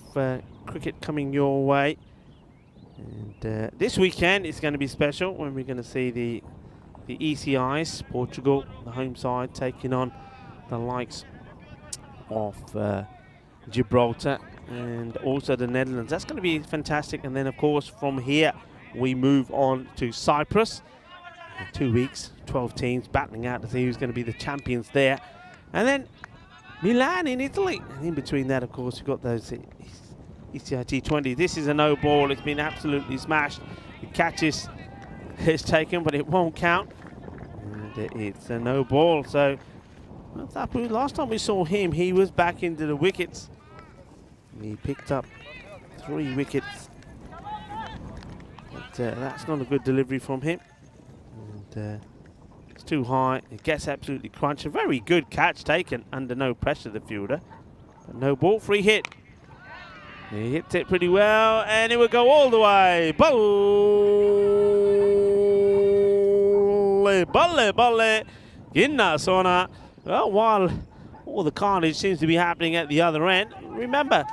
cricket coming your way. And this weekend is going to be special when we're going to see the ECIs, Portugal, the home side, taking on the likes of Gibraltar and also the Netherlands. That's going to be fantastic. And then, of course, from here, we move on to Cyprus. In 2 weeks, 12 teams battling out to see who's going to be the champions there. And then Milan in Italy. And in between that, of course, you've got those ECI T20. This is a no ball. It's been absolutely smashed. The catch is taken, but it won't count. And it's a no ball. So last time we saw him, he was back into the wickets. And he picked up 3 wickets. But that's not a good delivery from him. And it's too high. It gets absolutely crunched. A very good catch taken under no pressure, the fielder. But no ball, free hit. He hits it pretty well, and it will go all the way. Balle. Ginna Sona. Well, while all the carnage seems to be happening at the other end, remember,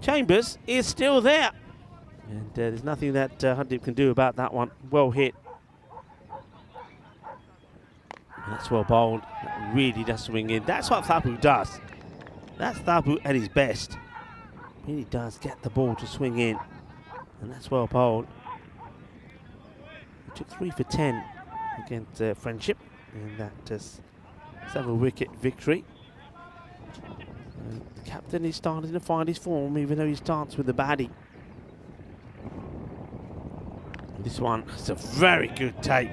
Chambers is still there. And there's nothing that Hardeep can do about that one. Well hit. That's well bowled. That really does swing in. That's what Thapu does. That's Thapu at his best. Really does get the ball to swing in. And that's well bowled. He took 3 for 10 against Friendship. And that is 7-wicket victory. The captain is starting to find his form, even though he starts with the baddie. This one is a very good take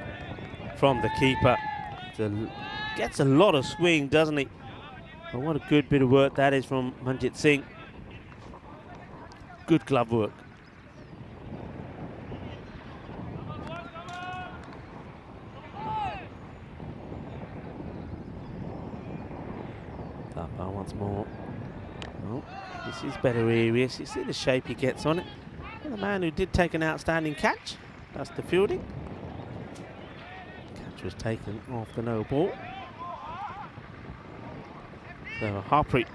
from the keeper. Gets a lot of swing, doesn't he? But what a good bit of work that is from Manjit Singh. Good glove work. Thapa once more. Oh, this is better areas. You see the shape he gets on it. And the man who did take an outstanding catch. That's the fielding. Catch was taken off the no ball. So Harpreet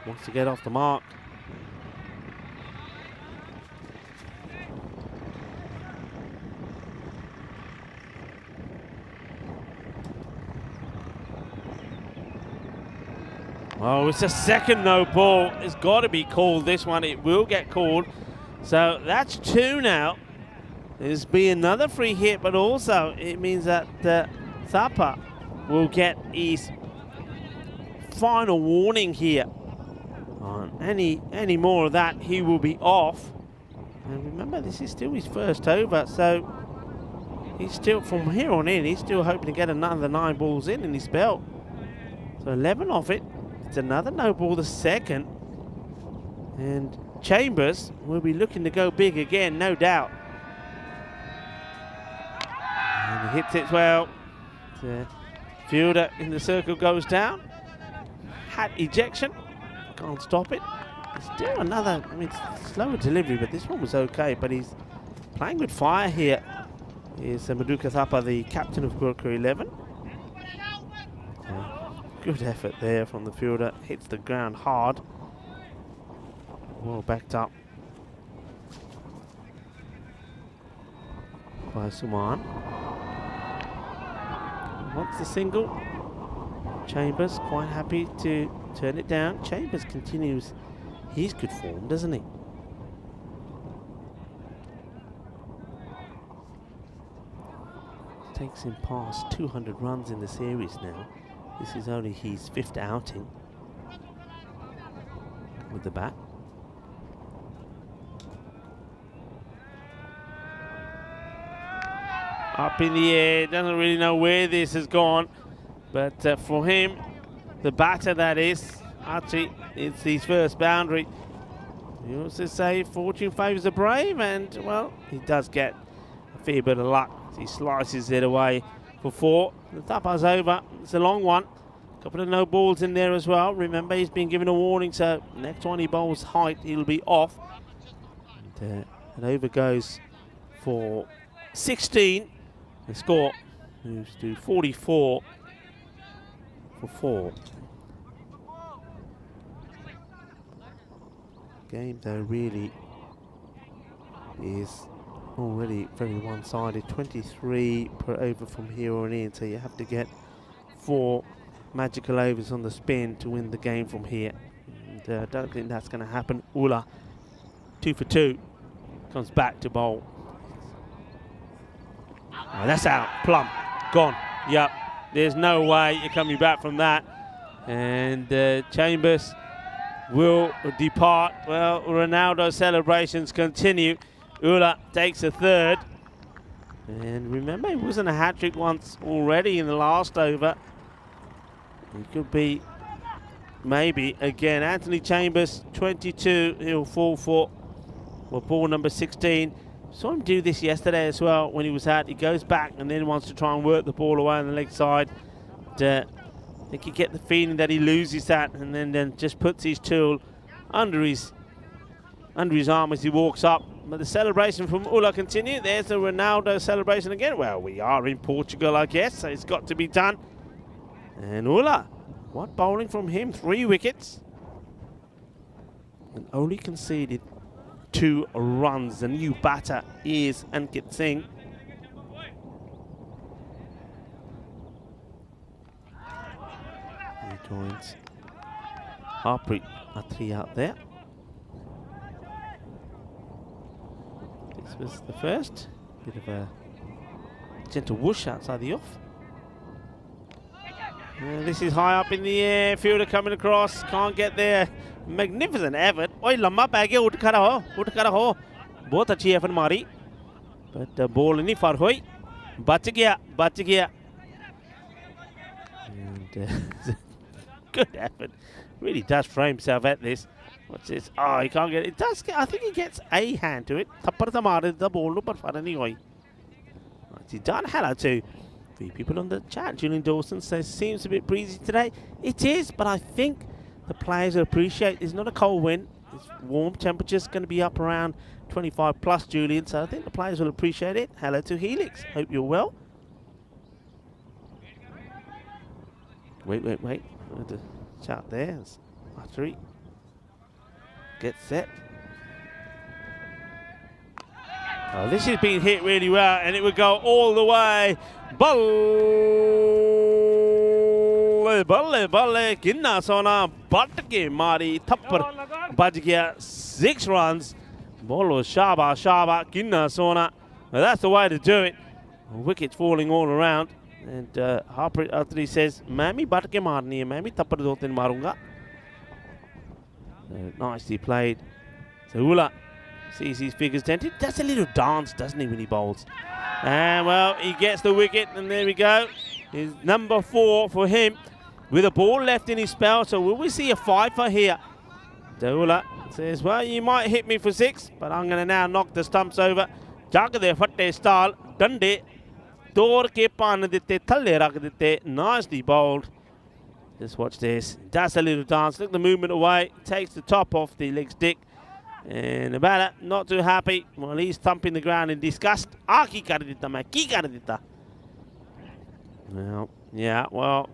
wants to get off the mark. Oh, it's a second no ball. It's got to be called, this one. It will get called. So that's 2 now. There's be another free hit, but also it means that Thapa will get his final warning here. On any more of that, he will be off. And remember, this is still his first over, so he's still, from here on in, he's still hoping to get another 9 balls in his belt. So 11 off it. It's another no ball, the second. And Chambers will be looking to go big again, no doubt. And he hits it well. The fielder in the circle goes down. Hat ejection. Can't stop it. Still another, I mean, slower delivery, but this one was okay. But he's playing with fire here. Here's Maduka Thapa, the captain of Gurkha 11. Good effort there from the fielder. Hits the ground hard. Well backed up by Suman. Wants the single. Chambers quite happy to turn it down. Chambers continues his good form, doesn't he? Takes him past 200 runs in the series now. This is only his 5th outing with the bat. Up in the air, doesn't really know where this has gone, but for him, the batter that is, Archie, it's his first boundary. You also say fortune favours the brave, and well, he does get a fair bit of luck. He slices it away for 4. The Thapa's over. It's a long one. A couple of no balls in there as well. Remember, he's been given a warning, so next one he bowls height, he'll be off. And over goes for 16. The score moves to 44 for 4. Game, though, really is already very one-sided. 23 per over from here on in, so you have to get 4 magical overs on the spin to win the game from here. And I don't think that's going to happen. Ula, 2 for 2, comes back to bowl. Oh, that's out. Plum, gone. Yep, there's no way you're coming back from that. And Chambers will depart. Well, Ronaldo's celebrations continue. Ula takes a 3rd. And remember, he wasn't a hat-trick once already in the last over. It could be, maybe, again. Anthony Chambers, 22, he'll fall for ball number 16. Saw him do this yesterday as well when he was out. He goes back and then wants to try and work the ball away on the leg side. I think you get the feeling that he loses that and then just puts his tool under his arm as he walks up. But the celebration from Ula continue. There's the Ronaldo celebration again. Well, we are in Portugal, I guess, so it's got to be done. And Ula, what bowling from him? 3 wickets. And only conceded 2 runs. The new batter is Ankit Singh. He joins Harpreet, a 3 out there. This was the first. Bit of a gentle whoosh outside the off. This is high up in the air. Fielder coming across. Can't get there. Magnificent effort. Oi, lamba pੈ ਗਿਆ ਉੱਠ ਖੜਾ ਹੋ ਬਹੁਤ ਅੱਛੀ effort ਮਾਰੀ but ball नहीं far ਹੋਈ बच गया and good effort. Really does frame himself at this. What's this? Oh, he can't get it. It does get, I think he gets a hand to it. ਥੱਪੜ ਤਾਂ ਮਾਰ ਦਿੱਤਾ ball ਨੂੰ ਪਰ ਫੜ ਨਹੀਂ ਹੋਈ. He's done hella to few people on the chat. Julian Dawson says, seems a bit breezy today. It is, but I think the players will appreciate it's not a cold wind. It's warm temperatures, going to be up around 25 plus, Julian. So I think the players will appreciate it. Hello to Helix. Hope you're well. Wait. The chat there. It's Archery. Get set. Oh, this is being hit really well, and it would go all the way. Balle, kinna sona, batke mari, tappar, baj gaya, 6 runs. Bolo shaba, kinna sona. Now that's the way to do it. Wickets falling all around. And Harper Atri says, Mami batke marni hai, Mami tappar do tin marunga. Nicely played. So Ula sees his figures dented. Does a little dance, doesn't he, when he bowls? And well, he gets the wicket, and there we go. Is number 4 for him, with a ball left in his spell. So will we see a 5-for here? Ula says, well, you might hit me for 6, but I'm going to now knock the stumps over. Jagade fatte style, dande, door ke pan ditte, thalle rakh ditte, nicely bowled. Just watch this. Does a little dance. Look the movement away. Takes the top off the leg stick. And the batter not too happy. Well, he's thumping the ground in disgust. Ki kar ditta main, ki kar ditta. Well, yeah, well,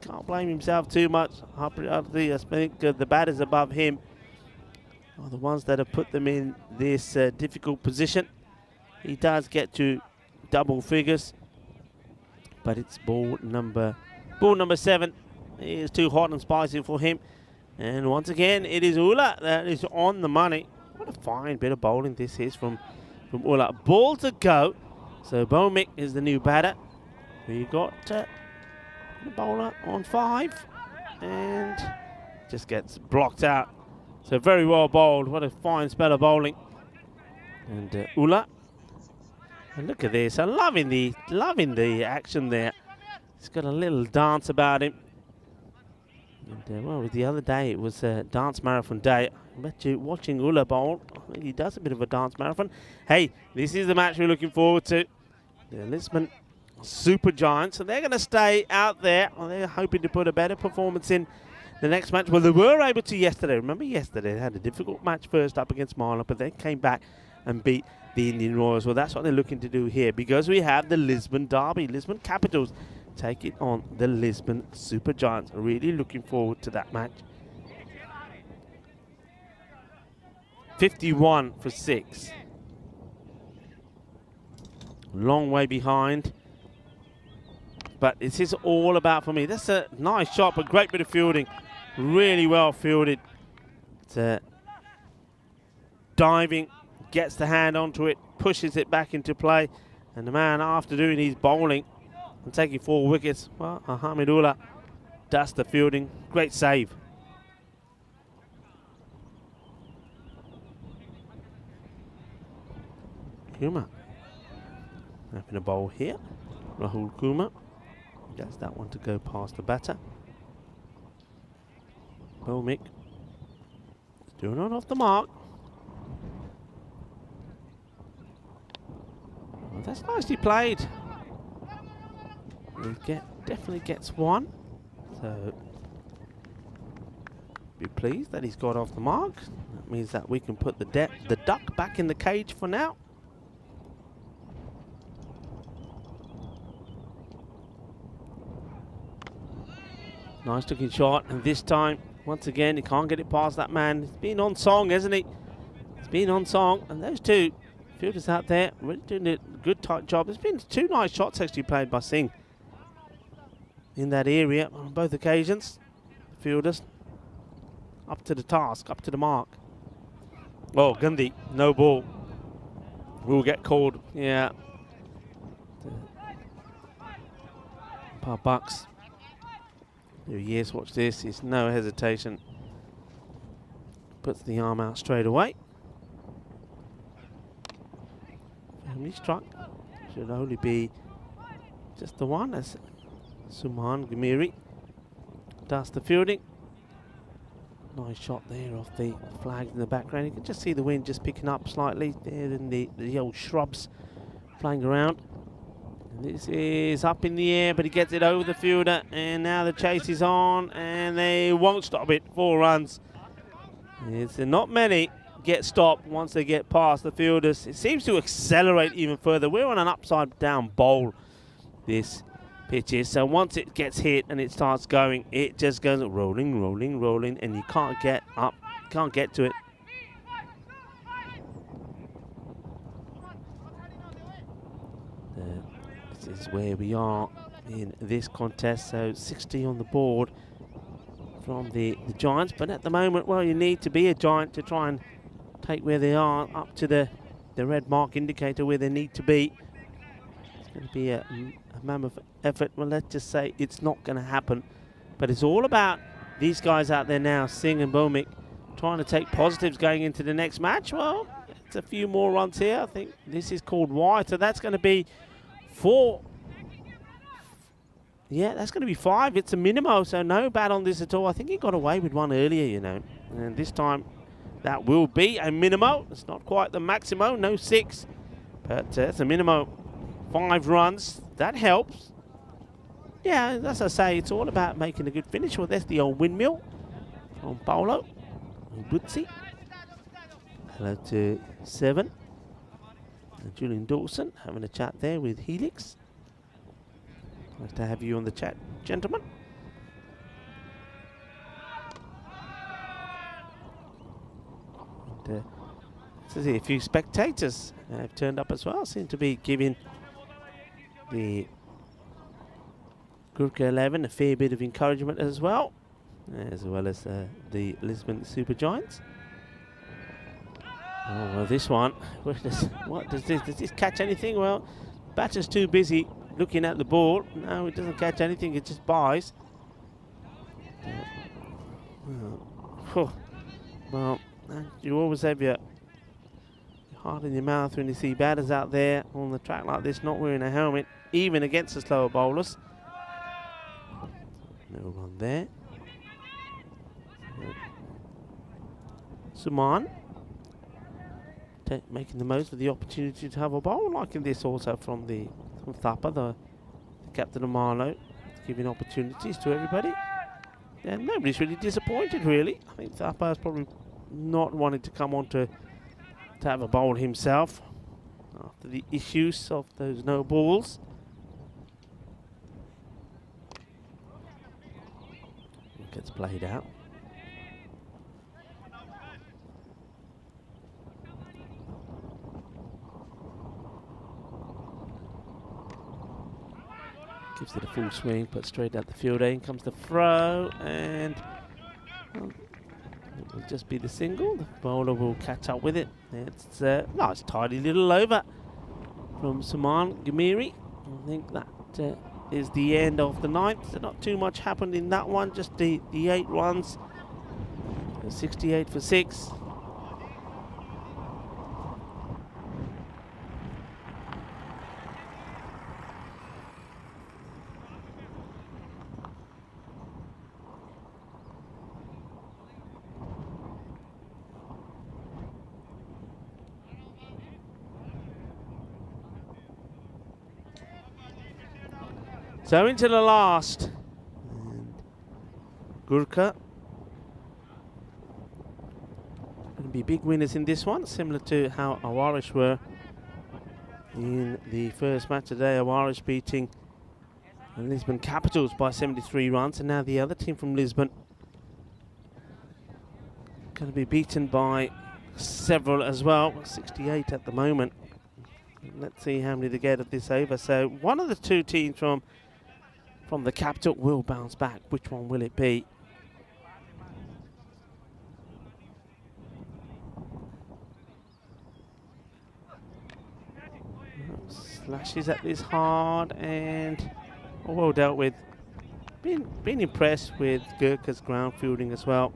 can't blame himself too much. I think the batters above him are the ones that have put them in this difficult position. He does get to double figures, but it's ball number 7. It is too hot and spicy for him. And once again, it is Ula that is on the money. What a fine bit of bowling this is from Ula. Ball to go. So Bomik is the new batter. We got the bowler on 5 and just gets blocked out. So very well bowled. What a fine spell of bowling. And Ula. And look at this. I'm loving the action there. He's got a little dance about him. And well, the other day it was a dance marathon day. I bet you watching Ula bowl, I think he does a bit of a dance marathon. Hey, this is the match we're looking forward to. The Lisbon Super Giants, so they're going to stay out there. Well, they're hoping to put a better performance in the next match. Well, they were able to yesterday. Remember yesterday they had a difficult match first up against Marlon, but they came back and beat the Indian Royals. Well, that's what they're looking to do here, because we have the Lisbon Derby, Lisbon Capitals take it on the Lisbon Super Giants. Really looking forward to that match. 51 for 6. Long way behind. But this is all about for me. That's a nice shot, but great bit of fielding. Really well fielded. It's diving, gets the hand onto it, pushes it back into play. And the man, after doing his bowling and taking 4 wickets, well, Hamidullah does the fielding. Great save. Kumar having a bowl here. Rahul Kumar gets that one to go past the batter. Bomik still not off the mark. Well, that's nicely played. He definitely gets one. So be pleased that he's got off the mark. That means that we can put the duck back in the cage for now. Nice looking shot, and this time, once again, he can't get it past that man. He's been on song, hasn't he? He's been on song, and those two fielders out there really doing a good tight job. There's been 2 nice shots actually played by Singh in that area on both occasions. Fielders up to the task, up to the mark. Oh, Gandhi, no ball. Will get called, yeah. A paar bucks. Yes, watch this. It's no hesitation. Puts the arm out straight away. Family struck. Should only be just the one. As Suman Gamiri does the fielding. Nice shot there off the flag in the background. You can just see the wind just picking up slightly there in the old shrubs flying around. This is up in the air, but he gets it over the fielder, and now the chase is on, and they won't stop it. 4 runs. It's not many get stopped once they get past the fielders. It seems to accelerate even further. We're on an upside-down bowl, this pitch is. So once it gets hit and it starts going, it just goes rolling, rolling, rolling, and you can't get up, can't get to it. This is where we are in this contest. So 60 on the board from the Giants, but at the moment, well, you need to be a Giant to try and take where they are up to the red mark indicator where they need to be. It's going to be a mammoth effort. Well, let's just say it's not going to happen, but it's all about these guys out there now, Singh and Bomik, trying to take positives going into the next match. Well, it's a few more runs here. I think this is called wide, so that's going to be 4. Yeah, that's going to be 5. It's a minimo, so no bad on this at all. I think he got away with one earlier, you know. And this time, that will be a minimo. It's not quite the maximo, no 6. But it's a minimo. 5 runs. That helps. Yeah, as I say, it's all about making a good finish. Well, there's the old windmill from Paolo. Butzi. Hello to 7. And Julian Dawson having a chat there with Helix. Nice to have you on the chat, gentlemen. And, so see a few spectators have turned up as well. Seem to be giving the Gurkha 11 a fair bit of encouragement as well as the Lisbon Super Giants. Oh, well, this one, does this catch anything? Well, batter's too busy looking at the ball. No, it doesn't catch anything, it just buys. Well, you always have your heart in your mouth when you see batters out there on the track like this, not wearing a helmet, even against the slower bowlers. No run there. Suman making the most of the opportunity to have a bowl, liking this also from Thapa, the captain of Marlow, giving opportunities to everybody. And nobody's really disappointed, really. I think Thapa is probably not wanting to come on to have a bowl himself after the issues of those no balls. It gets played out. Gives it a full swing, but straight out the field. In comes the throw, and well, it will just be the single. The bowler will catch up with it. It's a nice, tidy little over from Saman Gamiri. I think that is the end of the 9th. So not too much happened in that one. Just the 8 runs. 68 for 6. So into the last, and Gurkha going to be big winners in this one, similar to how Awarish were in the first match today. Awarish beating the Lisbon Capitals by 73 runs, and now the other team from Lisbon going to be beaten by several as well, 68 at the moment. Let's see how many they get at this over. So one of the 2 teams from the capital will bounce back. Which one will it be? Slashes at this hard and well dealt with. Been impressed with Gurkha's ground fielding as well.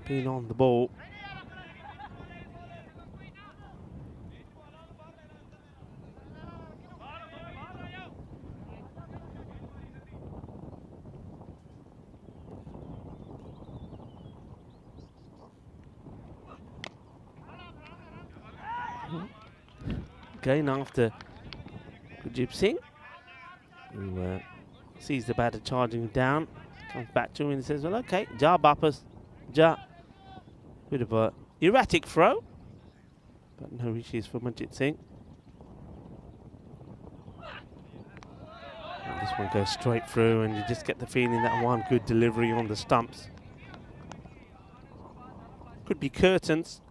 Being on the ball. Again after Gurjip Singh. who sees the batter charging down, comes back to him and says, well, okay, Ja buppers, Ja. Bit of a erratic throw, but no issues for Manjit Singh. And this one goes straight through, and you just get the feeling that one good delivery on the stumps. Could be curtains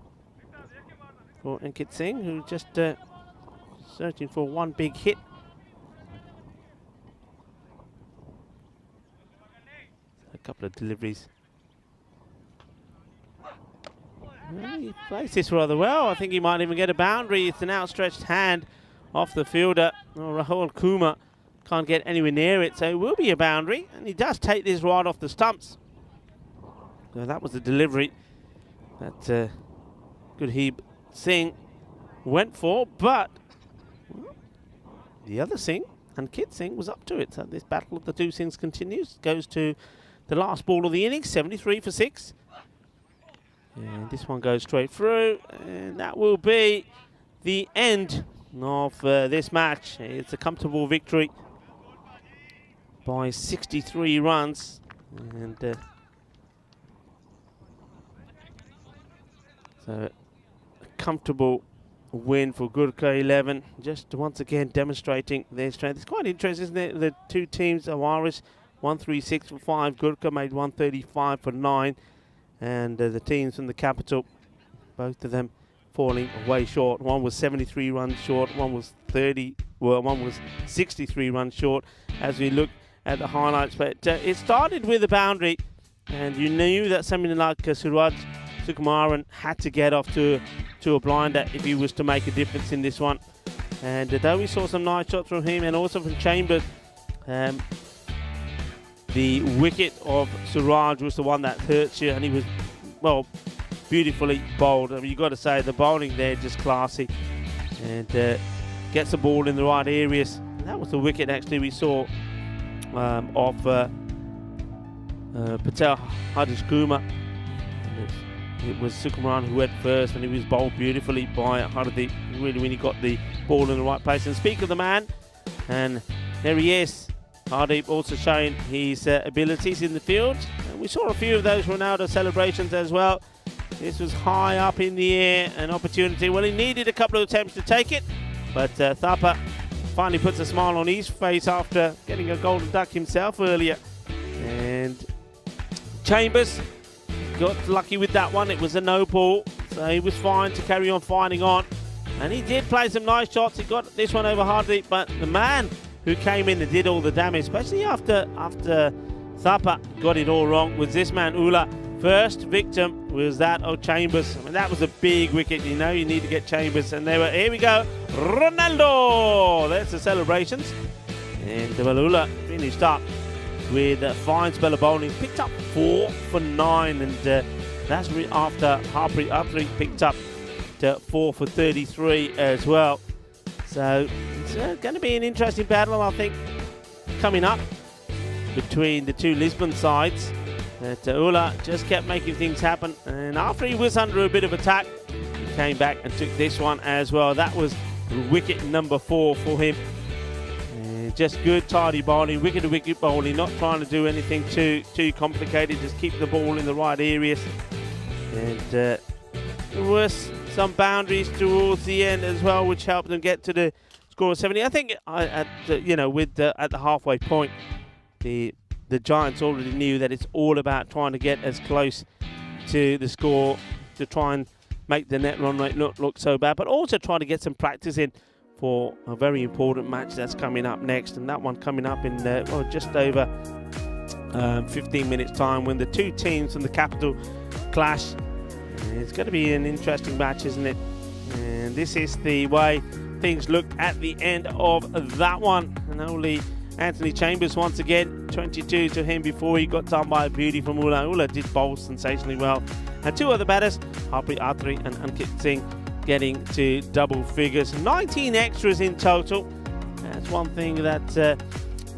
for Ankit Singh, who just searching for one big hit. A couple of deliveries. Well, he plays this rather well. I think he might even get a boundary. It's an outstretched hand off the fielder. Oh, Rahul Kumar can't get anywhere near it, so it will be a boundary. And he does take this right off the stumps. So that was the delivery that Gurdeep Singh went for, but the other Singh, Ankit Singh, was up to it. So this battle of the two Singhs continues. Goes to the last ball of the innings, 73 for 6. And this one goes straight through, and that will be the end of this match. It's a comfortable victory by 63 runs, and so a comfortable win for Gurkha 11, just once again demonstrating their strength. It's quite interesting, isn't it? The two teams, Irish 136 for 5, Gurkha made 135 for 9, and the teams from the capital, both of them falling way short. One was 73 runs short, one was 63 runs short as we look at the highlights. But it started with a boundary, and you knew that something like Suraj Sukumaran had to get off to a blinder if he was to make a difference in this one. And though we saw some nice shots from him and also from Chambers, the wicket of Suraj was the one that hurts you, and he was, well, beautifully bowled. I mean, you've got to say the bowling there just classy, and gets the ball in the right areas. And that was the wicket actually we saw of Patel Hadish Kumar. It was Sukumaran who went first, and he was bowled beautifully by Hardeep, really when he got the ball in the right place. And speak of the man, and there he is, Hardeep, also showing his abilities in the field. And we saw a few of those Ronaldo celebrations as well. This was high up in the air, an opportunity. Well, he needed a couple of attempts to take it, but Thapa finally puts a smile on his face after getting a golden duck himself earlier. And Chambers got lucky with that one. It was a no ball, so he was fine to carry on fighting on. And he did play some nice shots. He got this one over Hardeep, but the man who came in and did all the damage, especially after Thapa got it all wrong, was this man, Ula. First victim was that of Chambers. I mean, that was a big wicket. You know you need to get Chambers. And they were, here we go, Ronaldo! There's the celebrations. And Ula finished up with a fine spell of bowling. Picked up 4 for 9. And that's after Harpreet Athri picked up 4 for 33 as well. So it's going to be an interesting battle, I think, coming up between the two Lisbon sides. Ula just kept making things happen, and after he was under a bit of attack, he came back and took this one as well. That was wicket number 4 for him. Just good tidy bowling, wicket to wicket bowling, not trying to do anything too complicated, just keep the ball in the right areas. And there was some boundaries towards the end as well, which helped them get to the score of 70. I think at the halfway point, the Giants already knew that it's all about trying to get as close to the score to try and make the net run rate not look so bad, but also try to get some practice in for a very important match that's coming up next. And that one coming up in just over 15 minutes time, when the two teams from the capital clash. It's going to be an interesting match, isn't it? And this is the way things looked at the end of that one. And only Anthony Chambers once again, 22 to him before he got done by a beauty from Ula. Ula did bowl sensationally well. And two other batters, Harpreet Athri and Ankit Singh, getting to double figures. 19 extras in total. That's one thing that the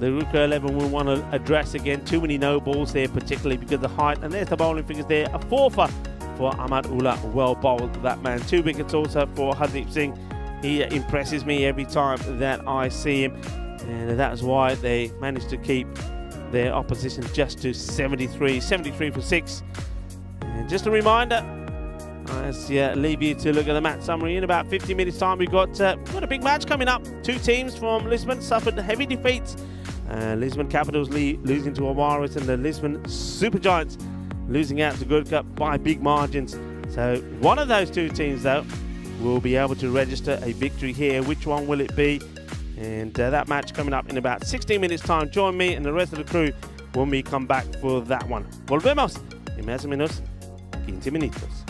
Gurkha 11 will want to address again. Too many no balls there, particularly because of the height. And there's the bowling figures there. A 4-for for Ahmad Ula. Well bowled, that man. 2 wickets also for Hardeep Singh. He impresses me every time that I see him. and that's why they managed to keep their opposition just to 73 for 6. And just a reminder, as leave you to look at the match summary, in about 50 minutes time we've got a big match coming up. Two teams from Lisbon suffered heavy defeats. Lisbon Capitals losing to Amaris, and the Lisbon Supergiants losing out to Good Cup by big margins. So one of those two teams though will be able to register a victory here. Which one will it be? And that match coming up in about 16 minutes time. Join me and the rest of the crew when we come back for that one. Volvemos en más o menos 15 minutos.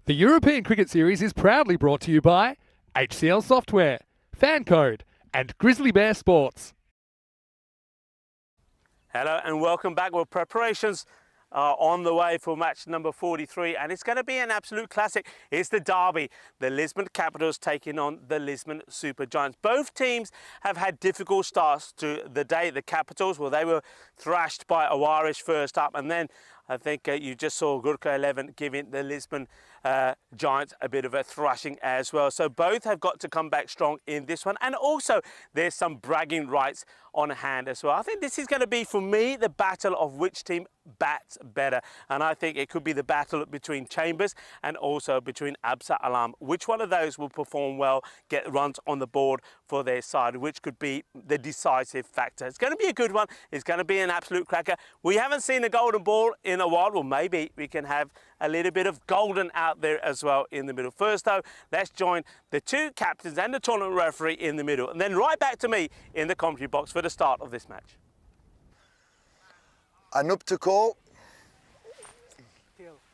The European Cricket Series is proudly brought to you by HCL Software, Fan Code, and Grizzly Bear Sports. Hello and welcome back. Well, preparations are on the way for match number 43, and it's going to be an absolute classic. It's the derby, the Lisbon Capitals taking on the Lisbon Super Giants. Both teams have had difficult starts to the day. The Capitals, well, they were thrashed by Awarish first up, and then I think you just saw Gurkha 11 giving the Lisbon Giants a bit of a thrashing as well. So both have got to come back strong in this one. And also there's some bragging rights on hand as well. I think this is going to be, for me, the battle of which team bats better. And I think it could be the battle between Chambers and also between Absa Alam. Which one of those will perform well, get runs on the board for their side, which could be the decisive factor. It's going to be a good one. It's going to be an absolute cracker. We haven't seen a golden ball in a while. Well, maybe we can have a little bit of golden out there as well in the middle. First though, let's join the two captains and the tournament referee in the middle, and then right back to me in the commentary box for the start of this match. Anup to call.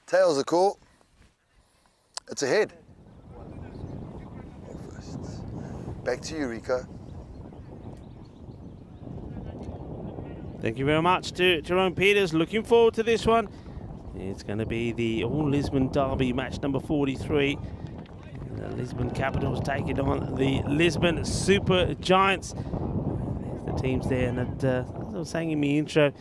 Tails a call. It's a head. Back to you, Rico. Thank you very much to Jerome Peters. Looking forward to this one. It's going to be the All-Lisbon Derby, match number 43. The Lisbon Capitals taking on the Lisbon Super Giants. There's the teams there. And as I was saying in my intro,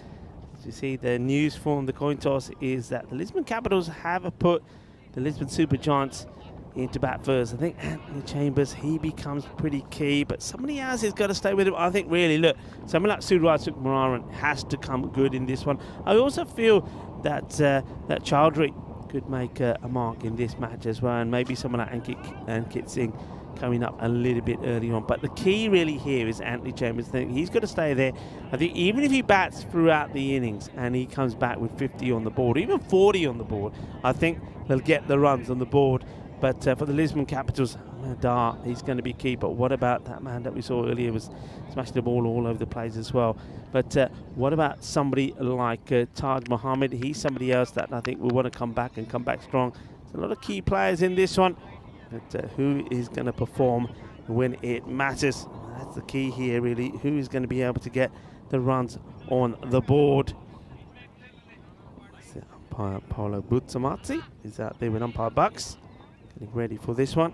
as you see, the news from the coin toss is that the Lisbon Capitals have put the Lisbon Super Giants into bat first. I think Anthony Chambers, he becomes pretty key, but somebody else has got to stay with him. I think really, look, someone like Suraj Sukumaran has to come good in this one. I also feel that that Chowdhury could make a mark in this match as well, and maybe someone like Ankit Singh coming up a little bit early on. But the key really here is Anthony Chambers. He's got to stay there. I think even if he bats throughout the innings and he comes back with 50 on the board, even 40 on the board, I think they'll get the runs on the board. But for the Lisbon Capitals, Dar, he's going to be key. But what about that man that we saw earlier was smashing the ball all over the place as well? But what about somebody like Taj Mohammed? He's somebody else that I think will want to come back and come back strong. There's a lot of key players in this one. But who is going to perform when it matters? That's the key here, really. Who is going to be able to get the runs on the board? Umpire Paolo Butsamazzi is out there with umpire Bucks, getting ready for this one.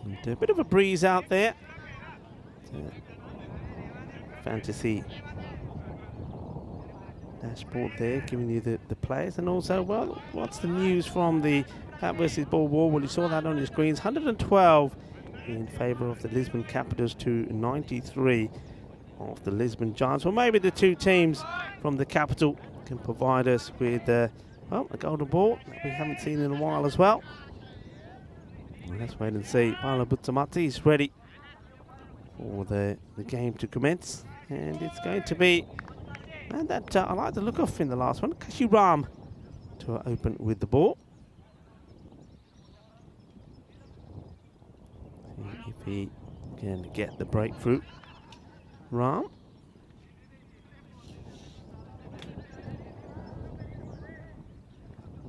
And a bit of a breeze out there. Fantasy dashboard there, giving you the players. And also, well, what's the news from the bat versus ball war? Well, you saw that on your screens. 112 in favour of the Lisbon Capitals to 93 of the Lisbon Giants. Well, maybe the two teams from the capital can provide us with well, a golden ball that we haven't seen in a while as well. Let's wait and see. Paolo Butsamazzi is ready for the game to commence, and it's going to be, and that I like the look of in the last one, Kashiram to open with the ball. See if he can get the breakthrough. Ram.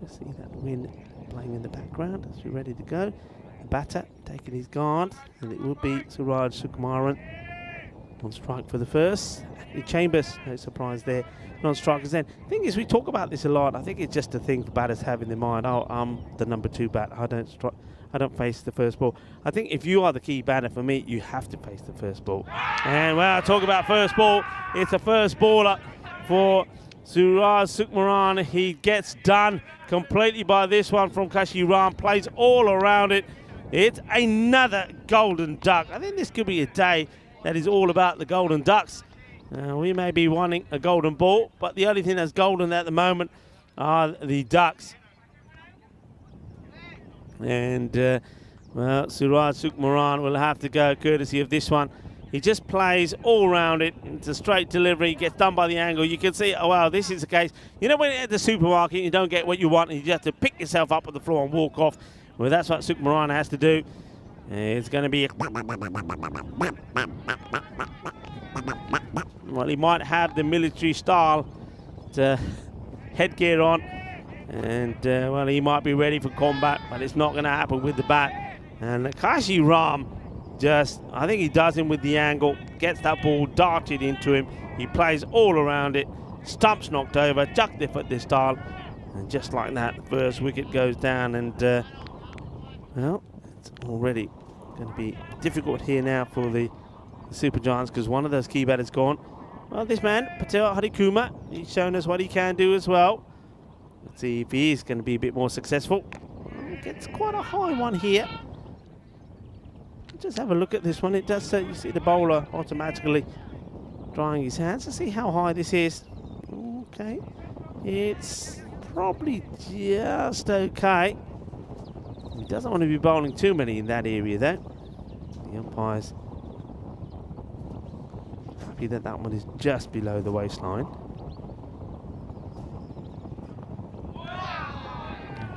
You see that wind playing in the background as we're ready to go. The batter taking his guard, and it will be Suraj Sukumaran on strike for the first. Anthony Chambers, no surprise there, non-strikers then. The thing is, we talk about this a lot. I think it's just a thing for batters have in their mind. Oh, I'm the number 2 bat. I don't face the first ball. I think if you are the key batter, for me, you have to face the first ball. And when I talk about first ball, it's a first baller for Suraj Sukumaran. He gets done completely by this one from Kashiram. Plays all around it. It's another golden duck. I think this could be a day that is all about the golden ducks. We may be wanting a golden ball, but the only thing that's golden at the moment are the ducks. And, well, Suraj Sukumaran will have to go courtesy of this one. He just plays all around it. It's a straight delivery, gets done by the angle. You can see, oh, wow, this is the case. You know when you're at the supermarket, you don't get what you want, and you just have to pick yourself up on the floor and walk off. Well, that's what Sukumaran has to do. It's going to be... Well, he might have the military style headgear on. And, well, he might be ready for combat, but it's not going to happen with the bat. And Kashi Ram I think he does him with the angle, gets that ball darted into him. He plays all around it, stumps knocked over, chucked it at this style. And just like that, the first wicket goes down. And, well, it's already going to be difficult here now for the Super Giants because one of those key batters gone. Well, this man, Patel Harikuma, he's shown us what he can do as well. Let's see if he is going to be a bit more successful. Gets quite a high one here. Just have a look at this one. It does you see the bowler automatically drying his hands. Let's see how high this is. Okay. It's probably just okay. He doesn't want to be bowling too many in that area though. The umpire's happy that that one is just below the waistline.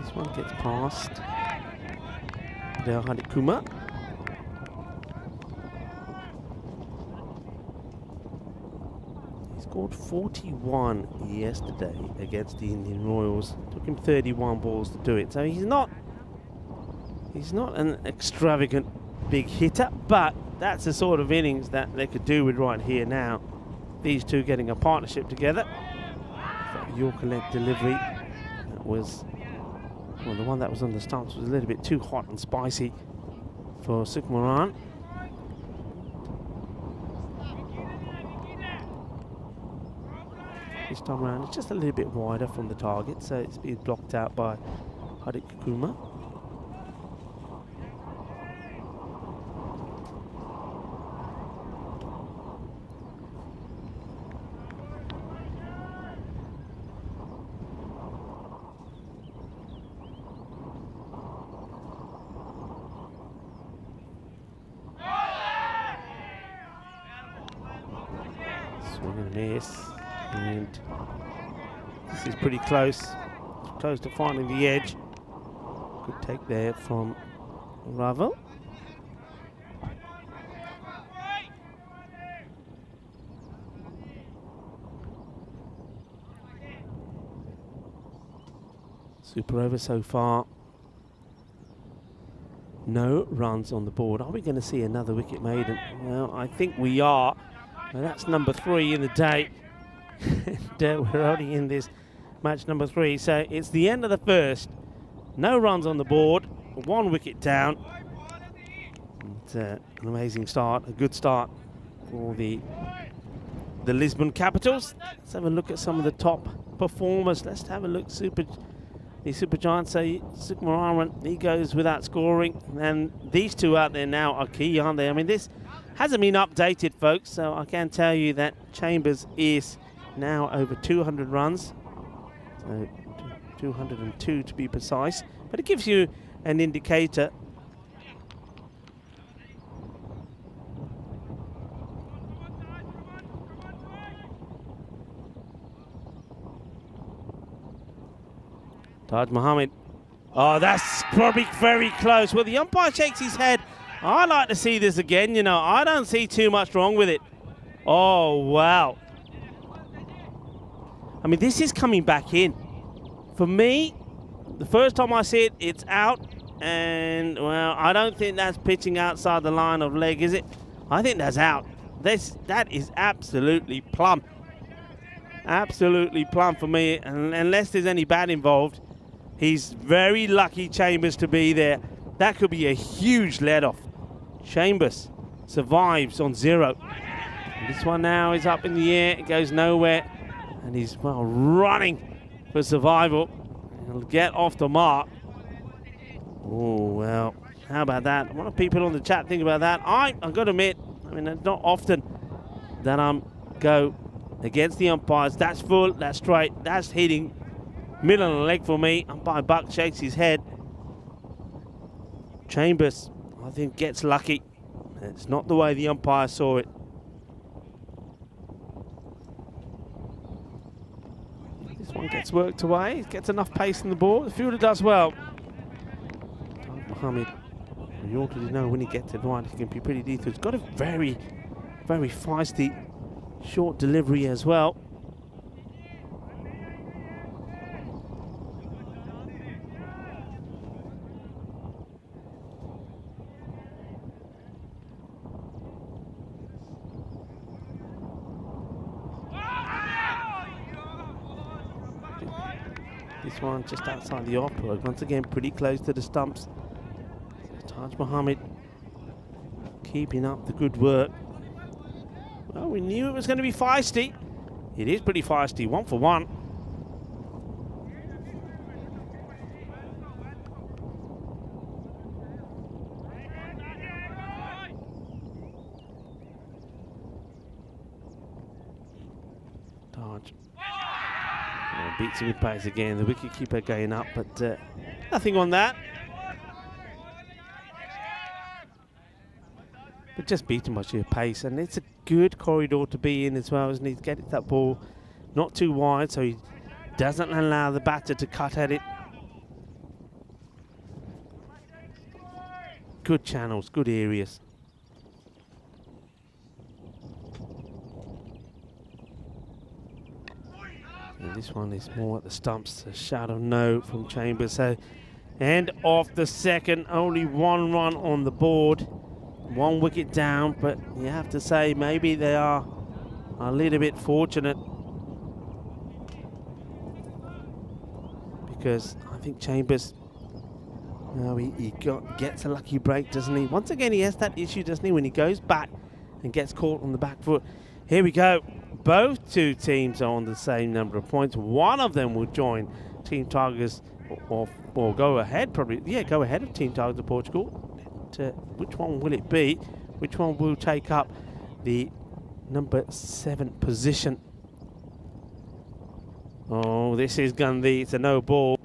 This one gets past Dale Hadikuma. He scored 41 yesterday against the Indian Royals. Took him 31 balls to do it. So he's not an extravagant big hitter, but that's the sort of innings that they could do with right here now. These two getting a partnership together. That Yorker leg delivery that was, well, the one that was on the stumps was a little bit too hot and spicy for Sukumaran. This time around it's just a little bit wider from the target, so it's being blocked out by Hadikuma. Swing and miss, and this is pretty close. Close to finding the edge. Good take there from Ravel. Super over so far. No runs on the board. Are we going to see another wicket maiden? Well, I think we are. Now, that's number 3 in the day. And, we're only in this match number 3. So it's the end of the first. No runs on the board. 1 wicket down. It's an amazing start. A good start for the Lisbon Capitals. Let's have a look at some of the top performers. Let's have a look. The Super Giants say Sukumaran, he goes without scoring. And these two out there now are key, aren't they? I mean, this hasn't been updated, folks, so I can tell you that Chambers is now over 200 runs. So 202 to be precise. But it gives you an indicator. Taj Mohammed. Oh, that's probably very close. Well, the umpire shakes his head. I'd like to see this again, you know. I don't see too much wrong with it. Oh, wow. I mean, this is coming back in. For me, the first time I see it, it's out. And, well, I don't think that's pitching outside the line of leg, is it? I think that's out. That is absolutely plumb. Absolutely plumb for me. And unless there's any bat involved, he's very lucky, Chambers, to be there. That could be a huge let-off. Chambers survives on 0. And this one now is up in the air. It goes nowhere. And he's, well, running for survival. He'll get off the mark. Oh, well, how about that? What do people on the chat think about that? I've got to admit, I mean, it's not often that I go against the umpires. That's full, that's straight, that's hitting. Middle of the leg for me. Umpire Buck shakes his head. Chambers, I think, gets lucky. It's not the way the umpire saw it. This one gets worked away. Gets enough pace in the ball. The fielder does well. Mohammed, you already know when he gets it right, he can be pretty lethal. He's got a very, very feisty short delivery as well. This one just outside the off plug. Once again, pretty close to the stumps. Taj Mohammed keeping up the good work. Well, we knew it was going to be feisty. It is pretty feisty, 1 for 1. Taj beats him with pace again. The wicketkeeper going up, but nothing on that. But just beat him by sheer pace, and it's a good corridor to be in as well, isn't he? Get that ball not too wide, so he doesn't allow the batter to cut at it. Good channels, good areas. And this one is more at the stumps. A shout of no from Chambers. So end of the second, only 1 run on the board. 1 wicket down, but you have to say maybe they are a little bit fortunate, because I think Chambers, gets a lucky break, doesn't he? Once again, he has that issue, doesn't he, when he goes back and gets caught on the back foot. Here we go. Both two teams are on the same number of points. One of them will join Team Tigers, or go ahead, probably. Yeah, go ahead of Team Tigers of Portugal. Which one will it be? Which one will take up the number 7 position? Oh, this is Gandhi. It's a no ball.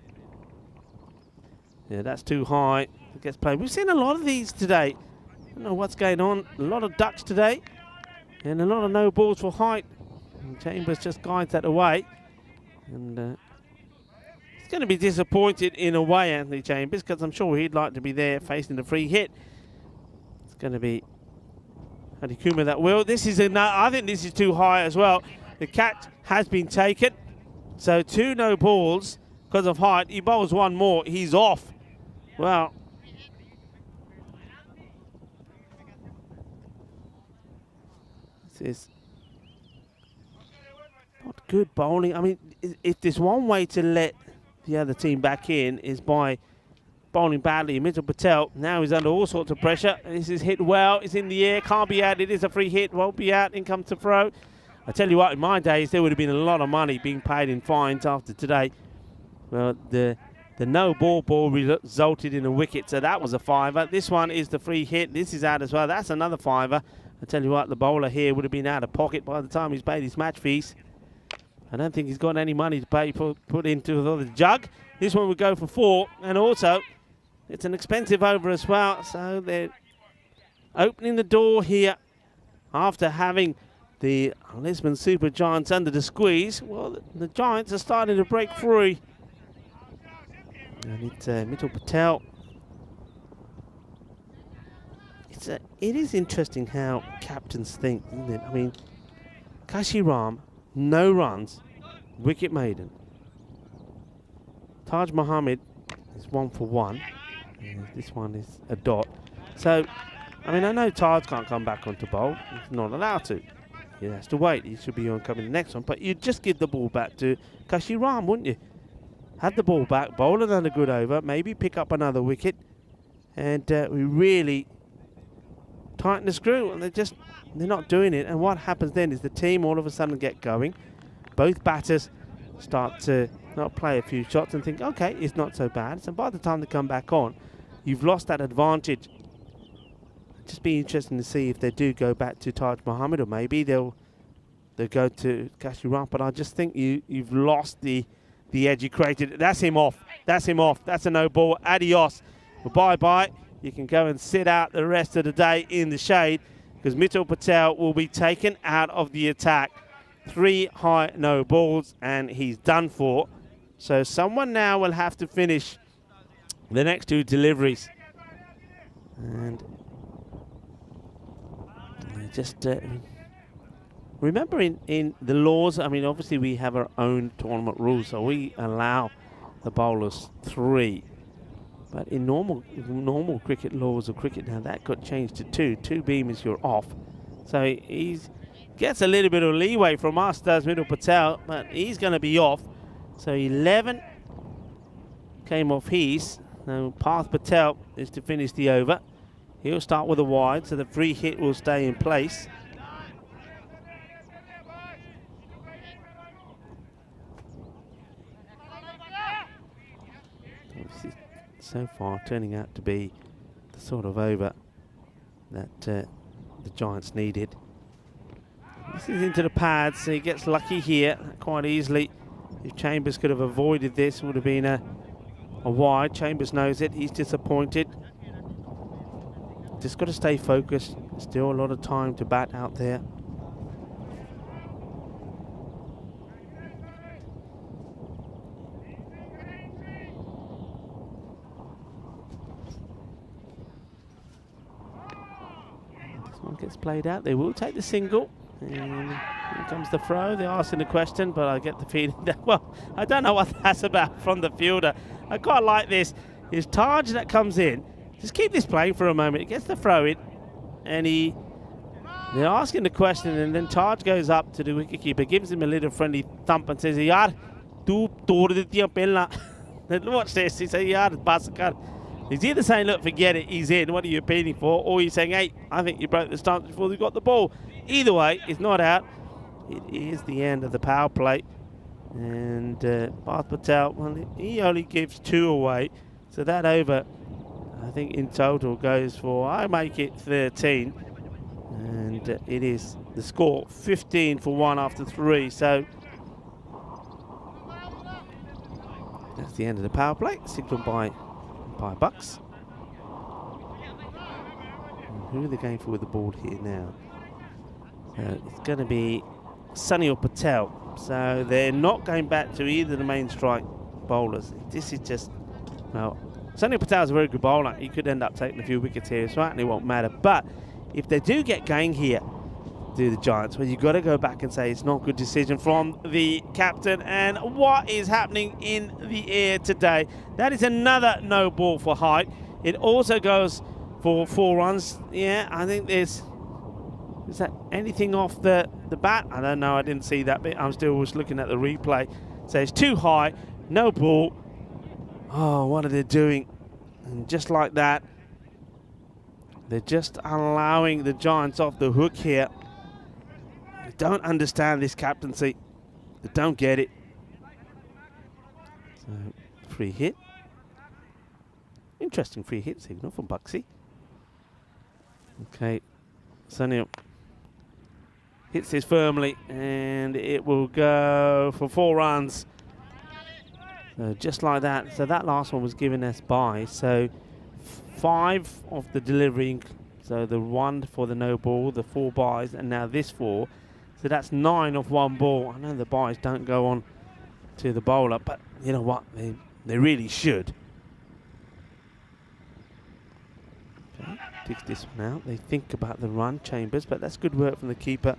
Yeah, that's too high. It gets played. We've seen a lot of these today. I don't know what's going on. A lot of ducks today, and a lot of no balls for height. And Chambers just guides that away, and he's going to be disappointed in a way, Anthony Chambers, because I'm sure he'd like to be there facing the free hit. It's going to be Hadikuma that will. This is I think this is too high as well. The catch has been taken, so 2 no balls because of height. He bowls 1 more, he's off. Well, this is not good bowling. I mean, if there's one way to let the other team back in is by bowling badly. Mitchell Patel now is under all sorts of pressure. This is hit well. It's in the air. Can't be out. It is a free hit. Won't be out. In comes the throw. I tell you what, in my days, there would have been a lot of money being paid in fines after today. Well, the no ball resulted in a wicket, so that was a 5er. This one is the free hit. This is out as well. That's another 5er. I tell you what, the bowler here would have been out of pocket by the time he's paid his match fees. I don't think he's got any money to pay put into the jug. This one would go for 4, and also it's an expensive over as well. So they're opening the door here after having the Lisbon Super Giants under the squeeze. Well, the Giants are starting to break free. And it's Mitchell Patel. It is interesting how captains think, isn't it? I mean, Kashiram, no runs, wicket maiden. Taj Mohammed is 1 for 1. And this one is a dot. So, I mean, I know Taj can't come back onto bowl. He's not allowed to. He has to wait. He should be on coming the next one. But you'd just give the ball back to Kashiram, wouldn't you? Have the ball back, bowl another good over, maybe pick up another wicket, and we really tighten the screw. And they're not doing it. And what happens then is the team all of a sudden get going. Both batters start to not play a few shots and think, okay, it's not so bad. So by the time they come back on, you've lost that advantage. It'd just be interesting to see if they do go back to Taj Mohammed, or maybe they'll go to Kashiram. But I just think you've lost the edge you created. That's him off. That's him off. That's a no ball. Adios. Well, bye-bye. You can go and sit out the rest of the day in the shade, because Mitchell Patel will be taken out of the attack. 3 high no balls, and he's done for. So someone now will have to finish the next 2 deliveries. And just remember in the laws, I mean, obviously we have our own tournament rules, so we allow the bowlers 3. But in normal cricket laws of cricket now, that got changed to 2. 2 beamers, you're off. So he gets a little bit of leeway from us, does Mitchell Patel, but he's going to be off. So 11 came off his. So Parth Patel is to finish the over. He'll start with a wide, so the free hit will stay in place. This is so far turning out to be the sort of over that the Giants needed. This is into the pads, so he gets lucky here quite easily. If Chambers could have avoided this, it would have been a wide. Chambers knows it, he's disappointed. Just got to stay focused. Still a lot of time to bat out there. This one gets played out. They will take the single. And here comes the throw. They're asking the question, but I get the feeling that, well, I don't know what that's about from the fielder. I quite like this. It's Taj that comes in. Just keep this playing for a moment. He gets the throw in, and they're asking the question, and then Taj goes up to the wicketkeeper, gives him a little friendly thump and says, "Yaar, tu tod diya pehla." Watch this. He says, "Yaar, basakar." He's either saying, "Look, forget it, he's in. What are you appealing for?" Or he's saying, "Hey, I think you broke the stance before you got the ball." Either way, it's not out. It is the end of the power play, and Parth Patel, well, he only gives 2 away, so that over, I think in total goes for, I make it 13, and it is the score 15 for 1 after 3. So that's the end of the power play, signalled by Bucks. And who are they going for with the ball here now? It's going to be Sunny or Patel. So they're not going back to either the main strike bowlers. This is just, well, Sunny Patel's a very good bowler. He could end up taking a few wickets here. It certainly won't matter. But if they do get going here, do the Giants, well, you've got to go back and say it's not a good decision from the captain. And what is happening in the air today? That is another no ball for Height. It also goes for 4 runs. Yeah, I think is that anything off the bat? I don't know. I didn't see that bit. I'm still just looking at the replay. So it's too high. No ball. Oh, what are they doing? And just like that, they're just allowing the Giants off the hook here. They don't understand this captaincy. They don't get it. So, free hit. Interesting free hit signal from Bucksy. Okay, Sunil hits this firmly, and it will go for 4 runs. So just like that. So that last one was given us by. So 5 of the delivery. So the 1 for the no ball, the 4 buys, and now this 4. So that's 9 of 1 ball. I know the buys don't go on to the bowler, but you know what? They really should. Okay, takes this one out. They think about the run, Chambers, but that's good work from the keeper.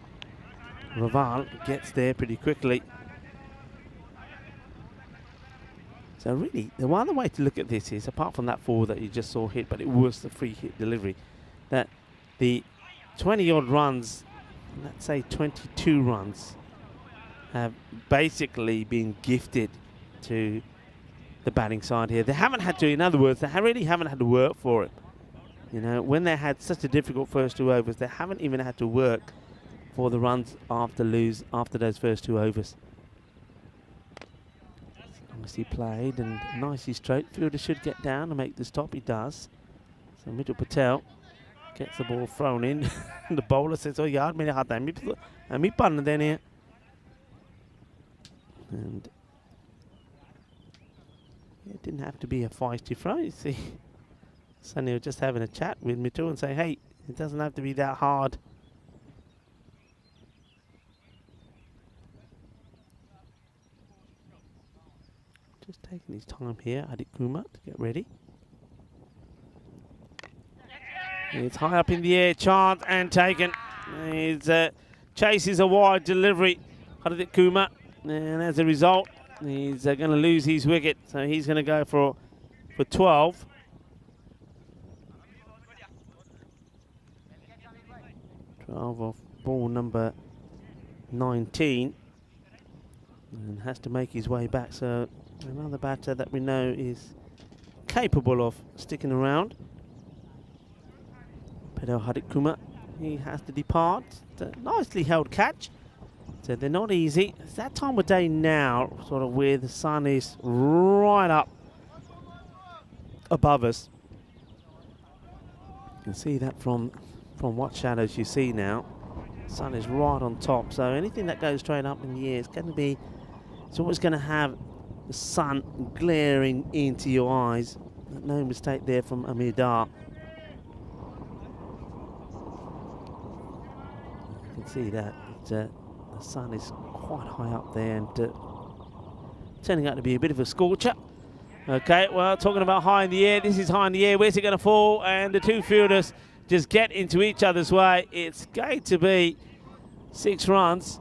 Raval gets there pretty quickly. So really, the other way to look at this is, apart from that 4 that you just saw hit, but it was the free hit delivery, that the 20-odd runs, let's say 22 runs, have basically been gifted to the batting side here. They haven't had to, in other words, they really haven't had to work for it. You know, when they had such a difficult first 2 overs, they haven't even had to work for the runs after those first 2 overs. Nicely played and nicely straight. Fielder should get down and make the stop. He does. So Mitchell Patel gets the ball thrown in. The bowler says, "Oh, yard me had that. Me pan then here." And it didn't have to be a feisty throw. You see, Sunny was just having a chat with Mitchell and say, "Hey, it doesn't have to be that hard." Just taking his time here, Adit Kumar, to get ready. It's high up in the air, chant and taken. His chases a wide delivery, Adit Kumar, and as a result, he's going to lose his wicket. So he's going to go for 12. Off ball number 19, and has to make his way back. So Another batter that we know is capable of sticking around. Pedro Harikuma, he has to depart. It's a nicely held catch. So they're not easy. It's that time of day now, sort of where the sun is right up above us. You can see that from what shadows you see now. The sun is right on top, so anything that goes straight up in the air is going to be, it's always going to have the sun glaring into your eyes. No mistake there from Amir Dar. You can see that the sun is quite high up there and turning out to be a bit of a scorcher. Okay, well, talking about high in the air, this is high in the air. Where's it going to fall? And the two fielders just get into each other's way. It's going to be 6 runs,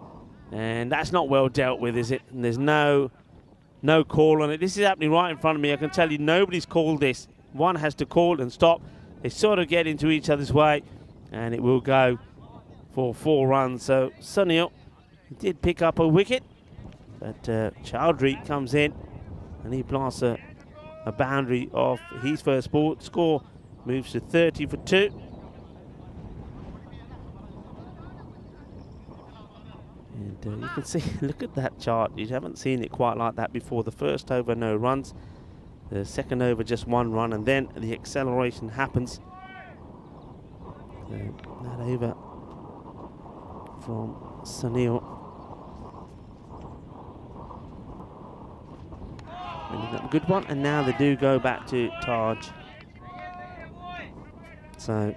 and that's not well dealt with, is it? And there's no call on it. This is happening right in front of me. I can tell you nobody's called this. One has to call and stop. They sort of get into each other's way, and it will go for 4 runs. So Sunil did pick up a wicket, but Chowdhury comes in and he blasts a boundary off his first ball. Score moves to 30 for 2. And you can see, look at that chart. You haven't seen it quite like that before. The first over, no runs. The second over, just 1 run. And then the acceleration happens. That over from Sunil. A good one, and now they do go back to Taj. So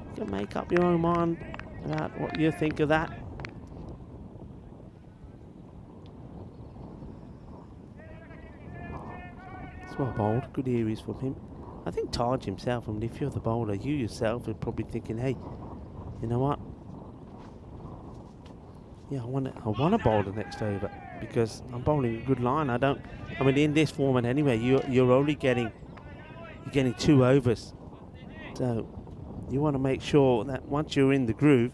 you can make up your own mind about what you think of that. It's well bowled, good areas from him. I think Taj himself, I mean, if you're the bowler, you yourself are probably thinking, hey, you know what? Yeah, I want to bowl the next over because I'm bowling a good line. I mean, in this format anyway, you're only getting 2 overs. So you want to make sure that once you're in the groove,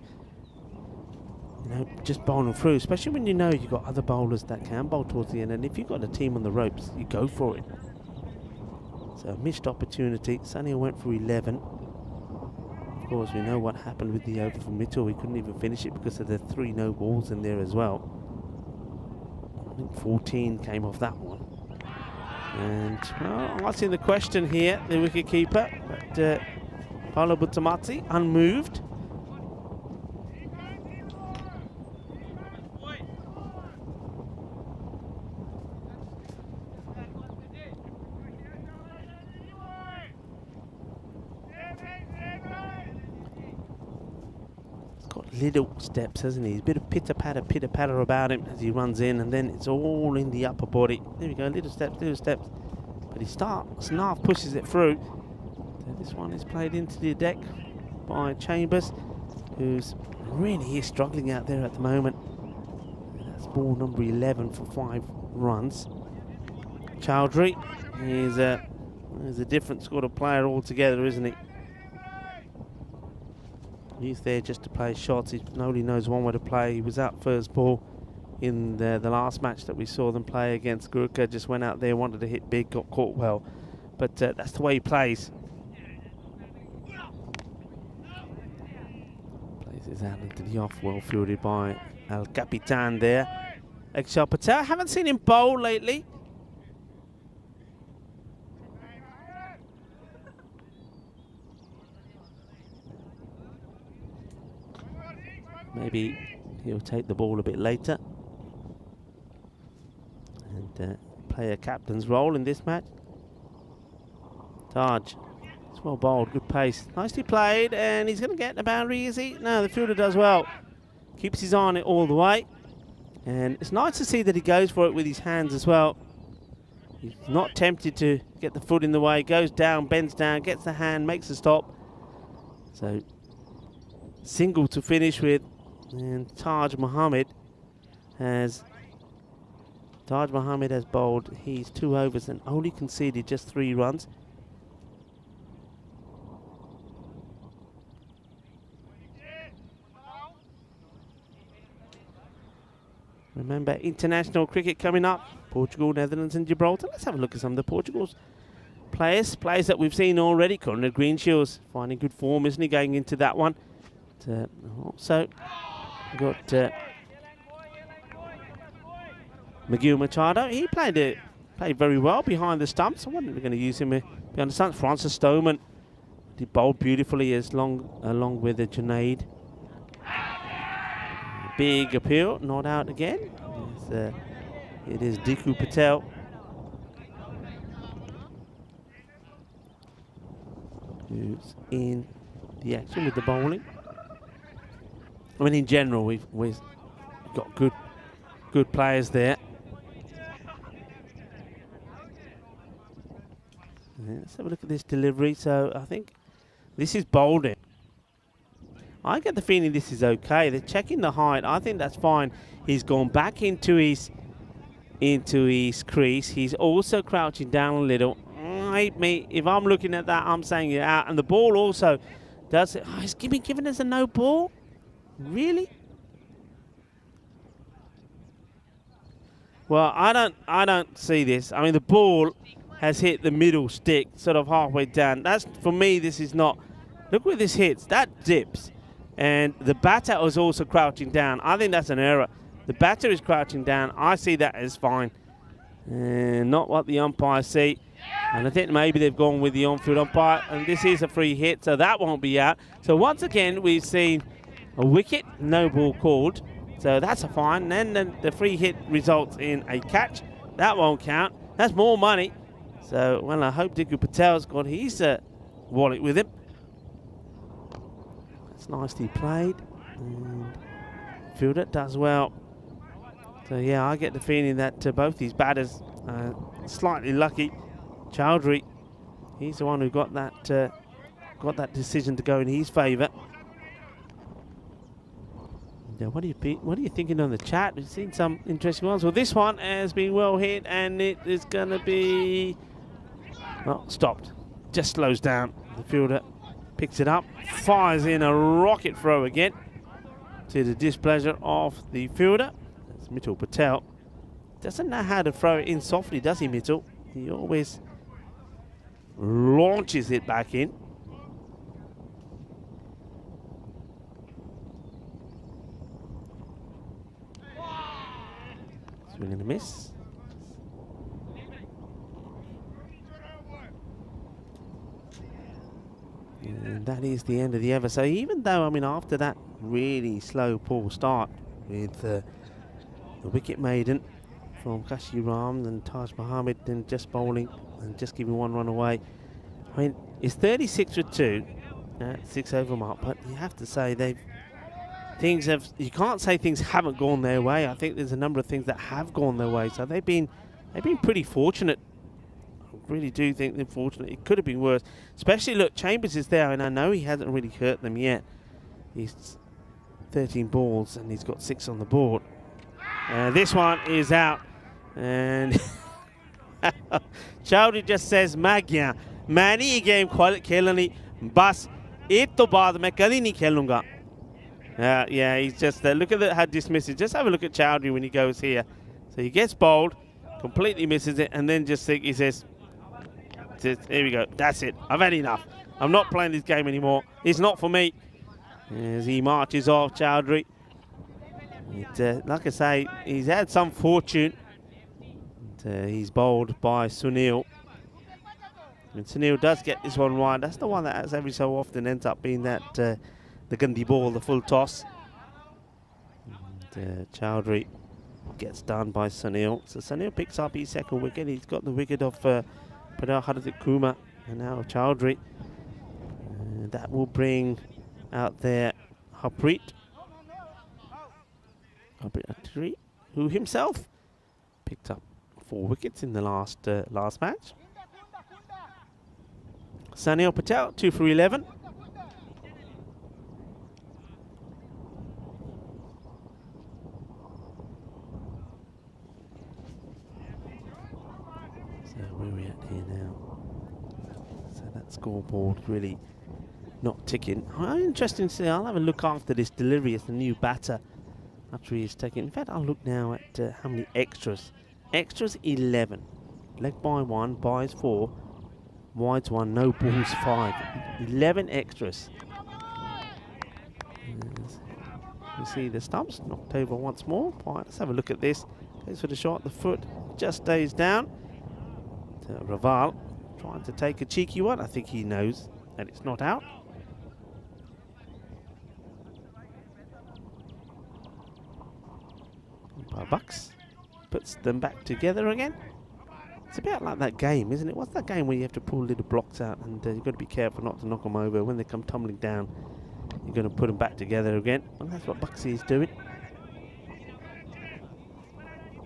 you know, just bowling through, especially when you know you've got other bowlers that can bowl towards the end. And if you've got a team on the ropes, you go for it. So missed opportunity. Sunil went for 11. Of course, we know what happened with the over from Mitchell. We couldn't even finish it because of the 3 no balls in there as well. I think 14 came off that one. And, well, asking the question here, the wicket keeper, but Paolo Buttamati unmoved. Little steps, hasn't he? He's a bit of pitter-patter about him as he runs in, and then it's all in the upper body. There we go, little steps. But he Snarf pushes it through. So this one is played into the deck by Chambers, who's really is struggling out there at the moment. And that's ball number 11 for 5 runs. Chowdhury is a different sort of player altogether, isn't he? He's there just to play shots. He only knows one way to play. He was out first ball in the last match that we saw them play against Gurkha. Just went out there, wanted to hit big, got caught well. But that's the way he plays. Plays his out into the off, well fielded by Al Capitan there. Akshar Patel, haven't seen him bowl lately. Maybe he'll take the ball a bit later and play a captain's role in this match. Taj, it's well bowled, good pace, nicely played, and he's going to get the boundary, is he? No, the fielder does well. Keeps his eye on it all the way, and it's nice to see that he goes for it with his hands as well. He's not tempted to get the foot in the way, goes down, bends down, gets the hand, makes the stop. So, single to finish with. And Taj Mohammed has bowled his 2 overs and only conceded just 3 runs. Remember, international cricket coming up. Portugal, Netherlands and Gibraltar. Let's have a look at some of the Portugal's players that we've seen already. Conrad Greenshields finding good form, isn't he, going into that one? Also, we've got Miguel Machado. He played very well behind the stumps. I wonder if we're going to use him behind the stumps. Francis Stoneman did bowl beautifully along with Junaid. Big appeal, not out again. It is Diku Patel. Who's in the action with the bowling. I mean, in general, we've got good players there. Let's have a look at this delivery. So I think this is bowled in. I get the feeling this is okay. They're checking the height. I think that's fine. He's gone back into his crease. He's also crouching down a little. If I'm looking at that, I'm saying you're out. And the ball also does it. Oh, he's giving us a no ball? Really? Well, I don't see this. I mean, the ball has hit the middle stick, sort of halfway down. That's, for me, this is not. Look where this hits. That dips. And the batter was also crouching down. I think that's an error. The batter is crouching down. I see that as fine. And not what the umpires see. And I think maybe they've gone with the on-field umpire. And this is a free hit, so that won't be out. So once again, we've seen a wicket, no ball called. So that's a fine. And then the free hit results in a catch. That won't count. That's more money. So, well, I hope Diku Patel's got his wallet with him. That's nicely played. And fielder does well. So, yeah, I get the feeling that both these batters are slightly lucky. Chowdhury, he's the one who got that decision to go in his favour. What are you thinking on the chat? We've seen some interesting ones. Well, this one has been well hit, and it is going to be, well, stopped. Just slows down. The fielder picks it up, fires in a rocket throw again, to the displeasure of the fielder. That's Mitchell Patel. Doesn't know how to throw it in softly, does he, Mitchell? He always launches it back in. Swing and a miss. And that is the end of the over. So even though, I mean, after that really slow poor start with the wicket maiden from Kashi Ram and Taj Mohammed, then just bowling and just giving one run away. I mean, it's 36 for 2 at 6 over mark, but you have to say you can't say things haven't gone their way. I think there's a number of things that have gone their way. So they've been pretty fortunate. I really do think they're fortunate. It could have been worse. Especially, look, Chambers is there, and I know he hasn't really hurt them yet. He's 13 balls, and he's got 6 on the board. This one is out. And Chowdhury just says, "Magya, मैंने ये game खेलनी बस एक तो बाद मैं कभी नहीं खेलूँगा." Yeah, he's just look at how dismissive. Just have a look at Chowdhury when he goes here. So he gets bowled, completely misses it, and then he says, "Here we go. That's it. I've had enough. I'm not playing this game anymore. It's not for me." As he marches off, Chowdhury. Like I say, he's had some fortune. He's bowled by Sunil. And Sunil does get this one wide. That's the one that every so often ends up being that the Gandhi ball, the full toss. And Chowdhury gets done by Sunil. So Sunil picks up his second wicket. He's got the wicket of Padal Hardik Kumar and now Chowdhury. That will bring out there Harpreet. Harpreet, who himself picked up 4 wickets in the last match. Sunil Patel, 2 for 11. So where are we at here now? So that scoreboard really not ticking. Interesting to see. I'll have a look after this delivery as the new batter after he is taken. In fact, I'll look now at how many extras Extras 11. Leg by 1, buys 4. Wides 1, no balls 5. 11 extras. You see the stumps knocked over once more. Right, let's have a look at this. Goes for the shot. The foot just stays down. Raval trying to take a cheeky one. I think he knows that it's not out. Bucks puts them back together again. It's a bit like that game, isn't it? What's that game where you have to pull little blocks out and you've got to be careful not to knock them over. When they come tumbling down, you're going to put them back together again. And that's what Bucksy is doing.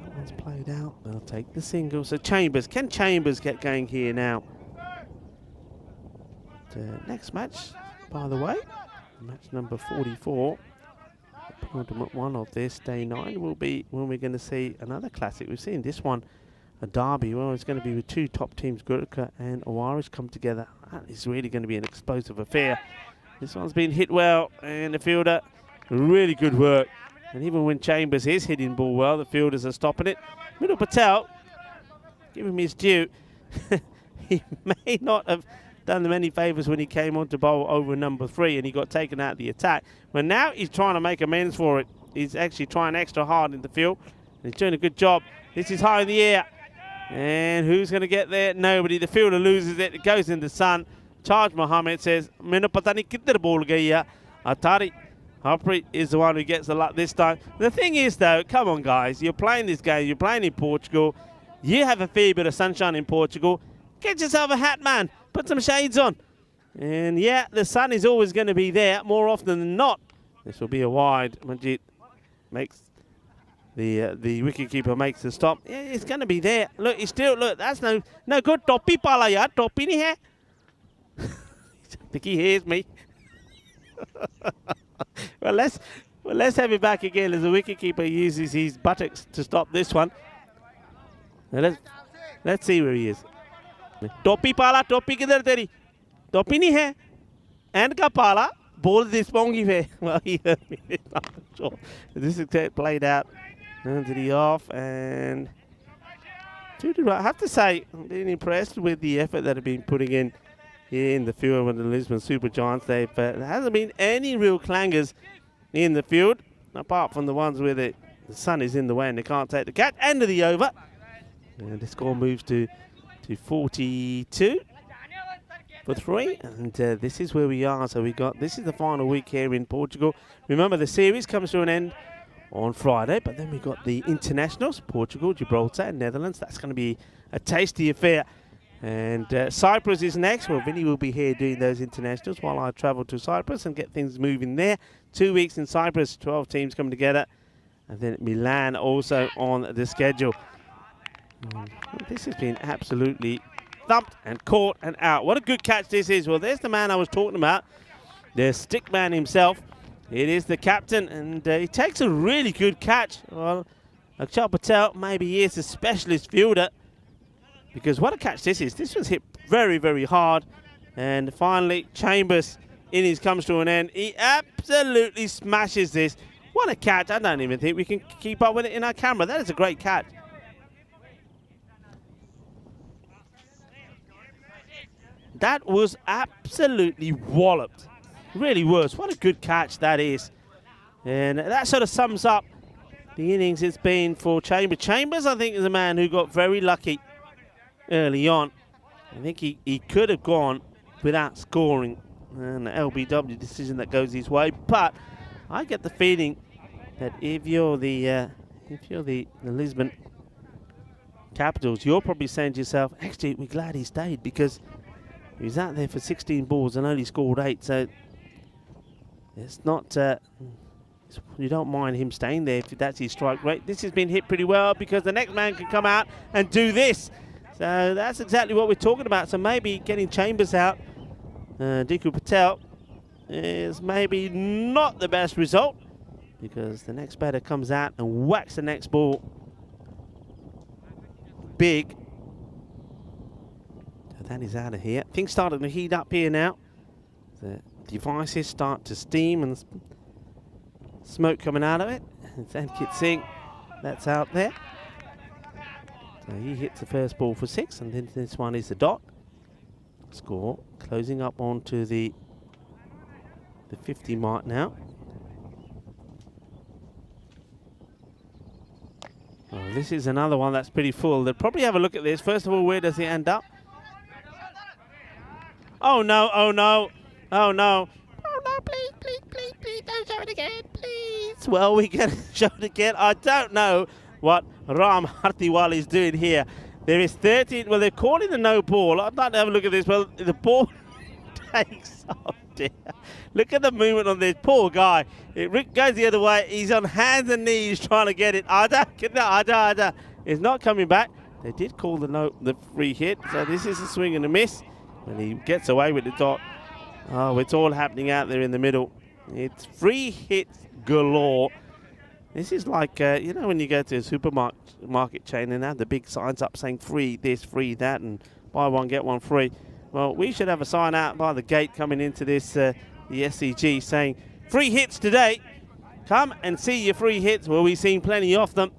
That one's played out. They'll take the single. So Chambers. Can Chambers get going here now? The next match, by the way, match number 44. Penultimate one of this day 9 will be when we're going to see another classic. We've seen this one, a derby. Well, it's going to be with two top teams, Gurkha and Awaris, come together. That is really going to be an explosive affair. This one's been hit well, and the fielder, really good work. And even when Chambers is hitting ball well, the fielders are stopping it. Middle Patel, give him his due. He may not have done them any favours when he came on to bowl over number 3 and he got taken out of the attack. But now he's trying to make amends for it. He's actually trying extra hard in the field. And he's doing a good job. This is high in the air. And who's going to get there? Nobody. The fielder loses it. It goes in the sun. Charge Mohammed says, "Maine pata nahi kidhar ball gayi hai." Atari Harpreet is the one who gets the luck this time. The thing is, though, come on, guys. You're playing this game. You're playing in Portugal. You have a fair bit of sunshine in Portugal. Get yourself a hat, man. Put some shades on. And yeah, the sun is always going to be there more often than not. This will be a wide. Manjit makes the wicketkeeper makes the stop. Yeah, it's going to be there. Look, he's still, look, that's no good. Topi pala yaar, topi nahi hai. I think he hears me. well, let's have it back again as the wicketkeeper uses his buttocks to stop this one. Now let's see where he is. Topi pala, topi kidhar teri? Topi nahi hai. And ka pala, ball this pongi fe. Well, he heard me. I'm not sure. This is played out into the off and I have to say, I'm being impressed with the effort that have been putting in here in the field with the Lisbon Super Giants. There hasn't been any real clangers in the field, apart from the ones where the sun is in the way and they can't take the catch. End of the over. And the score moves to 42 for 3. And this is where we are. So this is the final week here in Portugal. Remember, the series comes to an end on Friday, but then we got the internationals, Portugal, Gibraltar and Netherlands. That's going to be a tasty affair. And Cyprus is next. Well, Vinny will be here doing those internationals while I travel to Cyprus and get things moving there. 2 weeks in Cyprus, 12 teams coming together. And then Milan also on the schedule. This has been absolutely thumped and caught and out. What a good catch this is. Well, there's the man I was talking about, the stick man himself. It is the captain, and he takes a really good catch. Well, Akshar Patel, maybe he is a specialist fielder, because what a catch this is. This was hit very, very hard. And finally, Chambers, innings comes to an end. He absolutely smashes this. What a catch. I don't even think we can keep up with it in our camera. That is a great catch. That was absolutely walloped. Really was. What a good catch that is. And that sort of sums up the innings it's been for Chambers. Chambers, I think, is a man who got very lucky early on. I think he could have gone without scoring. And the LBW decision that goes his way. But I get the feeling that if you're the Lisbon Capitals, you're probably saying to yourself, actually, we're glad he stayed, because he was out there for 16 balls and only scored 8. So it's not, you don't mind him staying there if that's his strike rate. This has been hit pretty well, because the next man can come out and do this. So that's exactly what we're talking about. So maybe getting Chambers out, Diku Patel, is maybe not the best result, because the next batter comes out and whacks the next ball big. That is out of here. Things starting to heat up here now. The devices start to steam and smoke coming out of it. And Sankit Singh, that's out there. So he hits the first ball for 6, and then this one is the dot. Score closing up onto the 50 mark now. Oh, this is another one that's pretty full. They'll probably have a look at this. First of all, where does it end up? Oh no, oh no, oh no. Oh no, please, please, please, please, don't show it again, please. Well, we can show it again. I don't know what Ram Hartiwal is doing here. There is 13, well, they're calling the no ball. I'd like to have a look at this. Well, the ball takes off, dear. Look at the movement on this poor guy. It goes the other way. He's on hands and knees trying to get it. It's not coming back. They did call the free hit, so this is a swing and a miss. And he gets away with the dot. Oh, it's all happening out there in the middle. It's free hits galore. This is like, you know, when you go to a supermarket chain and have the big signs up saying free this, free that, and buy one, get one free. Well, we should have a sign out by the gate coming into this, the SCG, saying free hits today. Come and see your free hits. Well, we've seen plenty of them.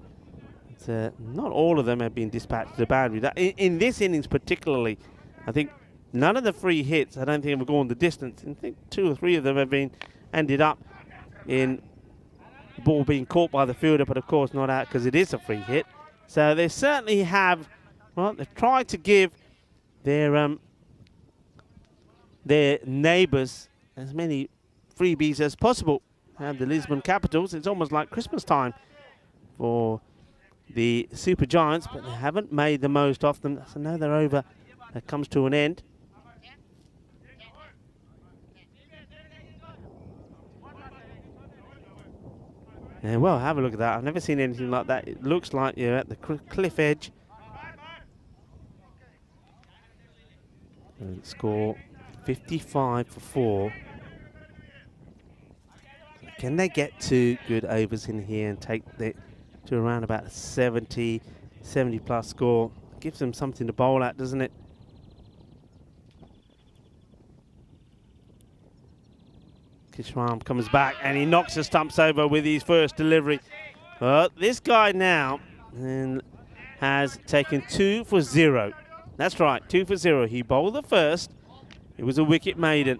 It's, not all of them have been dispatched to the boundary. In this innings particularly, I think none of the free hits, I don't think, have gone the distance. I think 2 or 3 of them have ended up in the ball being caught by the fielder, but of course not out because it is a free hit. So they certainly have, well, they've tried to give their neighbours as many freebies as possible. And the Lisbon Capitals, it's almost like Christmas time for the Super Giants, but they haven't made the most of them. So now they're over. That comes to an end. And well, have a look at that. I've never seen anything like that. It looks like you're at the cliff edge. And score 55 for 4. Can they get 2 good overs in here and take it to around about 70 plus score? Gives them something to bowl at, doesn't it? Kishram comes back and he knocks the stumps over with his first delivery. This guy now has taken 2 for 0. That's right, 2 for 0. He bowled the first. It was a wicket maiden.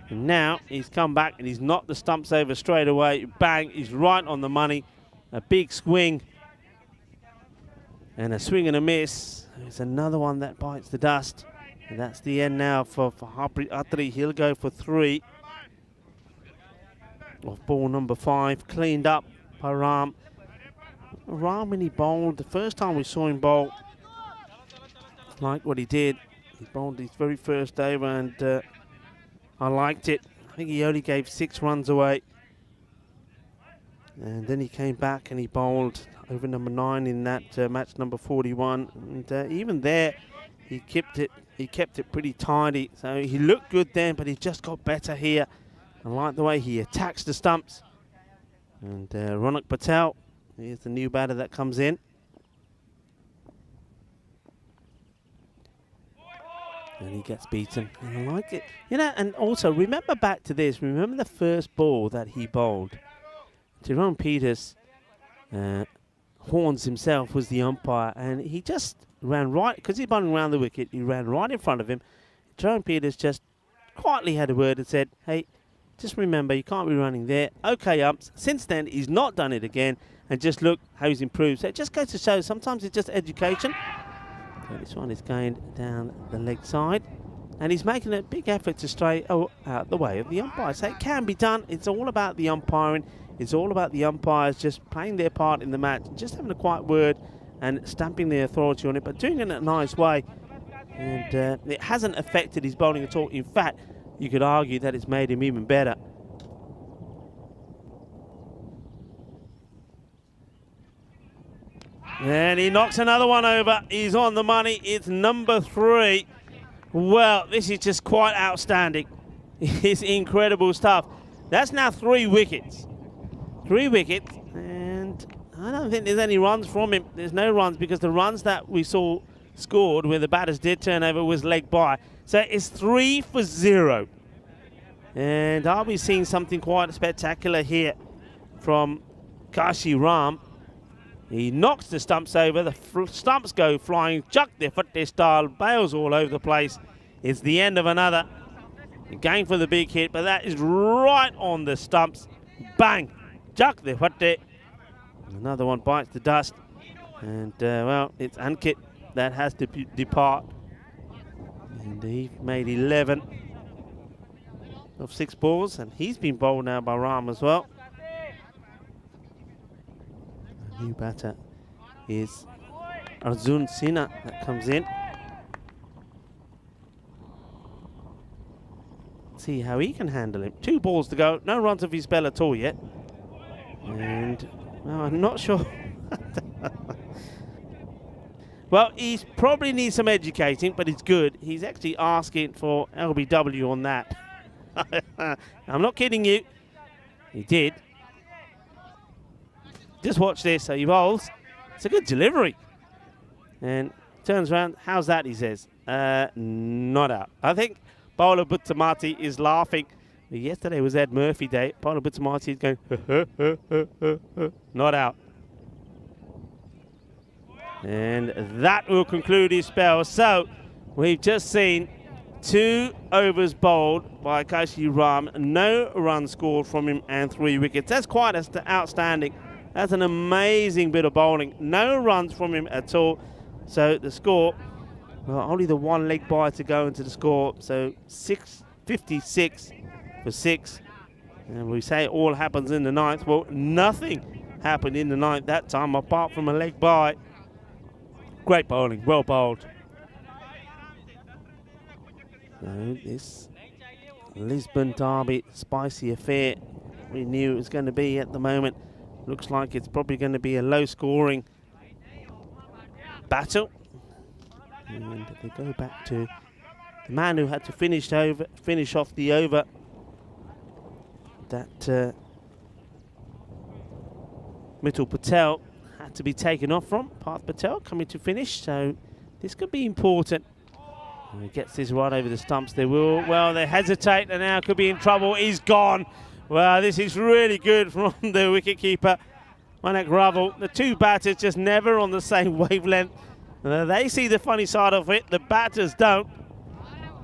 And now he's come back and he's knocked the stumps over straight away. Bang, he's right on the money. A big swing. And a swing and a miss. There's another one that bites the dust. And that's the end now for Harpreet Attri. He'll go for 3. Off ball number 5, cleaned up by Ram. Ram, when he bowled, the first time we saw him bowl, like what he did, he bowled his very first over and I liked it. I think he only gave 6 runs away. And then he came back and he bowled over number 9 in that match number 41. And even there, he kept it pretty tidy. So he looked good then, but he just got better here. I like the way he attacks the stumps. And Ronak Patel, here's the new batter that comes in. And he gets beaten. And I like it. You know, and also remember back to this. Remember the first ball that he bowled. Tyrone Peters, Horns himself was the umpire. And he just ran right, because he's bowling around the wicket, he ran right in front of him. Tyrone Peters just quietly had a word and said, hey, just remember, you can't be running there. Okay, umps. Since then, he's not done it again. And just look how he's improved. So it just goes to show, sometimes it's just education. So this one is going down the leg side. And he's making a big effort to stray out the way of the umpire. So it can be done. It's all about the umpiring. It's all about the umpires just playing their part in the match. Just having a quiet word and stamping their authority on it. But doing it in a nice way. And it hasn't affected his bowling at all. In fact, you could argue that it's made him even better. And he knocks another one over. He's on the money. It's number 3. Well, this is just quite outstanding. It's incredible stuff. That's now 3 wickets. 3 wickets. And I don't think there's any runs from him. There's no runs because the runs that we saw scored where the batters did turn over was leg by. So it's 3 for 0. And I'll be seeing something quite spectacular here from Kashi Ram. He knocks the stumps over. The stumps go flying. Chuck their foot their style. Bails all over the place. It's the end of another. Going for the big hit, but that is right on the stumps. Bang! Chuck their foot there. Another one bites the dust. And, well, it's Ankit that has to depart. And he made 11 of 6 balls. And he's been bowled now by Ram as well. The new batter is Arjun Sinha that comes in. See how he can handle him. 2 balls to go. No runs of his spell at all yet. And, well, I'm not sure. Well, he probably needs some educating, but it's good. He's actually asking for LBW on that. I'm not kidding you. He did. Just watch this. So he bowls. It's a good delivery. And turns around. How's that, he says. Not out. I think Bowler Buttamati is laughing. Yesterday was Ed Murphy Day. Bowler Buttamati is going, not out. And that will conclude his spell. So we've just seen 2 overs bowled by Kashi Ram. No runs scored from him and 3 wickets. That's quite outstanding. That's an amazing bit of bowling. No runs from him at all. So the score, well, only the 1 leg by to go into the score. So 656 for 6. And we say it all happens in the 9th. Well, nothing happened in the 9th that time apart from a leg by. Great bowling, well bowled. So this Lisbon Derby, spicy affair we knew it was going to be at the moment. Looks like it's probably going to be a low-scoring battle. And they go back to the man who had to finish off the over that Mittal Patel had to be taken off from. Parth Patel coming to finish, so this could be important. And he gets this right over the stumps. They will, well, they hesitate and now could be in trouble. He's gone. Well, this is really good from the wicketkeeper, Manak Raval. The 2 batters just never on the same wavelength. They see the funny side of it, the batters don't.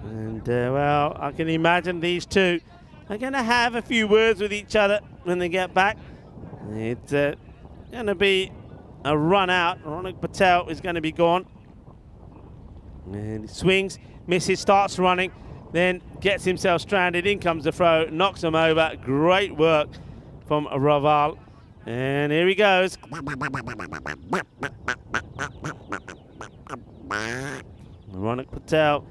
And, well, I can imagine these 2 are going to have a few words with each other when they get back. It's going to be a run out. Ronak Patel is going to be gone. And he swings, misses, starts running, then gets himself stranded. In comes the throw, knocks him over. Great work from Raval. And here he goes. Ronak Patel.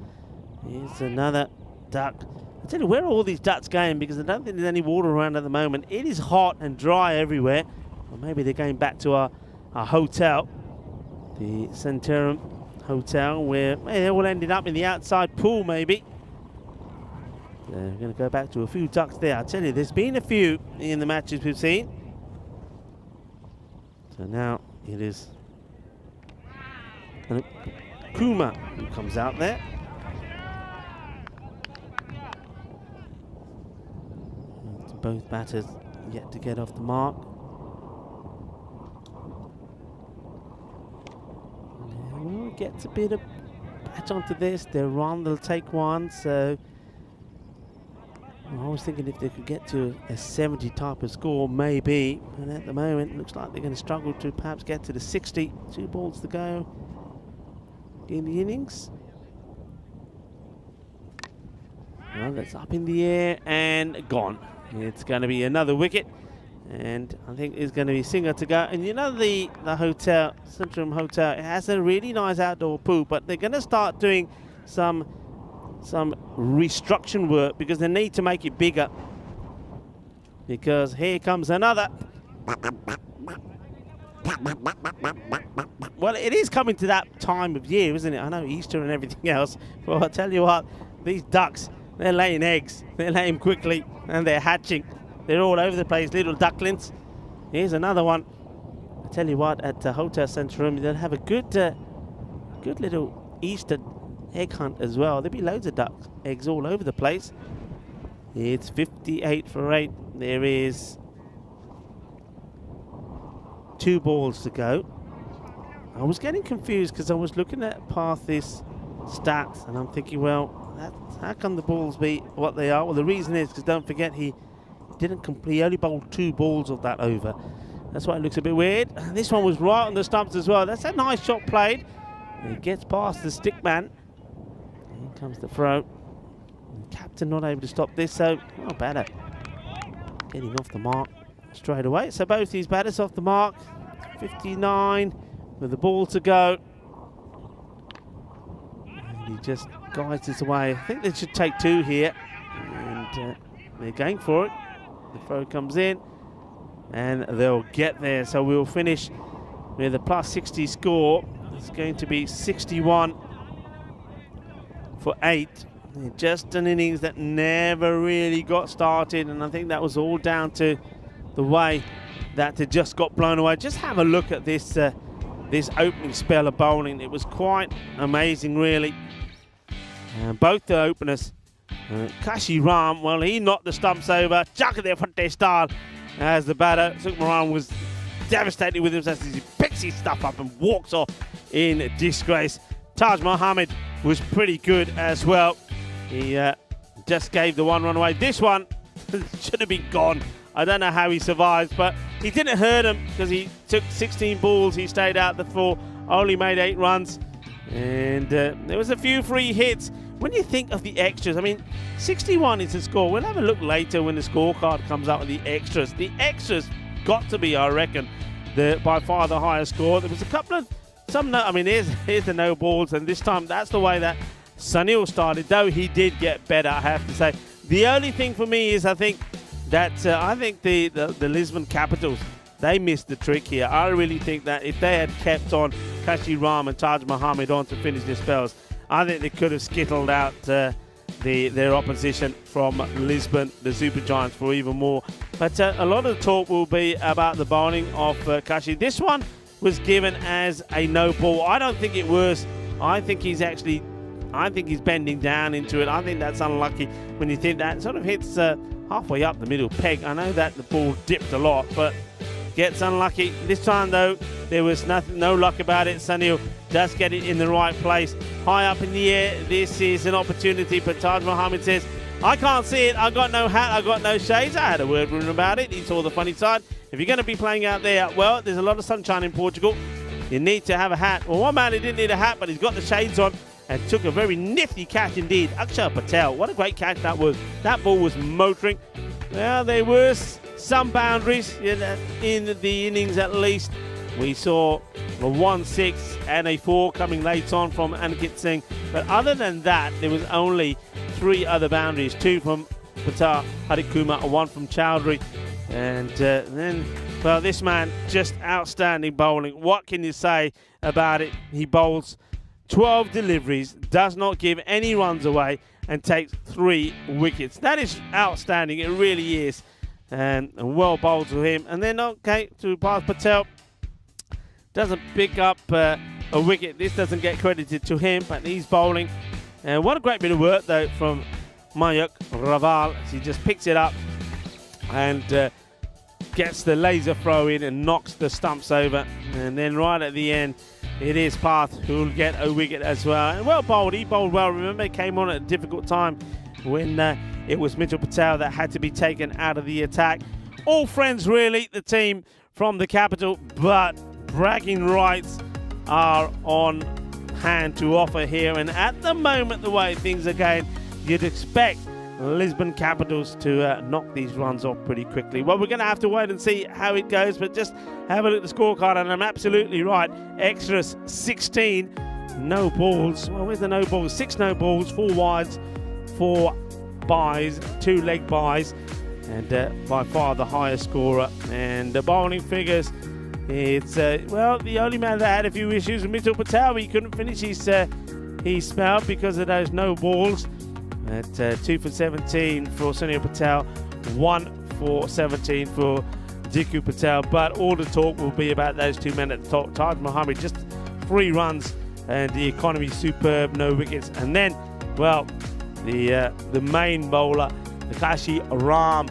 Here's another duck. I tell you, where are all these ducks going? Because I don't think there's any water around at the moment. It is hot and dry everywhere. Or maybe they're going back to our hotel, the Centurion Hotel, where they all ended up in the outside pool, maybe. We're going to go back to a few ducks there. I tell you, there's been a few in the matches we've seen. So now it is Kuma who comes out there. Both batters yet to get off the mark. We'll get a bit of patch onto this. They'll run, they'll take one. So I was thinking if they could get to a 70 type of score, maybe. And at the moment, it looks like they're going to struggle to perhaps get to the 60. 2 balls to go in the innings. Well, that's up in the air and gone. It's going to be another wicket, and I think it's going to be Singer to go. And you know the hotel, Centrum Hotel, it has a really nice outdoor pool, but they're going to start doing some restructuring work because they need to make it bigger. Because here comes another. Well, it is coming to that time of year, isn't it? I know Easter and everything else. Well, I tell you what, these ducks, they're laying eggs. They're laying quickly, and they're hatching. They're all over the place, little ducklings. Here's another one. I tell you what, at the Hotel Centrum, they'll have a good little Easter egg hunt as well. There'll be loads of duck eggs all over the place. It's 58 for 8. There is 2 balls to go. I was getting confused because I was looking at Parthy's stats and I'm thinking, well, how can the balls be what they are? Well, the reason is because don't forget he didn't complete. He only bowled 2 balls of that over. That's why it looks a bit weird. And this one was right on the stumps as well. That's a nice shot played. He gets past the stick man. Here comes the throw. The captain not able to stop this, so batter getting off the mark straight away. So both these batters off the mark. 59 with the ball to go. And he just guides this away. I think they should take 2 here. And they're going for it. The throw comes in. And they'll get there. So we'll finish with a plus 60 score. It's going to be 61 for 8. Just an innings that never really got started, and I think that was all down to the way that it just got blown away. Just have a look at this this opening spell of bowling. It was quite amazing, really. Both the openers, Kashi Ram, well, he knocked the stumps over. Chakade Fante style as the batter. Sukmaran was devastated with him as he picks his stuff up and walks off in disgrace. Taj Mohammed was pretty good as well. He just gave the 1 run away. This one should have been gone. I don't know how he survived, but he didn't hurt him because he took 16 balls. He stayed out the 4, only made 8 runs. And there was a few free hits. When you think of the extras, I mean, 61 is the score. We'll have a look later when the scorecard comes out with the extras. The extras got to be, I reckon, by far the highest score. There was a couple of here's the no balls, and this time that's the way that Sunil started, though he did get better, I have to say. The only thing for me is I think the Lisbon Capitals, they missed the trick here. I really think that if they had kept on Kashi Ram and Taj Mohammed on to finish their spells, I think they could have skittled out their opposition from Lisbon, the Super Giants, for even more. But a lot of the talk will be about the bowling of Kashi. This one was given as a no ball. I don't think it was. I think he's bending down into it. I think that's unlucky when you think that sort of hits halfway up the middle peg. I know that the ball dipped a lot, but gets unlucky. This time, though, there was no luck about it. Sunil does get it in the right place. High up in the air. This is an opportunity, but Taj Mohammed says, I can't see it. I got no hat. I got no shades. I had a word with him about it. He saw the funny side. If you're going to be playing out there, well, there's a lot of sunshine in Portugal. You need to have a hat. Well, one man, he didn't need a hat, but he's got the shades on and took a very nifty catch indeed. Akshar Patel, what a great catch that was. That ball was motoring. Well, there was some boundaries in the innings at least. We saw a 1-6 and a 4 coming late on from Ankit Singh. But other than that, there was only 3 other boundaries. 2 from Patel Harit Kumar and 1 from Chowdhury. And then, well, this man, just outstanding bowling. What can you say about it? He bowls 12 deliveries, does not give any runs away, and takes 3 wickets. That is outstanding. It really is. And well bowled to him. And then, okay, to Parth Patel. Doesn't pick up a wicket. This doesn't get credited to him, but he's bowling. And what a great bit of work, though, from Mayak Raval. He just picks it up and gets the laser throw in and knocks the stumps over. And then right at the end, it is Parth who will get a wicket as well. And well bowled. He bowled well. Remember, he came on at a difficult time when it was Mitchell Patel that had to be taken out of the attack. All friends, really, the team from the capital, but bragging rights are on hand to offer here. And at the moment, the way things are going, you'd expect Lisbon Capitals to knock these runs off pretty quickly. Well, we're going to have to wait and see how it goes, but just have a look at the scorecard, and I'm absolutely right. Extras 16, no balls. Well, where's the no balls? 6 no balls, 4 wides, 4 byes, 2 leg byes, and by far the highest scorer. And the bowling figures, it's, well, the only man that had a few issues was Mitchell Patel. He couldn't finish his spell because of those no balls. At 2 for 17 for Sunil Patel, 1 for 17 for Diku Patel. But all the talk will be about those 2 men at the top. Taj Mohammed, just 3 runs, and the economy superb, no wickets. And then, well, the main bowler, Kashi Ram,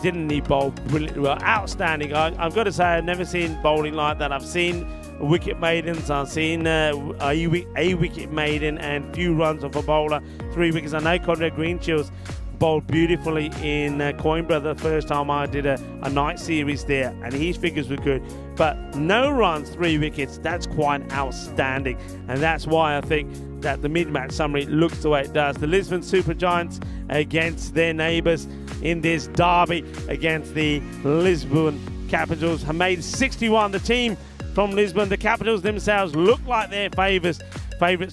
Didn't he bowl brilliantly well? Outstanding. I've got to say, I've never seen bowling like that. I've seen wicket maidens. I've seen a wicket maiden and few runs off a bowler, 3 wickets. I know Conrad Greenchills bowled beautifully in Coimbra the first time I did a night series there, and his figures were good. But no runs, 3 wickets, that's quite outstanding. And that's why I think that the mid-match summary looks the way it does. The Lisbon Super Giants against their neighbours in this derby against the Lisbon Capitals have made 61. The team from Lisbon, the Capitals themselves, look like they're favourites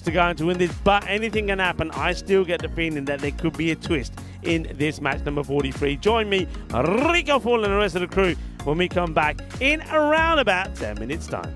to go on to win this, but anything can happen. I still get the feeling that there could be a twist in this match number 43. Join me, Rico Full, and the rest of the crew when we come back in around about 10 minutes time.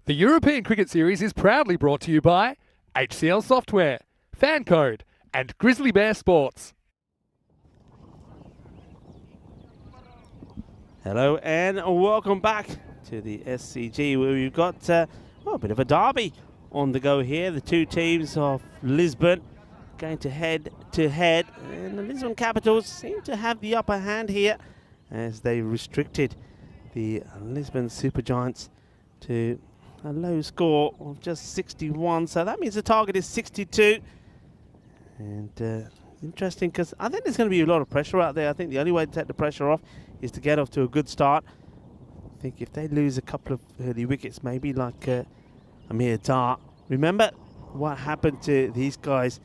The European Cricket Series is proudly brought to you by HCL Software, Fan Code, and Grizzly Bear Sports. Hello and welcome back to the SCG, where we've got a bit of a derby on the go here. The two teams of Lisbon going to head, and the Lisbon Capitals seem to have the upper hand here as they restricted the Lisbon Supergiants to a low score of just 61. So that means the target is 62. And interesting, because I think there's going to be a lot of pressure out there. I think the only way to take the pressure off is to get off to a good start. I think if they lose a couple of early wickets, maybe like Amir Dar. Remember what happened to these guys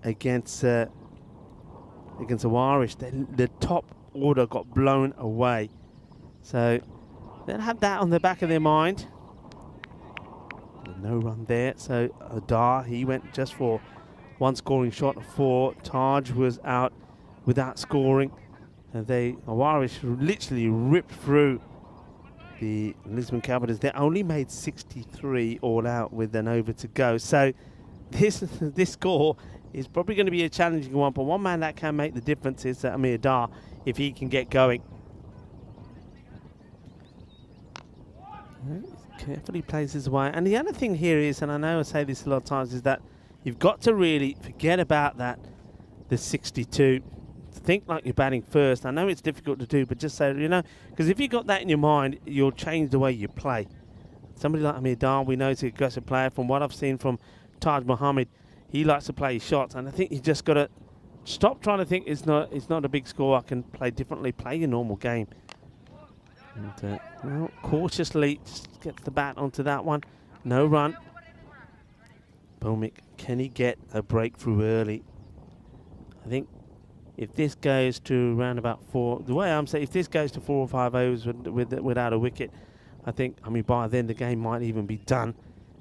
against Awarish? The top order got blown away. So they'll have that on the back of their mind. No run there. So Dar, he went just for one scoring shot of 4. Taj was out without scoring. And Awarish literally ripped through the Lisbon Capitals. They only made 63 all out with an over to go. So this score is probably going to be a challenging one. But one man that can make the difference is Amir Dar, if he can get going. Carefully plays his way. And the other thing here is, and I know I say this a lot of times, is that you've got to really forget about the 62. Think like you're batting first. I know it's difficult to do, but just say, because if you've got that in your mind, you'll change the way you play. Somebody like Amir Dar, we know he's an aggressive player. From what I've seen from Taj Mohammed, he likes to play his shots, and I think you just got to stop trying to think it's not a big score, I can play differently, play your normal game. And well, cautiously just gets the bat onto that one. No run. Bomik, can he get a breakthrough early? I think if this goes to around about 4, the way I'm saying, if this goes to 4 or 5 overs without a wicket, I think, by then the game might even be done.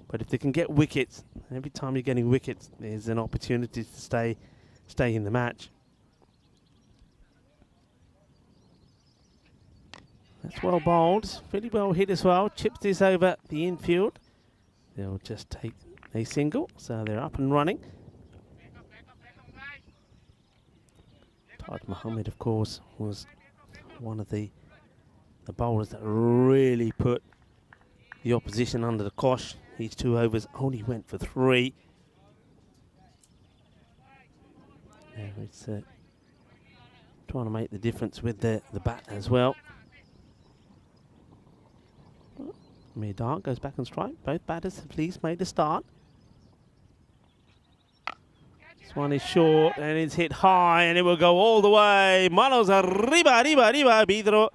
But if they can get wickets, every time you're getting wickets, there's an opportunity to stay in the match. That's well bowled, really well hit as well. Chips this over the infield. They'll just take a single, so they're up and running. Taj Mohammed, of course, was one of the bowlers that really put the opposition under the cosh. These 2 overs only went for 3. Now it's trying to make the difference with the bat as well. Amir Dar goes back and strike. Both batters have please made a start. This one is short and it's hit high and it will go all the way. Manos arriba, Vidro.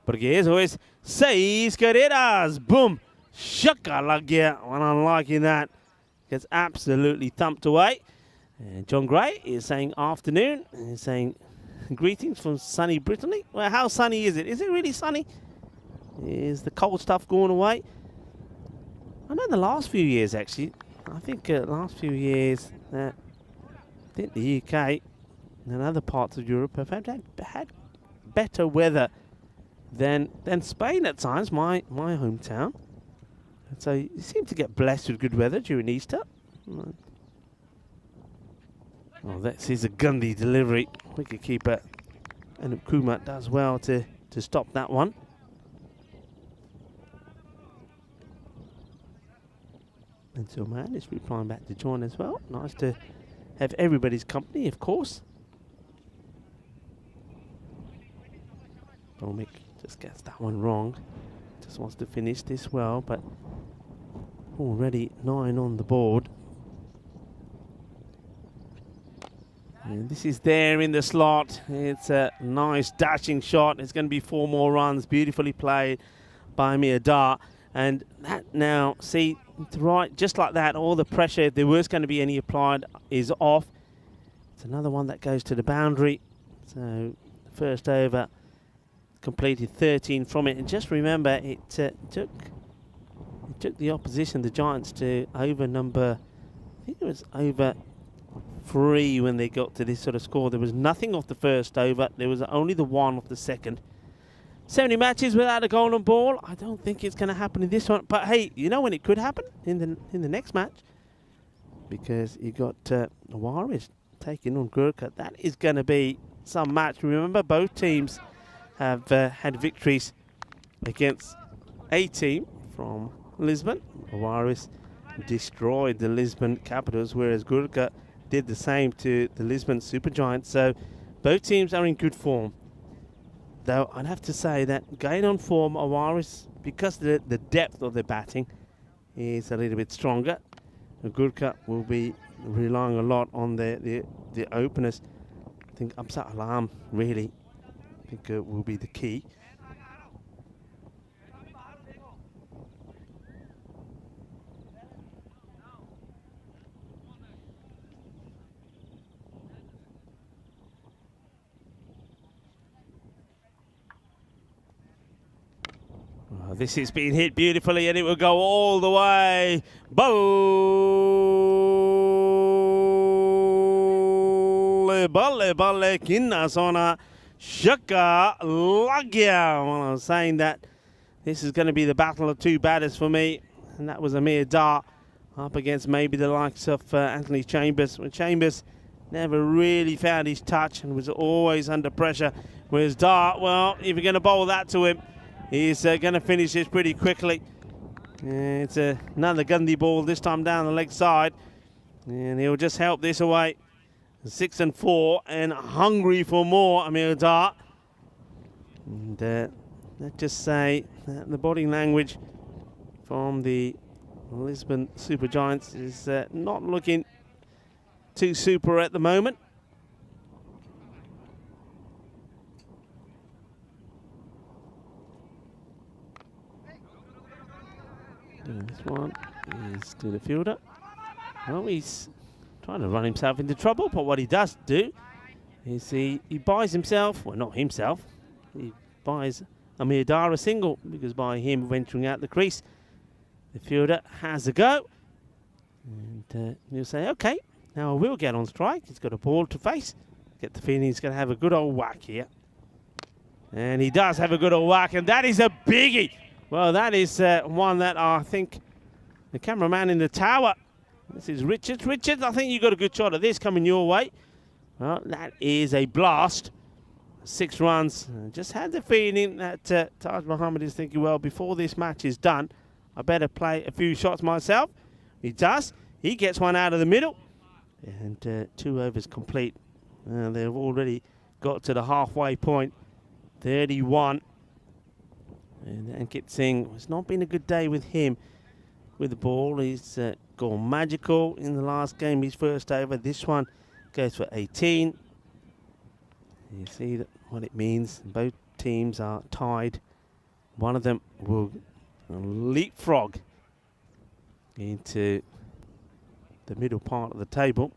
Porque eso es 6 carreras. Boom. Shaka lag gaya. One unliking that. Gets absolutely thumped away. And John Gray is saying afternoon. And he's saying greetings from sunny Brittany. Well, how sunny is it? Is it really sunny? Is the cold stuff going away? I know the last few years, actually, I think last few years, I think the UK and other parts of Europe have had better weather than Spain at times, my hometown. And so you seem to get blessed with good weather during Easter. Oh, this is a Gundy delivery. Wicketkeeper and Kumar does well to stop that one. And so man is replying back to John as well. Nice to have everybody's company, of course. Bomik just gets that one wrong. Just wants to finish this well, but already 9 on the board. And this is there in the slot. It's a nice dashing shot. It's going to be 4 more runs. Beautifully played by Amir Dar. And that now, see, right, just like that, all the pressure, if there was going to be any applied, is off. It's another one that goes to the boundary. So, the first over completed 13 from it. And just remember, it took the opposition, the Giants, to over number, I think it was over 3 when they got to this sort of score. There was nothing off the first over. There was only the 1 off the second. 70 matches without a golden ball. I don't think it's going to happen in this one. But hey, you know when it could happen? In the next match. Because you got Warriors taking on Gurkha. That is going to be some match. Remember, both teams have had victories against a team from Lisbon. Warriors destroyed the Lisbon Capitals, whereas Gurkha did the same to the Lisbon Supergiants. So both teams are in good form. Though I'd have to say that going on form, Warriors, because the depth of their batting is a little bit stronger. Gurkha will be relying a lot on the openers. I think Upsat Alam really, I think will be the key. Oh, this is being hit beautifully and it will go all the way. Balle kinna sona shaka lagya. Well, I was saying that this is going to be the battle of two batters for me, and that was Amir Dar up against maybe the likes of Anthony Chambers. When Chambers never really found his touch and was always under pressure, whereas Dar, well, if you're going to bowl that to him, he's going to finish this pretty quickly. It's another Gandhi ball, this time down the leg side. And he'll just help this away. 6 and 4 and hungry for more, Amir Dar. And let's just say that the body language from the Lisbon Supergiants is not looking too super at the moment. And this one is to the fielder. Well, he's trying to run himself into trouble, but what he does do is he buys himself, well, not himself, he buys Amir Dar a single, because by him venturing out the crease, the fielder has a go. And he'll say, okay, now I will get on strike. He's got a ball to face. Get the feeling he's going to have a good old whack here. And he does have a good old whack, and that is a biggie. Well, that is one that I think the cameraman in the tower, this is Richards. Richards, I think you got a good shot of this coming your way. Well, that is a blast. 6 runs. Just had the feeling that Taj Muhammad is thinking, well, before this match is done, I better play a few shots myself. He does. He gets one out of the middle. And 2 overs complete. They've already got to the halfway point. 31. And Ankit Singh, it's not been a good day with him with the ball. He's gone magical in the last game, his first over. This one goes for 18. You see what it means. Both teams are tied. One of them will leapfrog into the middle part of the table.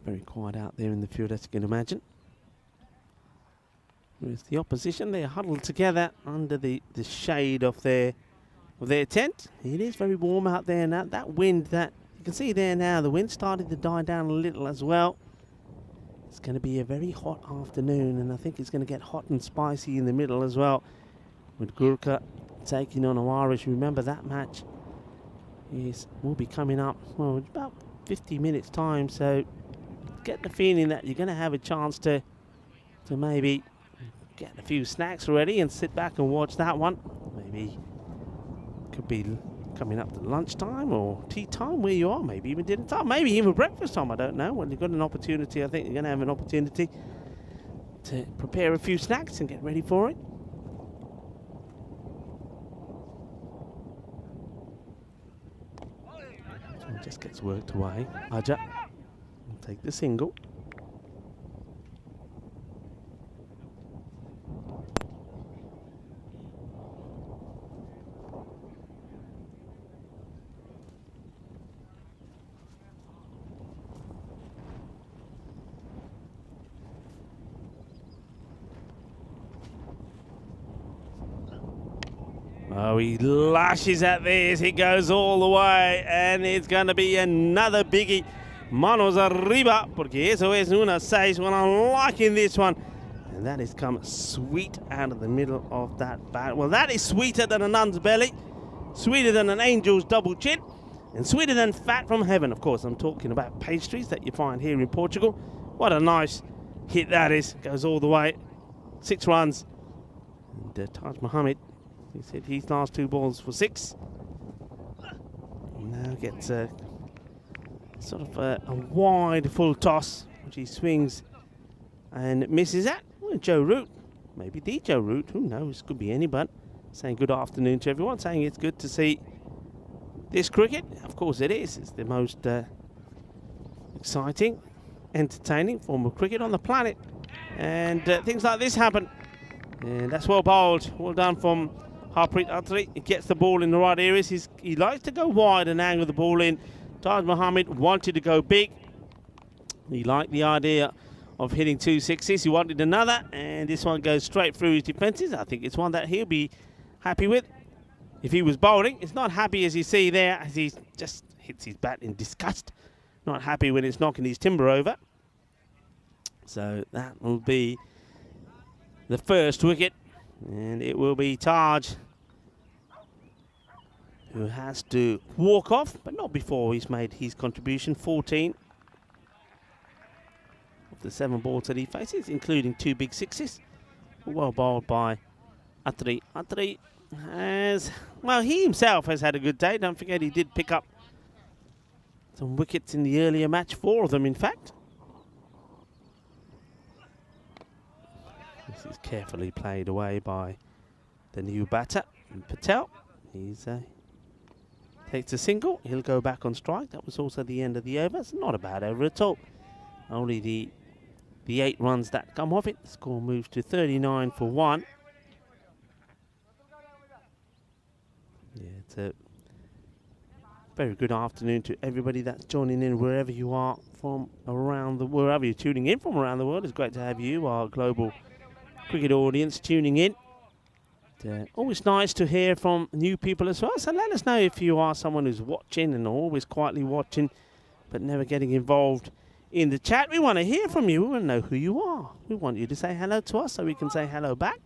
Very quiet out there in the field, as you can imagine. Whereas the opposition, they're huddled together under the shade of their tent. It is very warm out there now. That wind that you can see there now, the wind started to die down a little as well. It's going to be a very hot afternoon, and I think it's going to get hot and spicy in the middle as well. With Gurkha taking on Awarish. Remember that match will be coming up, well, in about 50 minutes time. So get the feeling that you're going to have a chance to maybe get a few snacks ready and sit back and watch that one. Maybe could be coming up to lunchtime or tea time where you are, maybe even dinner time, maybe even breakfast time, I don't know. When you've got an opportunity, I think you're going to have an opportunity to prepare a few snacks and get ready for it. So it just gets worked away. Aja will take the single. Oh, he lashes at this. It goes all the way, and it's going to be another biggie Manos arriba, porque eso es una 6. Well, I'm liking this one. And that has come sweet out of the middle of that bat. Well, that is sweeter than a nun's belly, sweeter than an angel's double chin, and sweeter than fat from heaven. Of course, I'm talking about pastries that you find here in Portugal. What a nice hit that is. Goes all the way. 6 runs. And Taj Mohammed, he said his last 2 balls for 6. Now gets a sort of a wide full toss, which he swings and misses at. Well, Joe Root, maybe the Joe Root, who knows, could be anybody. Saying good afternoon to everyone, saying it's good to see this cricket. Of course it is. It's the most exciting, entertaining form of cricket on the planet. And things like this happen. And that's well bowled. Well done from Harpreet Attari. He gets the ball in the right areas. He likes to go wide and angle the ball in. Taj Mohammed wanted to go big. He liked the idea of hitting 2 sixes. He wanted another, and this one goes straight through his defences. I think it's one that he'll be happy with. If he was bowling, it's not happy as you see there, as he just hits his bat in disgust. Not happy when it's knocking his timber over. So that will be the first wicket, and it will be Taj who has to walk off, but not before he's made his contribution. 14 of the 7 balls that he faces, including 2 big sixes. Well bowled by Attari. Attari has, well, he himself has had a good day. Don't forget he did pick up some wickets in the earlier match, 4 of them in fact. This is carefully played away by the new batter, Patel. He's takes a single. He'll go back on strike. That was also the end of the over. It's not a bad over at all. Only the 8 runs that come off it. The score moves to 39 for 1. Yeah, it's a very good afternoon to everybody that's joining in wherever you are from around the, wherever you're tuning in from around the world. It's great to have you, our global cricket audience, tuning in. Always nice to hear from new people as well. So let us know if you are someone who's watching and always quietly watching, but never getting involved in the chat. We want to hear from you. We want to know who you are. We want you to say hello to us so we can say hello back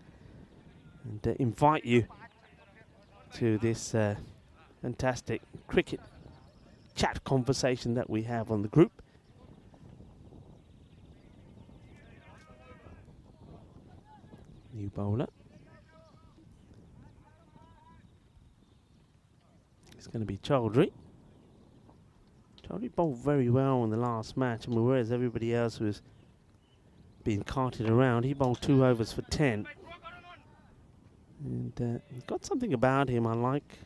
and invite you to this fantastic cricket chat conversation that we have on the group. New bowler. It's going to be Chaudhry. Chaudhry bowled very well in the last match, and whereas everybody else was being carted around, he bowled 2 overs for 10. And he's got something about him I like.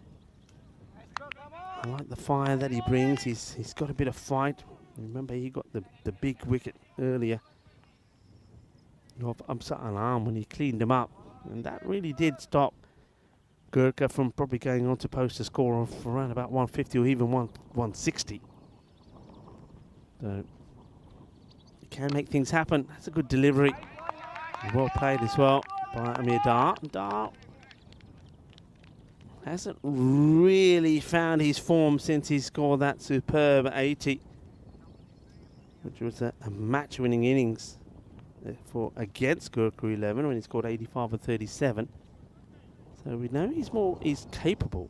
I like the fire that he brings. He's got a bit of fight. Remember, he got the big wicket earlier off Amsat Alam when he cleaned him up, and that really did stop Gurkha from probably going on to post a score of around about 150 or even 160. So you can make things happen. That's a good delivery. Well played as well by Amir Dar. Dar hasn't really found his form since he scored that superb 80, which was a match-winning innings against Gurkha 11 when he scored 85 for 37. So we know he's capable.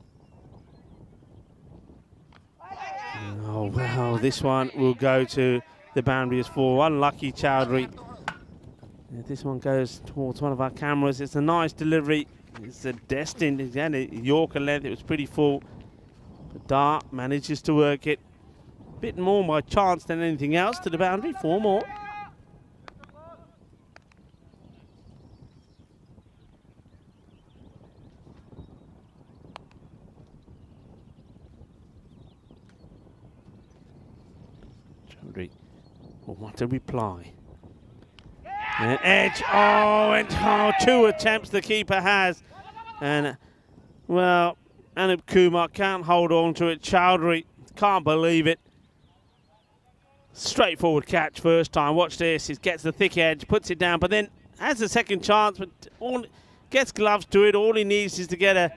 Oh wow, this one will go to the boundaries for unlucky Chaudhry. This one goes towards one of our cameras. It's a nice delivery. It's a destined, again, a Yorker length. It was pretty full. But Dart manages to work it. A bit more by chance than anything else to the boundary. 4 more. Well, what a reply. And edge. Oh, and 2 attempts the keeper has. And, well, Anup Kumar can't hold on to it. Chaudhry can't believe it. Straightforward catch first time. Watch this. He gets the thick edge, puts it down, but then has a second chance, but gets gloves to it. All he needs is to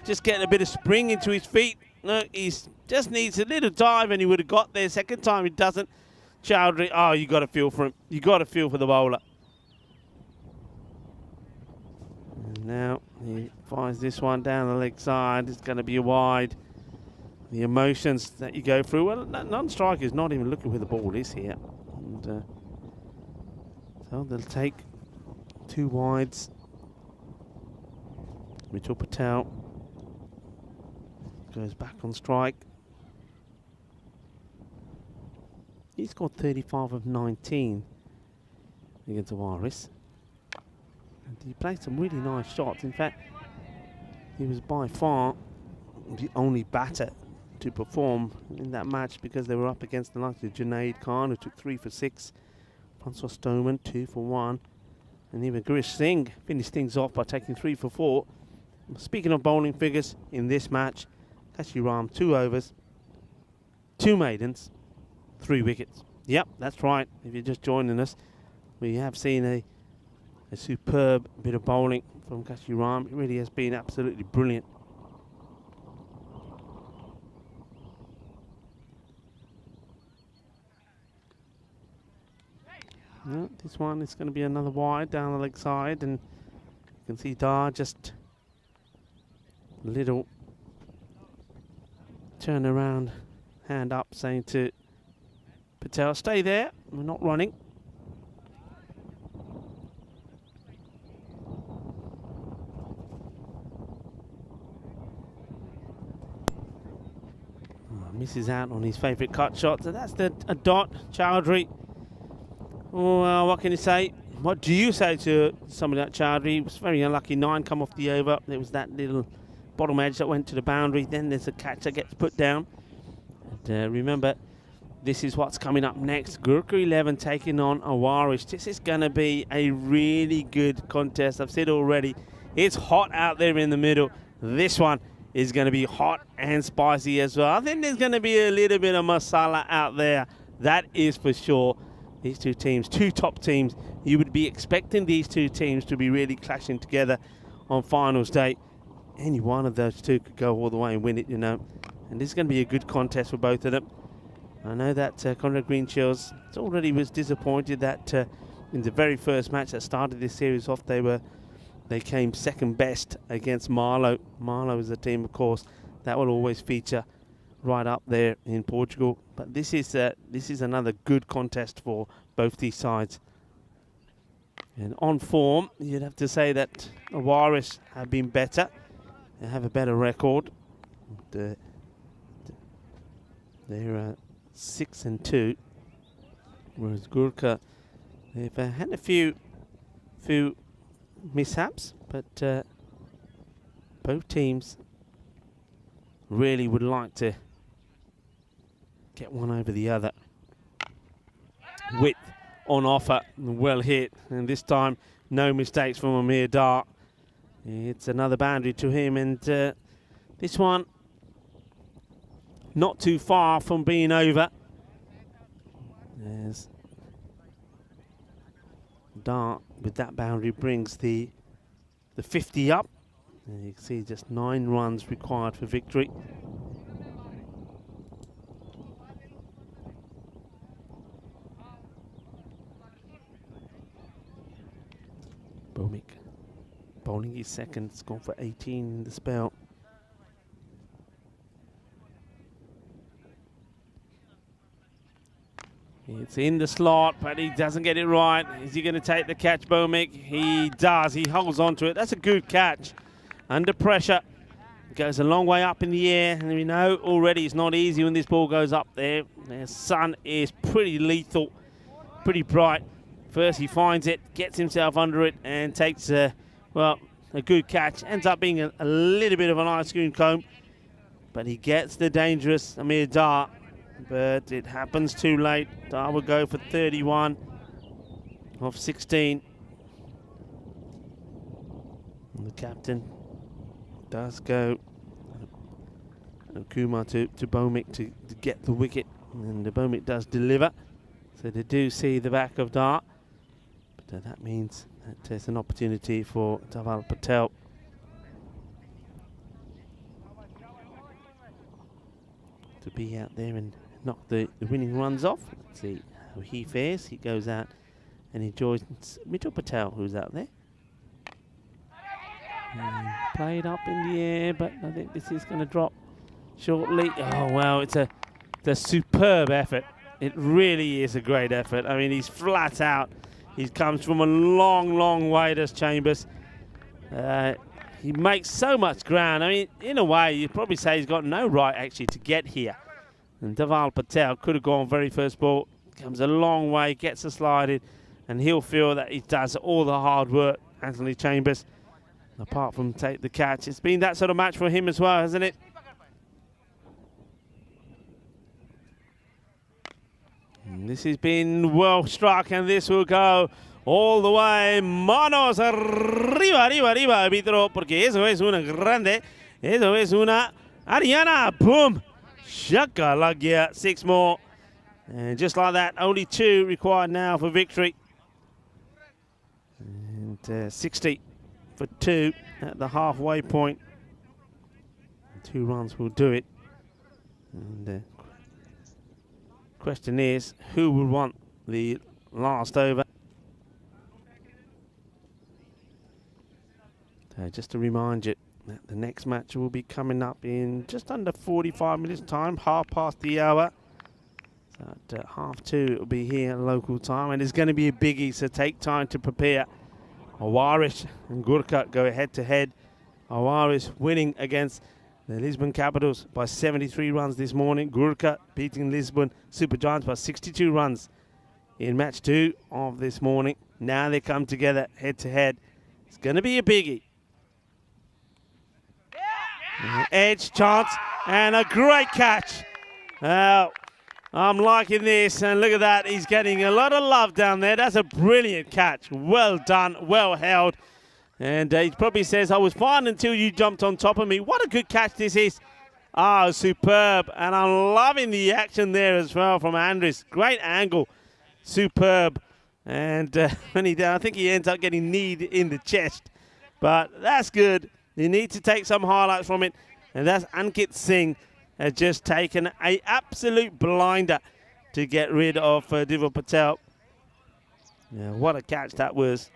just get a bit of spring into his feet. Look, he just needs a little dive and he would have got there. Second time he doesn't. Chowdhury, oh, you got to feel for him. You got to feel for the bowler. And now he fires this one down the leg side. It's going to be a wide. The emotions that you go through. Well, non-striker is not even looking where the ball is here. And, so they'll take 2 wides. Mitchell Patel goes back on strike. He scored 35 of 19 against Awaris. And he played some really nice shots. In fact, he was by far the only batter to perform in that match because they were up against the likes of Junaid Khan, who took 3 for 6. Francois Stoneman, 2 for 1. And even Girish Singh finished things off by taking 3 for 4. Speaking of bowling figures in this match, Kashiram, 2 overs, 2 maidens, 3 wickets. Yep, that's right. If you're just joining us, we have seen a superb bit of bowling from Kashiram. It really has been absolutely brilliant. No, this one is going to be another wide down the leg side, and you can see Dar just a little turn around, hand up, saying to Patel, stay there, we're not running. Misses out on his favourite cut shot, so that's a dot. Chowdhury. Oh, well, what can you say? What do you say to somebody like Chowdhury? He was very unlucky. 9 come off the over. There was that little bottom edge that went to the boundary. Then there's a catch that gets put down. And remember, this is what's coming up next. Gurkha 11 taking on Awaris. This is going to be a really good contest. I've said already, it's hot out there in the middle. This one is going to be hot and spicy as well. I think there's going to be a little bit of masala out there. That is for sure. These 2 teams, 2 top teams, you would be expecting these 2 teams to be really clashing together on finals day. Any one of those 2 could go all the way and win it, you know. And this is going to be a good contest for both of them. I know that Conrad Greenshields already was disappointed that in the very first match that started this series off, they came second best against Marlow. Marlow is a team, of course, that will always feature right up there in Portugal. But this is another good contest for both these sides. And on form, you'd have to say that Awaris have been better. They have a better record. They're 6-2, whereas Gurkha, they've had a few mishaps, but both teams really would like to get one over the other. Width on offer, well hit, and this time no mistakes from Amir Dar. It's another boundary to him, and this one not too far from being over. There's Dar with that boundary brings the 50 up. And you can see just 9 runs required for victory. Bomik bowling his second, it's gone for 18 in the spell. It's in the slot, but he doesn't get it right. Is he going to take the catch, Bomik? He does. He holds on to it. That's a good catch. Under pressure. Goes a long way up in the air. And we know already it's not easy when this ball goes up there. The sun is pretty lethal, pretty bright. First he finds it, gets himself under it, and takes, well, a good catch. Ends up being a little bit of an ice cream cone. But he gets the dangerous Amir Dar. But it happens too late. Dar will go for 31 of 16. And the captain does go Kumar to Bomik to get the wicket. And the Bomik does deliver. So they do see the back of Dar. But that means that there's an opportunity for Dhaval Patel. to be out there and knock the winning runs off. Let's see how he fares. He goes out and enjoys Mitchell Patel, who's out there. And played up in the air, but I think this is going to drop shortly. Oh, wow, it's a superb effort. It really is a great effort. I mean, he's flat out. He comes from a long, long way, does Chambers. He makes so much ground. I mean, in a way, you'd probably say he's got no right, actually, to get here. And Dhaval Patel could have gone very first ball. Comes a long way, gets a slide in, and he'll feel that he does all the hard work, Anthony Chambers. Apart from take the catch. It's been that sort of match for him as well, hasn't it? And this has been well struck, and this will go all the way. Manos arriba, arriba, arriba, árbitro, porque eso es una grande. Eso es una Ariana. Boom. Shaka Lagia. 6 more. And just like that, only 2 required now for victory. And 60 for 2 at the halfway point. 2 runs will do it. And the question is, who will want the last over? So just to remind you that the next match will be coming up in just under 45 minutes time, half past the hour. So at 2:30 it will be here local time, and it's going to be a biggie, so take time to prepare. Awaris and Gurkha go head to head. Awaris winning against the Lisbon Capitals by 73 runs this morning. Gurkha beating Lisbon Super Giants by 62 runs in match 2 of this morning. Now they come together head to head. It's going to be a biggie. Edge chance and a great catch. I'm liking this, and look at that. He's getting a lot of love down there. That's a brilliant catch. Well done, well held. And he probably says, I was fine until you jumped on top of me. What a good catch this is. Oh, superb. And I'm loving the action there as well from Andres. Great angle. Superb. And when I think he ends up getting kneed in the chest. But that's good. You need to take some highlights from it. And that's Ankit Singh has just taken an absolute blinder to get rid of Dhaval Patel. Yeah, what a catch that was.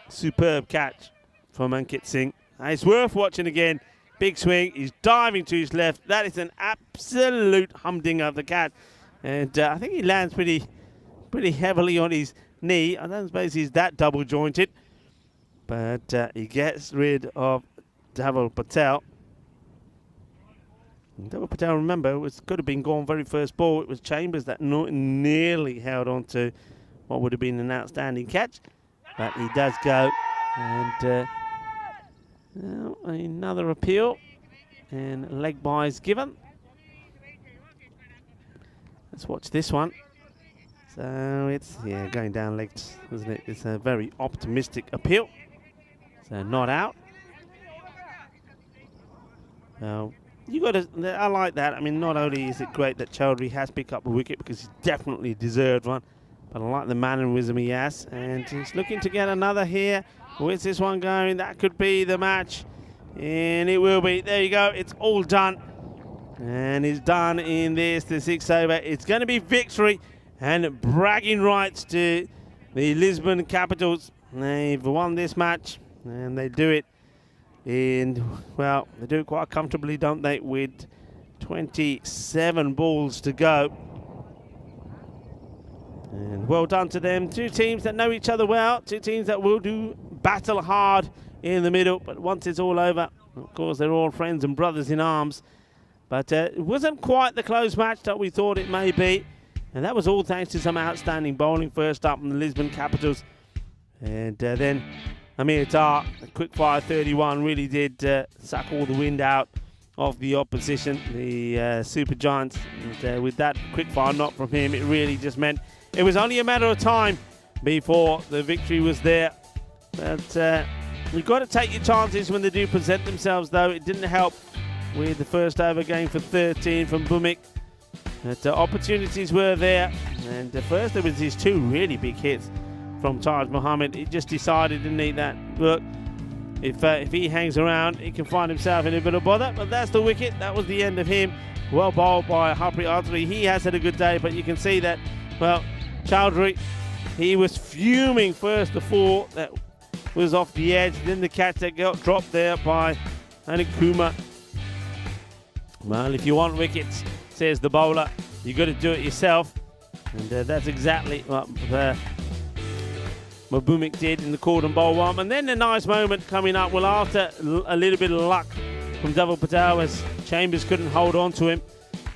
Superb catch from Ankit Singh. It's worth watching again. Big swing. He's diving to his left. That is an absolute humdinger of the catch. And I think he lands pretty heavily on his knee. I don't suppose he's that double jointed. But he gets rid of Dhaval Patel. Dhaval Patel, remember, could have been gone very first ball. It was Chambers that nearly held on to what would have been an outstanding catch. But he does go. And another appeal. And leg bye is given. Let's watch this one. So it's, going down legs, isn't it? It's a very optimistic appeal. So not out. Now, I like that. I mean, not only is it great that Chowdhury has picked up a wicket because he's definitely deserved one, but I like the mannerism he has. And he's looking to get another here. Where's this one going? That could be the match. And it will be. There you go. It's all done. And it's done in this, the 6th over. It's going to be victory and bragging rights to the Lisbon Capitals. They've won this match, and they do it. And, well, they do it quite comfortably, don't they, with 27 balls to go. And well done to them. 2 teams that know each other well, 2 teams that will do battle hard in the middle. But once it's all over, of course, they're all friends and brothers in arms. But it wasn't quite the close match that we thought it may be. And that was all thanks to some outstanding bowling first up from the Lisbon Capitals. And then Amir Dar, a quick fire 31, really did suck all the wind out of the opposition, the Super Giants. And with that quick fire knock from him, it really just meant it was only a matter of time before the victory was there. But you've got to take your chances when they do present themselves, though. It didn't help with the first over going for 13 from Bhumik. But opportunities were there. And first there was these 2 really big hits from Taj Mohammed. He just decided, didn't he, that, look, If he hangs around, he can find himself in a bit of bother. But that's the wicket. That was the end of him. Well bowled by Harpreet Arthuri. He has had a good day, but you can see that, well, Chowdhury, he was fuming first. The 4 that was off the edge. Then the catch that got dropped there by Anik Kumar. Well, if you want wickets, says the bowler, you got to do it yourself. And that's exactly what Mabumik did in the Cordon Bowl one. And then a nice moment coming up. Well, after a little bit of luck from Dhaval Patel as Chambers couldn't hold on to him,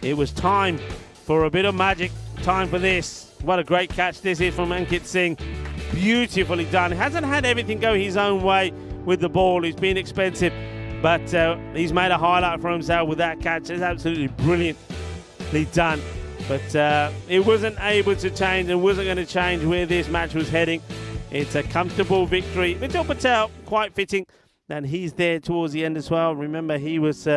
it was time for a bit of magic. Time for this. What a great catch this is from Ankit Singh. Beautifully done. Hasn't had everything go his own way with the ball. He's been expensive, but he's made a highlight for himself with that catch. It's absolutely brilliantly done. But it wasn't able to change and wasn't going to change where this match was heading. It's a comfortable victory. Dhaval Patel, quite fitting that he's there towards the end as well. Remember, he was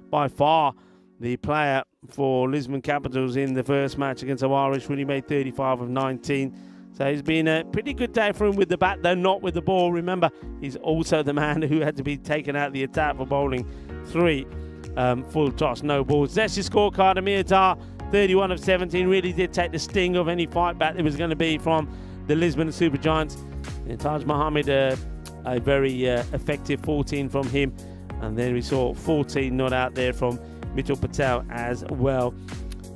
by far the player for Lisbon Capitals in the first match against Irish when he made 35 of 19. So it's been a pretty good day for him with the bat, though not with the ball. Remember, he's also the man who had to be taken out of the attack for bowling 3 full toss, no balls. That's your scorecard. Amir Dar, 31 of 17, really did take the sting of any fight back there was going to be from the Lisbon Super Giants. And Taj Mohammed, a very effective 14 from him. And then we saw 14 not out there from Dhaval Patel as well.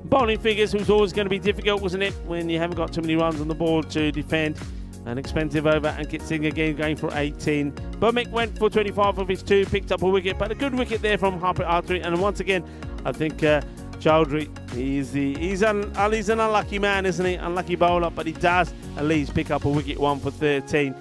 Bowling figures was always going to be difficult, wasn't it, when you haven't got too many runs on the board to defend. An expensive over. Ankit Singh again going for 18. Burmick went for 25 of his 2, picked up a wicket, but a good wicket there from Harpreet Arthuri. And once again, I think Chowdhury, he's an unlucky man, isn't he? Unlucky bowler, but he does at least pick up a wicket, 1 for 13.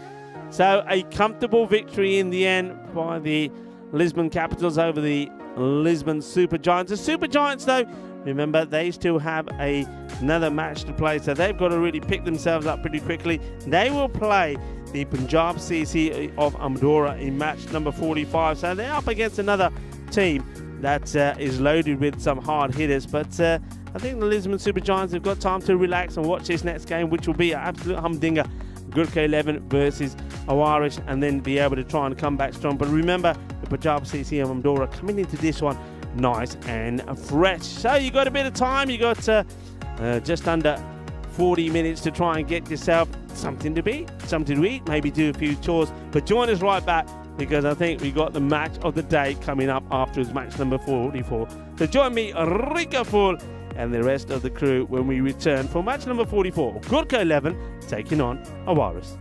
So a comfortable victory in the end by the Lisbon Capitals over the Lisbon Super Giants. The Super Giants, though, remember, they still have another match to play, so they've got to really pick themselves up pretty quickly. They will play the Punjab CC of Amdora in match number 45, so they're up against another team that is loaded with some hard hitters. But I think the Lisbon Super Giants have got time to relax and watch this next game, which will be an absolute humdinger. Gurkha 11 versus Irish, and then be able to try and come back strong. But remember, the Punjab CC of Amdora coming into this one nice and fresh. So you got a bit of time. You got just under 40 minutes to try and get yourself something to eat, maybe do a few chores. But join us right back, because I think we got the match of the day coming up after match number 44. So join me, Rika Full, and the rest of the crew when we return for match number 44. Gurkha 11 taking on Awaris.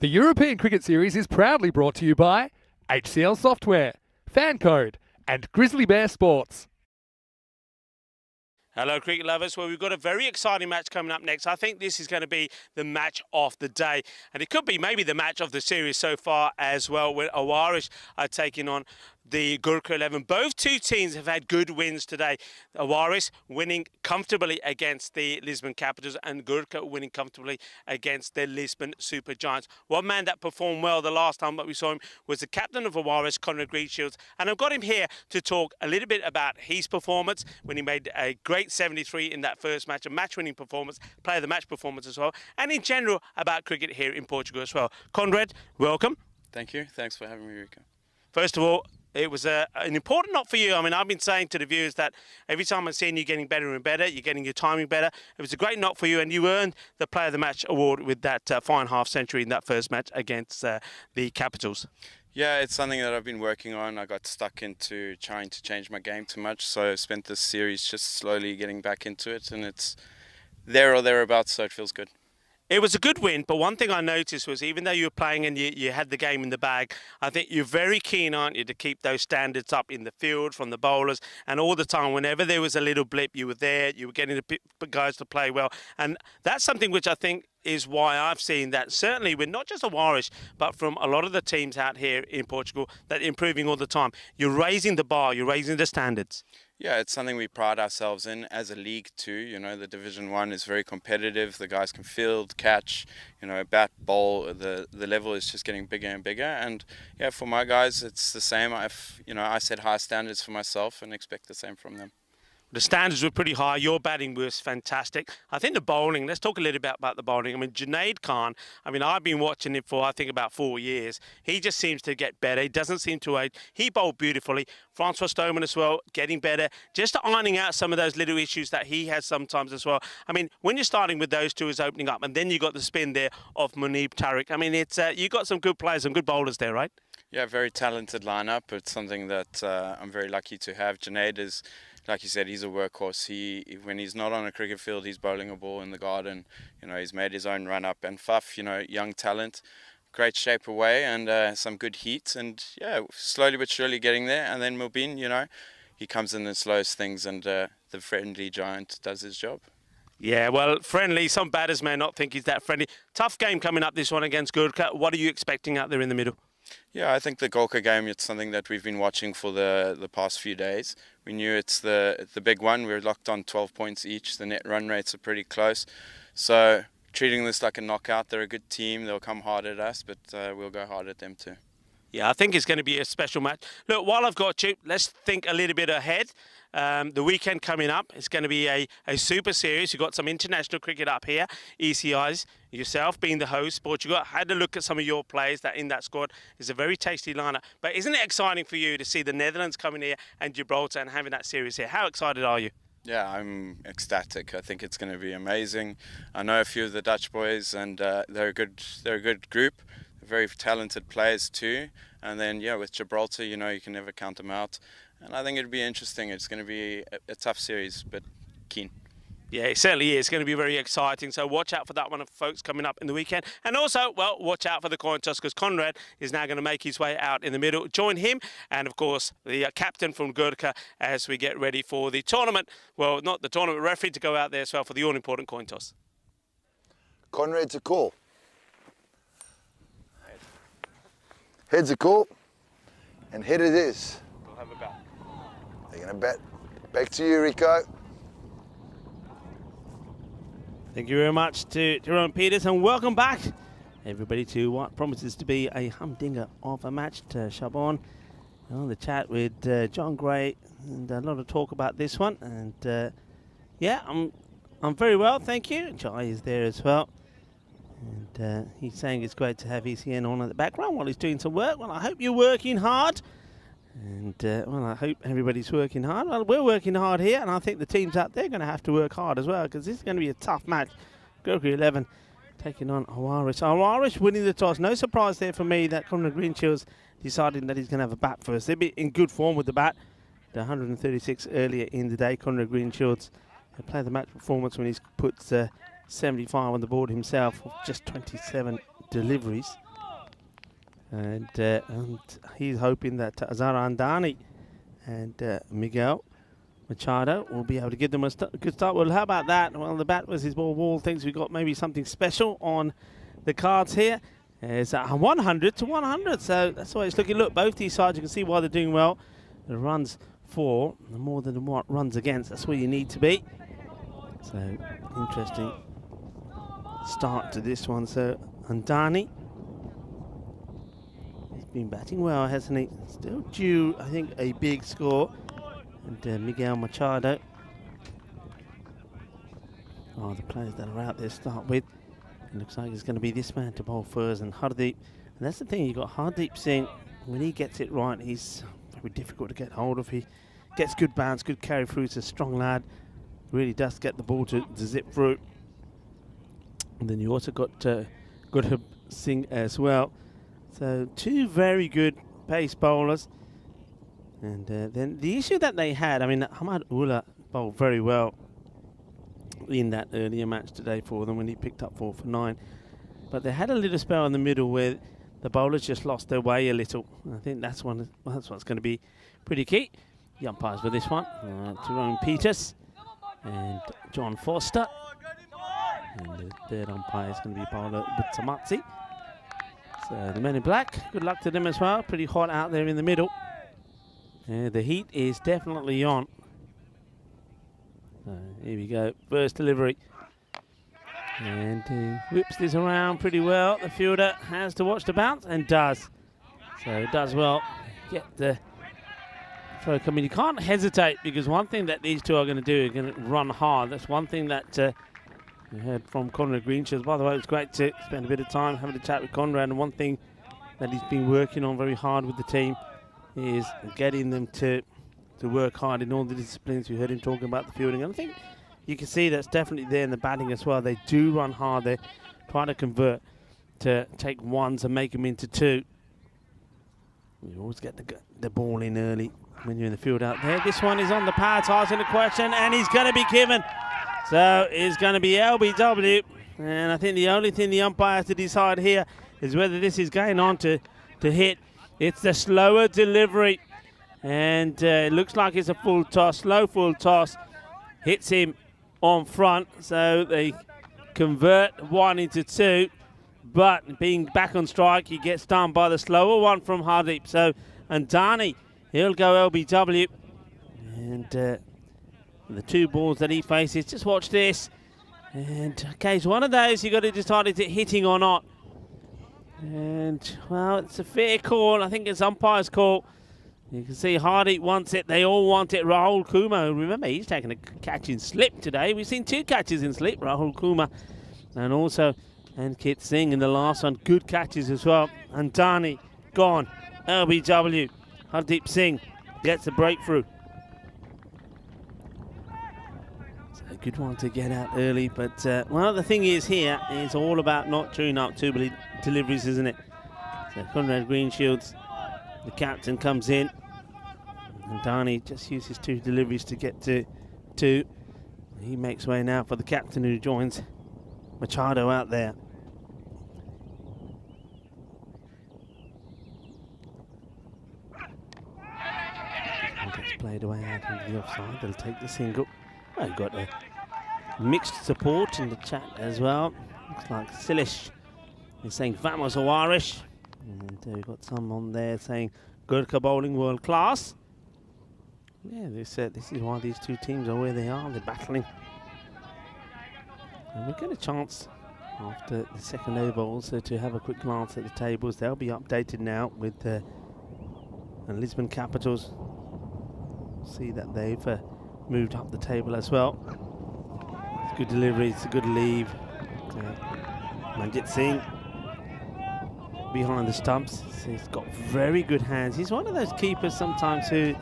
The European Cricket Series is proudly brought to you by HCL Software, Fan Code, and Grizzly Bear Sports. Hello, cricket lovers. Well, we've got a very exciting match coming up next. I think this is going to be the match of the day, and it could be maybe the match of the series so far as well, where Awarish are taking on the Gurkha 11. Both two teams have had good wins today. Awarish winning comfortably against the Lisbon Capitals and Gurkha winning comfortably against the Lisbon Super Giants. One man that performed well the last time that we saw him was the captain of Awarish, Conrad Greenshields, and I've got him here to talk a little bit about his performance when he made a great 73 in that first match, a match-winning performance, player of the match performance as well, and in general about cricket here in Portugal as well. Conrad, welcome. Thank you. Thanks for having me, Rico. First of all, it was an important knock for you. I mean, I've been saying to the viewers that every time I'm seeing you getting better and better, you're getting your timing better. It was a great knock for you, and you earned the Player of the Match award with that fine half century in that first match against the Capitals. Yeah, it's something that I've been working on. I got stuck into trying to change my game too much, so I spent this series just slowly getting back into it, and it's there or thereabouts, so it feels good. It was a good win, but one thing I noticed was even though you were playing and you had the game in the bag, I think you're very keen, aren't you, to keep those standards up in the field from the bowlers, and all the time, whenever there was a little blip, you were there, you were getting the guys to play well, and that's something which I think is why I've seen that certainly with not just Awarish, but from a lot of the teams out here in Portugal, that improving all the time. You're raising the bar, you're raising the standards. Yeah, it's something we pride ourselves in as a league too. You know, the Division 1 is very competitive. The guys can field, catch, you know, bat, bowl. The level is just getting bigger and bigger. And yeah, for my guys, it's the same. I set high standards for myself and expect the same from them. The standards were pretty high. Your batting was fantastic. I think the bowling, let's talk a little bit about the bowling. I mean, Junaid Khan, I've been watching him for, I think, about 4 years. He just seems to get better. He doesn't seem to age. He bowled beautifully. Francois Stoneman as well, getting better. Just ironing out some of those little issues that he has sometimes as well. I mean, when you're starting with those two as opening up, and then you got the spin there of Munib Tariq. I mean, it's you got some good players, some good bowlers there, right? Yeah, very talented lineup. It's something that I'm very lucky to have. Junaid is, like you said, he's a workhorse. When he's not on a cricket field, he's bowling a ball in the garden. You know, he's made his own run up. And Faf, you know, young talent, great shape away and some good heat. And yeah, slowly but surely getting there. And then Mubin, you know, he comes in and slows things, and the friendly giant does his job. Yeah, well, friendly. Some batters may not think he's that friendly. Tough game coming up, this one against Gurkha. What are you expecting out there in the middle? Yeah, I think the Gurkha game, it's something that we've been watching for the past few days. We knew it's the big one. We're locked on 12 points each. The net run rates are pretty close. So treating this like a knockout. They're a good team. They'll come hard at us, but we'll go hard at them too. Yeah, I think it's going to be a special match. Look, while I've got you, let's think a little bit ahead. The weekend coming up, it's going to be a super series. You've got some international cricket up here, ECIs. Yourself being the host, Portugal, had a look at some of your players that in that squad. It's a very tasty lineup. But isn't it exciting for you to see the Netherlands coming here and Gibraltar and having that series here? How excited are you? Yeah, I'm ecstatic. I think it's going to be amazing. I know a few of the Dutch boys, and they're a good group. Very talented players too. And then yeah, with Gibraltar, you know, you can never count them out. And I think it'll be interesting. It's going to be a tough series, but keen. Yeah, it certainly is. It's going to be very exciting. So watch out for that one, folks, coming up in the weekend. And also, well, watch out for the coin toss, because Conrad is now going to make his way out in the middle. Join him and, of course, the captain from Gurkha as we get ready for the tournament. Well, not the tournament referee to go out there as well for the all-important coin toss. Conrad to call. Head's a call, and head it is. We'll have a bat. They're going to bat. Back to you, Rico. Thank you very much to Jerome Peters, and welcome back, everybody, to what promises to be a humdinger of a match. To Shabon on the chat with John Gray, and a lot of talk about this one. And yeah, I'm very well, thank you. Jai is there as well. And he's saying it's great to have ECN on in the background while he's doing some work. Well, I hope you're working hard. And, well, I hope everybody's working hard. Well, we're working hard here, and I think the teams out there are going to have to work hard as well, because this is going to be a tough match. Gurkha 11 taking on Awarish. Awarish winning the toss. No surprise there for me that Conrad Greenshields deciding that he's going to have a bat first. They'll be in good form with the bat. The 136 earlier in the day. Conrad Greenshields played the match performance when he's put 75 on the board himself, just 27 deliveries. And he's hoping that Azara Andani and Miguel Machado will be able to give them a good start. Well, how about that? Well, the bat versus ball wall thinks we've got maybe something special on the cards here. It's 100 to 100, so that's the way it's looking. Look, both these sides, you can see why they're doing well. The runs for, more than the runs against, that's where you need to be. So, interesting start to this one. So, Andani, he's been batting well, hasn't he? Still due, I think, a big score. And Miguel Machado are the players that are out there to start with. It looks like it's going to be this man to bowl first, and Hardeep. And that's the thing, you've got Hardeep Singh. When he gets it right, he's very difficult to get hold of. He gets good bounce, good carry through. He's a strong lad. Really does get the ball to zip through. And then you also got Gurhab Singh as well. So two very good pace bowlers. And then the issue that they had, I mean, Ahmad Ullah bowled very well in that earlier match today for them when he picked up 4 for 9. But they had a little spell in the middle where the bowlers just lost their way a little. I think that's what's going to be pretty key. The umpires for this one, Jerome Peters and John Foster. And the third umpire is going to be bowler Butsamatsi. So the men in black, good luck to them as well. Pretty hot out there in the middle. The heat is definitely on. Here we go, first delivery. And he whips this around pretty well. The fielder has to watch the bounce and does. So does well. Get the throw coming. You can't hesitate, because one thing that these two are going to do is going to run hard. That's one thing that we heard from Conrad Greenshields. By the way, it was great to spend a bit of time having a chat with Conrad. And one thing that he's been working on very hard with the team is getting them to work hard in all the disciplines. We heard him talking about the fielding, and I think you can see that's definitely there in the batting as well. They do run hard. They try to convert, to take ones and make them into two. You always get the ball in early when you're in the field out there. This one is on the power, ties in the question, and he's going to be given. So it's going to be LBW, and I think the only thing the umpire has to decide here is whether this is going on to hit. It's the slower delivery. And it looks like it's a full toss, slow full toss. Hits him on front, so they convert 1 into 2. But being back on strike, he gets done by the slower one from Hardeep. So Andani, he'll go LBW. And the 2 balls that he faces, just watch this. And okay, it's one of those you got to decide is it hitting or not. And well, it's a fair call. I think it's umpire's call. You can see Hardeep wants it. They all want it. Rahul Kumar, remember, he's taken a catch in slip today. We've seen 2 catches in slip, Rahul Kumar. And also Ankit Singh in the last one. Good catches as well. And Dani, gone. LBW. Hardeep Singh gets a breakthrough. So a good one to get out early. But, well, the thing is here, it's all about not chewing up too many deliveries, isn't it? So Conrad Greenshields, the captain, comes in. And Dani just uses 2 deliveries to get to 2. He makes way now for the captain, who joins Machado out there. Gets played away out into the offside. They'll take the single. Oh, got a mixed support in the chat as well. Looks like Silish is saying Vamos Awarish. And we've got some on there saying Gurkha bowling world class. Yeah, this is why these 2 teams are where they are. They're battling. And we get a chance after the second over also to have a quick glance at the tables. They'll be updated now with the Lisbon Capitals. See that they've moved up the table as well. It's a good delivery, it's a good leave. Manjit Singh behind the stumps. So he's got very good hands. He's one of those keepers sometimes who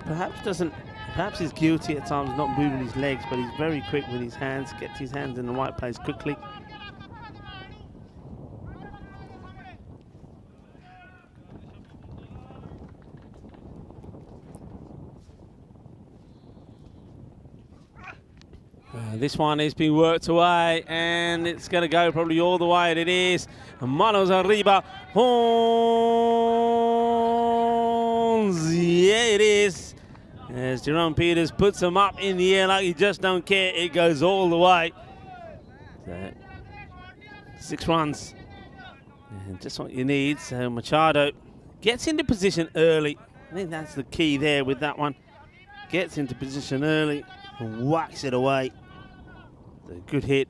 perhaps is guilty at times not moving his legs, but he's very quick with his hands, gets his hands in the right place quickly. This one is being worked away, and it's going to go probably all the way, and it is. Manos arriba. Horns. Yeah, it is. As Jerome Peters puts them up in the air like he just don't care. It goes all the way. So, 6 runs. And just what you need. So Machado gets into position early. I think that's the key there with that one. Gets into position early and whacks it away. A good hit.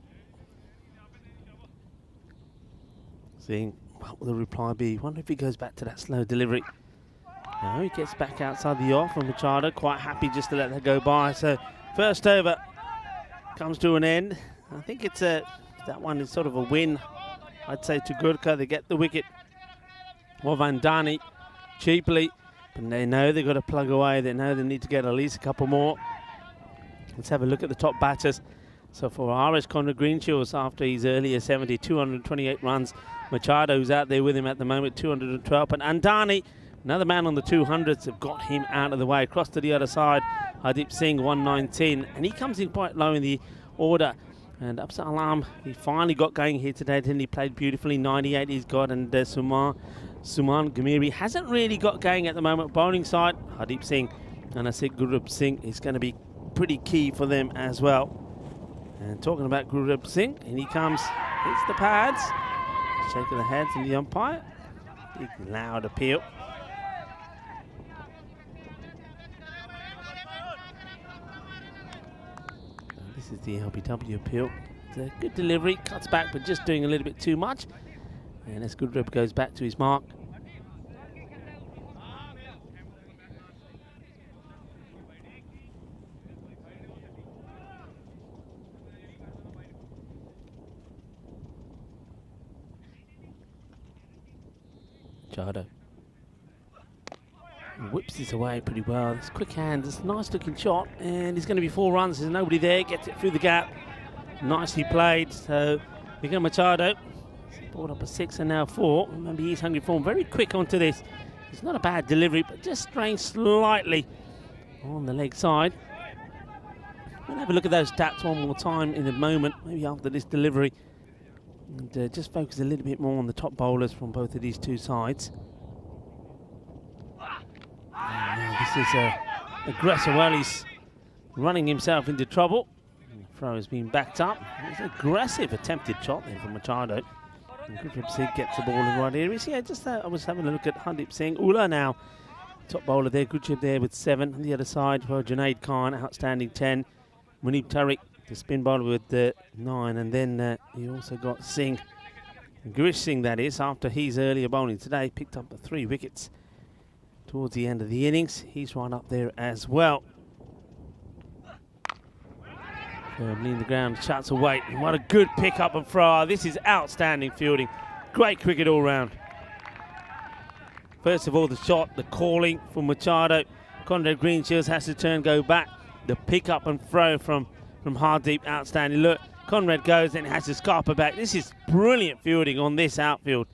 Seeing what will the reply be? Wonder if he goes back to that slow delivery. No, he gets back outside the off from Machado. Quite happy just to let that go by. So first over comes to an end. I think it's that one is sort of a win. I'd say to Gurkha. They get the wicket. Or Vandani cheaply. But they know they've got to plug away. They know they need to get at least a couple more. Let's have a look at the top batters. So for RS Conrad Greenshields, after his earlier 70, 228 runs. Machado's out there with him at the moment, 212. But Andani, another man on the 200s, have got him out of the way. Across to the other side, Hardeep Singh, 119. And he comes in quite low in the order. And Absar Alam, he finally got going here today. Then he played beautifully, 98 he's got. And Suman Gamiri hasn't really got going at the moment. Bowling side, Hardeep Singh. And I said Gurdeep Singh is going to be pretty key for them as well. And talking about Gurdeep Singh, and he comes, hits the pads, shaking the head from the umpire. Big loud appeal. And this is the LBW appeal. It's a good delivery, cuts back, but just doing a little bit too much. And as Gurdeep goes back to his mark. Machado whips this away pretty well. It's quick hands, it's a nice looking shot, and he's going to be 4 runs. There's nobody there, gets it through the gap. Nicely played. So Miguel Machado brought up a 6 and now 4. Remember, he's hungry form, very quick onto this. It's not a bad delivery, but just strained slightly on the leg side. We'll have a look at those stats one more time in a moment, maybe after this delivery. And just focus a little bit more on the top bowlers from both of these two sides. This is aggressive. Well, he's running himself into trouble. The throw has been backed up. It's an aggressive attempted shot there from Machado. And Gurdeep Singh gets the ball in the right areas. Yeah, just I was having a look at Hardeep Singh. Ula now, top bowler there. Good job there with 7. On the other side, well, Junaid Khan, outstanding 10. Munib Tariq, the spin bowler with 9, and then you also got Singh, Girish Singh that is, after his earlier bowling today, picked up the 3 wickets towards the end of the innings. He's right up there as well. Firmly in the ground, shuts away. What a good pick up and throw. This is outstanding fielding. Great cricket all round. First of all, the shot, the calling from Machado. Conrad Greenshields has to turn, go back. The pick up and throw from Hardeep, outstanding. Look, Conrad goes and has to scarper back. This is brilliant fielding on this outfield.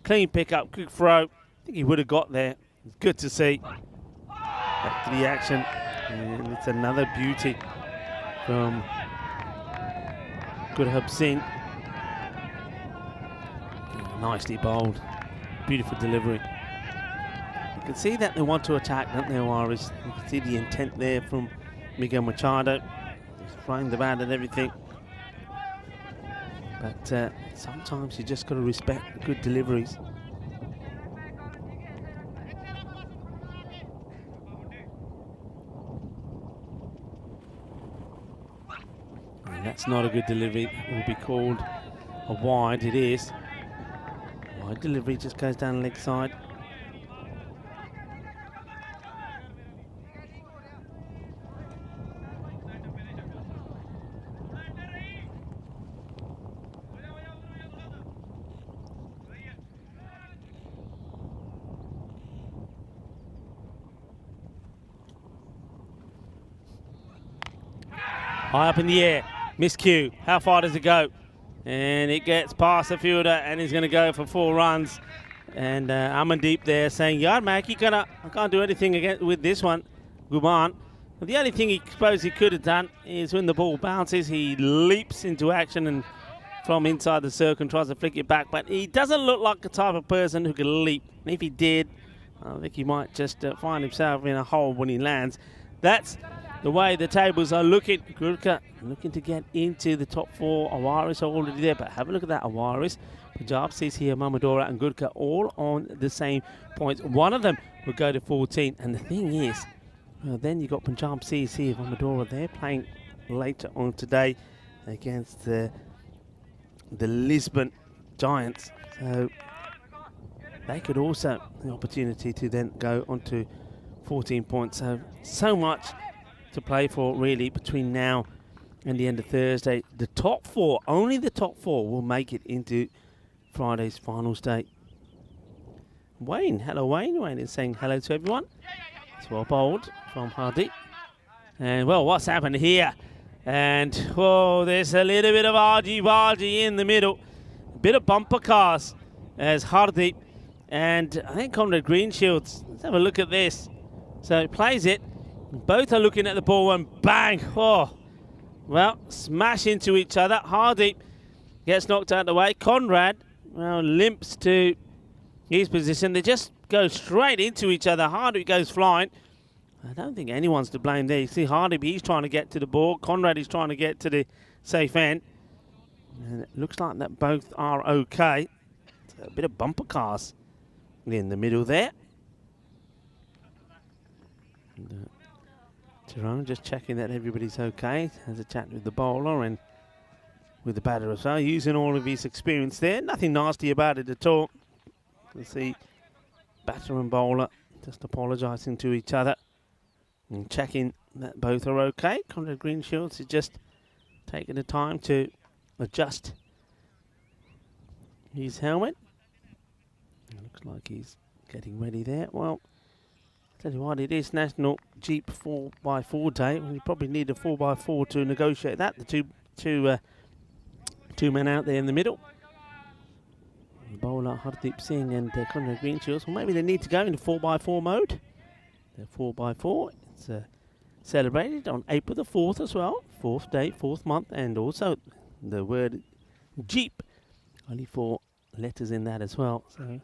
Clean pick up, quick throw. I think he would have got there. It's good to see. Back to the action. And it's another beauty from Gurdeep Singh. Nicely bowled. Beautiful delivery. You can see that they want to attack, don't they, Waris? You can see the intent there from Miguel Machado. He's throwing the bat and everything. But sometimes you just got to respect the good deliveries. And that's not a good delivery. It will be called a wide. It is. Wide delivery, just goes down the leg side. High up in the air, miscue. How far does it go? And it gets past the fielder, and he's going to go for 4 runs. And Amandeep there saying, "Yaar, Mac, I can't do anything with this one, Guman." The only thing he suppose he could have done is when the ball bounces, he leaps into action and from inside the circle and tries to flick it back. But he doesn't look like the type of person who can leap. And if he did, I think he might just find himself in a hole when he lands. That's the way the tables are looking. Gurkha looking to get into the top 4. Awaris are already there, but have a look at that. Awaris, Punjab, CC, Mamadora and Gurkha all on the same points. One of them will go to 14. And the thing is, well, then you've got Punjab, CC, Mamadora. They're playing later on today against the Lisbon Giants. So they could also have the opportunity to then go on to 14 points. So much to play for really between now and the end of Thursday. The top 4, only the top 4 will make it into Friday's finals day. Wayne, hello Wayne. Wayne is saying hello to everyone. Swap old from Hardy. And well, what's happened here? And whoa, there's a little bit of argy-bargy in the middle. A bit of bumper cars as Hardy and I think Conrad Greenshields. Let's have a look at this. So he plays it. Both are looking at the ball and bang! Oh, well, smash into each other. Hardy gets knocked out of the way. Conrad, well, limps to his position. They just go straight into each other. Hardy goes flying. I don't think anyone's to blame there. You see Hardy, he's trying to get to the ball. Conrad is trying to get to the safe end. And it looks like that both are okay. So a bit of bumper cars in the middle there. And, Jerome just checking that everybody's okay. Has a chat with the bowler and with the batter as well, using all of his experience there. Nothing nasty about it at all. You see batter and bowler just apologising to each other and checking that both are okay. Conrad Greenshields is just taking the time to adjust his helmet. It looks like he's getting ready there. Well, tell you what, it is National Jeep 4x4 day. Well, you probably need a 4x4 to negotiate that. The two men out there in the middle. The bowler Hardeep Singh and Conrad Greenshields. Well, maybe they need to go into 4x4 mode. The 4x4. It's celebrated on April the 4th as well. 4th day, 4th month, and also the word Jeep. Only 4 letters in that as well. So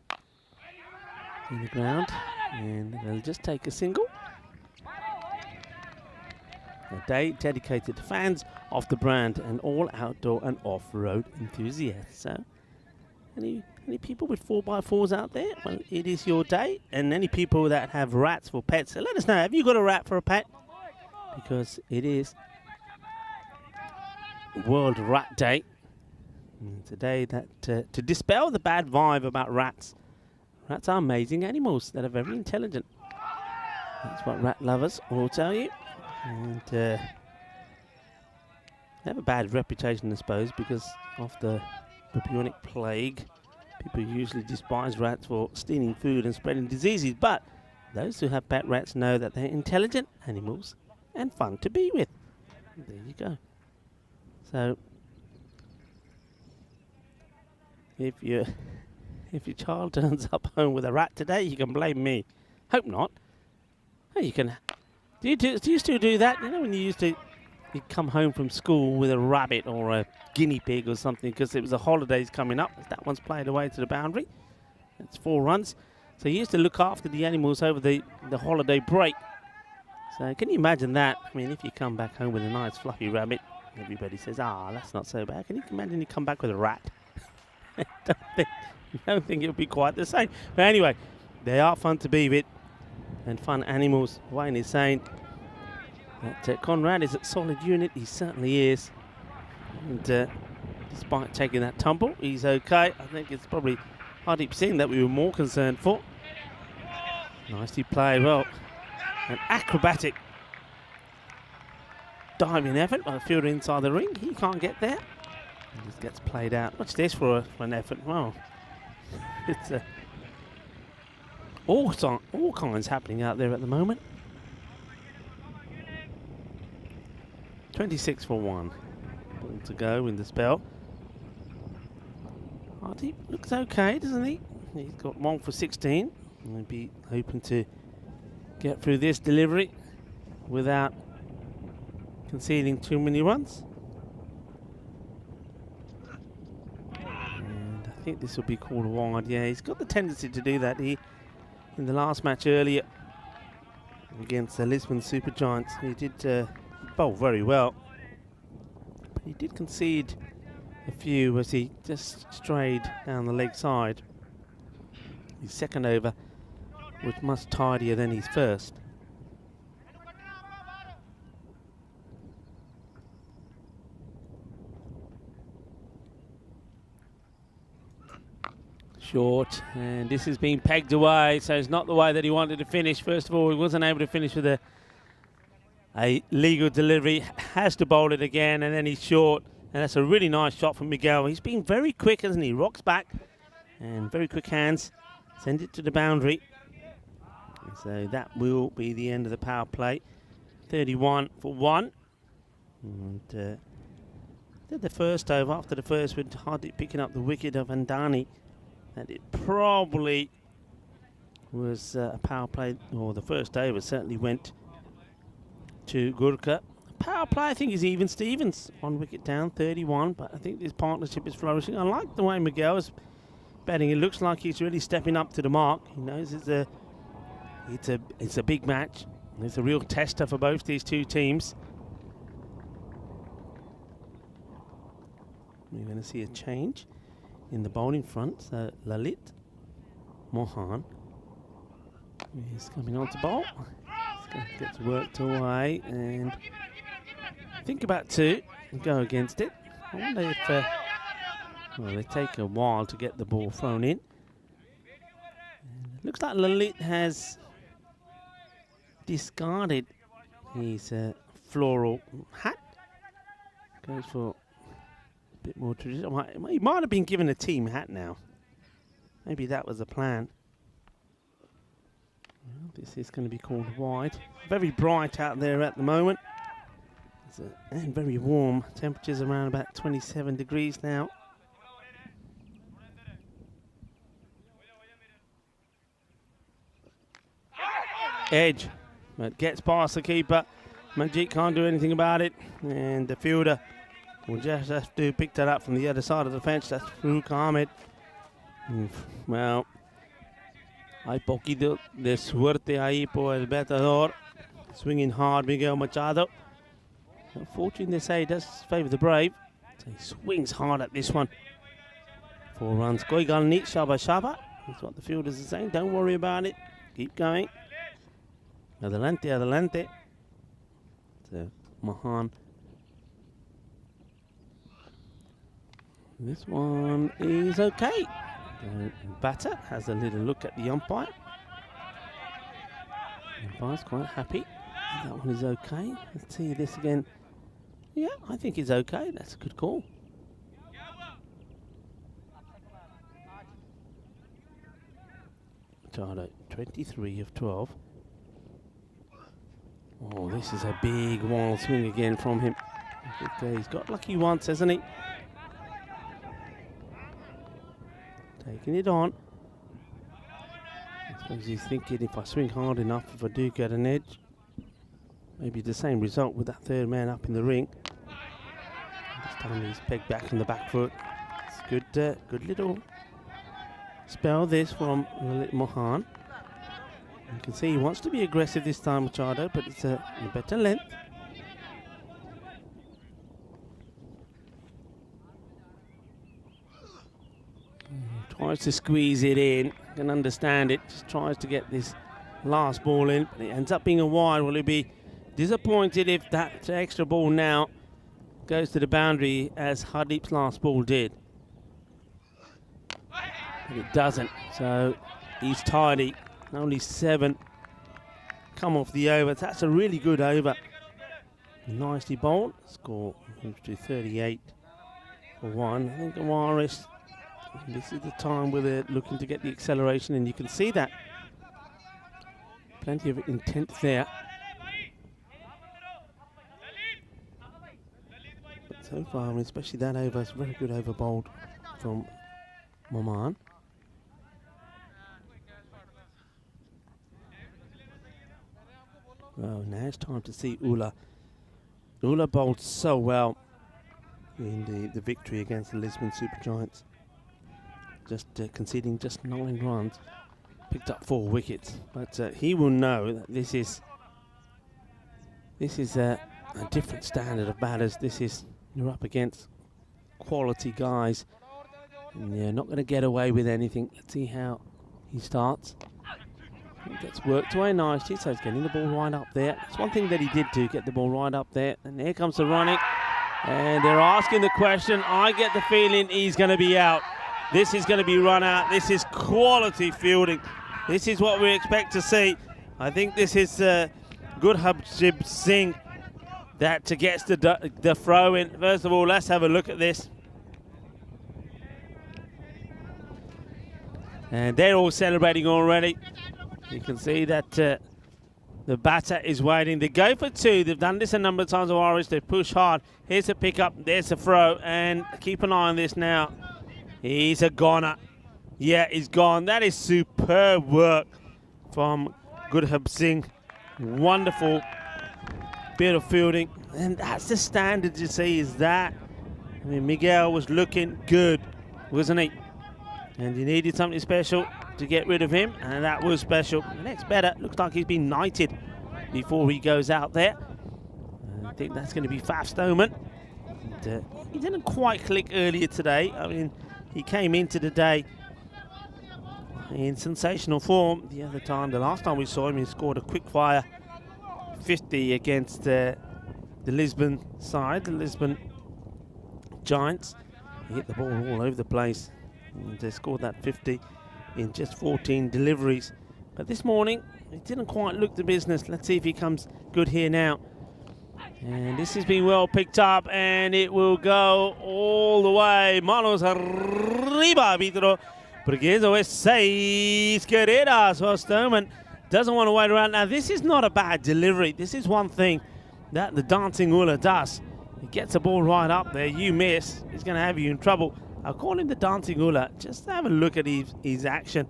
in the ground, and they'll just take a single. A day dedicated to fans of the brand and all outdoor and off-road enthusiasts. So, any people with 4x4s out there? Well, it is your day. And any people that have rats for pets, so let us know. Have you got a rat for a pet? Because it is World Rat Day. And it's a day that to dispel the bad vibe about rats. Rats are amazing animals that are very intelligent. That's what rat lovers will tell you. And they have a bad reputation, I suppose, because of the bubonic plague. People usually despise rats for stealing food and spreading diseases, but those who have pet rats know that they're intelligent animals and fun to be with. There you go. So, if your child turns up home with a rat today, you can blame me. Hope not. Hey, you can. Do you still do that? You know when you'd come home from school with a rabbit or a guinea pig or something because it was the holidays coming up. That one's played away to the boundary. That's 4 runs. So you used to look after the animals over the holiday break. So can you imagine that? I mean, if you come back home with a nice fluffy rabbit, everybody says, that's not so bad. Can you imagine you come back with a rat? I don't think it would be quite the same. But anyway, they are fun to be with and fun animals. Wayne is saying that Conrad is a solid unit. He certainly is. And despite taking that tumble, he's okay. I think it's probably Hardeep Singh that we were more concerned for. Nicely played. Well, an acrobatic diving effort by the fielder inside the ring. He can't get there. He just gets played out. Watch this for an effort. Wow. It's all kinds happening out there at the moment. 26 for 1. Ball to go in the spell. Hardy looks okay, doesn't he? He's got 1 for 16. He'll be hoping to get through this delivery without conceding too many runs. And I think this will be called wide. Yeah, he's got the tendency to do that. He, in the last match earlier against the Lisbon Super Giants, he did bowl very well. But he did concede a few as he just strayed down the leg side. His second over was much tidier than his first. Short, and this has been pegged away, so it's not the way that he wanted to finish. First of all, he wasn't able to finish with a legal delivery, has to bowl it again, and then he's short, and that's a really nice shot from Miguel. He's been very quick, hasn't he? Rocks back, and very quick hands, send it to the boundary. And so that will be the end of the power play. 31 for 1. And did the first over, after the first with hardly picking up the wicket of Andani. And it probably was a power play, or the first over certainly went to Gurkha. Power play, I think, is even Stevens on wicket down, 31, but I think this partnership is flourishing. I like the way Miguel is batting. It looks like he's really stepping up to the mark. He knows it's a big match. It's a real tester for both these two teams. We're going to see a change in the bowling front. So Lalit Mohan is coming on to bowl. He's going to get worked away and think about two and go against it. I wonder if well, they take a while to get the ball thrown in. And it looks like Lalit has discarded his floral hat. Goes for bit more traditional. He might have been given a team hat now. Maybe that was the plan. Well, this is going to be called wide. Very bright out there at the moment. And very warm. Temperatures around about 27 degrees now. Edge. But gets past the keeper. Manjeet can't do anything about it. And the fielder will just have to pick that up from the other side of the fence. That's Farooq Ahmed. Well, hay poquito de suerte ahí por el bateador. Swinging hard, Miguel Machado. Unfortunately, they say he does favour the brave. So he swings hard at this one. 4 runs. Koi gal nahi, shaba shaba. That's what the fielders are saying. Don't worry about it. Keep going. Adelante, adelante. So Mahan. This one is okay. The batter has a little look at the umpire. The umpire's quite happy. That one is okay. Let's see this again. Yeah, I think it's okay. That's a good call. Machado, 23 of 12. Oh, this is a big wild swing again from him. I think he's got lucky once, hasn't he? Taking it on. I suppose he's thinking if I swing hard enough, if I do get an edge, maybe the same result with that third man up in the ring. This time he's pegged back on the back foot. It's good, good little spell this from Lalit Mohan. You can see he wants to be aggressive this time, Machado, but it's a better length. Tries to squeeze it in, can understand it, just tries to get this last ball in, but it ends up being a wide. Will he be disappointed if that extra ball now goes to the boundary as Hardeep's last ball did? But it doesn't, so he's tidy. Only 7 come off the over. That's a really good over. Nicely bowled. Score moves to 38 for 1. I think Awaris, this is the time where they're looking to get the acceleration, and you can see that. Plenty of intent there. But so far, I mean, especially that over, it's very good over bowled from Moman. Well, now it's time to see Ula Ula bowled so well in the victory against the Lisbon Supergiants. Just conceding just 9 runs, picked up 4 wickets. But he will know that this is a different standard of batters. You're up against quality guys, and you're not going to get away with anything. Let's see how he starts. He gets worked away nicely, so he's getting the ball right up there. That's one thing that he did do, get the ball right up there. And here comes the running, and they're asking the question. I get the feeling he's going to be out. This is going to be run out. This is quality fielding. This is what we expect to see. I think this is Gurhabjib Singh that gets the throw in. First of all, let's have a look at this. And they're all celebrating already. You can see that the batter is waiting. They go for 2. They've done this a number of times with Orange. They push hard. Here's a pickup. There's a throw. And keep an eye on this now. He's a goner. Yeah, he's gone. That is superb work from Gurhabjib Singh. Wonderful bit of fielding. And that's the standard you see, is that. I mean, Miguel was looking good, wasn't he? And you needed something special to get rid of him, and that was special. The next batter looks like he's been knighted before he goes out there. I think that's going to be Faf Stoneman. And, he didn't quite click earlier today. I mean, he came into the day in sensational form the other time. The last time we saw him, he scored a quick-fire 50 against the Lisbon side, the Lisbon Giants. He hit the ball all over the place, and they scored that 50 in just 14 deliveries. But this morning, he didn't quite look the business. Let's see if he comes good here now. And this has been well picked up, and it will go all the way. Manos arriba, árbitro, porque eso es 6 carreras. Well, Stoneman doesn't want to wait around. Now, this is not a bad delivery. This is one thing that the dancing Ula does. He gets the ball right up there. You miss, he's going to have you in trouble. I'll call him the dancing Ula. Just have a look at his action.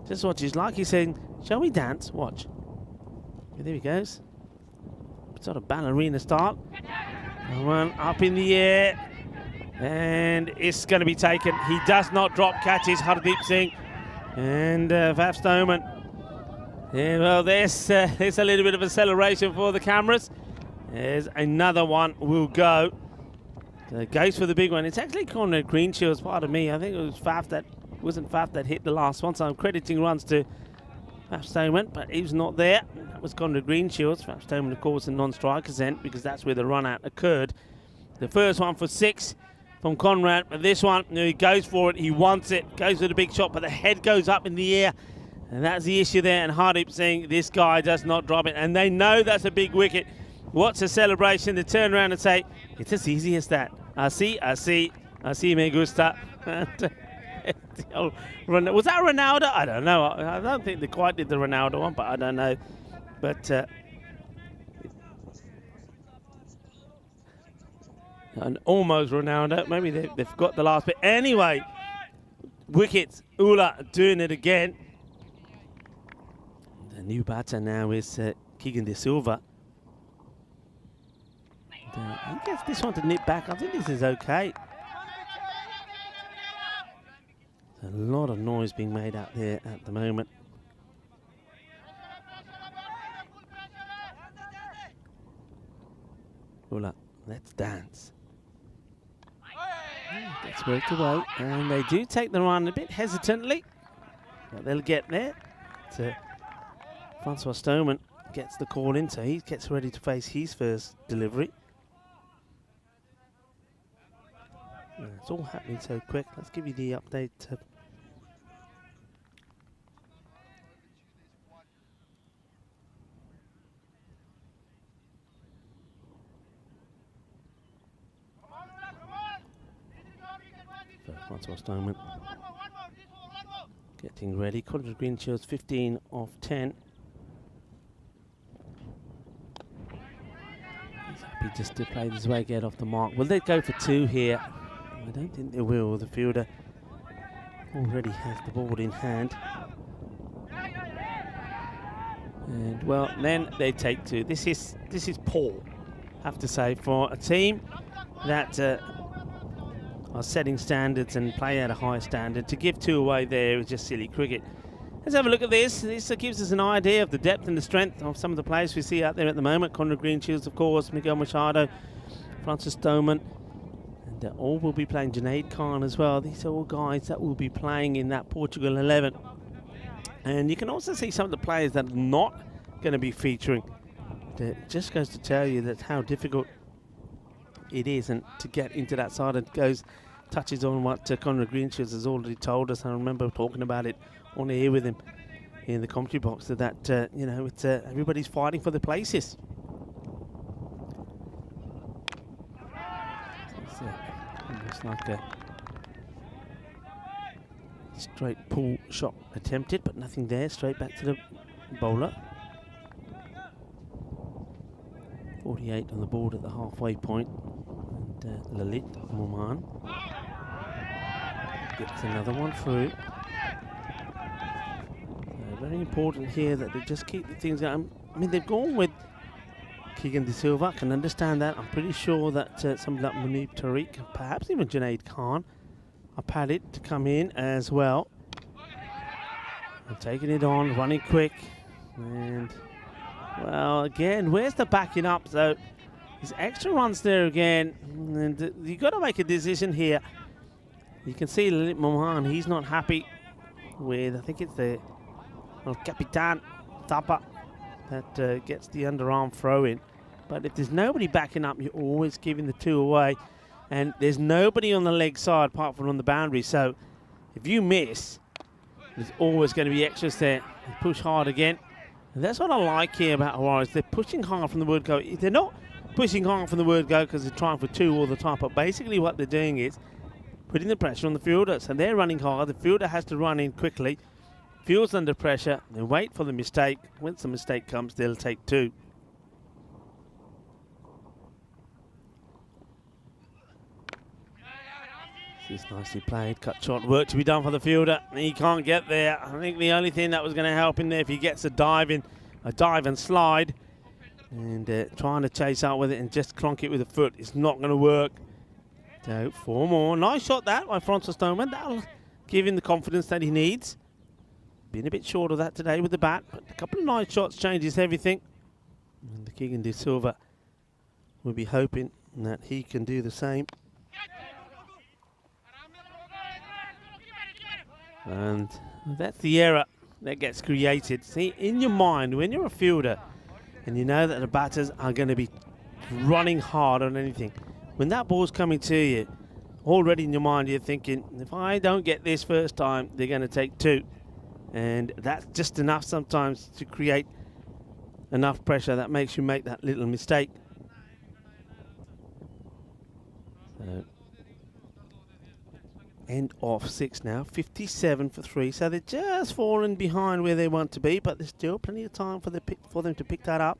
Just watch. He's like he's saying, shall we dance? Watch. Okay, there he goes. Sort of ballerina start. One up in the air. And it's going to be taken. He does not drop catches, Hardeep Singh. And Faf Stoneman. Yeah, well, there's a little bit of acceleration for the cameras. There's another one will go. Goes for the big one. It's actually Conrad Greenshield's, pardon me. I think it was wasn't Faf that hit the last one, so I'm crediting runs to Faf Stoneman, but he was not there. That was Conrad Greenshields. Faf Stoneman, of course, in non-striker's end, because that's where the run-out occurred. The first one for 6 from Conrad, but this one, he goes for it. He wants it. Goes for the big shot, but the head goes up in the air. And that's the issue there. And Hardeep Singh, this guy does not drop it. And they know that's a big wicket. What's a celebration? To turn around and say, it's as easy as that. Así, me gusta. Was that Ronaldo? I don't know. I don't think they quite did the Ronaldo one, but I don't know. But and almost Ronaldo. Maybe they've got the last bit. Anyway, wickets. Ula doing it again. The new batter now is Keegan De Silva. He gets this one to nip back. I think this is okay. There's a lot of noise being made out there at the moment. Ula, let's dance. Gets worked away, and they do take the run a bit hesitantly, but they'll get there. Francois Stoneman gets the call in, so he gets ready to face his first delivery. It's all happening so quick. Let's give you the update. Francois Stoneman getting ready. Conrad Greenshield's 15 of 10. He's happy just to play his way, get off the mark. Will they go for 2 here? I don't think they will. The fielder already has the ball in hand. And well, then they take 2. This is poor. have to say, for a team that are setting standards and play at a high standard, to give 2 away there is just silly cricket. Let's have a look at this. This gives us an idea of the depth and the strength of some of the players we see out there at the moment. Conrad Greenshields, of course, Miguel Machado, Francis Stoneman, and all will be playing. Junaid Khan as well. These are all guys that will be playing in that Portugal 11. And you can also see some of the players that are not going to be featuring. It just goes to tell you that how difficult it is, and to get into that side. It touches on what Conrad Greenshields has already told us. I remember talking about it on air with him in the commentary box, that you know, it's everybody's fighting for the places. It's almost like a straight pull shot attempted, but nothing there. Straight back to the bowler. 48 on the board at the halfway point, and Lalit Moman gets another one through. Very important here that they just keep the things going. I mean, they've gone with Keegan De Silva. I can understand that. I'm pretty sure that somebody like Munib Tariq, perhaps even Junaid Khan, are padded to come in as well. And taking it on, running quick, and well, again, where's the backing up? So there's extra runs there again, and you've got to make a decision here. You can see Lalit Mohan, he's not happy with, I think it's the Capitan Tapa that gets the underarm throw in. But if there's nobody backing up, you're always giving the 2 away. And there's nobody on the leg side apart from on the boundary. So if you miss, there's always going to be extras there. And push hard again. And that's what I like here about the Warriors. They're pushing hard from the word go. They're not pushing hard from the word go because they're trying for 2 all the time. But basically what they're doing is putting the pressure on the fielder. So they're running hard. The fielder has to run in quickly. Field's under pressure. They wait for the mistake. Once the mistake comes, they'll take 2. This is nicely played. Cut shot, work to be done for the fielder. He can't get there. I think the only thing that was going to help him there, if he gets a dive and slide, and trying to chase out with it and just clonk it with a foot, it's not going to work. So 4 more. Nice shot that by Francis Stoneman. That'll give him the confidence that he needs. Been a bit short of that today with the bat, but a couple of nice shots changes everything. And the Keegan De Silva will be hoping that he can do the same. And that's the error that gets created. See, in your mind, when you're a fielder and you know that the batters are going to be running hard on anything, when that ball's coming to you, already in your mind you're thinking, if I don't get this first time, they're going to take 2. And that's just enough sometimes to create enough pressure that makes you make that little mistake. So, end of 6 now, 57 for 3. So they're just fallen behind where they want to be, but there's still plenty of time for them to pick that up.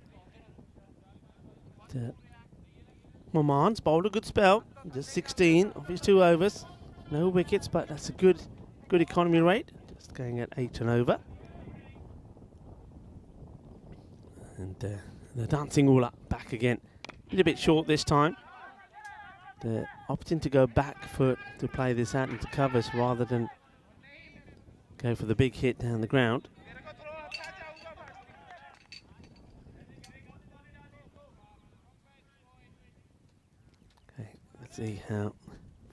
Maman's bowled a good spell, just 16 of his 2 overs. No wickets, but that's a good economy rate. Just going at 8 and over. And the dancing all up back again. A bit short this time. They're opting to go back to play this out into covers rather than go for the big hit down the ground. Okay, let's see how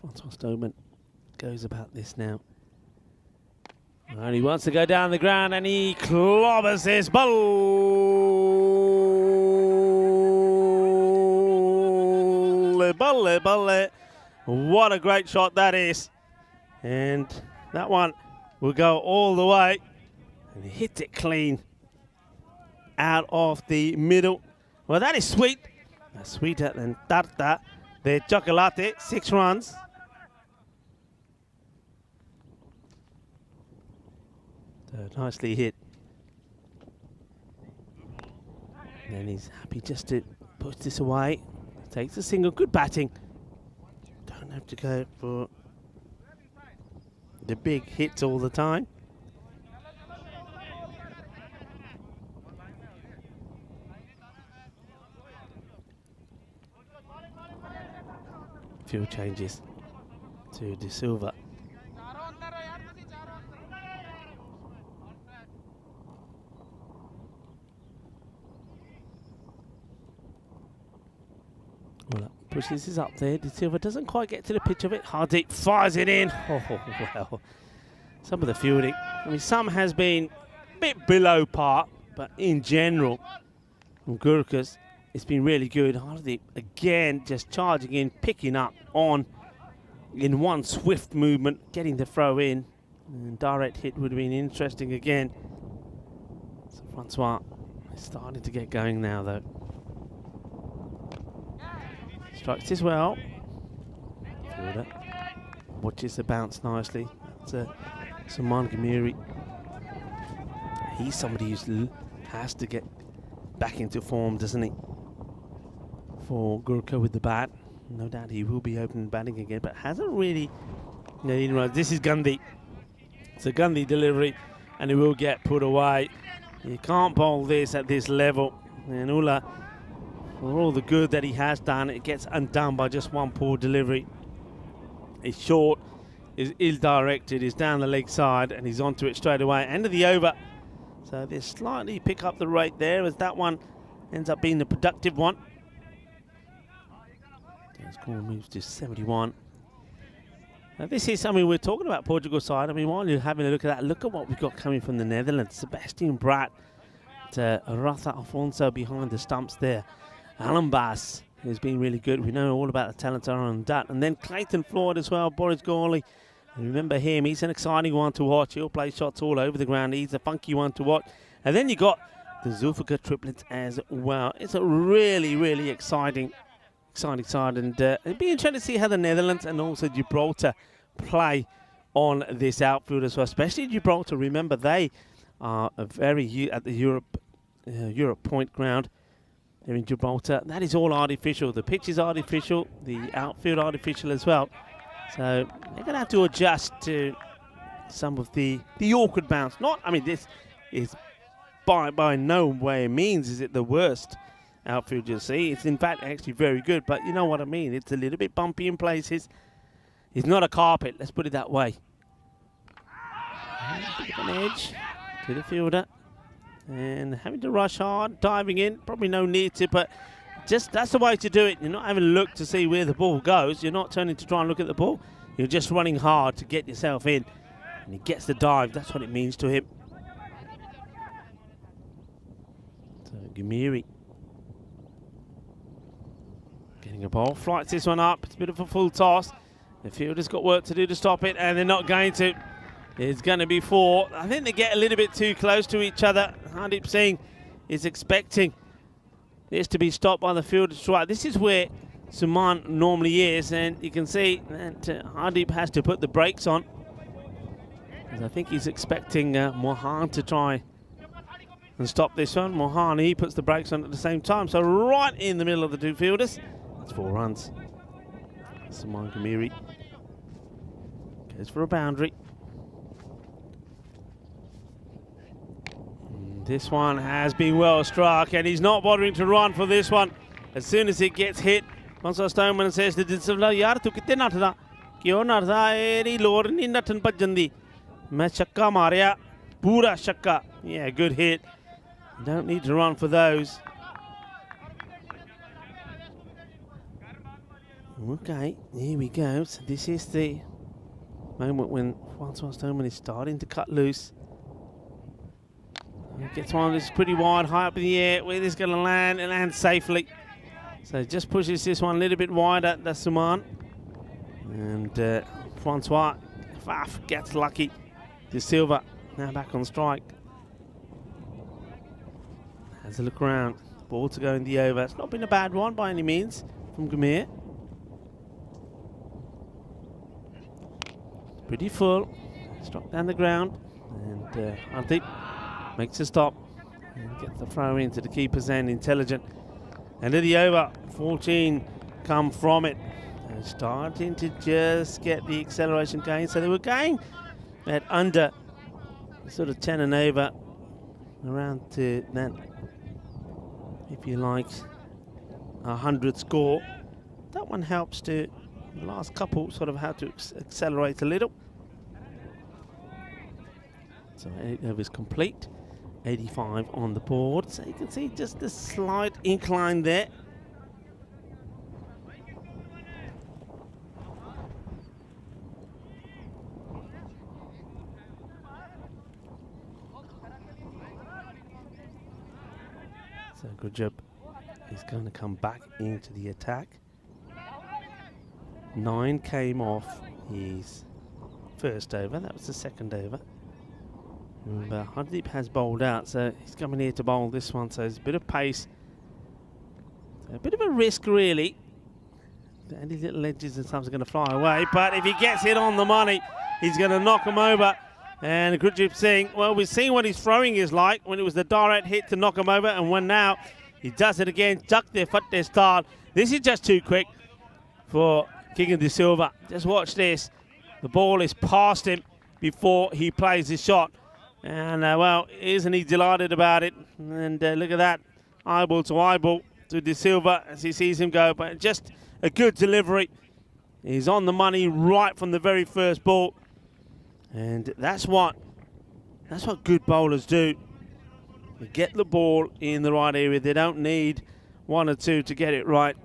Francois Stoneman goes about this now. And he wants to go down the ground and he clobbers this Balle. What a great shot that is. And that one will go all the way. And he hits it clean out of the middle. Well, that is sweet. Sweeter than tarta de chocolate. 6 runs. So nicely hit. And then he's happy just to push this away. Takes a single. Good batting. Don't have to go for the big hits all the time. Field changes to De Silva. Well, pushes this up there. De Silva doesn't quite get to the pitch of it. Hardeep fires it in. Oh, well. Some of the fielding, I mean, some has been a bit below par, but in general, from Gurkhas, it's been really good. Hardeep, again, just charging in, picking up on in one swift movement, getting the throw in. And direct hit would have been interesting again. So Francois is starting to get going now, though. Strikes as well. Fielder watches the bounce nicely. That's Saman Gamiri. He's somebody who has to get back into form, doesn't he? For Gurkha with the bat. No doubt he will be opening batting again, but hasn't really. This is Gandhi. It's a Gandhi delivery, and it will get put away. You can't bowl this at this level. And Ullah, for all the good that he has done, it gets undone by just one poor delivery. It's short, is ill-directed, is down the leg side, and he's onto it straight away. End of the over. So they slightly pick up the rate there, as that one ends up being the productive one. The score moves to 71. Now this is something we're talking about, Portugal side. I mean, while you're having a look at that, look at what we've got coming from the Netherlands. Sebastian Bratt to Ratha Alfonso behind the stumps there. Alan Bass has been really good. We know all about the talent on that. And then Clayton Floyd as well, Boris Gawley. Remember him, he's an exciting one to watch. He'll play shots all over the ground. He's a funky one to watch. And then you got the Zulfikar triplets as well. It's a really, really exciting side. And it'd be interesting to see how the Netherlands and also Gibraltar play on this outfield as well. Especially Gibraltar. Remember, they are at the Europe Point ground. They're in Gibraltar. That is all artificial. The pitch is artificial. The outfield artificial as well. So they're going to have to adjust to some of the awkward bounce. This is by no way means is it the worst outfield you'll see. It's in fact actually very good, but you know what I mean. It's a little bit bumpy in places. It's not a carpet, let's put it that way. An edge to the fielder. And having to rush hard, diving in. Probably no need to, but just that's the way to do it. You're not having a look to see where the ball goes. You're not turning to try and look at the ball. You're just running hard to get yourself in. And he gets the dive. That's what it means to him. So Gamiri getting a ball. Flights this one up. It's a bit of a full toss. The fielder's got work to do to stop it, and they're not going to. It's going to be 4. I think they get a little bit too close to each other. Hardeep Singh is expecting this to be stopped by the fielder strike. This is where Suman normally is, and you can see that Hardeep has to put the brakes on. I think he's expecting Mohan to try and stop this one. Mohan, he puts the brakes on at the same time. So right in the middle of the two fielders. That's 4 runs. Suman Gamiri goes for a boundary. This one has been well struck, and he's not bothering to run for this one. As soon as it gets hit, Francois Stoneman says to De Silva, "Yaar, tu kitte natda? Kyo natda? Eri lore ni natan bajandi. Main chakka marya, pura chakka." Yeah, good hit. Don't need to run for those. Okay, here we go. So this is the moment when Francois Stoneman is starting to cut loose. He gets one that's pretty wide, high up in the air. Where this going to land? It lands safely. So just pushes this one a little bit wider. That's Suman. And Francois Faf gets lucky. De Silva now back on strike. Has a look around. Ball to go in the over. It's not been a bad one by any means from Gamir. Pretty full. Struck down the ground. And Hardeep makes a stop and gets the throw into the keeper's end. Intelligent. End of the over. 14 come from it. They're starting to just get the acceleration going. So they were going at under sort of 10 and over. Around to that, if you like, 100 score. That one helps to The last couple sort of had to accelerate a little. So 8 overs complete. 85 on the board. So you can see just a slight incline there. So good job. He's going to come back into the attack. 9 came off his first over. That was the second over. Remember, Hardeep has bowled out, so he's coming here to bowl this one. So there's a bit of pace. So a bit of a risk, really. Any little edges and stuff are going to fly away. But if he gets it on the money, he's going to knock him over. And Gurjit Singh, well, we've seen what his throwing is like when it was the direct hit to knock him over. And when now he does it again, chuck their foot, their start. This is just too quick for King de Silva. Just watch this. The ball is past him before he plays his shot. And, well, isn't he delighted about it? And look at that. Eyeball to de Silva as he sees him go. But just a good delivery. He's on the money right from the very first ball. And that's what good bowlers do. They get the ball in the right area. They don't need 1 or 2 to get it right.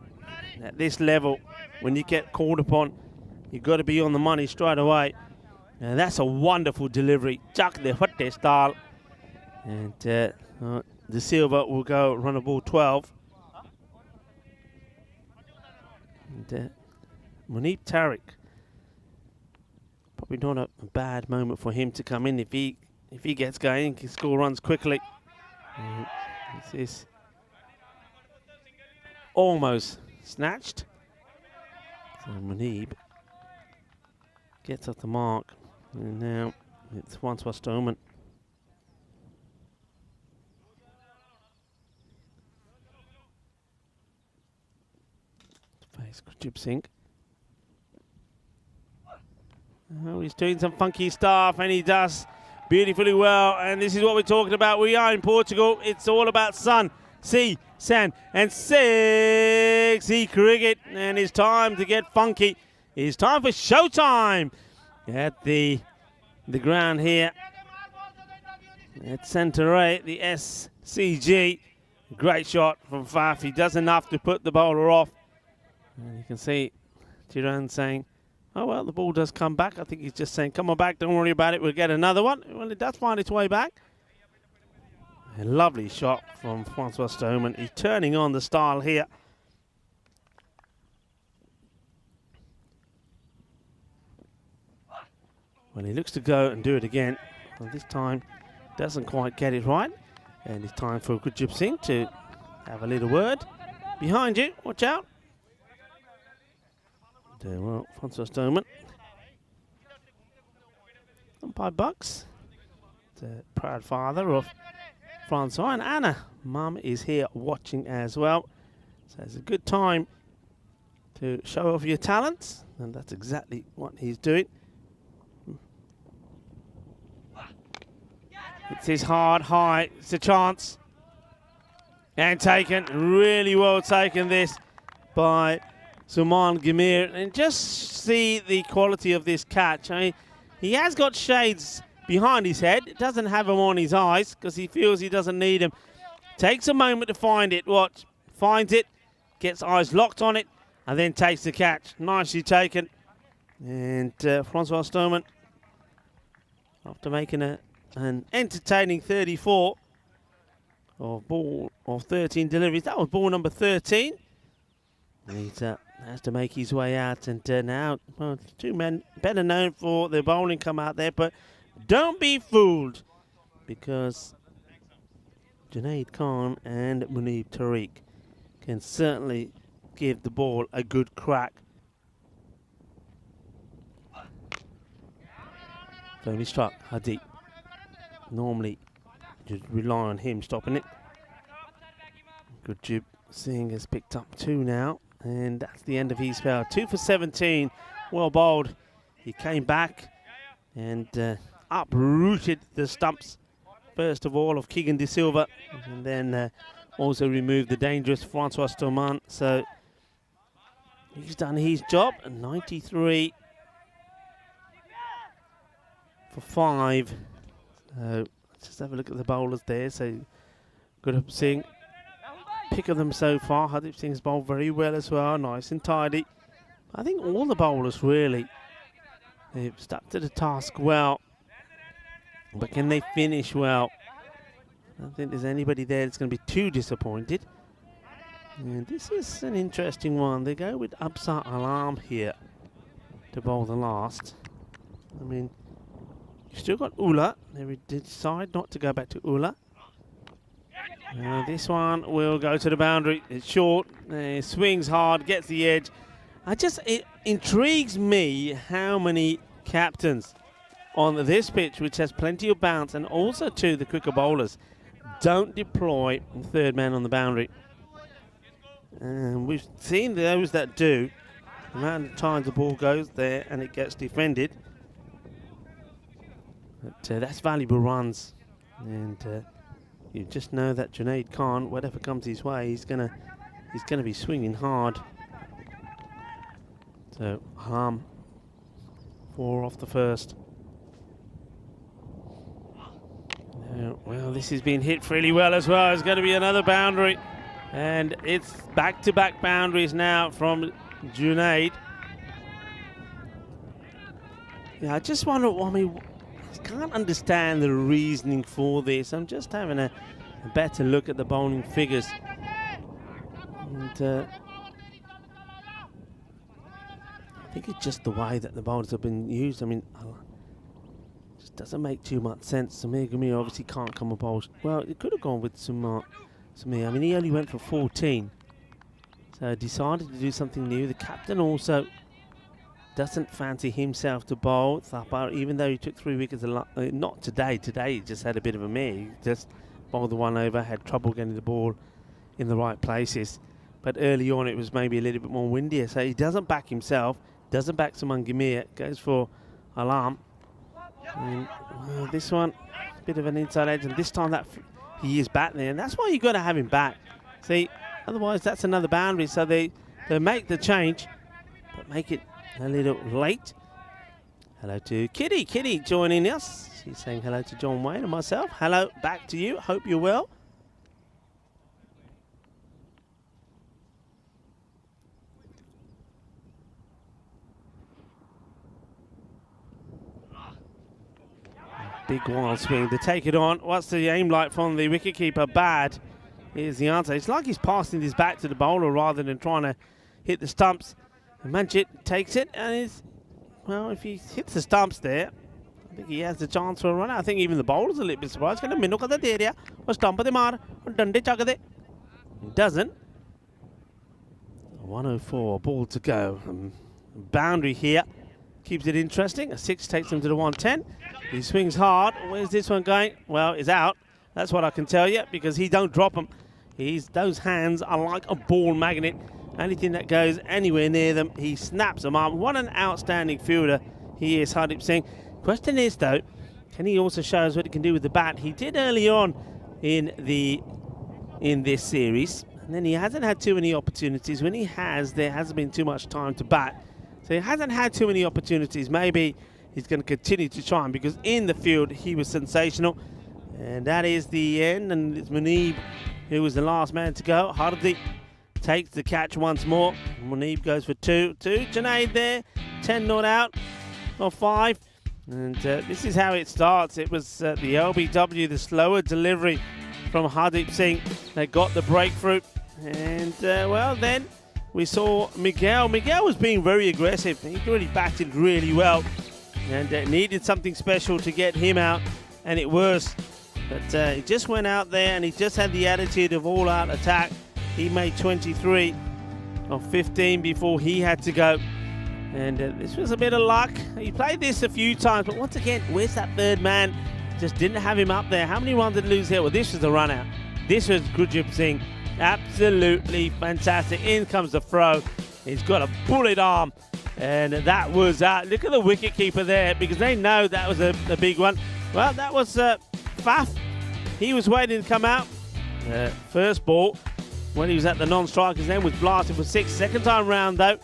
At this level, when you get called upon, you've got to be on the money straight away. And that's a wonderful delivery. Chuck the foot style. And de Silva will go run a ball 12. And Muneeb Tariq. Probably not a bad moment for him to come in. If he gets going, he can score runs quickly. This is almost snatched. So Muneeb gets off the mark. And now it's Francois Stoneman. Face Gurjit Singh. Oh, he's doing some funky stuff, and he does beautifully well. And this is what we're talking about. We are in Portugal. It's all about sun, sea, sand, and sexy cricket. And it's time to get funky. It's time for showtime at the ground here at Centre 8, the SCG. Great shot from Faf. He does enough to put the bowler off. And you can see Tiran saying, oh, well, the ball does come back. I think he's just saying, come on back, don't worry about it, we'll get another one. Well, it does find its way back. A lovely shot from Francois Stoneman. He's turning on the style here. Well, he looks to go and do it again. Well, this time, doesn't quite get it right. And it's time for Gurjit Singh to have a little word. Behind you, watch out. Well, Francois Stoneman. Umpire Bucks. The proud father of Francois, and Anna, mum, is here watching as well. So it's a good time to show off your talents, and that's exactly what he's doing. It's his hard high. It's a chance. And taken. Really well taken this by Suman Gimir. And just see the quality of this catch. I mean, he has got shades behind his head. Doesn't have them on his eyes because he feels he doesn't need them. Takes a moment to find it. Watch. Finds it. Gets eyes locked on it. And then takes the catch. Nicely taken. And Francois Stoneman, after making an entertaining 34 of ball of 13 deliveries. That was ball number 13. And he has to make his way out. And now, well, two men better known for their bowling come out there. But don't be fooled, because Junaid Khan and Muneeb Tariq can certainly give the ball a good crack. Firmly struck, Hardeep. Normally, just rely on him stopping it. Gurjit Singh has picked up 2 now, and that's the end of his spell. 2 for 17, well bowled. He came back and uprooted the stumps, first of all, of Keegan De Silva, and then also removed the dangerous Francois Stoneman. So He's done his job. 93 for 5. Let's just have a look at the bowlers there. So Gurpreet Singh, pick of them so far. Hardeep Singh's bowled very well as well, nice and tidy. I think all the bowlers really, they've stuck to the task well. But can they finish well? I don't think there's anybody there that's going to be too disappointed. And this is an interesting one. They go with Absar Alam here to bowl the last. I mean, you've still got Ula. They decide not to go back to Ula. This one will go to the boundary. It's short. Swings hard, gets the edge. It intrigues me how many captains on this pitch, which has plenty of bounce, and also to the quicker bowlers, don't deploy the third man on the boundary. And we've seen those that do. The amount of times the ball goes there and it gets defended. But that's valuable runs. And you just know that Junaid Khan, whatever comes his way, he's gonna be swinging hard. So 4 off the first. Well, this has been hit really well as well. It's going to be another boundary. And it's back-to-back boundaries now from Junaid. Yeah, I just wonder, I can't understand the reasoning for this. I'm just having a better look at the bowling figures. And I think it's just the way that the bowlers have been used. I mean, it just doesn't make too much sense. Samir Gumir obviously can't come and bowl. Well, it could have gone with Samir. I mean, he only went for 14. So decided to do something new. The captain also doesn't fancy himself to bowl Thapar, even though he took 3 wickets. Not today. Today he just had a bit of a mare. He just bowled the one over, had trouble getting the ball in the right places. But early on it was maybe a little bit more windier. So he doesn't back himself, doesn't back Suman Gumir, goes for Alam. And, well, this one, a bit of an inside edge, and this time that he is back there, and that's why you've got to have him back. See, otherwise that's another boundary. So they make the change, but make it a little late. Hello to Kitty. Kitty joining us. She's saying hello to John Wayne and myself. Hello back to you. Hope you're well. Big wild swing to take it on. What's the aim like from the wicketkeeper? Bad is the answer. It's like he's passing his back to the bowler rather than trying to hit the stumps. And Manjit takes it, and well, if he hits the stumps there, I think he has the chance for a run. I think even the bowler's a little bit surprised. He doesn't. 104, ball to go. Boundary here. Keeps it interesting. A 6 takes him to the 110. He swings hard. Where's this one going? Well, it's out. That's what I can tell you, because he don't drop them. Those hands are like a ball magnet. Anything that goes anywhere near them, he snaps them up. What an outstanding fielder he is, Hardeep Singh. Question is, though, can he also show us what he can do with the bat? He did early on in this series, and then he hasn't had too many opportunities. When he has, there hasn't been too much time to bat. So he hasn't had too many opportunities. Maybe he's going to continue to try him, because in the field he was sensational. And that is the end, and it's Muneeb who was the last man to go. Hardeep takes the catch once more. Muneeb goes for 2. Junaid there, 10 not out, or 5. And this is how it starts. It was the LBW, the slower delivery from Hardeep Singh that got the breakthrough. And well, then we saw Miguel. Miguel was being very aggressive. He really batted really well, and needed something special to get him out, and it was. But he just went out there and he just had the attitude of all-out attack. He made 23 of 15 before he had to go. And this was a bit of luck. He played this a few times, but once again, where's that third man? Just didn't have him up there. How many runs did he lose here? Well, this was the run out. This was Gurpreet Singh. Absolutely fantastic. In comes the throw. He's got a bullet arm. And that was out. Look at the wicket keeper there, because they know that was a big one. Well, that was Faf. He was waiting to come out. First ball, when he was at the non-strikers, then was blasted for 6. Second time round, though,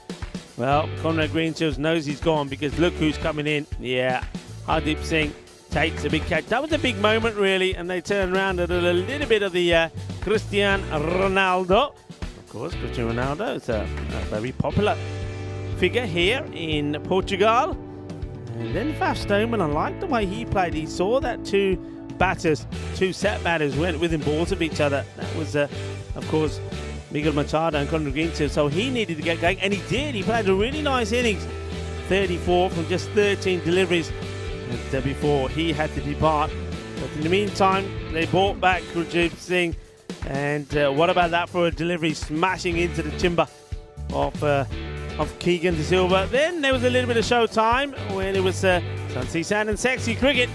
Well, Conrad Greenshields knows he's gone because look who's coming in. Yeah, Hardeep Singh takes a big catch. That was a big moment, really, and they turned around and did a little bit of the Cristiano Ronaldo. Of course, Cristiano Ronaldo is a very popular figure here in Portugal. And then Faf Stoneman, I like the way he played. He saw that two set batters went within balls of each other. That was, of course, Miguel Machado and Conrad Greenshields. So he needed to get going, and he did. He played a really nice innings. 34 from just 13 deliveries before he had to depart. But in the meantime, they brought back Gurjeet Singh. And what about that for a delivery smashing into the timber of Keegan De Silva. Then there was a little bit of showtime when it was Sunsea Sand and sexy cricket.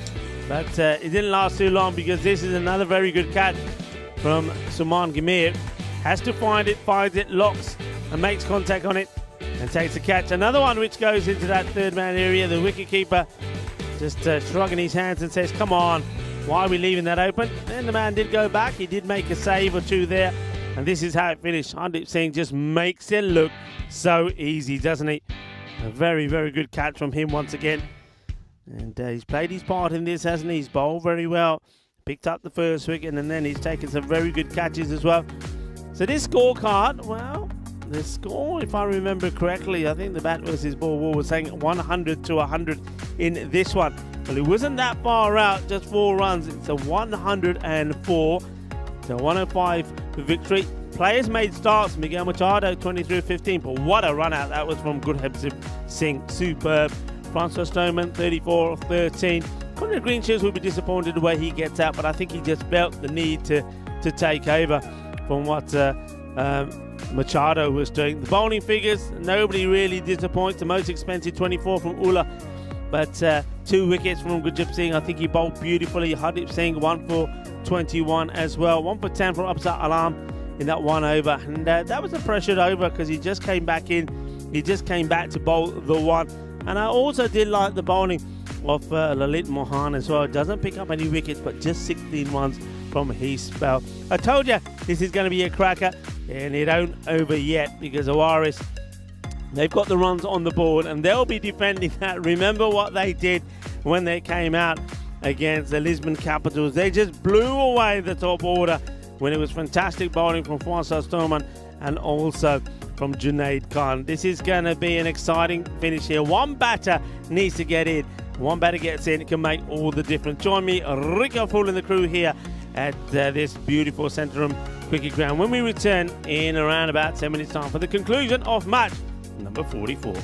But it didn't last too long because this is another very good catch from Suman Gimir. Has to find it, finds it, locks and makes contact on it and takes the catch. Another one which goes into that third man area. The wicketkeeper just shrugging his hands and says, come on, why are we leaving that open? Then the man did go back. He did make a save or two there. And this is how it finished. Hardeep Singh just makes it look so easy, doesn't he? A very, very good catch from him once again. And he's played his part in this, hasn't he? He's bowled very well. Picked up the first wicket and then he's taken some very good catches as well. So this scorecard, well, the score, if I remember correctly, I think the bat versus ball war was saying 100 to 100 in this one. Well, it wasn't that far out, just 4 runs. It's a 104 to 105 for victory. Players made starts. Miguel Machado 23-15, but what a run out that was from Gurjeet Singh. Superb. Francois Stoneman 34-13. Conrad Greenshields will be disappointed the way he gets out, but I think he just felt the need to take over from what Machado was doing. The bowling figures, nobody really disappoints. The most expensive 24 from Ullah, but 2 wickets from Gurjeet Singh. I think he bowled beautifully. Hardeep Singh 1 for 21 as well. 1 for 10 from Absat Alam in that 1 over. And that was a pressured over because he just came back in. He just came back to bowl the 1. And I also did like the bowling of Lalit Mohan as well. Doesn't pick up any wickets, but just 16 runs from his spell. I told you this is going to be a cracker, and it ain't over yet because Awaris, they've got the runs on the board and they'll be defending that. Remember what they did when they came out against the Lisbon Capitals. They just blew away the top order when it was fantastic bowling from Francois Stoneman and also from Junaid Khan. This is going to be an exciting finish here. One batter needs to get in. One batter gets in, it can make all the difference. Join me, Rico Fool and the crew here at this beautiful Centrum cricket ground when we return in around about 10 minutes time for the conclusion of match number 44.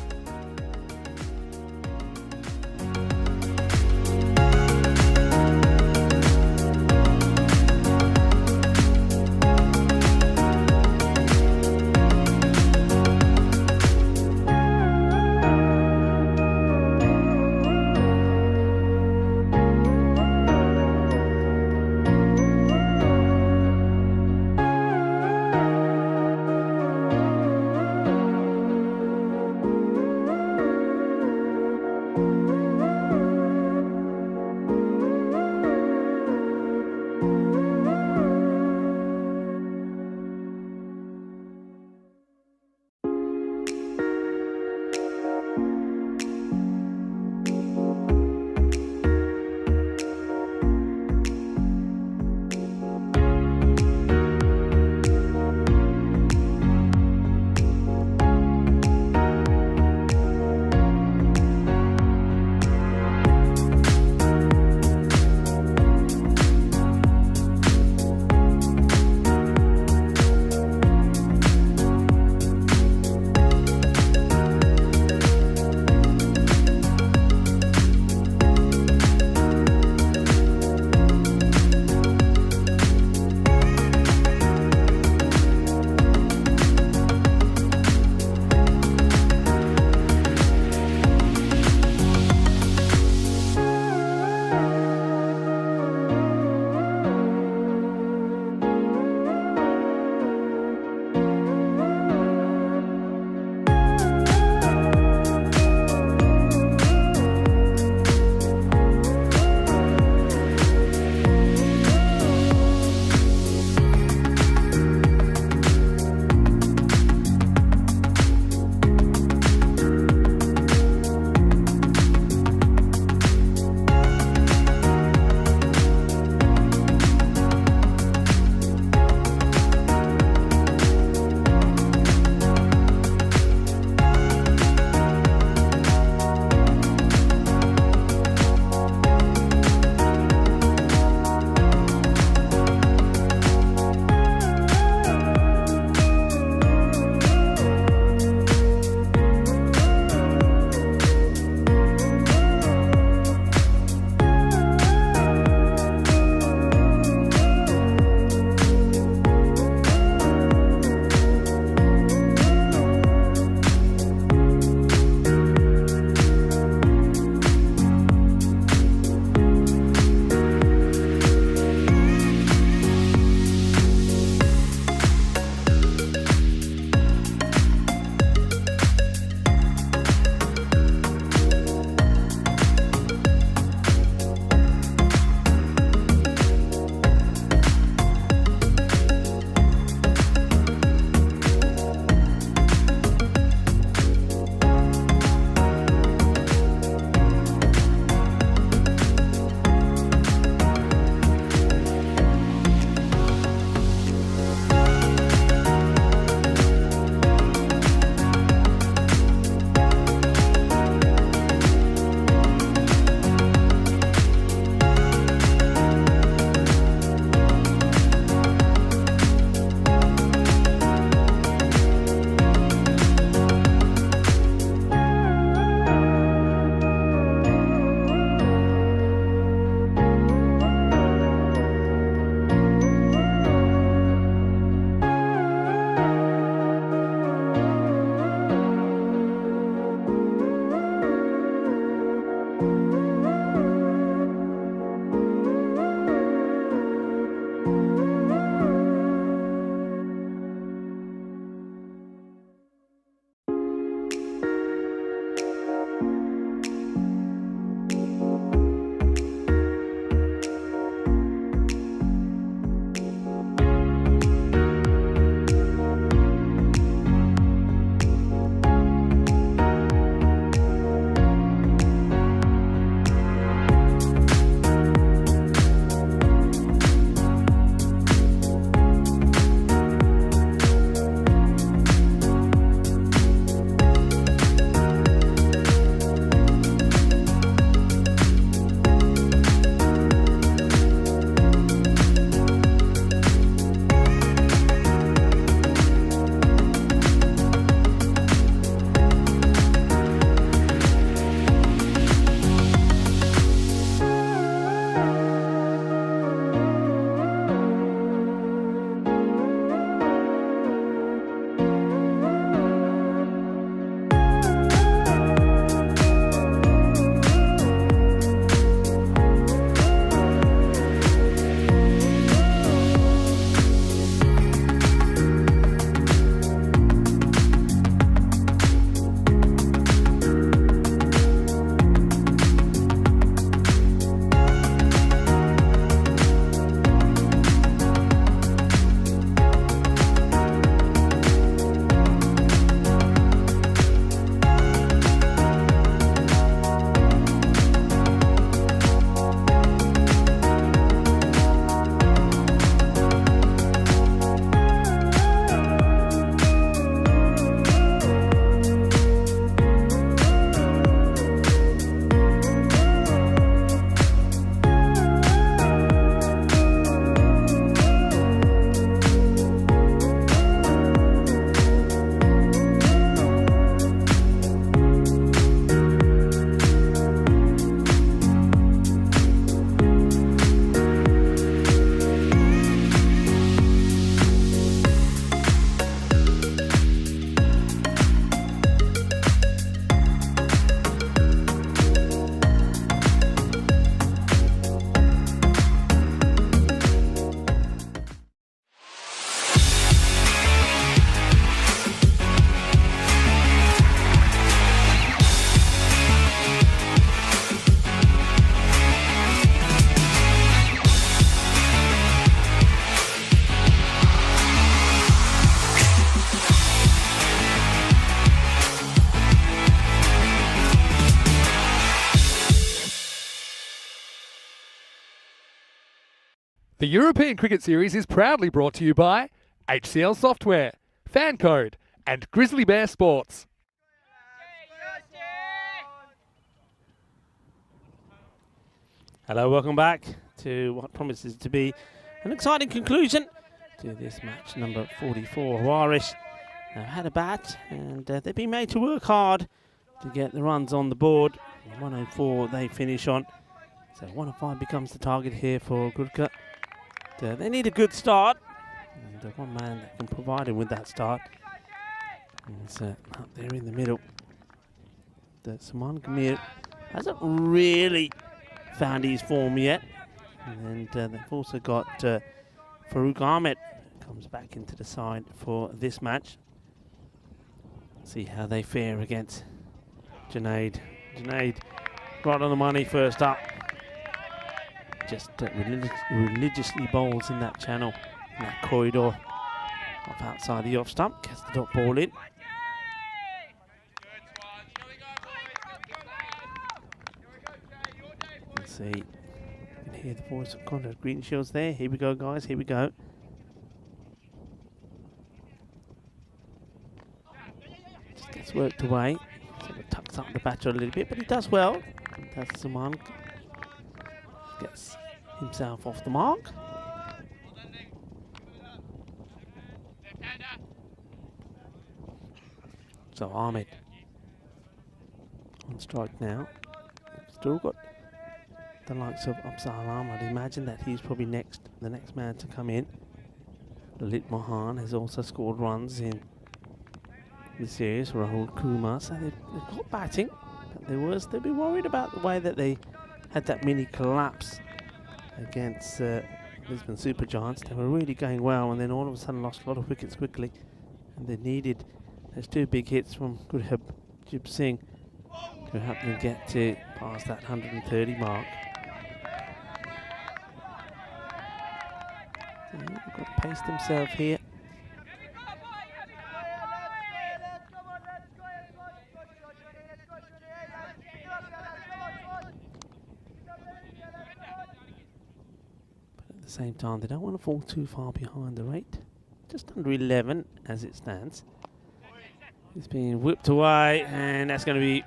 The European Cricket Series is proudly brought to you by HCL Software, Fan Code, and Grizzly Bear Sports. Hello, welcome back to what promises to be an exciting conclusion to this match number 44. Irish have had a bat and they've been made to work hard to get the runs on the board. 104 they finish on. So 105 becomes the target here for Gurkha. They need a good start. And one man that can provide him with that start is up there in the middle. Saman Gamir hasn't really found his form yet. And they've also got Farouk Ahmed comes back into the side for this match. See how they fare against Junaid. Junaid right on the money first up. Just religiously bowls in that channel, in that corridor. Off outside the off stump, gets the dot ball in. Let's see. You can hear the voice of Conrad Greenshields there. Here we go, guys. Here we go. Just gets worked away. Sort of tucks up the batter a little bit, but he does well. That's Saman. Gets himself off the mark. So Ahmed on strike now. Still got the likes of Afzal Alam. I'd imagine that he's probably the next man to come in. Lalit Mohan has also scored runs in the series. Rahul Kumar. So they've got batting, but they'd be worried about the way that they had that mini collapse against Lisbon Super Giants. They were really going well, and then all of a sudden lost a lot of wickets quickly, and they needed those two big hits from Gurjib Singh to help them get to past that 130 mark. So they've got to pace themselves here. At the same time, they don't want to fall too far behind the rate. Just under 11 as it stands. It's being whipped away, and that's going to be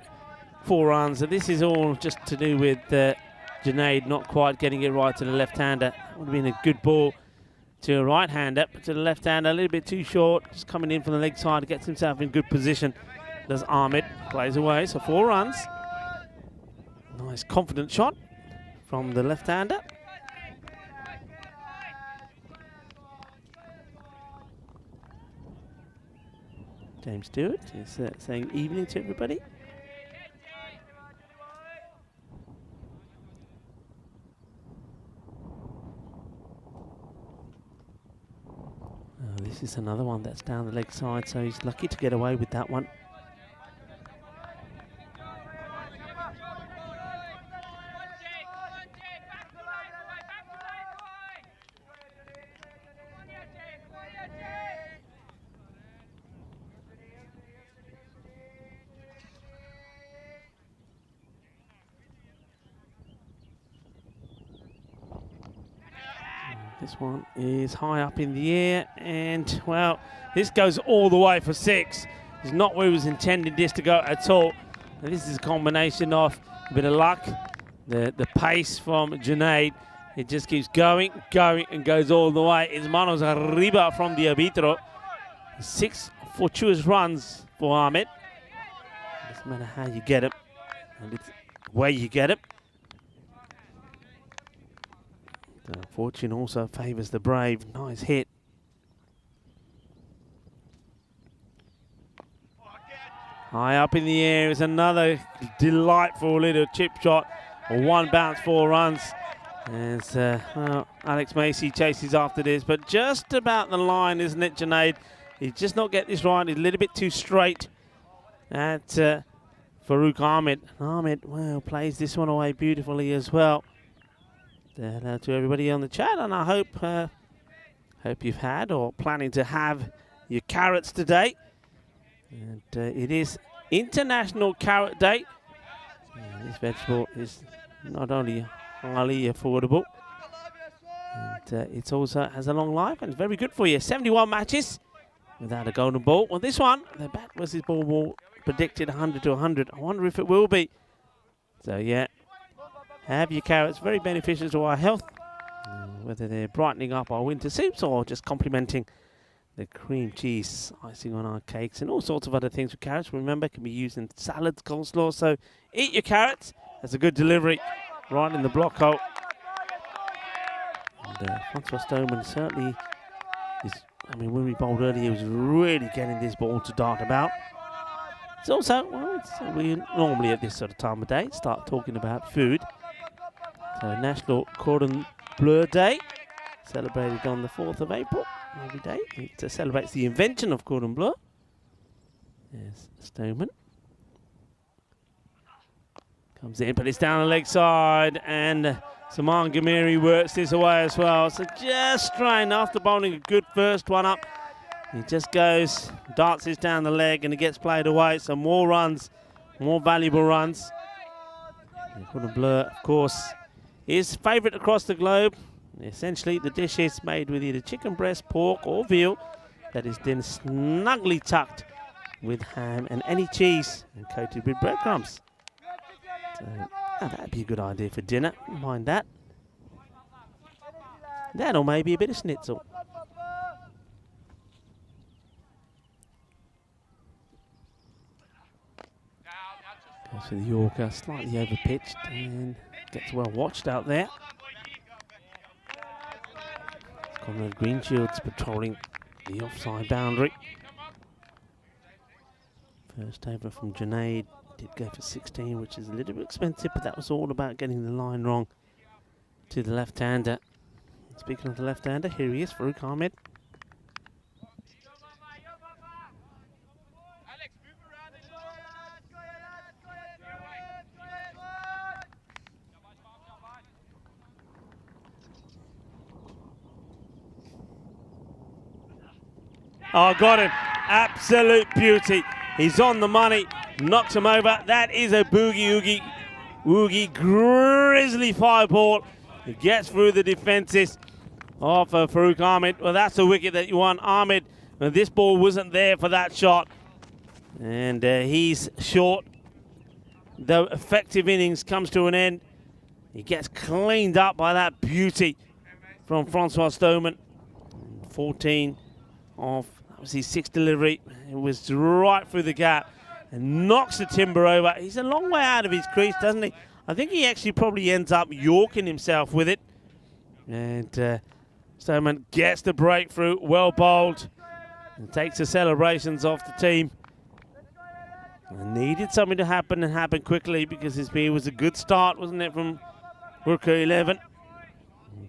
4 runs. So this is all just to do with Junaid not quite getting it right to the left-hander. That would have been a good ball to a right-hander, but to the left-hander a little bit too short. Just coming in from the leg side, gets himself in good position. Does Ahmed, plays away, so 4 runs. Nice confident shot from the left-hander. James Stewart is saying evening to everybody. This is another one that's down the leg side, so he's lucky to get away with that one. This one is high up in the air, and well, this goes all the way for 6. It's not where it was intended this to go at all. And this is a combination of a bit of luck, the pace from Junaid. It just keeps going, and goes all the way. It's manos arriba from the arbitro. 6 fortuitous runs for Ahmed. Doesn't matter how you get it, and it's where you get it. Fortune also favours the brave. Nice hit. High up in the air is another delightful little chip shot. 1 bounce, 4 runs. As well, Alex Macy chases after this, but just about the line, isn't it, Junaid? He's just not get this right. He's a little bit too straight at Farouk Ahmed. Ahmed, well, plays this one away beautifully as well. Hello to everybody on the chat, and I hope you've had or planning to have your carrots today. And it is International Carrot Day. And this vegetable is not only highly affordable, And it also has a long life and it's very good for you. 71 matches without a golden ball. Well, this one, the bat versus ball predicted 100 to 100. I wonder if it will be. So, yeah, have your carrots. Very beneficial to our health. Whether they're brightening up our winter soups or just complementing the cream cheese icing on our cakes and all sorts of other things with carrots. Remember, can be used in salads, coleslaw. So, eat your carrots. That's a good delivery right in the block hole. And Francois Stoneman certainly is, I mean, when we bowled earlier, he was really getting this ball to dart about. It's also, well, we normally at this sort of time of day start talking about food. So National Cordon Bleu Day, celebrated on the 4th of April every day. It celebrates the invention of cordon bleu. There's Stoneman. Comes in, but it's down the leg side, and Saman Gamiri works this away as well. So just trying, after bowling a good first one up, he just goes, darts this down the leg, and it gets played away. So more runs, more valuable runs. Cordon bleu, of course, is favourite across the globe. Essentially, the dish is made with either chicken breast, pork, or veal that is then snugly tucked with ham and any cheese and coated with breadcrumbs. So, that'd be a good idea for dinner. Mind that. That or maybe a bit of schnitzel. Goes for the Yorker, slightly over pitched and gets well watched out there. Conrad Greenshields patrolling the offside boundary. First over from Junaid. Did go for 16, which is a little bit expensive, but that was all about getting the line wrong to the left-hander. Speaking of the left-hander, here he is, Farouk Ahmed. Oh, got him. Absolute beauty. He's on the money. Knocks him over. That is a boogie-oogie grizzly 5-ball. He gets through the defences of Farouk Ahmed. Well, that's a wicket that you want. Ahmed, this ball wasn't there for that shot. And he's short. The effective innings comes to an end. He gets cleaned up by that beauty from Francois Stoneman. 14 off. That was his 6th delivery. It was right through the gap and knocks the timber over. He's a long way out of his crease, doesn't he? I think he actually probably ends up yorking himself with it. And Stoneman gets the breakthrough, well bowled, and takes the celebrations off the team. And needed something to happen and happen quickly because it was a good start, wasn't it, from Worker 11.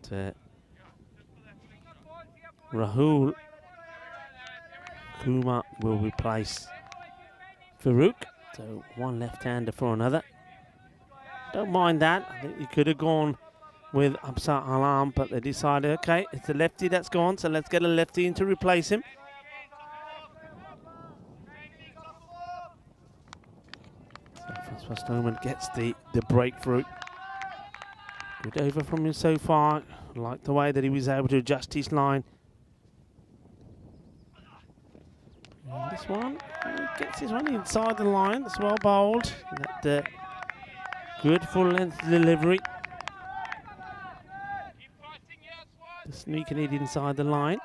And Rahul Kumar will replace Farouk. So one left-hander for another. Don't mind that. I think you could have gone with Absar Alam, but they decided, okay, it's a lefty that's gone, so let's get a lefty in to replace him. So Francois Stoneman gets the breakthrough. Good over from him so far. I like the way that he was able to adjust his line. And this one, he gets his one inside the line. It's well bowled. That good full length delivery. Sneaking it inside the line.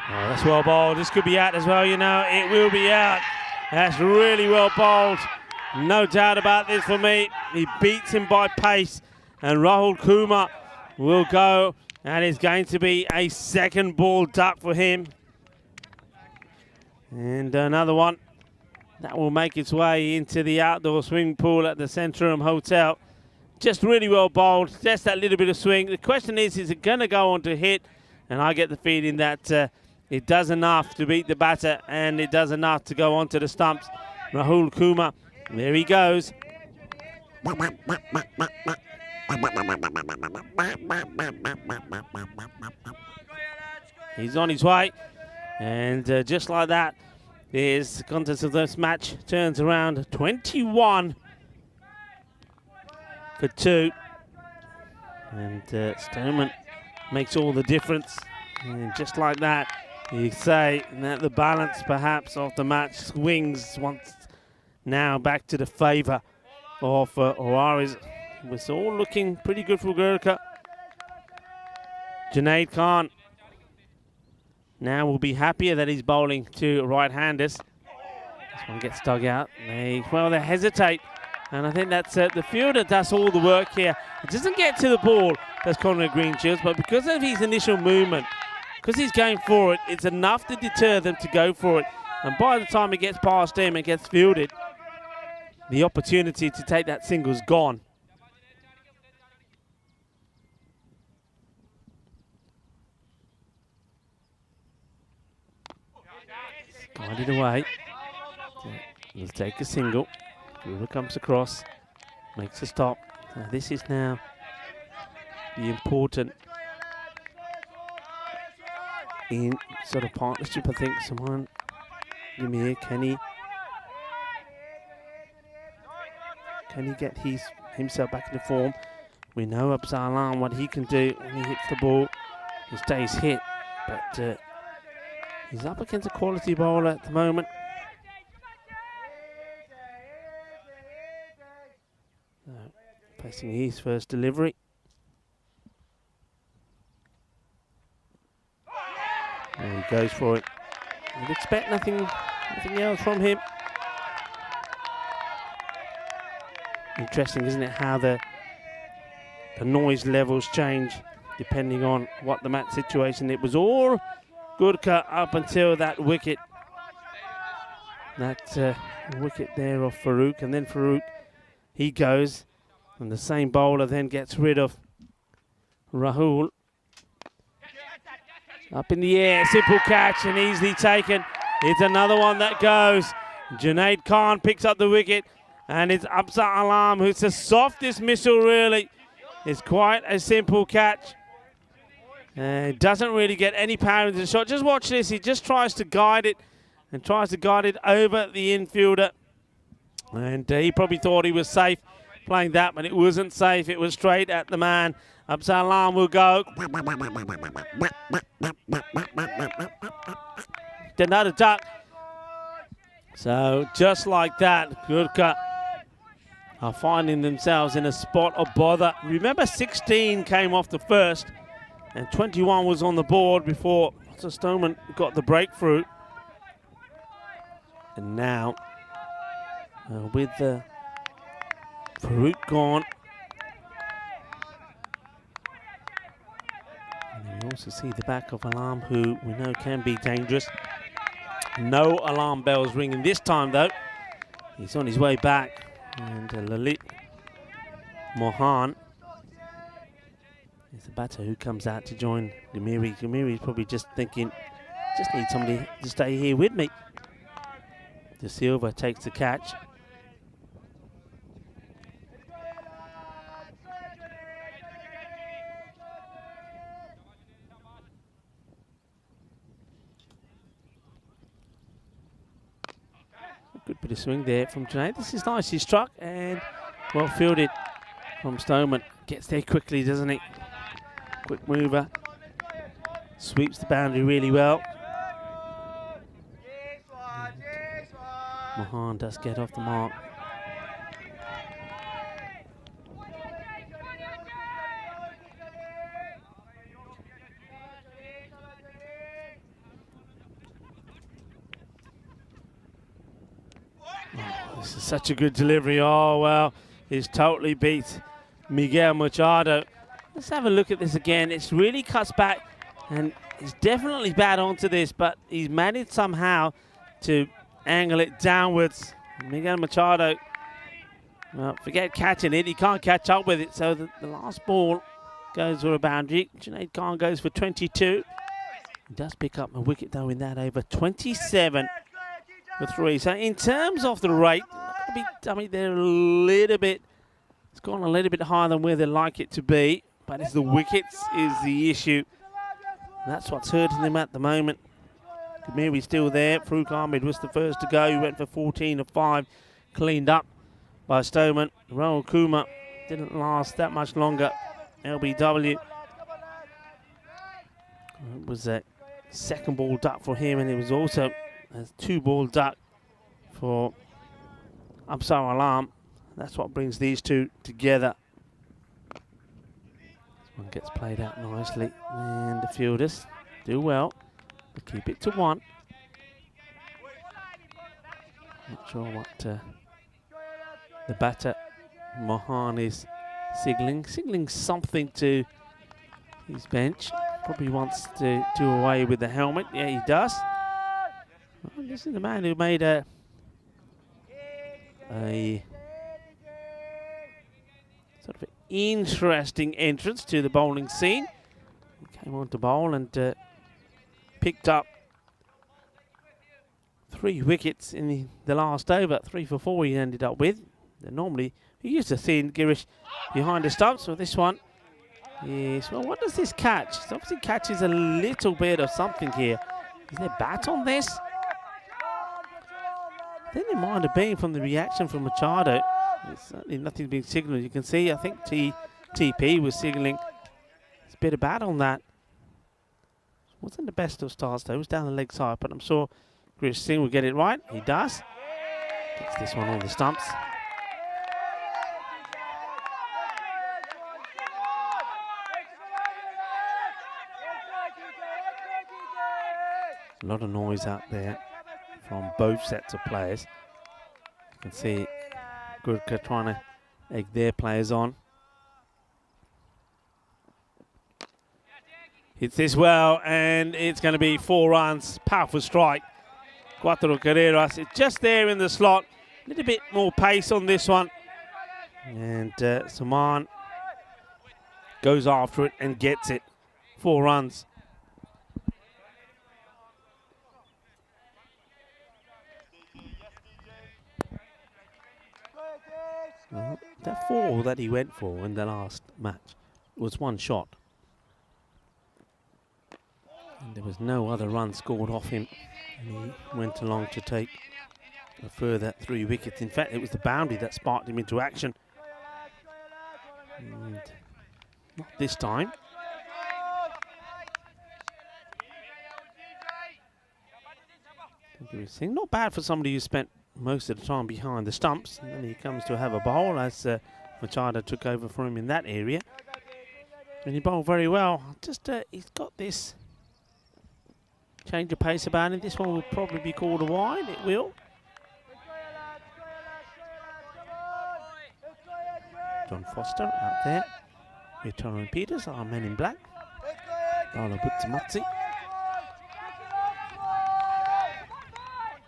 Oh, that's well bowled. This could be out as well, you know. It will be out. That's really well bowled. No doubt about this for me. He beats him by pace. And Rahul Kumar will go. And it's going to be a second ball duck for him. And another one that will make its way into the outdoor swimming pool at the Centrum Hotel. Just really well bowled. Just that little bit of swing. The question is it going to go on to hit? And I get the feeling that it does enough to beat the batter, and it does enough to go onto the stumps. Rahul Kumar, there he goes. He's on his way. And just like that, is the contest of this match turns around 21 for 2. And Stoneman makes all the difference. And just like that, you say that the balance perhaps of the match swings once now back to the favour of Oraris. It's all looking pretty good for Gurkha. Junaid Khan now will be happier that he's bowling to right-handers. This one gets dug out. They hesitate. And I think that's the fielder does all the work here. It doesn't get to the ball, that's Conrad Greenshields, but because of his initial movement, because he's going for it, it's enough to deter them to go for it. And by the time it gets past him and gets fielded, the opportunity to take that single's gone. Guided away. He'll take a single. Ruler comes across, makes a stop. This is now the important in sort of partnership, I think. Someone, give me here, can he get himself back into form? We know Absalam what he can do when he hits the ball. He stays hit, but he's up against a quality bowler at the moment. Facing his first delivery. And he goes for it. You'd expect nothing else from him. Interesting, isn't it, how the noise levels change depending on what the match situation. It was all Gurkha up until that wicket. That wicket there of Farooq, and then Farooq, he goes, and the same bowler then gets rid of Rahul. Up in the air, simple catch and easily taken. It's another one that goes. Junaid Khan picks up the wicket, and it's Absa Alam who's the softest missile really. It's quite a simple catch. Doesn't really get any power into the shot. Just watch this, he just tries to guide it, and tries to guide it over the infielder. And he probably thought he was safe playing that, but it wasn't safe. It was straight at the man. Absalam will go. Another duck. So just like that, Gurkha are finding themselves in a spot of bother. Remember, 16 came off the first, and 21 was on the board before Stoneman got the breakthrough. And now, with the Farooq gone, and we also see the back of Alam, who we know can be dangerous. No alarm bells ringing this time though. He's on his way back, and Lalit Mohan is the batter who comes out to join Gamiri. Gamiri's probably just thinking, just need somebody to stay here with me. De Silva takes the catch. Good bit of swing there from Junaid. This is nice. He struck and well fielded from Stoneman. Gets there quickly, doesn't he? Quick mover. Sweeps the boundary really well. Mohan does get off the mark. Oh, this is such a good delivery. Oh, well, he's totally beat Miguel Machado. Let's have a look at this again. It's really cuts back, and he's definitely bad onto this, but he's managed somehow to angle it downwards. Miguel Machado, well, forget catching it, he can't catch up with it, so the last ball goes for a boundary. Junaid Khan goes for 22. He does pick up a wicket though in that over. 27 for 3. So in terms of the rate, I mean, they're a little bit, it's gone a little bit higher than where they like it to be, but it's the wickets is the issue. That's what's hurting them at the moment. Kamiri's still there. Farouk Ahmed was the first to go. He went for 14 of 5. Cleaned up by Stoneman. Raul Kuma didn't last that much longer. LBW. It was a second ball duck for him, and it was also a 2-ball duck for Absar Alam. That's what brings these two together. This one gets played out nicely, and the fielders do well to keep it to 1. Not sure what the batter Mohan is signaling something to his bench. Probably wants to do away with the helmet. Yeah, he does. Well, this is the man who made a sort of an interesting entrance to the bowling scene. He came on to bowl and picked up 3 wickets in the last over. 3 for 4 he ended up with. Normally, he used to thin Girish behind the stumps. So this one, yes. Well, what does this catch? It obviously catches a little bit of something here. Is there bat on this? I think it might have been from the reaction from Machado. There's certainly nothing being signalled. You can see, I think TP was signalling there's a bit of bat on that. Wasn't the best of starts though. It was down the leg side, but I'm sure Girish Singh will get it right. He does. Gets this one on the stumps. A lot of noise out there from both sets of players. You can see Gurkha trying to egg their players on. Hits this well, and it's going to be 4 runs. Powerful strike. Cuatro Carreras. It's just there in the slot. A little bit more pace on this one. And Saman goes after it and gets it. 4 runs. That 4 that he went for in the last match was 1 shot. And there was no other run scored off him. And he went along to take a further 3 wickets. In fact, it was the boundary that sparked him into action. And not this time. Not bad for somebody who spent most of the time behind the stumps, and then he comes to have a bowl as Machado took over for him in that area. And he bowled very well. Just he's got this change of pace about him. This one will probably be called a wide. It will. John Foster out there with Tyrone Peters, our men in black. Lala Butsamotsi.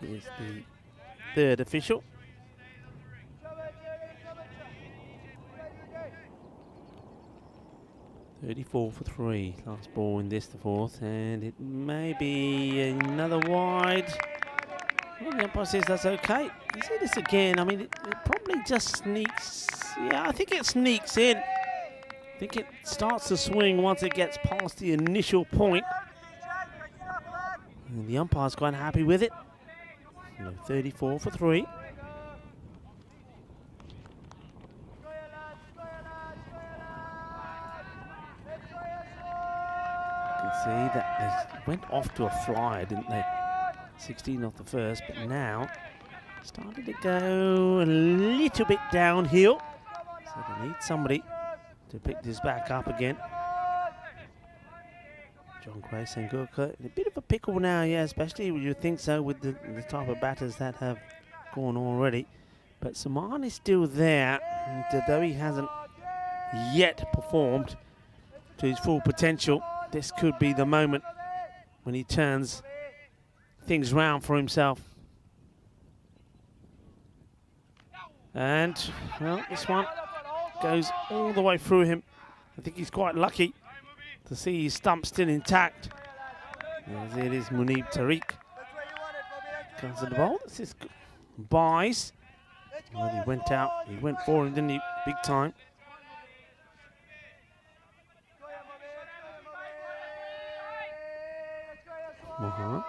Here's the 3rd official. .34 for 3. Last ball in this, the 4th, and it may be another wide. Well, the umpire says that's okay. You see this again. I mean, it probably just sneaks. Yeah, I think it sneaks in. I think it starts to swing once it gets past the initial point. And the umpire's quite happy with it. 34 for 3. You can see that they went off to a flyer, didn't they? 16 off the first, but now started to go a little bit downhill. So they need somebody to pick this back up again. John Grace and Gurkha in a bit of a pickle now, yeah, especially you think so with the type of batters that have gone already. But Saman is still there, and though he hasn't yet performed to his full potential, this could be the moment when he turns things round for himself. And, well, this one goes all the way through him. I think he's quite lucky to see his stump still intact. As it is Munib Tariq. Comes to the ball. This is buys. Well, he went out. He went for him, didn't he? Big time. Mohan.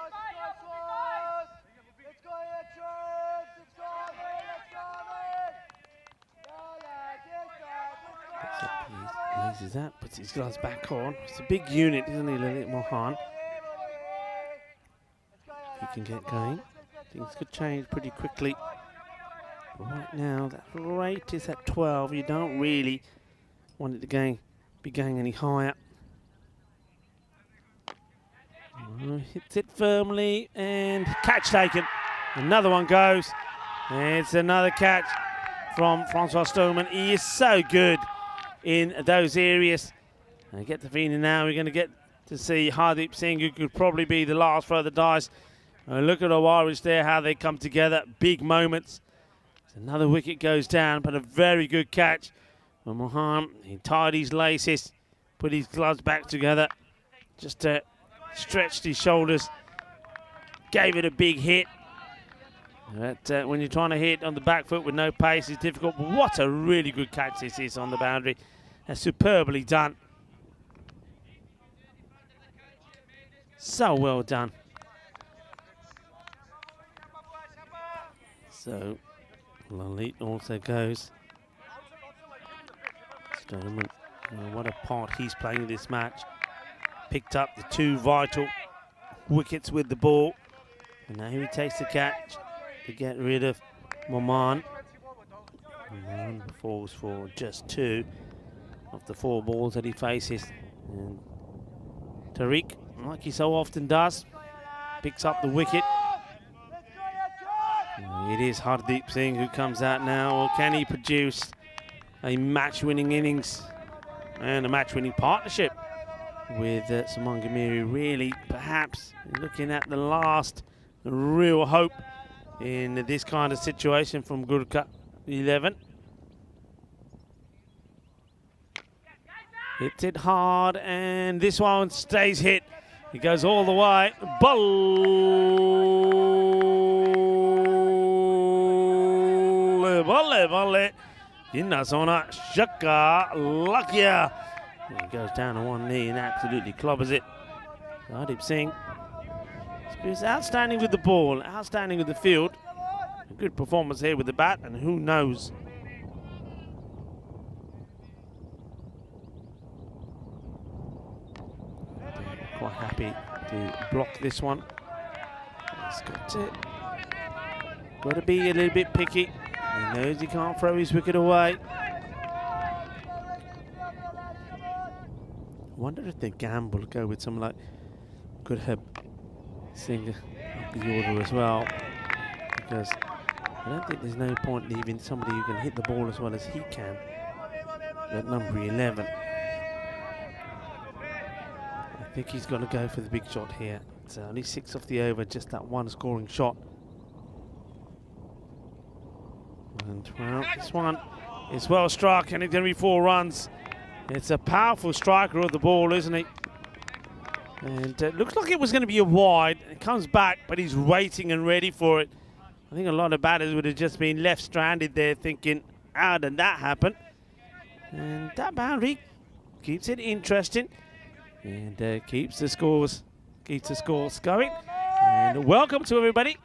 Laces that, puts his gloves back on. It's a big unit, isn't he, Lalit Mohan? He can get going. Things could change pretty quickly. Right now, that rate is at 12. You don't really want it to be going any higher. Hits it firmly and catch taken. Another one goes. It's another catch from Francois Stoneman. He is so good in those areas. I get the feeling now we're going to get to see Hardeep Singh, who could probably be the last throw of the dice. Look at Awaris there, how they come together. Big moments. Another wicket goes down, but a very good catch from Mohan. He tied his laces, put his gloves back together, just stretched his shoulders, gave it a big hit. But when you're trying to hit on the back foot with no pace, it's difficult. But what a really good catch this is on the boundary. That's superbly done. So well done. So Lalit also goes. Stoneman, what a part he's playing in this match. Picked up the 2 vital wickets with the ball. And now he takes the catch to get rid of Moman. Moman falls for just 2 of the 4 balls that he faces. And Tariq, like he so often does, picks up the wicket. It is Hardeep Singh who comes out now. Or can he produce a match-winning innings and a match-winning partnership with Suman Ghamiri? Really, perhaps looking at the last real hope in this kind of situation from Gurkha 11. Hits it hard, and this one stays hit. It goes all the way. Volley. Jinnasona Shaka Lakia. He goes down on one knee and absolutely clobbers it. Hardeep Singh is outstanding with the ball, outstanding with the field. A good performance here with the bat, and who knows. Quite happy to block this one. He's got to be a little bit picky. He knows he can't throw his wicket away. I wonder if they gamble, go with someone like Gurkha Singh up the order as well, because I don't think there's no point leaving somebody who can hit the ball as well as he can at number 11. I think he's going to go for the big shot here. It's only 6 off the over, just that one scoring shot. And well, this one is well struck, and it's going to be 4 runs. It's a powerful striker of the ball, isn't he? And it looks like it was going to be a wide. It comes back, but he's waiting and ready for it. I think a lot of batters would have just been left stranded there thinking, how did that happen? And that boundary keeps it interesting and keeps the scores going. And welcome to everybody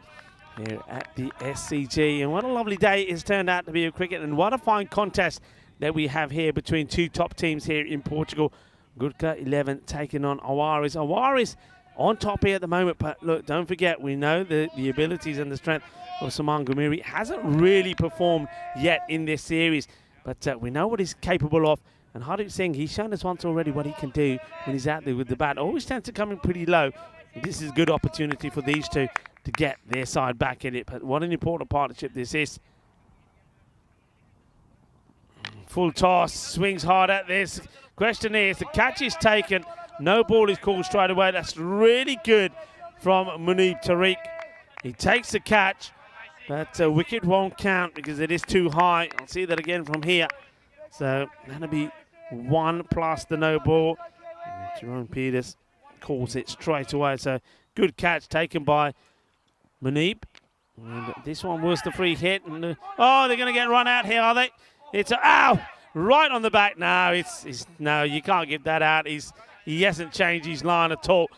here at the SCG. And what a lovely day it's turned out to be of cricket, and what a fine contest that we have here between 2 top teams here in Portugal. Gurkha 11 taking on Awaris. Awaris on top here at the moment, but look, don't forget, we know the abilities and the strength of Suman Ghamiri. Hasn't really performed yet in this series, but we know what he's capable of. And Hardeep Singh, he's shown us once already what he can do when he's out there with the bat. Always tends to come in pretty low. This is a good opportunity for these two to get their side back in it. But what an important partnership this is. Full toss, swings hard at this. Question is, the catch is taken. No ball is called straight away. That's really good from Muneeb Tariq. He takes the catch, but wicket won't count because it is too high. I'll see that again from here. So that'll be 1 plus the no ball. And Jerome Peters calls it straight away. So good catch taken by Muneeb. And this one was the free hit. And, oh, they're going to get run out here, are they? It's ow! Right on the back now. No, you can't give that out. He hasn't changed his line at all.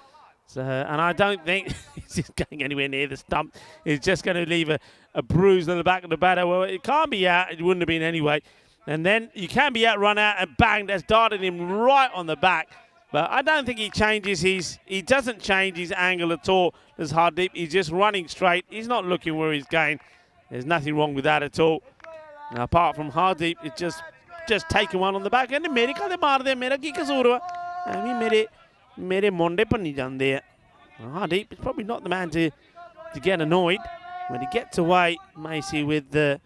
So, and I don't think he's going anywhere near the stump. He's just going to leave a bruise on the back of the batter. Well, it can't be out. It wouldn't have been anyway. And then you can be out, run out, and bang, that's darted him right on the back. But I don't think he changes he doesn't change his angle at all. There's Hardeep. He's just running straight. He's not looking where he's going. There's nothing wrong with that at all. Now, apart from Hardeep, it's just taking one on the back. And mere kade maar de mera ki kasoor hua. Mere monde par nahi jande. Hardeep is probably not the man to get annoyed. When he gets away, Macy with the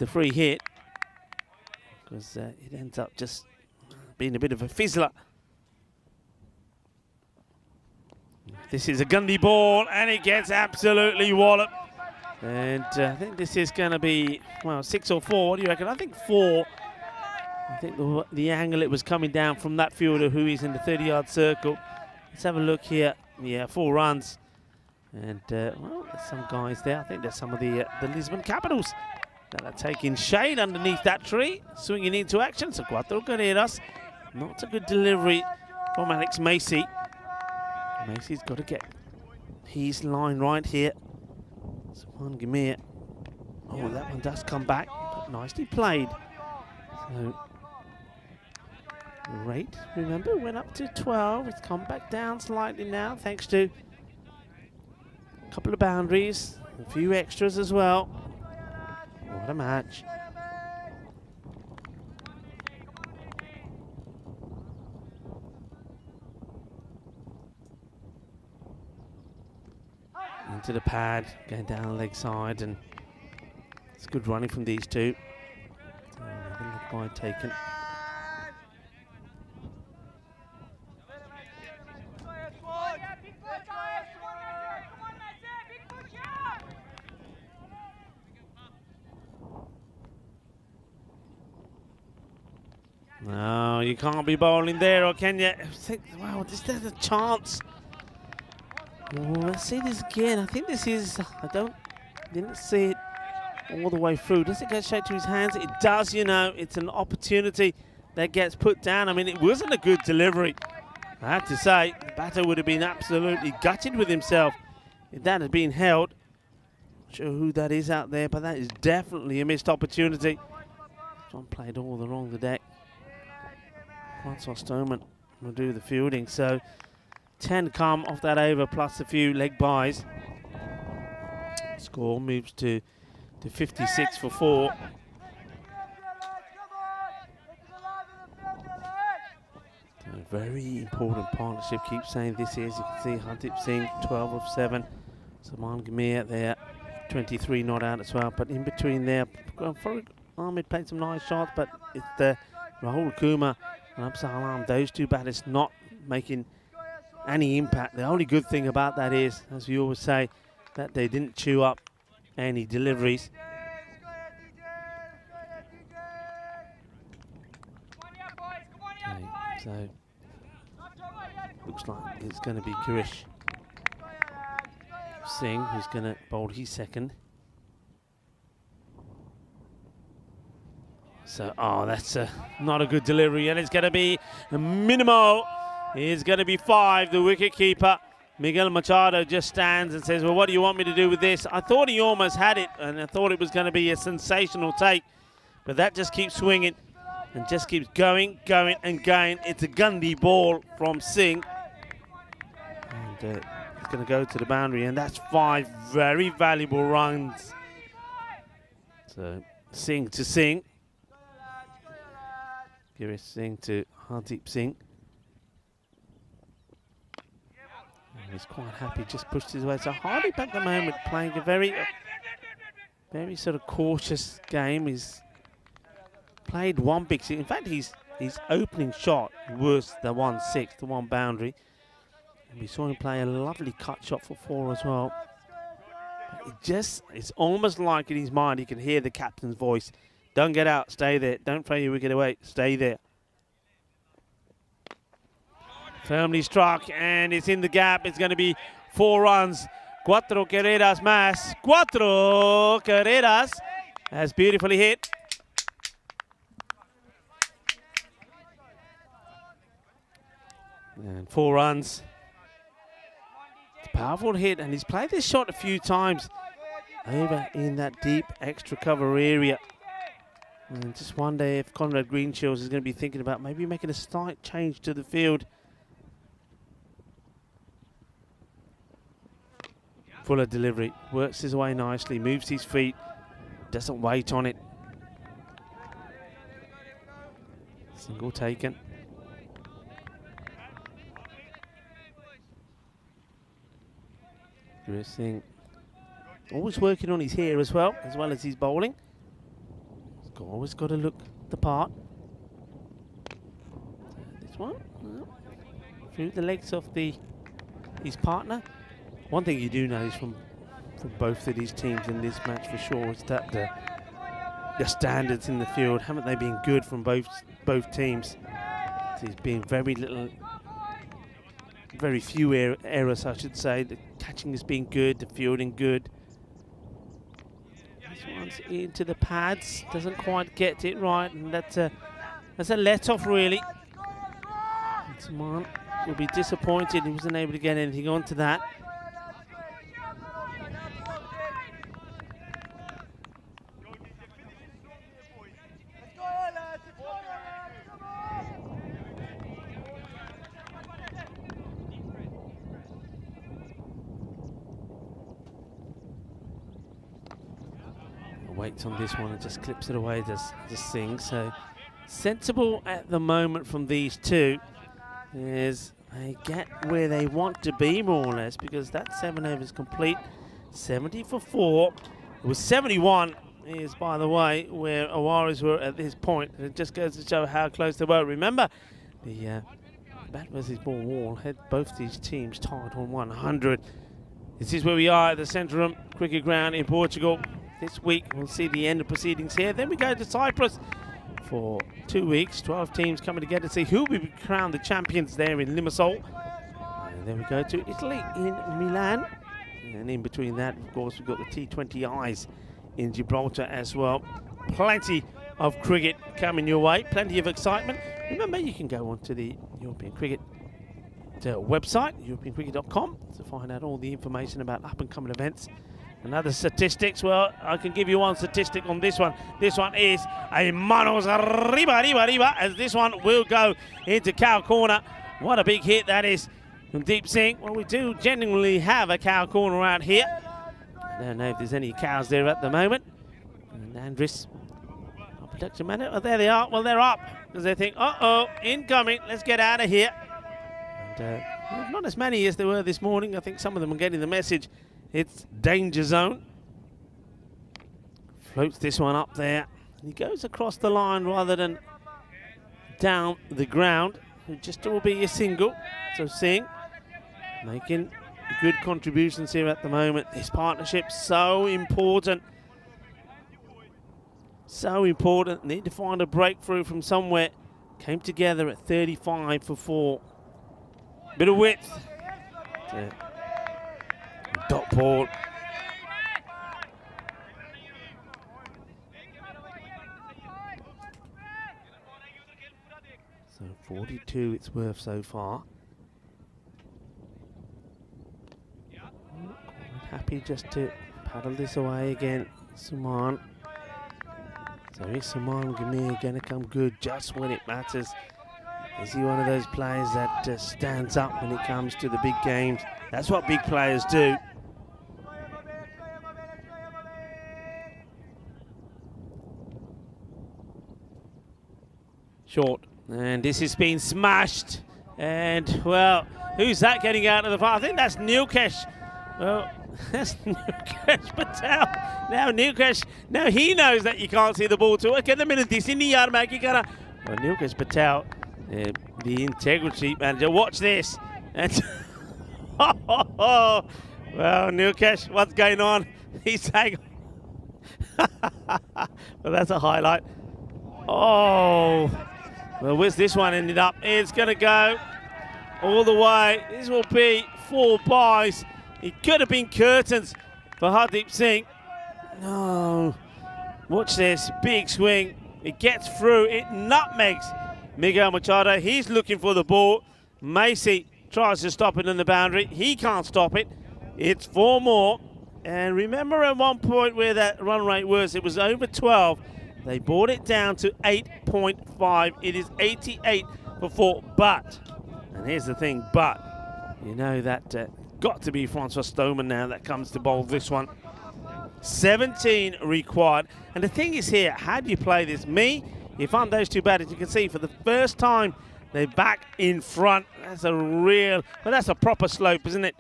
free hit, because it ends up just being a bit of a fizzler. This is a Gundy ball, and it gets absolutely walloped. And I think this is going to be, well, 6 or 4. What do you reckon? I think 4. I think the angle it was coming down from that fielder who is in the 30-yard circle. Let's have a look here. Yeah, 4 runs. And, well, there's some guys there. I think there's some of the Lisbon Capitals that are taking shade underneath that tree, swinging into action. So 4 carreras. Not a good delivery from Alex Macy. Macy's got to get his line right here. Saman Gamir. Oh, that one does come back, but nicely played. So, rate, remember, went up to 12. It's come back down slightly now, thanks to a couple of boundaries, a few extras as well. What a match. Into the pad, going down the leg side, and it's good running from these two. Another leg wide taken. No, you can't be bowling there, or can you? Wow, there's a chance. Oh, let's see this again. I think this is, didn't see it all the way through. Does it go straight to his hands? It does, you know. It's an opportunity that gets put down. I mean, it wasn't a good delivery. I have to say, the batter would have been absolutely gutted with himself if that had been held. Not sure who that is out there, but that is definitely a missed opportunity. John played all the wrong the deck. Francois Stoneman will do the fielding. So 10 come off that over, plus a few leg buys. Score moves to 56 for 4. A very important partnership. Keep saying this is. You can see Hardeep Singh 12 of 7. Saman Gamir there, 23 not out as well. But in between there, Ahmed played some nice shots, but it's the Rahul Kumar and Absal Alam, those two batters not making any impact. The only good thing about that is, as we always say, that they didn't chew up any deliveries. Okay, so looks like it's going to be Girish Singh who's going to bowl his second. So, oh, that's not a good delivery, and it's going to be minimal. It's going to be 5. The wicket keeper, Miguel Machado, just stands and says, well, what do you want me to do with this? I thought he almost had it, and I thought it was going to be a sensational take, but that just keeps swinging and just keeps going, and going. It's a Gundy ball from Singh. And it's going to go to the boundary, and that's 5 very valuable runs. So, Singh to Singh. Girish Singh to Hardeep Singh. And he's quite happy, just pushed his way. So Hardeep at the moment playing a very sort of cautious game. He's played 1 big six. In fact, his opening shot was the 1-6, the 1 boundary. And we saw him play a lovely cut shot for 4 as well. But it's almost like in his mind he can hear the captain's voice. Don't get out, stay there. Don't throw your wicket away, stay there. Firmly struck, and it's in the gap. It's going to be 4 runs. 4 carreras más. 4 carreras. That's beautifully hit. And 4 runs. It's a powerful hit, and he's played this shot a few times over in that deep extra cover area. And just wonder if Conrad Greenshields is going to be thinking about maybe making a slight change to the field. Fuller delivery, works his way nicely, moves his feet, doesn't wait on it. Single taken. Singh always working on his hair as well as his bowling. He's always got to look the part. This one, through the legs of his partner. One thing you do notice from both of these teams in this match for sure is that the standards in the field, haven't they been good from both teams? There's been very few errors, I should say. The catching has been good, the fielding good. This one's into the pads, doesn't quite get it right, and that's a let-off really. Saman will be disappointed he wasn't able to get anything onto that. Waits on this one and just clips it away, does Singh. So sensible at the moment from these two is they get where they want to be more or less, because that 7 overs complete. 70 for 4. It was 71 is, by the way, where Awaris were at this point. It just goes to show how close they were. Remember, the bat versus ball wall had both these teams tied on 100. This is where we are at the Centrum Cricket Ground in Portugal. This week we'll see the end of proceedings here. Then we go to Cyprus for 2 weeks. 12 teams coming together to see who will be crowned the champions there in Limassol. And then we go to Italy in Milan. And in between that, of course, we've got the T20Is in Gibraltar as well. Plenty of cricket coming your way. Plenty of excitement. Remember, you can go onto the European Cricket website, europeancricket.com, to find out all the information about up-and-coming events. And other statistics, well, I can give you one statistic on this one. This one is a manos arriba, as this one will go into cow corner. What a big hit that is from Deep Singh. Well, we do genuinely have a cow corner around here. I don't know if there's any cows there at the moment. And Andris, our production manager, oh, there they are. Well, they're up, because they think, uh-oh, incoming, let's get out of here. And well, not as many as there were this morning. I think some of them are getting the message. It's danger zone. Floats this one up there. And he goes across the line rather than down the ground. It just will be a single. So Singh making good contributions here at the moment. This partnership so important. So important. Need to find a breakthrough from somewhere. Came together at 35 for 4. Bit of width. Dot ball. So 42 it's worth so far. Happy just to paddle this away again. Saman. So is Saman Gamir going to come good just when it matters? Is he one of those players that stands up when it comes to the big games? That's what big players do. Short, and this has been smashed. And well, who's that getting out of the park? I think that's Nilkesh. Well, that's Nilkesh Patel. Now Nilkesh, now he knows that you can't see the ball too. Well, Nilkesh Patel, the integrity manager. Watch this. And well, Nilkesh, what's going on? He's saying, well, that's a highlight. Oh, well, where's this one ended up? It's going to go all the way. This will be 4 buys. It could have been curtains for Hardeep Singh. No. Watch this. Big swing. It gets through. It nutmegs Miguel Machado. He's looking for the ball. Macy tries to stop it on the boundary. He can't stop it. It's 4 more. And remember at one point where that run rate was, it was over 12. They brought it down to 8.5. It is 88 for 4. But, and here's the thing, but, you know that got to be Francois Stoneman now that comes to bowl this one. 17 required. And the thing is here, how do you play this? Me, if I'm those two batters, you can see for the first time, they're back in front. That's a real, well, that's a proper slope, isn't it?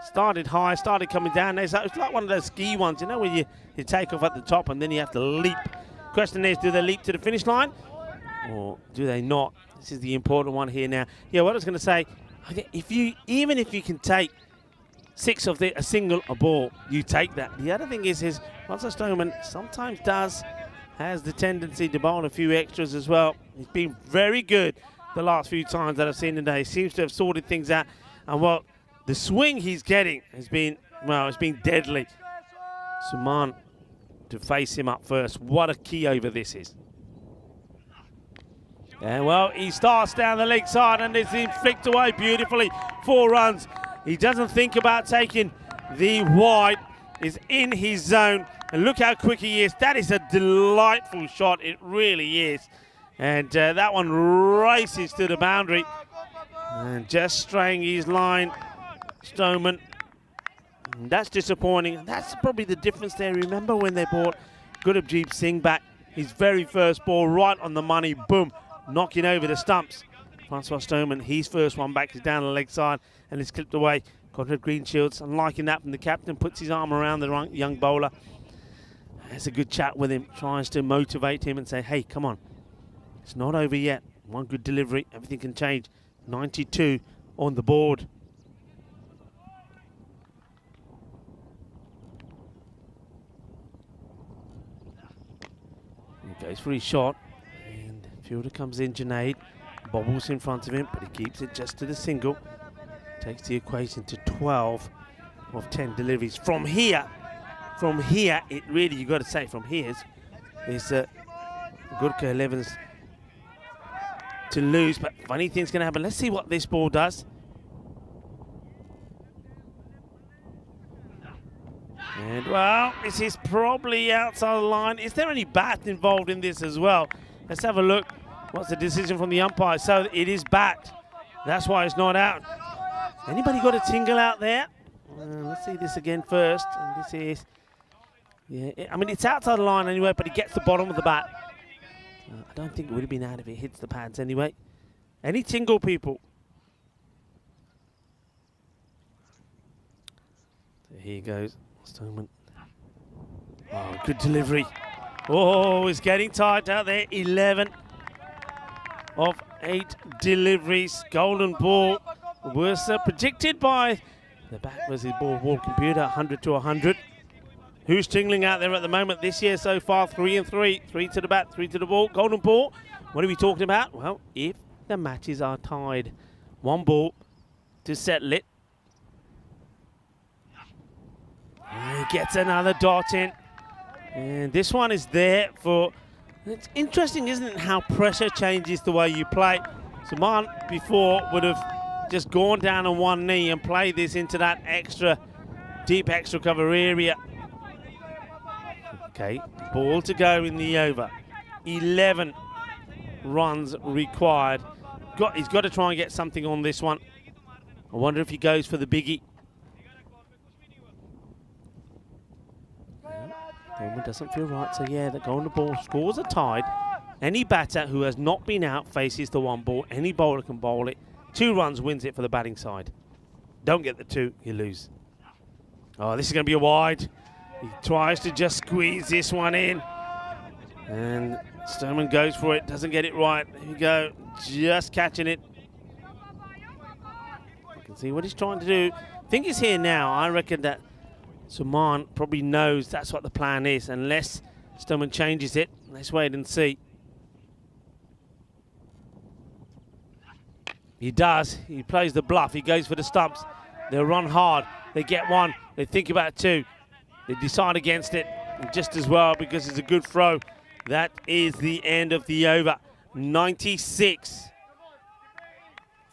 Started high, started coming down. It's like one of those ski ones, you know, where you take off at the top and then you have to leap. Question is, do they leap to the finish line or do they not? This is the important one here now. Yeah, what I was going to say, I think even if you can take 6 of a single a ball, you take that. The other thing is Francois Stoneman sometimes has the tendency to bowl a few extras as well. He's been very good the last few times that I've seen today. He seems to have sorted things out. And well, the swing he's getting has been, well, it's been deadly. Suman to face him up first. What a key over this is. And well, he starts down the leg side and it's been flicked away beautifully. 4 runs. He doesn't think about taking the wide. Is in his zone. And look how quick he is. That is a delightful shot. It really is. And that one races to the boundary. And just straying his line. Stoneman. And that's disappointing. That's probably the difference there. Remember when they brought Gurubjeet Singh back? His very first ball right on the money. Boom. Knocking over the stumps. Francois Stoneman, his first one back is down the leg side and it's clipped away. Conrad Greenshields, and liking that from the captain, puts his arm around the young bowler. Has a good chat with him, tries to motivate him and say, hey, come on. It's not over yet. One good delivery, everything can change. 92 on the board. He goes for his shot. And fielder comes in, Junaid. Bobbles in front of him, but he keeps it just to the single. Takes the equation to 12 of 10 deliveries. From here, it really, you got to say, from here is Gurkha 11's to lose, but funny thing's going to happen. Let's see what this ball does. And, well, this is probably outside the line. Is there any bat involved in this as well? Let's have a look. What's the decision from the umpire? So it is bat. That's why it's not out. Anybody got a tingle out there? Let's see this again first. And this is, yeah, I mean, it's outside the line anyway, but he gets the bottom of the bat. I don't think it would have been out if it hits the pads anyway. Any tingle, people? So here goes Stoneman. Oh, good delivery. Oh, it's getting tight out there. 11 of 8 deliveries. Golden ball was predicted by the Bat versus ball computer, 100 to 100. Who's tingling out there at the moment this year so far? 3 and 3. 3 to the bat, 3 to the ball. Golden ball. What are we talking about? Well, if the matches are tied, 1 ball to settle it. And he gets another dot in. And this one is there for... It's interesting, isn't it, how pressure changes the way you play. Suman before would have just gone down on one knee and played this into that extra, deep extra cover area. Okay, ball to go in the over. 11 runs required. He's got to try and get something on this one. I wonder if he goes for the biggie. Coleman doesn't feel right, so yeah, the golden ball scores are tied. Any batter who has not been out faces the 1 ball. Any bowler can bowl it. 2 runs wins it for the batting side. Don't get the 2, you lose. Oh, this is going to be a wide. He tries to just squeeze this one in. And Stoneman goes for it, doesn't get it right. Here we go, just catching it. You can see what he's trying to do. Thing is here now, I reckon that Suman probably knows that's what the plan is, unless Stoneman changes it. Let's wait and see. He does. He plays the bluff. He goes for the stumps. They'll run hard. They get 1. They think about 2. They decide against it just as well because it's a good throw. That is the end of the over. 96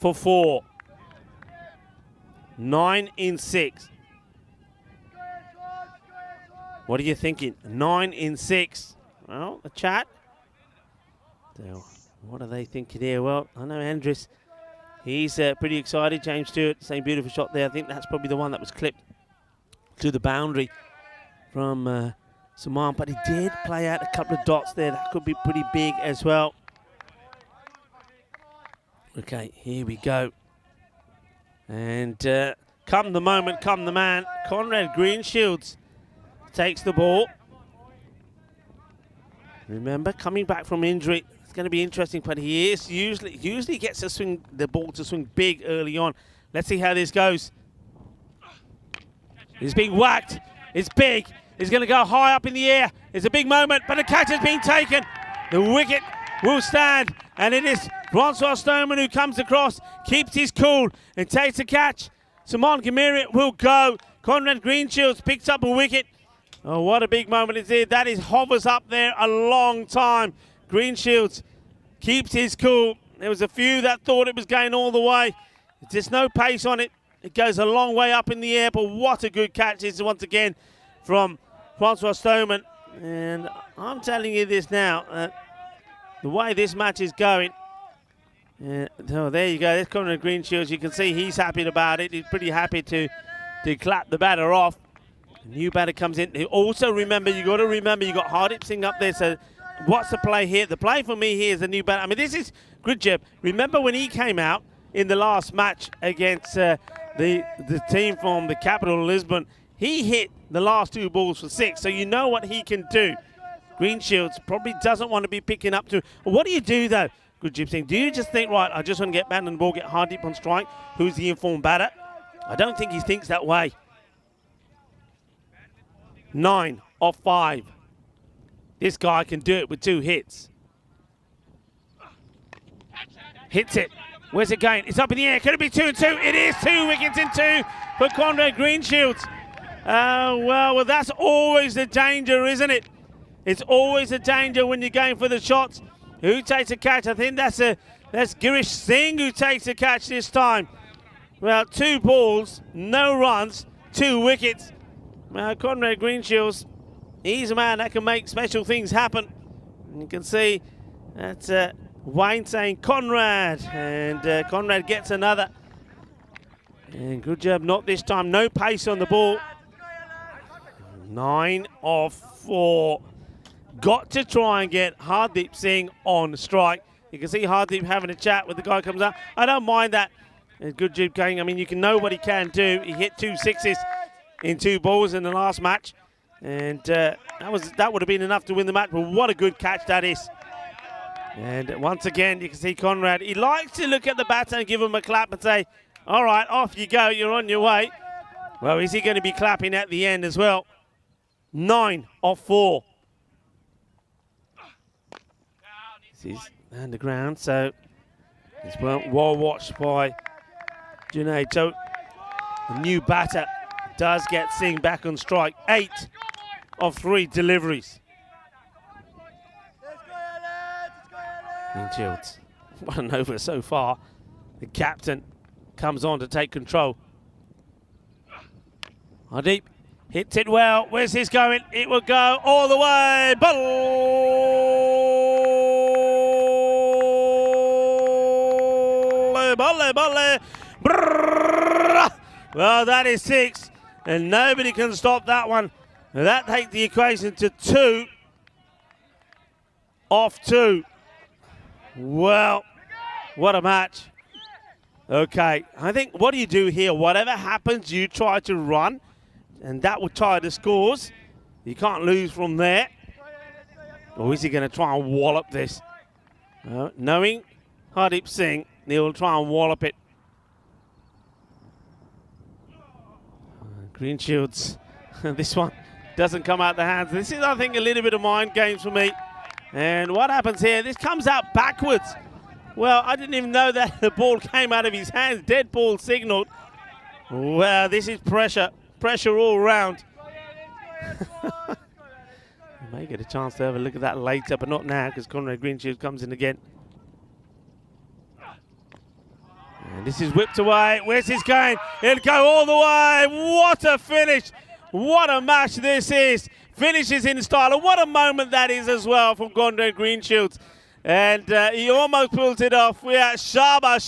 for 4. 9 in 6. What are you thinking? 9 in 6. Well, the chat. So, what are they thinking here? Well, I know Andres, he's pretty excited. James Stewart, same beautiful shot there. I think that's probably the one that was clipped to the boundary from Saman, but he did play out a couple of dots there. That could be pretty big as well. Okay, here we go. And come the moment, come the man. Conrad Greenshields takes the ball. Remember, coming back from injury, it's going to be interesting, but he is usually gets the ball to swing big early on. Let's see how this goes. He's being whacked. It's big. He's going to go high up in the air. It's a big moment, but the catch has been taken. The wicket will stand, and it is Francois Stoneman who comes across, keeps his cool, and takes a catch. Simon Gamiri will go. Conrad Greenshields picks up a wicket. Oh, what a big moment it is. That is hovers up there a long time. Greenshields keeps his cool. There was a few that thought it was going all the way. There's no pace on it. It goes a long way up in the air, but what a good catch this is once again from Francois Stoneman. And I'm telling you this now, the way this match is going, oh, there you go. There's Conrad Greenshields. You can see he's happy about it. He's pretty happy to clap the batter off. The new batter comes in. Also remember, you got to remember, you got Hardeep Singh up there. So what's the play here? The play for me here is the new batter. I mean, this is Gridjeb. Remember when he came out in the last match against the team from the capital, Lisbon, he hit the last 2 balls for 6. So you know what he can do. Greenshields probably doesn't want to be picking up to. What do you do, though, Gridjeb Singh? Do you just think, right, I just want to get batted on the ball, get Hardeep on strike, who's the informed batter? I don't think he thinks that way. 9 off 5. This guy can do it with 2 hits. Hits it. Where's it going? It's up in the air. Could it be 2 and 2? It is 2 wickets in 2 for Conrad Greenshields. Well, that's always the danger, isn't it? It's always a danger when you're going for the shots. Who takes a catch? I think that's Girish Singh who takes a catch this time. Well, 2 balls, no runs, 2 wickets. Conrad Greenshields, he's a man that can make special things happen. And you can see that's Wayne saying Conrad, and Conrad gets another. And good job, not this time, no pace on the ball. 9 off 4. Got to try and get Hardeep Singh on strike. You can see Hardeep having a chat with the guy who comes up. I don't mind that. Good job going. I mean, you can know what he can do. He hit 2 sixes in 2 balls in the last match. And that would have been enough to win the match, but what a good catch that is. And once again, you can see Conrad. He likes to look at the batter and give him a clap and say, all right, off you go, you're on your way. Well, is he going to be clapping at the end as well? 9 off 4. This is underground, so it's well watched by Junaid. So the new batter does get Singh back on strike. 8 of 3 deliveries. Greenshields, what an over so far. The captain comes on to take control. Hardeep hits it well. Where's this going? It will go all the way. Balle. Well, that is 6, and nobody can stop that one. And that takes the equation to 2 off 2. Well, what a match. Okay, I think what do you do here? Whatever happens, you try to run, and that will tie the scores. You can't lose from there. Or is he going to try and wallop this? Knowing Hardeep Singh, he'll try and wallop it. Greenshields, this one doesn't come out the hands. This is, I think, a little bit of mind games for me. And what happens here? This comes out backwards. Well, I didn't even know that the ball came out of his hands. Dead ball signaled. Well, this is pressure. Pressure all round. You may get a chance to have a look at that later, but not now because Conrad Greenshields comes in again. And this is whipped away. Where's this going? It'll go all the way. What a finish. What a match this is. Finishes in style. And what a moment that is as well from Gondre Greenshields. And he almost pulls it off. We are Shaba,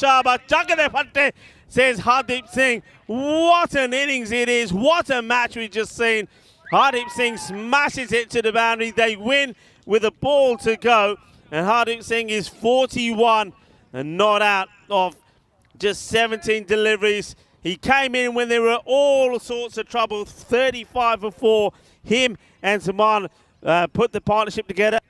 Jagade, says Hardeep Singh. What an innings it is. What a match we've just seen. Hardeep Singh smashes it to the boundary. They win with a ball to go. And Hardeep Singh is 41 and not out of just 17 deliveries. He came in when there were all sorts of trouble. 35 for 4. Him and Saman put the partnership together.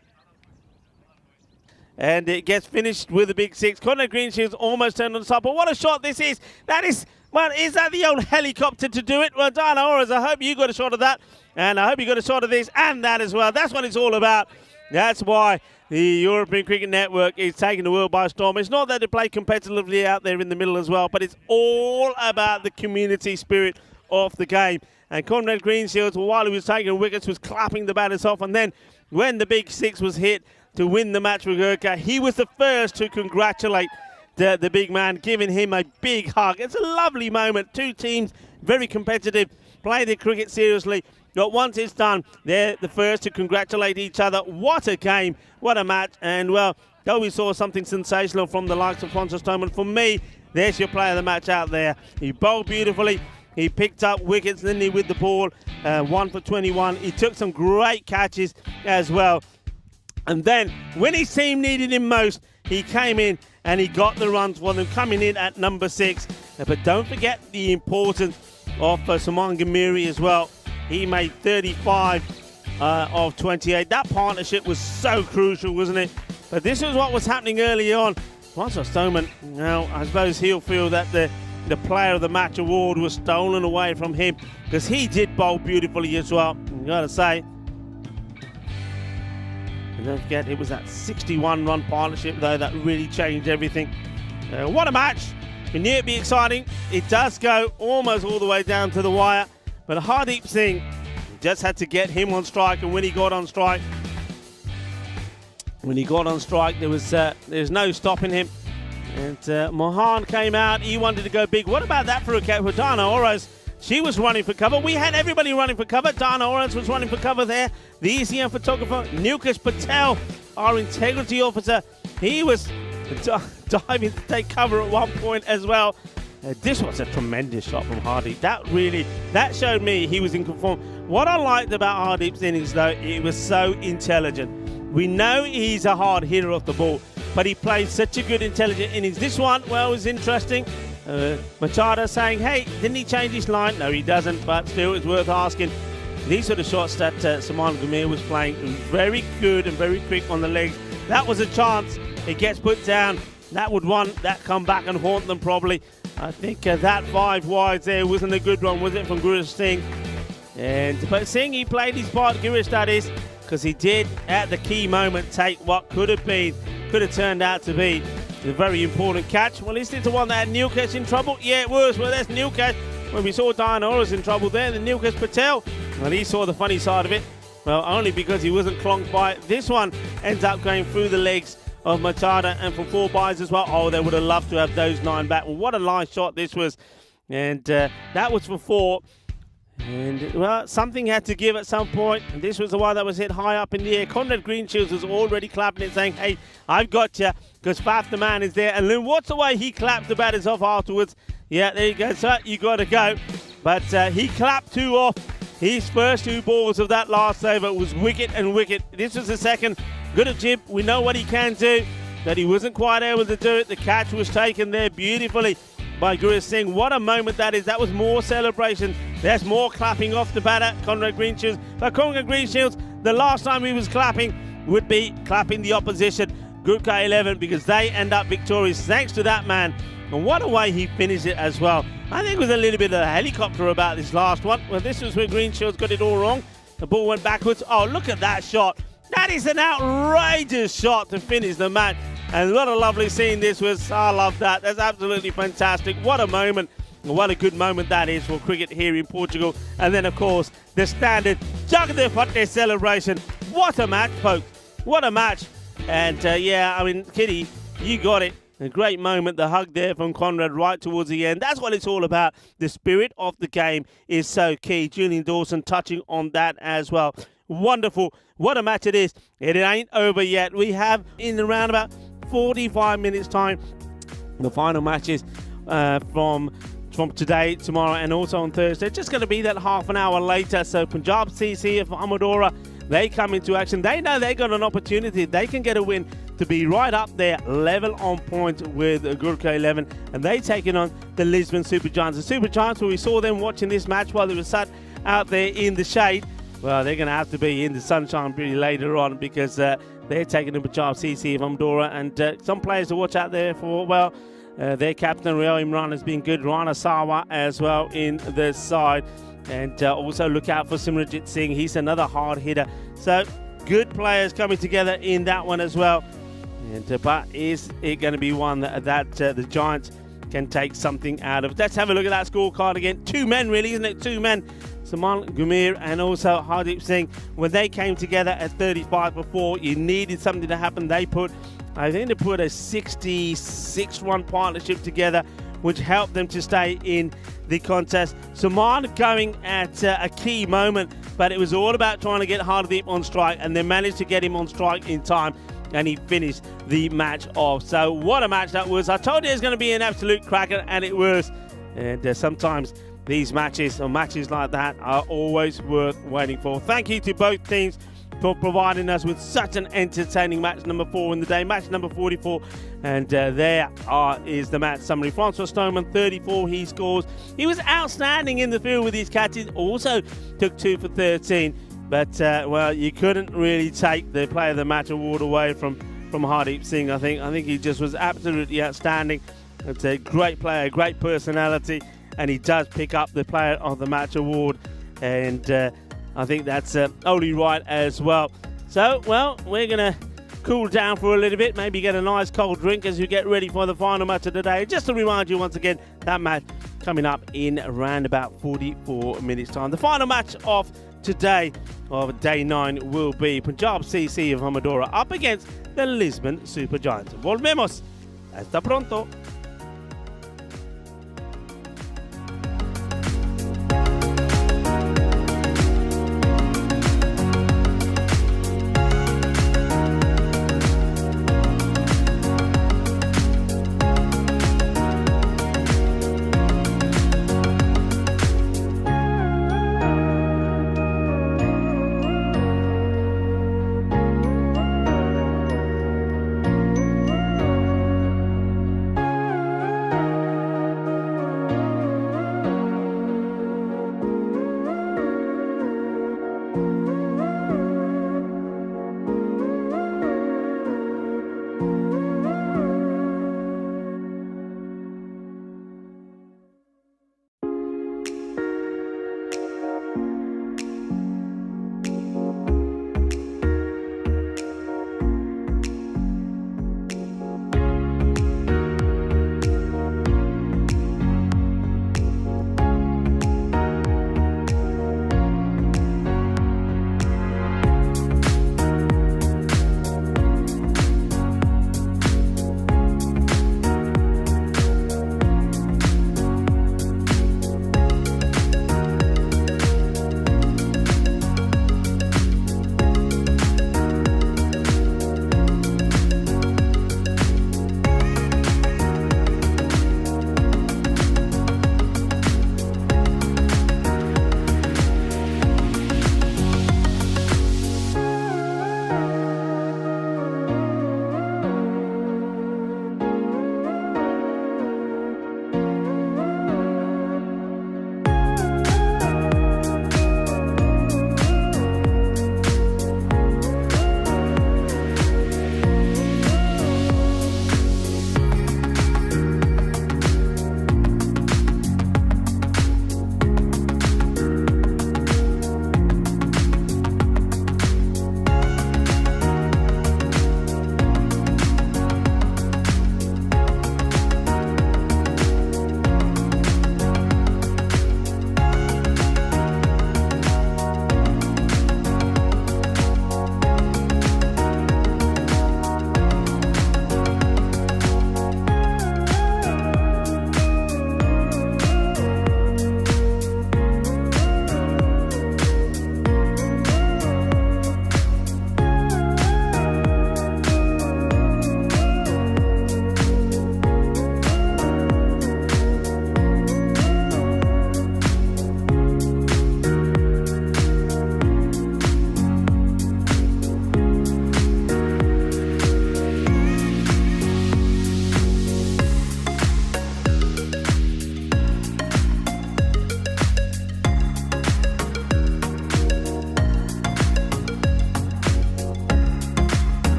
And it gets finished with a big 6. Conrad Greenshields almost turned on top. But what a shot this is. That is, well, is that the old helicopter to do it? Well, Diana Ores, I hope you got a shot of that. And I hope you got a shot of this and that as well. That's what it's all about. That's why the European Cricket Network is taking the world by storm. It's not that they play competitively out there in the middle as well, but it's all about the community spirit of the game. And Conrad Greenshields, while he was taking wickets, was clapping the batters off. And then when the big 6 was hit to win the match with Gurkha, he was the first to congratulate the big man, giving him a big hug. It's a lovely moment. Two teams, very competitive, play their cricket seriously. But once it's done, they're the first to congratulate each other. What a game, what a match. And, well, though we saw something sensational from the likes of Francis Stoneman, for me, there's your player of the match out there. He bowled beautifully. He picked up wickets, didn't he, with the ball, 1 for 21. He took some great catches as well. And then, when his team needed him most, he came in and he got the runs for them, coming in at number 6. But don't forget the importance of Saman Ghamiri as well. He made 35 of 28. That partnership was so crucial, wasn't it? But this was what was happening early on. Francis Stoneman, now, I suppose he'll feel that the player of the match award was stolen away from him, because he did bowl beautifully as well, you got to say. And don't forget, it was that 61-run partnership, though, that really changed everything. What a match. We knew it'd be exciting. It does go almost all the way down to the wire. But Hardeep Singh just had to get him on strike, and when he got on strike, there was no stopping him. And Mohan came out. He wanted to go big. What about that for a catch for Dana Ores? She was running for cover. We had everybody running for cover. Dana Ores was running for cover there. The ECN photographer, Nilkesh Patel, our integrity officer, he was diving to take cover at one point as well. This was a tremendous shot from Hardeep. That showed me he was in conform. What I liked about Hardeep's innings, though, it was so intelligent. We know he's a hard hitter off the ball, but he played such a good, intelligent innings. This one, well, was interesting. Machado saying, hey, didn't he change his line? No, he doesn't, but still, it's worth asking. These are the shots that Saman Ghamir was playing. Very good and very quick on the legs. That was a chance. It gets put down. That would that come back and haunt them probably. I think that 5 wides there wasn't a good one, was it, from Girish Singh? But Singh, he played his part, Girish that is, because he did, at the key moment, take what could have turned out to be a very important catch. Well, is this the one that had Nilkesh in trouble? Yeah, it was. Well, that's Nilkesh. When we saw Diana Ores in trouble there, then Nilkesh Patel, well, he saw the funny side of it. Well, only because he wasn't clonked by it. This one ends up going through the legs of Machado, and for 4 byes as well. Oh, they would have loved to have those 9 back. Well, what a line shot this was. And that was for 4. And, well, something had to give at some point. And this was the one that was hit high up in the air. Conrad Greenshields was already clapping it, saying, hey, I've got you, because Faf the man is there. And then what's the way he clapped the batters off afterwards? Yeah, there you go, sir, you got to go. But he clapped 2 off. His first 2 balls of that last over was wicket and wicket. This was the second. Good at Jib. We know what he can do, that he wasn't quite able to do it. The catch was taken there beautifully by Girish Singh. What a moment that is. That was more celebration. There's more clapping off the batter, Conrad Greenshields. But Conrad Greenshields, the last time he was clapping would be clapping the opposition, Gurkha 11, because they end up victorious thanks to that man. And what a way he finished it as well. I think it was a little bit of a helicopter about this last one. Well, this was where Greenshields got it all wrong. The ball went backwards. Oh, look at that shot. That is an outrageous shot to finish the match. And what a lovely scene this was. I love that. That's absolutely fantastic. What a moment. What a good moment that is for cricket here in Portugal. And then, of course, the standard Jagade celebration. What a match, folks. What a match. And, yeah, I mean, Kitty, you got it. A great moment, the hug there from Conrad right towards the end. That's what it's all about. The spirit of the game is so key. Julian Dawson touching on that as well. Wonderful. What a match it is. It ain't over yet. We have in around about 45 minutes time the final matches from today, tomorrow, and also on Thursday. It's just going to be that half an hour later. So Punjab CC of Amadora, they come into action. They know they got an opportunity. They can get a win to be right up there, level on point with Gurkha 11, and they taking on the Lisbon Supergiants. The Supergiants, where we saw them watching this match while they were sat out there in the shade, well, they're going to have to be in the sunshine pretty later on, because they're taking the Punjab CC of Amadora, and some players to watch out there for, well, their captain Rio Imran has been good, Rana Sawa as well in the side, and also look out for Simranjit Singh. He's another hard hitter. So good players coming together in that one as well. And but is it going to be one that the Giants can take something out of? Let's have a look at that scorecard again. Two men, really, isn't it? Two men. Samal Gumir and also Hardeep Singh. When they came together at 35 before, you needed something to happen. I think they put a 66-run partnership together, which helped them to stay in the contest. Saman going at a key moment, but it was all about trying to get Hardeep on strike, and they managed to get him on strike in time, and he finished the match off. So what a match that was. I told you it was going to be an absolute cracker, and it was. And sometimes these matches, or matches like that, are always worth waiting for. Thank you to both teams for providing us with such an entertaining match number 4 in the day, match number 44. And there is the match summary. Francois Stoneman, 34, he scores. He was outstanding in the field with his catches, also took 2 for 13. But, well, you couldn't really take the Player of the Match award away from Hardeep Singh. I think he just was absolutely outstanding. It's a great player, great personality, and he does pick up the Player of the Match award. And I think that's only right as well. So, well, we're going to cool down for a little bit, maybe get a nice cold drink as you get ready for the final match of the day. Just to remind you once again, that match coming up in around about 44 minutes time. The final match of today, of day 9, will be Punjab CC of Amadora up against the Lisbon Supergiants. Volvemos. Hasta pronto.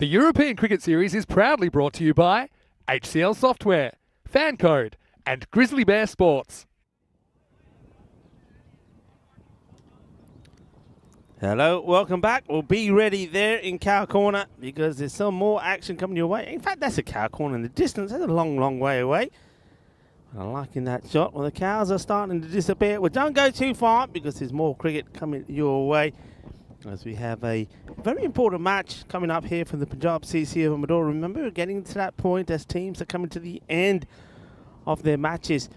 The European Cricket Series is proudly brought to you by HCL Software, Fan Code, and Grizzly Bear Sports. Hello, welcome back. We'll be ready there in cow corner because there's some more action coming your way. In fact, that's a cow corner in the distance. That's a long, long way away. I'm liking that shot. Well, the cows are starting to disappear. Well, don't go too far because there's more cricket coming your way as we have a very important match coming up here from the Punjab CC of Amador. Remember, we're getting to that point as teams are coming to the end of their matches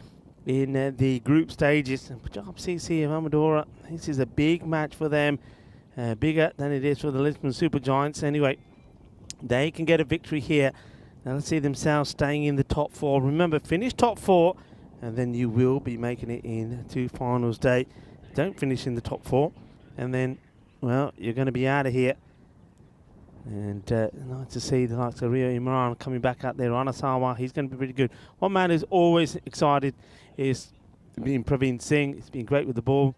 in the group stages. Punjab CC of Amador, this is a big match for them, bigger than it is for the Lisbon Super Giants. Anyway, they can get a victory here. Now let's see themselves staying in the top 4. Remember, finish top 4 and then you will be making it into finals day. Don't finish in the top 4 and then, well, you're going to be out of here. And nice to see the likes of Rio Imran coming back out there. Anasawa, he's going to be pretty good. One man who's always excited is being Praveen Singh. He's been great with the ball.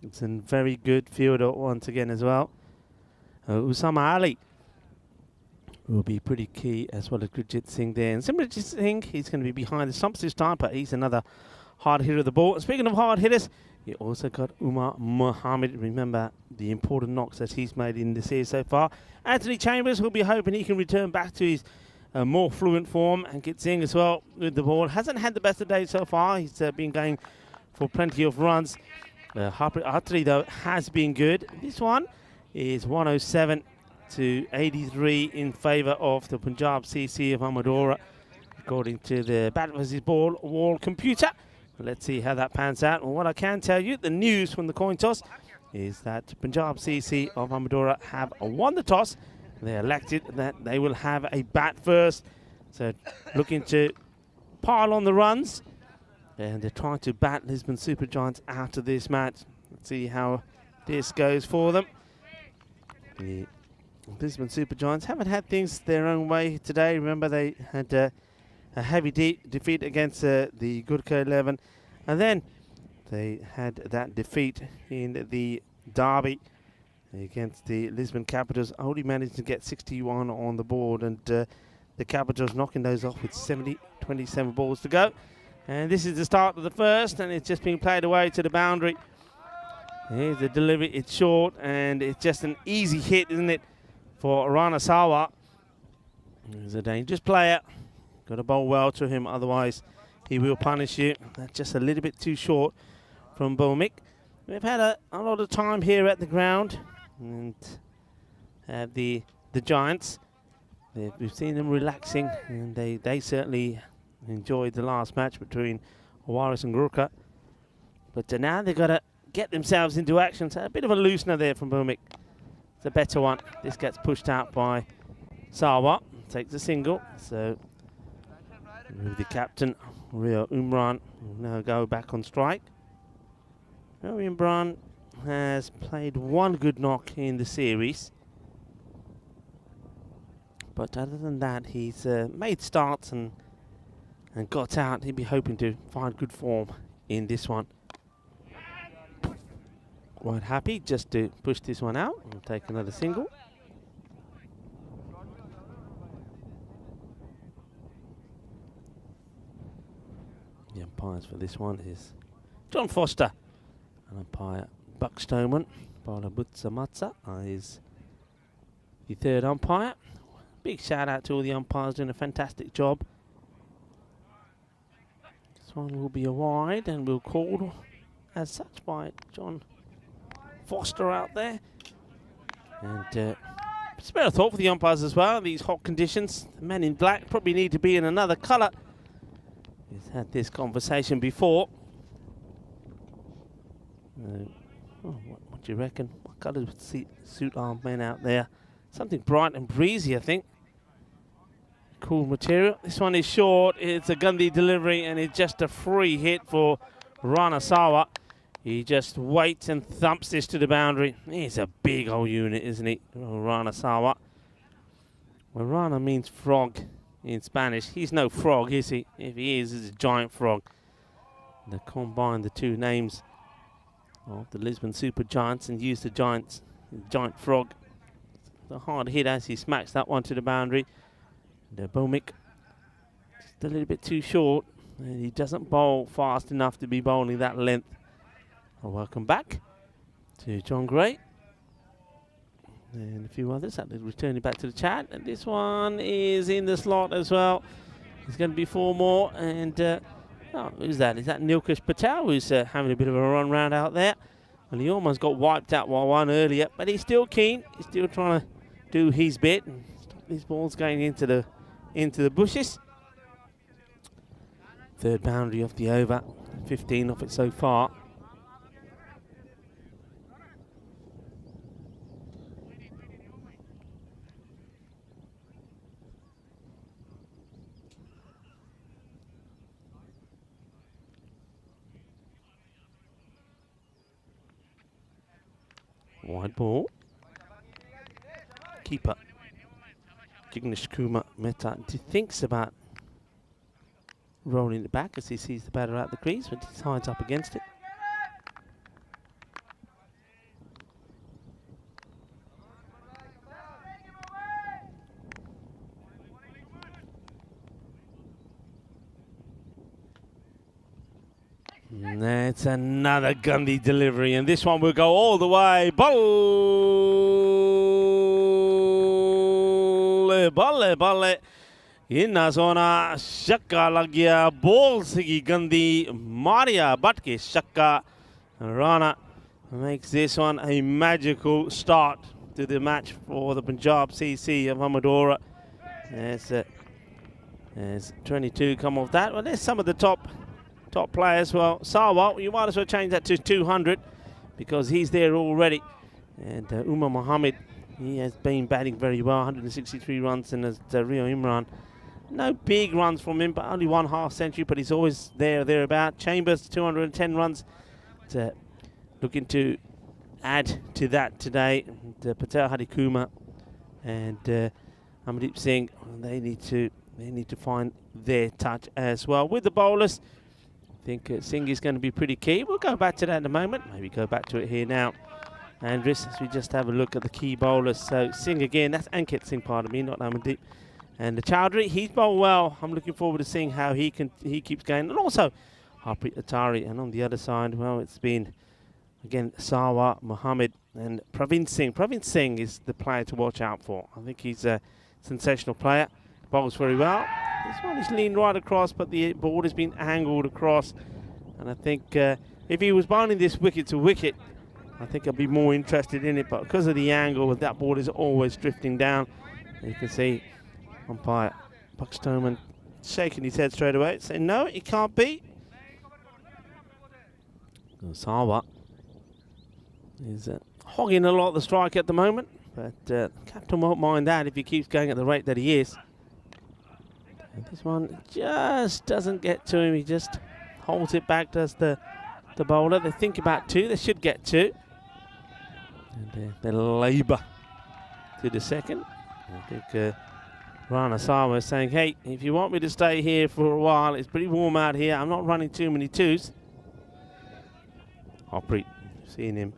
It's a very good fielder once again as well. Usama Ali will be pretty key as well as Gurjit Singh there. And Simranjit Singh, he's going to be behind the stumps this time, but he's another hard hitter of the ball. And speaking of hard hitters, you also got Umar Mohammed. Remember the important knocks that he's made in the series so far. Anthony Chambers will be hoping he can return back to his more fluent form, and Git Singh as well with the ball. Hasn't had the best of days so far. He's been going for plenty of runs. Harpreet Attari, though, has been good. This one is 107 to 83 in favour of the Punjab CC of Amadora, according to the bat versus ball wall computer. Let's see how that pans out. Well, what I can tell you, the news from the coin toss is that Punjab CC of Amadora have won the toss. They elected that they will have a bat first. So looking to pile on the runs. And they're trying to bat Lisbon Super Giants out of this match. Let's see how this goes for them. The Lisbon Super Giants haven't had things their own way today. Remember, they had a heavy defeat against the Gurkha 11. And then they had that defeat in the derby against the Lisbon Capitals. Only managed to get 61 on the board. And the Capitals knocking those off with 27 balls to go. And this is the start of the first, and it's just being played away to the boundary. Here's the delivery. It's short, and it's just an easy hit, isn't it, for Rana Sawa. He's a dangerous player. Got to bowl well to him, otherwise he will punish you. That's just a little bit too short from Bomik. We've had a lot of time here at the ground, and the Giants, we've seen them relaxing, and they certainly enjoyed the last match between Awaris and Gurkha. But now they've got to get themselves into action. So a bit of a loosener there from Bomik. It's a better one. This gets pushed out by Sawa. Takes a single. So the captain, Rio Umran, will now go back on strike. Rio Umran has played one good knock in the series. But other than that, he's made starts and got out. He'd be hoping to find good form in this one. Quite happy just to push this one out and take another single. The umpires for this one is John Foster, and umpire Buck Stoneman. Bala Butsamatsa is the third umpire. Big shout out to all the umpires doing a fantastic job. This one will be a wide and will call as such by John Foster out there. And it's a better thought for the umpires as well. These hot conditions, the men in black probably need to be in another colour. We've had this conversation before. What do you reckon? What colour would suit our men out there? Something bright and breezy, I think. Cool material. This one is short. It's a Gandhi delivery, and it's just a free hit for Rana Sawa. He just waits and thumps this to the boundary. He's a big old unit, isn't he? Rana Sawa. Well, Rana means frog in Spanish. He's no frog, is he? If he is, he's a giant frog. They combine the two names of the Lisbon Super Giants and use the giant frog. The hard hit as he smacks that one to the boundary. The Bomik just a little bit too short, and he doesn't bowl fast enough to be bowling that length. Well, welcome back to John Gray. And a few others that returning back to the chat. And this one is in the slot as well. There's going to be 4 more. And who's that? Is that Nilkesh Patel, who's having a bit of a run round out there? Well, he almost got wiped out by one earlier, but he's still keen. He's still trying to do his bit and stop these balls going into the bushes. Third boundary of the over, 15 off it so far. Wide ball. Keeper Jignesh Kumar Mehta thinks about rolling it back as he sees the batter out the crease, but he hides up against it. And that's another Gandhi delivery, and this one will go all the way. Balle. Inna zona shakka lag gaya. Ball sigi Gandhi. Maria Batke shakka. Rana makes this one a magical start to the match for the Punjab CC of Amadora. There's 22 come off that. Well, there's some of the top players. Well, Sarwar, you might as well change that to 200 because he's there already. And Umar Mohammed, he has been batting very well, 163 runs, and as Rio Imran, no big runs from him, but only 1 half century, but he's always thereabout. Chambers, 210 runs. Looking to add to that today. Patel Hadikuma and Amandeep Singh, they need to find their touch as well. With the bowlers, I think Singh is going to be pretty key. We'll go back to that in a moment. Maybe go back to it here now. Andres, as we just have a look at the key bowlers. So Singh again, that's Ankit Singh, pardon me, not Amandeep. And the Chowdhury, he's bowled well. I'm looking forward to seeing how he keeps going. And also Harpreet Attari. And on the other side, well, it's been again Sarwar, Mohammed, and Praveen Singh. Praveen Singh is the player to watch out for. I think he's a sensational player. Bowls very well. This one is leaned right across, but the ball has been angled across. And I think if he was bowling this wicket to wicket, I think I'd be more interested in it. But because of the angle, that ball is always drifting down. And you can see umpire Buck Stoneman shaking his head straight away, saying no, it can't be. Sarwar is hogging a lot of the strike at the moment, but captain won't mind that if he keeps going at the rate that he is. And this one just doesn't get to him. He just holds it back, does the bowler. They think about 2. They should get 2. And they labour to the second. I think Rana Sarwar is saying, hey, if you want me to stay here for a while, it's pretty warm out here. I'm not running too many 2s. Harpreet, seeing him.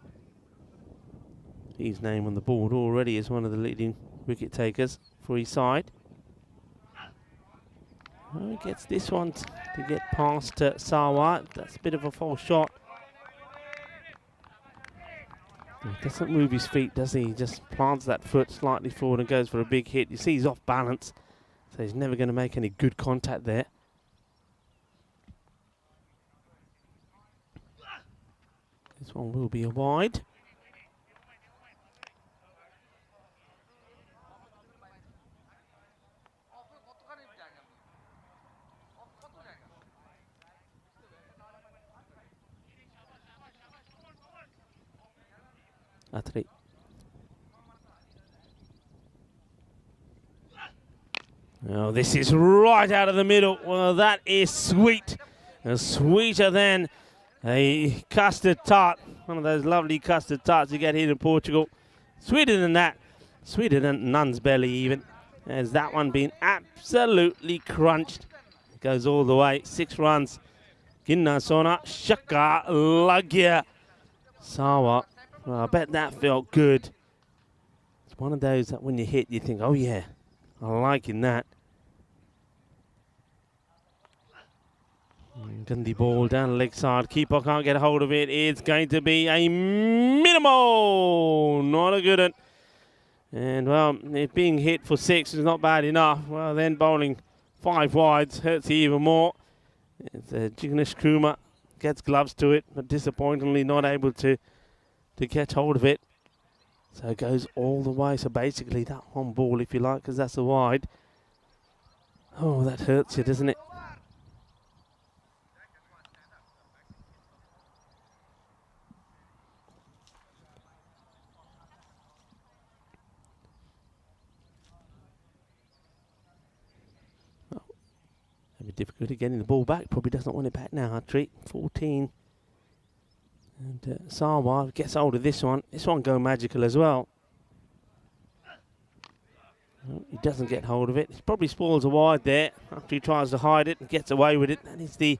His name on the board already as one of the leading wicket takers for his side. Well, he gets this one to get past Sarwar. That's a bit of a false shot. He doesn't move his feet, does he? He just plants that foot slightly forward and goes for a big hit. You see he's off balance, so he's never going to make any good contact there. This one will be a wide. Atri. Oh, this is right out of the middle. Well, that is sweet. Sweeter than a custard tart. One of those lovely custard tarts you get here in Portugal. Sweeter than that. Sweeter than Nun's belly even. Has that one been absolutely crunched. It goes all the way. 6 runs. Ginna Sona Shaka Lagya. Sarwar. Well, I bet that felt good. It's one of those that when you hit, you think, oh yeah, I'm liking that. Gundy ball down the leg side. Keeper can't get a hold of it. It's going to be a minimal. Not a good one. And, well, if being hit for 6 is not bad enough, well, then bowling 5 wides hurts you even more. It's Jignesh Kumar gets gloves to it, but disappointingly not able to get hold of it. So it goes all the way. So basically that one ball, if you like, because that's a wide. Oh, that hurts you, doesn't it? Difficulty getting the ball back. Probably doesn't want it back now, Hartree. 14. And Sarwar gets hold of this one. This one go magical as well. Well, he doesn't get hold of it. He probably spoils a wide there after he tries to hide it and gets away with it. That is the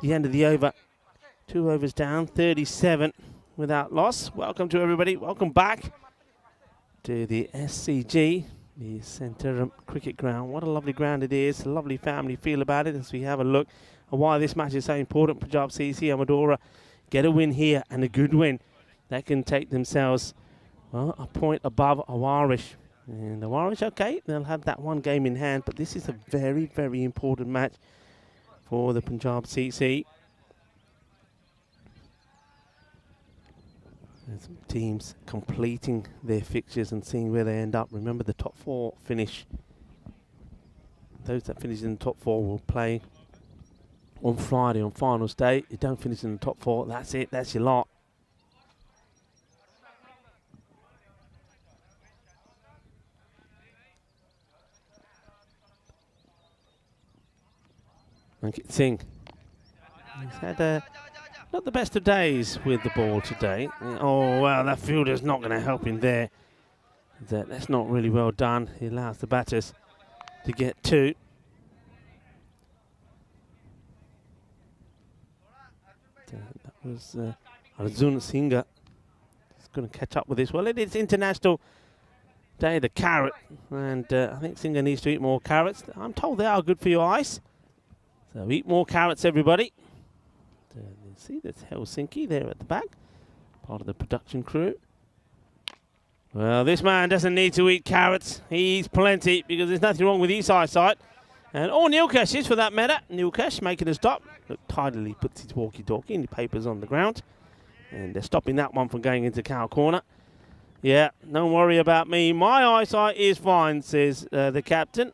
end of the over. 2 overs down, 37 without loss. Welcome to everybody. Welcome back to the SCG. The Centre Cricket Ground. What a lovely ground it is. A lovely family feel about it as we have a look at why this match is so important. Punjab CC Amadora get a win here and a good win. They can take themselves, well, a point above Awarish. And Awarish, okay, they'll have that one game in hand, but this is a very, very important match for the Punjab CC. Some teams completing their fixtures and seeing where they end up. Remember, the top 4 finish. Those that finish in the top 4 will play on Friday on finals day. You don't finish in the top 4, that's it, that's your lot. Ankit Singh. He's had not the best of days with the ball today. Oh, well, that fielder's not going to help him there. That's not really well done. He allows the batters to get 2. That was Arjun Singha. He's going to catch up with this. Well, it is International Day of the Carrot, and I think Singha needs to eat more carrots. I'm told they are good for your eyes. So eat more carrots, everybody. See, that's Helsinki there at the back, part of the production crew. Well, this man doesn't need to eat carrots. He eats plenty because there's nothing wrong with his eyesight. And Nilkesh is, for that matter. Nilkesh making a stop. Look, tidily puts his walkie-talkie and the papers on the ground. And they're stopping that one from going into cow corner. Yeah, don't worry about me. My eyesight is fine, says the captain,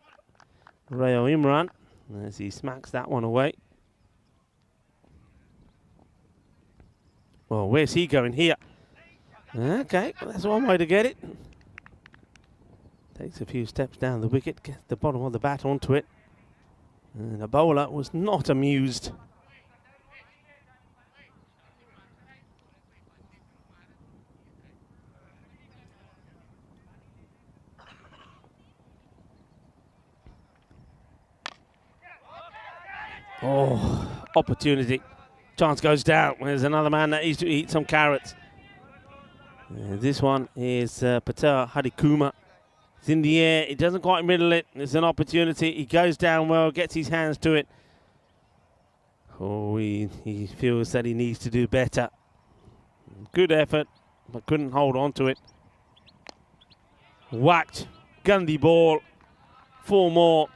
Rayo Imran, as he smacks that one away. Well, where's he going here? Okay, well, that's one way to get it. Takes a few steps down the wicket, gets the bottom of the bat onto it. And the bowler was not amused. Oh, opportunity. Chance goes down. There's another man that needs to eat some carrots. This one is Patel Harikumar. It's in the air. He doesn't quite middle it. It's an opportunity. He goes down well, gets his hands to it. Oh, he feels that he needs to do better. Good effort, but couldn't hold on to it. Whacked. Gundy ball. 4 more.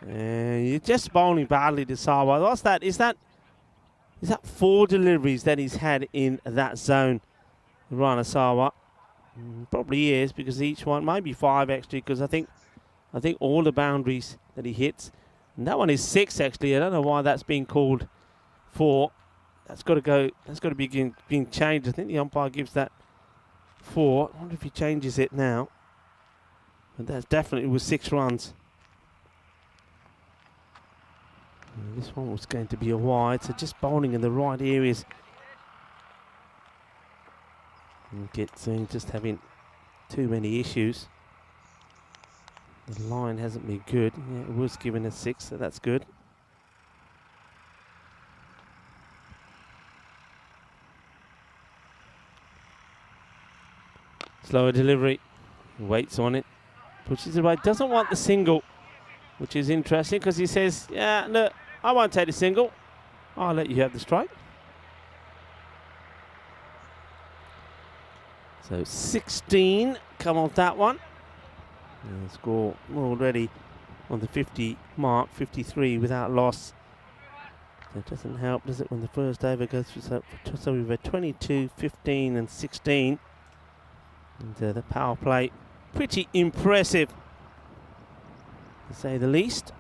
And you're just bowling badly to Sawa. What's that? Is that 4 deliveries that he's had in that zone, Rana Sawa? Probably is, because each one, maybe 5 actually, because I think all the boundaries that he hits, and that one is 6 actually. I don't know why that's being called 4. That's got to go. That's got to be being changed. I think the umpire gives that 4. I wonder if he changes it now. But that's definitely was 6 runs. And this one was going to be a wide, so just bowling in the right areas. And just having too many issues. The line hasn't been good. Yeah, it was given a 6, so that's good. Slower delivery. Waits on it, pushes it away, doesn't want the single, which is interesting because he says, yeah, look, I won't take the single. I'll let you have the strike. So 16 come off that one. And score already on the 50 mark, 53 without loss. That doesn't help, does it, when the first over goes through. So we've had 22, 15 and 16. And the power play, pretty impressive, to say the least.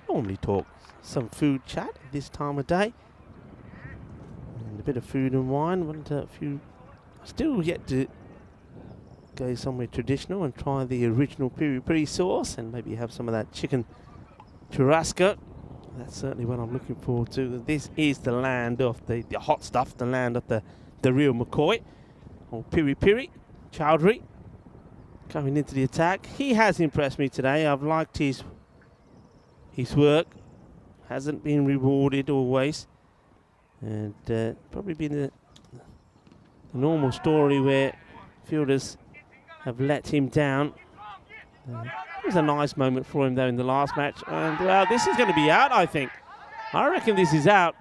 Normally talk some food chat at this time of day. And a bit of food and wine. Want a few. Still yet to go somewhere traditional and try the original piri-piri sauce and maybe have some of that chicken churrasco. That's certainly what I'm looking forward to. This is the land of the hot stuff, the land of the real McCoy. Or piri-piri, Chowdhury, coming into the attack. He has impressed me today. I've liked his work. Hasn't been rewarded always. And probably been the normal story where fielders have let him down. It was a nice moment for him though in the last match. And well, this is going to be out, I think. I reckon this is out.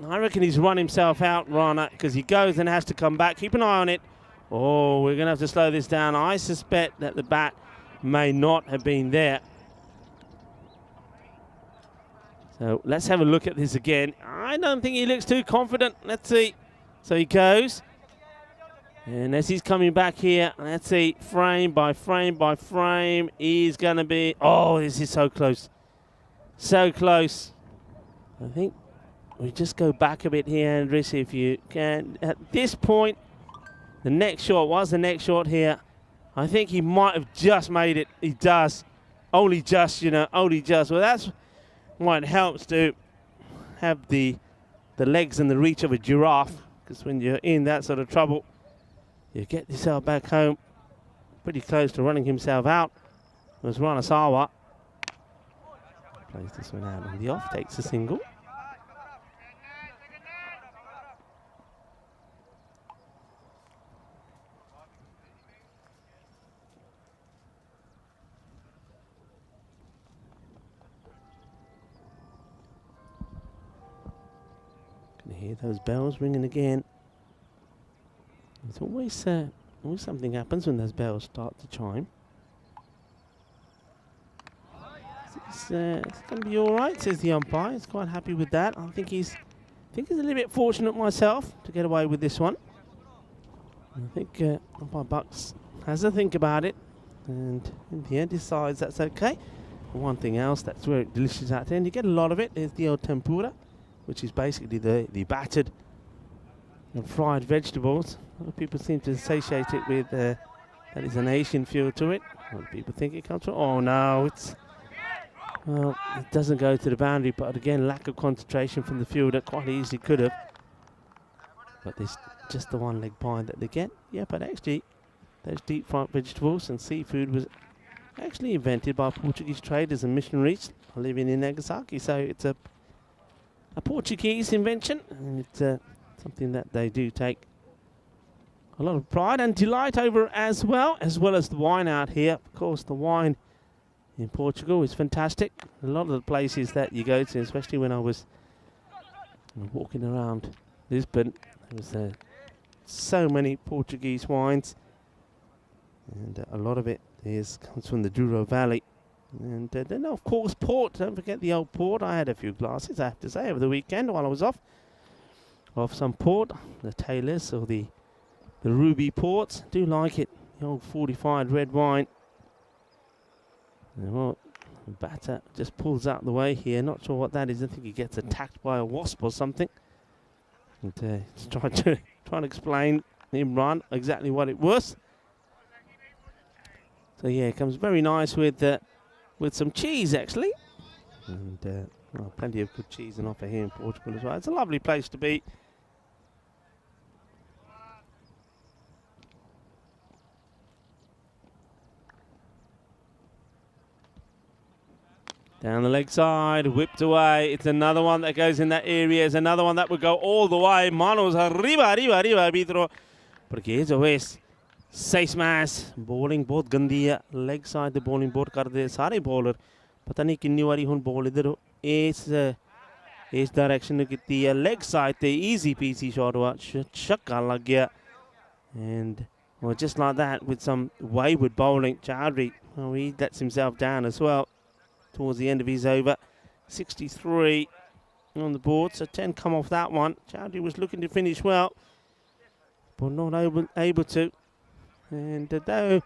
I reckon he's run himself out, Rana, because he goes and has to come back. Keep an eye on it. Oh, we're going to have to slow this down. I suspect that the bat may not have been there. So let's have a look at this again. I don't think he looks too confident. Let's see. So he goes. And as he's coming back here, let's see, frame by frame by frame, he's going to be... Oh, this is so close. So close. I think we just go back a bit here, Andres, if you can. At this point, the next shot was the next shot here. I think he might have just made it. He does. Only just, you know, only just. Well, that's why it helps to have the legs and the reach of a giraffe, because when you're in that sort of trouble, you get yourself back home pretty close to running himself out. It was Ranasawa. Plays this one out on the off, takes a single. Can hear those bells ringing again. It's always something happens when those bells start to chime. It's going to be all right, says the umpire. He's quite happy with that. I think he's a little bit fortunate myself to get away with this one. I think umpire Bucks has a think about it, and in the end decides that's okay. One thing else that's very delicious at the end, you get a lot of it, is the old tempura, which is basically the battered and fried vegetables. A lot of people seem to associate it with that is an Asian feel to it. A lot of people think it comes from... Oh no, well, it doesn't go to the boundary, but again, lack of concentration from the fielder. Quite easily could have. But there's just the one leg pie that they get. Yeah, but actually, those deep fried vegetables and seafood was actually invented by Portuguese traders and missionaries living in Nagasaki. So it's a Portuguese invention, and it's something that they do take a lot of pride and delight over as well as the wine out here. Of course, the wine in Portugal is fantastic. A lot of the places that you go to, especially when I was walking around Lisbon, there was so many Portuguese wines, and a lot of it comes from the Douro Valley. And then, of course, port. Don't forget the old port. I had a few glasses, I have to say, over the weekend while I was off some port. The Taylors or the Ruby ports. Do like it. The old fortified red wine. Well, the batter just pulls out the way here. Not sure what that is. I think he gets attacked by a wasp or something. And trying to explain Imran exactly what it was. So yeah, it comes very nice with some cheese actually, and well, plenty of good cheese on offer here in Portugal as well. It's a lovely place to be. Down the leg side, whipped away. It's another one that goes in that area. It's another one that would go all the way. Manos arriba, arriba, arriba, arbitro. Porque eso es 6 más. Bowling बहुत गंदी है. Leg side the bowling board कर दे सारे bowler. पता नहीं कितनी बारी हुन ball इधर इस direction में कितनी है. Leg side the easy peasy shot हुआ. छक्का लग गया. And well, just like that with some wayward bowling, Chowdhury, well, he lets himself down as well towards the end of his over. 63 on the board, so 10 come off that one. Chowdhury was looking to finish well, but not able to. And though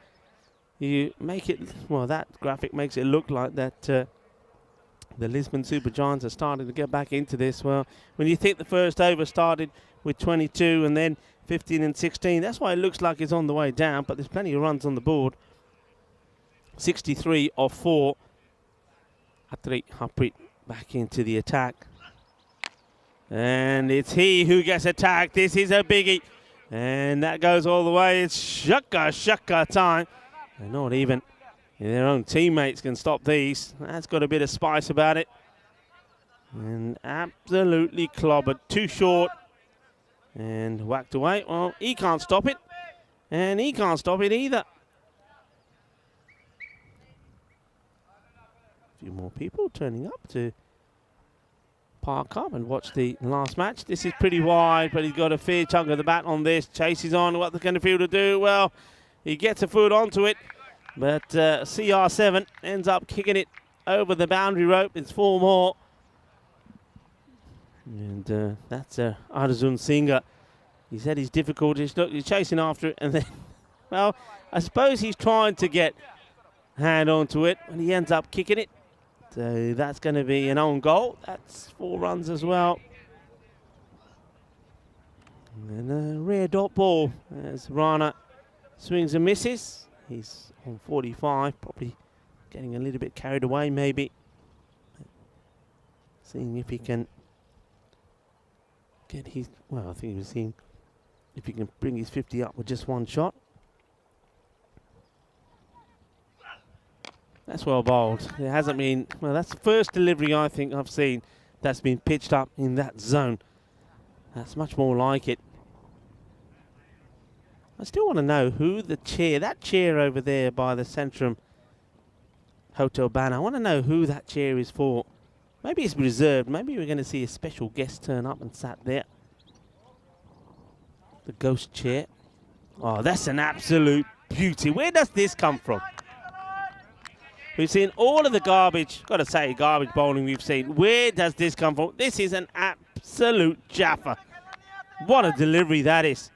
you make it, well, that graphic makes it look like that the Lisbon Super Giants are starting to get back into this. Well, when you think the first over started with 22 and then 15 and 16, that's why it looks like it's on the way down, but there's plenty of runs on the board. 63 off 4. Atri Haprit back into the attack. And it's he who gets attacked. This is a biggie. And that goes all the way. It's shaka time. And not even their own teammates can stop these. That's got a bit of spice about it. And absolutely clobbered. Too short. And whacked away. Well, he can't stop it. And he can't stop it either. A few more people turning up to park up and watch the last match. This is pretty wide, but he's got a fair chunk of the bat on this. Chases on. What can the fielder do? Well, he gets a foot onto it, but CR7 ends up kicking it over the boundary rope. It's 4 more. And that's Arjun Singh. He's had his difficulties. Look, he's chasing after it, and then, well, I suppose he's trying to get hand onto it, and he ends up kicking it. So that's going to be an own goal. That's 4 runs as well. And a rare dot ball as Rana swings and misses. He's on 45, probably getting a little bit carried away maybe. Seeing if he can get his, well, I think he was seeing if he can bring his 50 up with just 1 shot. That's well bowled. It hasn't been, well, that's the first delivery I think I've seen that's been pitched up in that zone. That's much more like it. I still want to know who the chair, that chair over there by the Centrum Hotel banner, I want to know who that chair is for. Maybe it's reserved. Maybe we're going to see a special guest turn up and sat there. The ghost chair. Oh, that's an absolute beauty. Where does this come from? We've seen all of the garbage, got to say, garbage bowling we've seen. Where does this come from? This is an absolute jaffa. What a delivery that is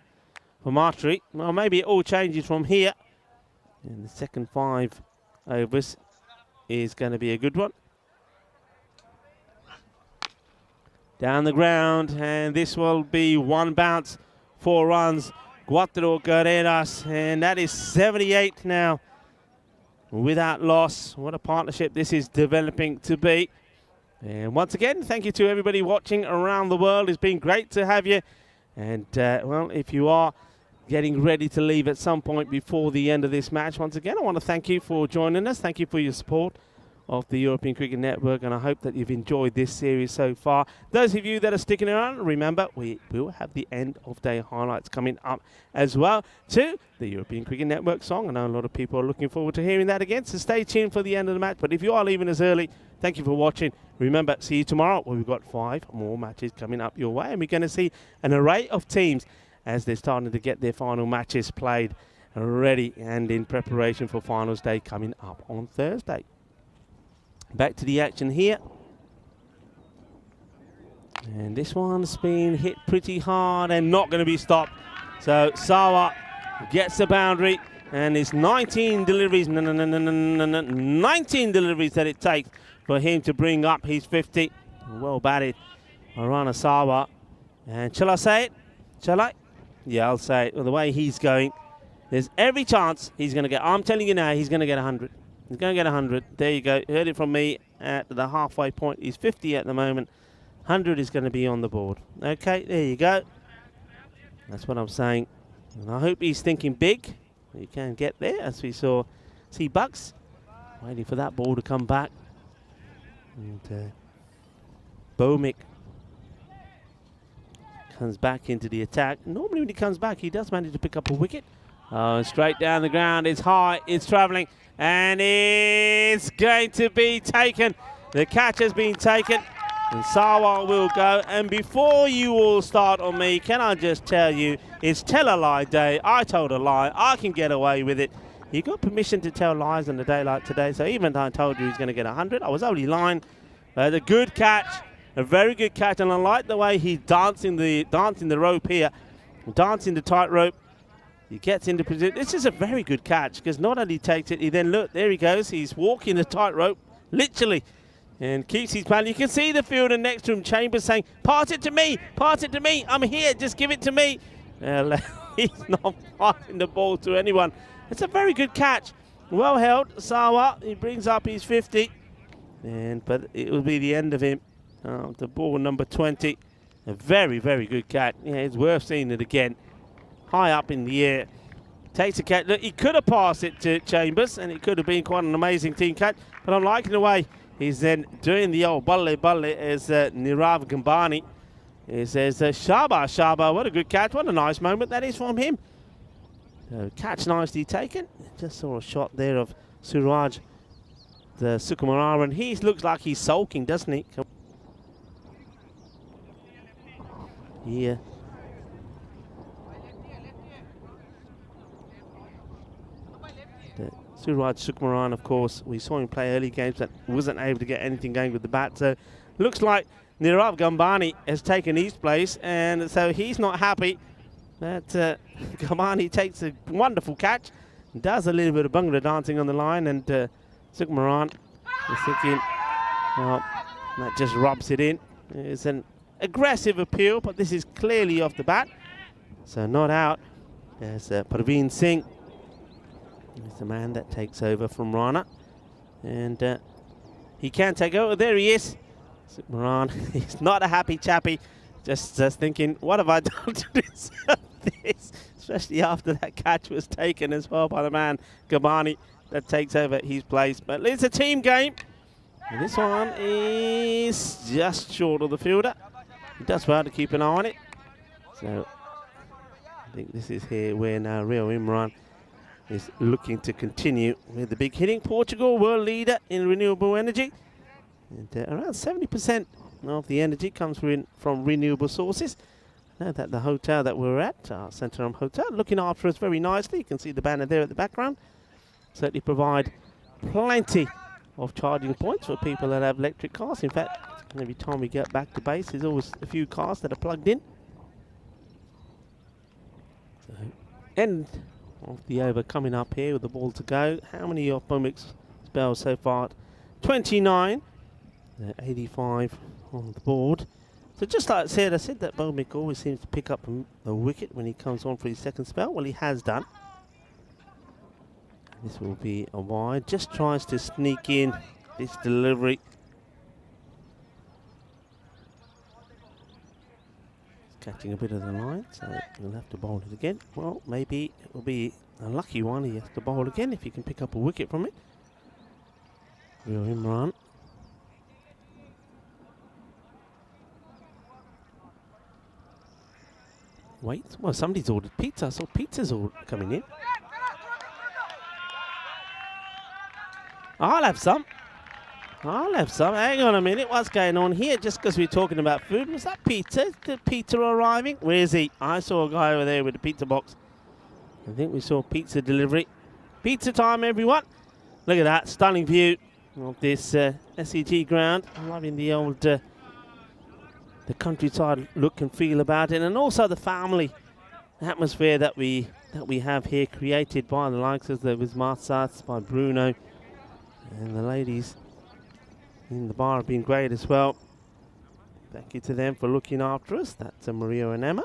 for Martry. Well, maybe it all changes from here. And the second 5 overs is going to be a good one. Down the ground, and this will be 1 bounce, 4 runs. Cuatro carreras, and that is 78 now. Without loss. What a partnership this is developing to be. And once again, thank you to everybody watching around the world. It's been great to have you. And, well, if you are getting ready to leave at some point before the end of this match, once again, I want to thank you for joining us. Thank you for your support of the European Cricket Network, and I hope that you've enjoyed this series so far. Those of you that are sticking around, remember, we will have the end of day highlights coming up as well to the European Cricket Network song. I know a lot of people are looking forward to hearing that again, so stay tuned for the end of the match. But if you are leaving us early, thank you for watching. Remember, see you tomorrow, where we've got 5 more matches coming up your way, and we're going to see an array of teams as they're starting to get their final matches played ready and in preparation for finals day coming up on Thursday. Back to the action here. And this one's been hit pretty hard and not going to be stopped. So Sawa gets the boundary, and it's 19 deliveries, 19 deliveries that it takes for him to bring up his 50. Well batted, Rana Sawa. And shall I say it? Shall I? Yeah, I'll say it. Well, the way he's going, there's every chance he's going to get, I'm telling you now, he's going to get 100. He's going to get 100. There you go. Heard it from me at the halfway point. He's 50 at the moment. 100 is going to be on the board. Okay, there you go. That's what I'm saying. And I hope he's thinking big. He can get there, as we saw. See Bucks waiting for that ball to come back. And Bomick comes back into the attack. Normally when he comes back, he does manage to pick up a wicket. Straight down the ground. It's high. It's travelling. And it's going to be taken. The catch has been taken. And Sawa will go. And before you all start on me, can I just tell you, it's tell a lie day. I told a lie. I can get away with it. You got permission to tell lies on a day like today. So even though I told you he's going to get 100, I was only lying. A good catch. A very good catch. And I like the way he's dancing the rope here. Dancing the tightrope. He gets into position. This is a very good catch because not only takes it, he then, look, there he goes. He's walking the tightrope, literally, and keeps his plan. You can see the fielder next to him, Chambers, saying, pass it to me, I'm here, just give it to me. He's not passing the ball to anyone. It's a very good catch. Well held, Sawa, he brings up his 50. But it will be the end of him. The ball number 20. A very, very good catch. Yeah, it's worth seeing it again. High up in the air. Takes a catch. Look, he could have passed it to Chambers, and it could have been quite an amazing team catch. But I'm liking the way he's then doing the old balle as Nirav Gambani. He says, Shaba, what a good catch. What a nice moment that is from him. Catch nicely taken. Just saw a shot there of Suraj, the Sukumararan. He looks like he's sulking, doesn't he? Yeah. Suraj Sukumaran, of course, we saw him play early games but wasn't able to get anything going with the bat. So looks like Nirav Gambani has taken his place, and so he's not happy that Gambani takes a wonderful catch, does a little bit of Bhangra dancing on the line, and Sukumaran is thinking, well, that just rubs it in. It's an aggressive appeal, but this is clearly off the bat, so not out. There's Praveen Singh. He's the man that takes over from Rana. And he can take over. There he is. Sukumaran, he's not a happy chappy. Just thinking, what have I done to deserve this? Especially after that catch was taken as well by the man, Gambani, that takes over his place. But it's a team game. And this one is just short of the fielder. He does well to keep an eye on it. So I think this is here where now Rio Imran is looking to continue with the big hitting. Portugal, world leader in renewable energy. And around 70% of the energy comes from renewable sources. Now that the hotel that we're at, our Centrum Hotel, looking after us very nicely. You can see the banner there at the background. Certainly provide plenty of charging points for people that have electric cars. In fact, every time we get back to base, there's always a few cars that are plugged in. So, end of the over coming up here with the ball to go. How many of Bomick's spells so far? 29. 85 on the board. So just like I said that Bomick always seems to pick up a wicket when he comes on for his second spell. Well, he has done. This will be a wide. Just tries to sneak in this delivery. Catching a bit of the line, so he'll have to bowl it again. Well, maybe it will be a lucky one. He has to bowl again if he can pick up a wicket from it. Real Imran. Wait, well, somebody's ordered pizza. I saw pizza's all coming in. I'll have some. Hang on a minute. What's going on here? Just because we're talking about food. Was that pizza? Is the pizza arriving? Where is he? I saw a guy over there with a pizza box. I think we saw pizza delivery. Pizza time, everyone. Look at that. Stunning view of this SEG ground. I'm loving the old the countryside look and feel about it, and also the family atmosphere that we have here, created by the likes of the Wismarsats, by Bruno, and the ladies in the bar have been great as well. Thank you to them for looking after us. That's Maria and Emma.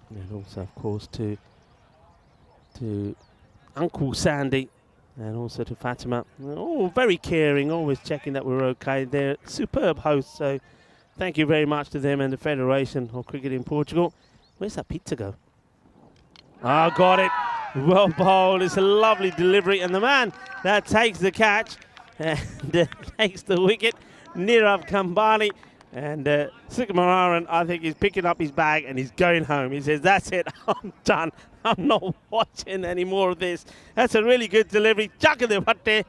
And also, of course, to Uncle Sandy, and also to Fatima. Oh, very caring, always checking that we're okay. They're superb hosts, so thank you very much to them and the Federation of Cricket in Portugal. Where's that pizza go? Oh, got it. Well bowled. It's a lovely delivery, and the man that takes the catch and takes the wicket. Nirav Kambani. And Sukumaran, I think, is picking up his bag and he's going home. He says, that's it, I'm done. I'm not watching any more of this. That's a really good delivery. Chakade Watte.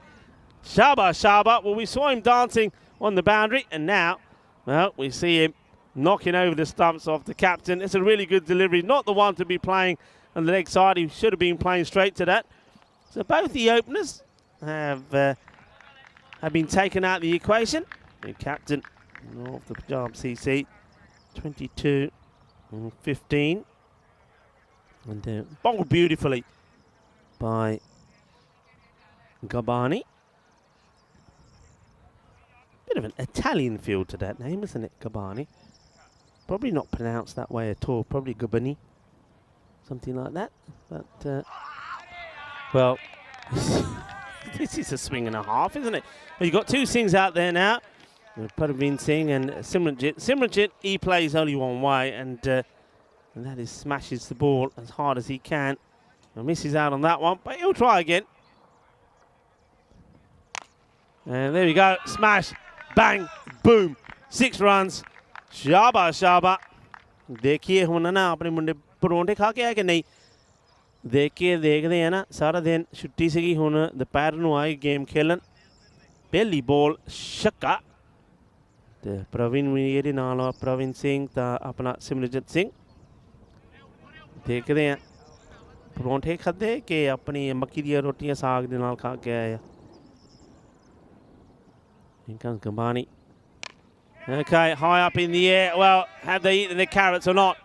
Shaba Shaba. Well, we saw him dancing on the boundary, and now, well, we see him knocking over the stumps of the captain. It's a really good delivery. Not the one to be playing on the leg side. He should have been playing straight to that. So both the openers have been taken out of the equation. The captain of the Punjab CC, 22-15. And bowled beautifully by Gabani. Bit of an Italian feel to that name, isn't it, Gabani? Probably not pronounced that way at all. Probably Gabani, something like that. But, well, this is a swing and a half, isn't it? Well, you've got two swings out there now. Parveen Singh and Simranjit. Simranjit, he plays only one way, and that is smashes the ball as hard as he can. And misses out on that one, but he'll try again. And there we go. Smash, bang, boom. 6 runs. Shaba Shaba. देखिए होना ना अपने मुंडे परोंठे खा के आए कि नहीं देखिए देखते हैं ना सारा दिन छुट्टी से हुन दोपहर नूं आई गेम खेलन पहली बॉल छक्का ते प्रवीण मेरे नाल प्रवीण सिंह ता अपना सिमरनजीत सिंह देखते हैं परोंठे खाधे कि अपनी मक्की दी रोटियां साग दे नाल खा के आए Here comes Gambani. Okay, high up in the air. Well, have they eaten the carrots or not?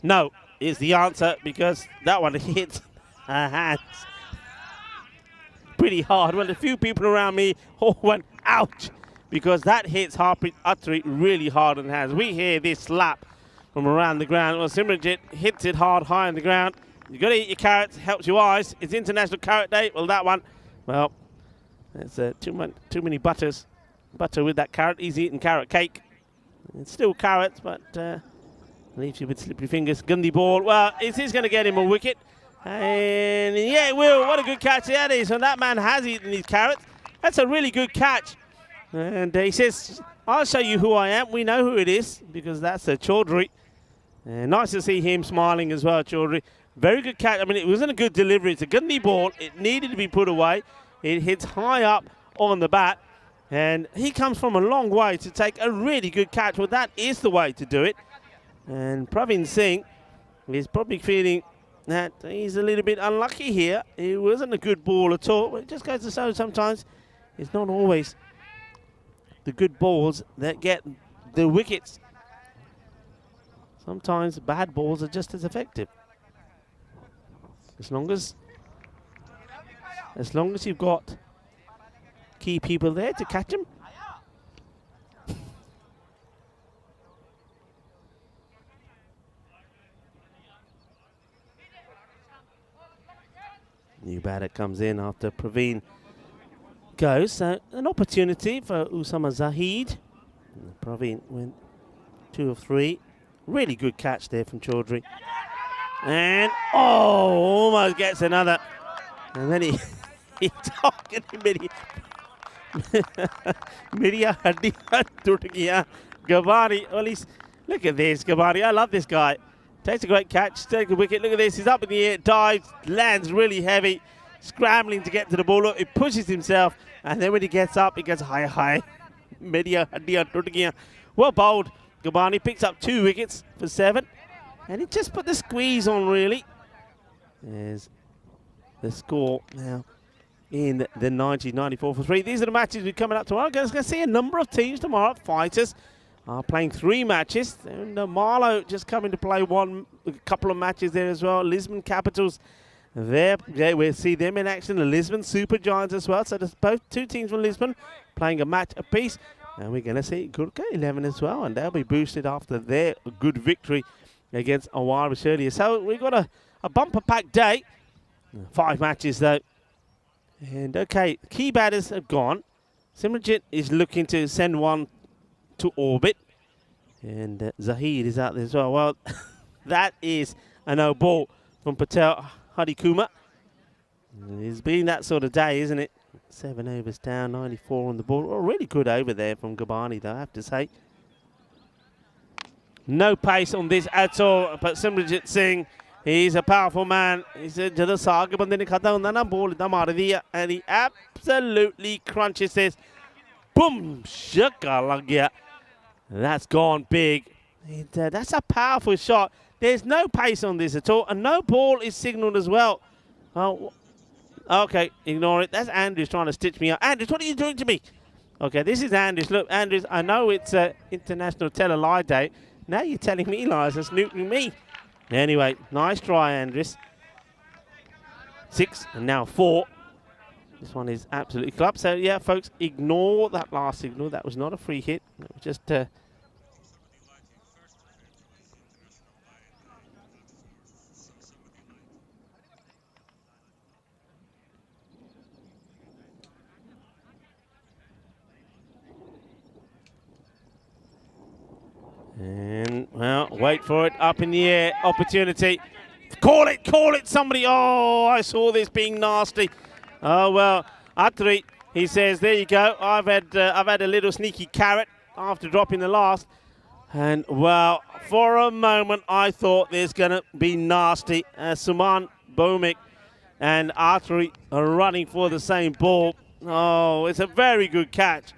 No, is the answer, because that one hit her hands pretty hard. Well, a few people around me all went, ouch, because that hits Harpreet Attari really hard on the hands. We hear this slap from around the ground. Well, Simranjit hits it hard, high on the ground. You've got to eat your carrots, helps your eyes. It's International Carrot Day. Well, that one, well, there's too many butters. Butter with that carrot. He's eating carrot cake. It's still carrots, but leaves you with slippery fingers. Gundy ball. Well, is this going to get him a wicket? And yeah, it will. What a good catch that is. And that man has eaten his carrots. That's a really good catch. And he says, I'll show you who I am. We know who it is, because that's a Chaudhry. And nice to see him smiling as well, Chaudhry. Very good catch. I mean, it wasn't a good delivery. It's a Gundy ball. It needed to be put away. It hits high up on the bat. And he comes from a long way to take a really good catch. Well, that is the way to do it. And Praveen Singh is probably feeling that he's a little bit unlucky here. It wasn't a good ball at all. It just goes to show sometimes it's not always the good balls that get the wickets. Sometimes bad balls are just as effective. As long as you've got key people there to catch him. New batter comes in after Praveen goes. So an opportunity for Usama Zahid. Praveen went 2 of 3. Really good catch there from Chaudhry. And almost gets another. And then he talking to Media Hadiya Tut Gaya. Gabani. Well, look at this, Gabani. I love this guy. Takes a great catch, takes a wicket. Look at this. He's up in the air, dives, lands really heavy, scrambling to get to the ball. Look, he pushes himself, and then when he gets up, he gets high. Media Hadiya Tut Gaya. Well bowled. Gabani picks up 2 wickets for 7. And he just put the squeeze on, really. There's the score now in the 90s, 94 for 3. These are the matches we're coming up tomorrow. Going to see a number of teams tomorrow. Fighters are playing 3 matches. And Marlow just coming to play a couple of matches there as well. Lisbon Capitals, we'll see them in action. The Lisbon Super Giants as well. So there's both 2 teams from Lisbon playing a match apiece. And we're going to see Gurkha 11 as well. And they'll be boosted after their good victory against Awaris earlier. So we've got a bumper-packed day. 5 matches, though. And, okay, key batters have gone. Simranjit is looking to send one to orbit. And Zahid is out there as well. Well, that is a no ball from Patel Hadikuma. It's been that sort of day, isn't it? 7 overs down, 94 on the board. Well, really good over there from Gabani, though, I have to say. No pace on this at all, but Simranjit Singh, he's a powerful man. He said, and he absolutely crunches this. Boom! Shaka. That's gone big. That's a powerful shot. There's no pace on this at all, and no ball is signalled as well. Oh, okay, ignore it. That's Andrews trying to stitch me up. Andrews, what are you doing to me? Okay, this is Andrews. Look, Andrews, I know it's International Tell a Lie Day. Now you're telling me lies and snooping me. Anyway, nice try, Andrews. 6 and now 4. This one is absolutely clubbed. So, yeah, folks, ignore that last signal. That was not a free hit. That was just... And, well, wait for it. Up in the air. Opportunity. Call it, somebody. Oh, I saw this being nasty. Oh, well, Atri, he says, there you go. I've had a little sneaky carrot after dropping the last. And, well, for a moment, I thought there's going to be nasty. Suman Bomik and Atri are running for the same ball. Oh, it's a very good catch.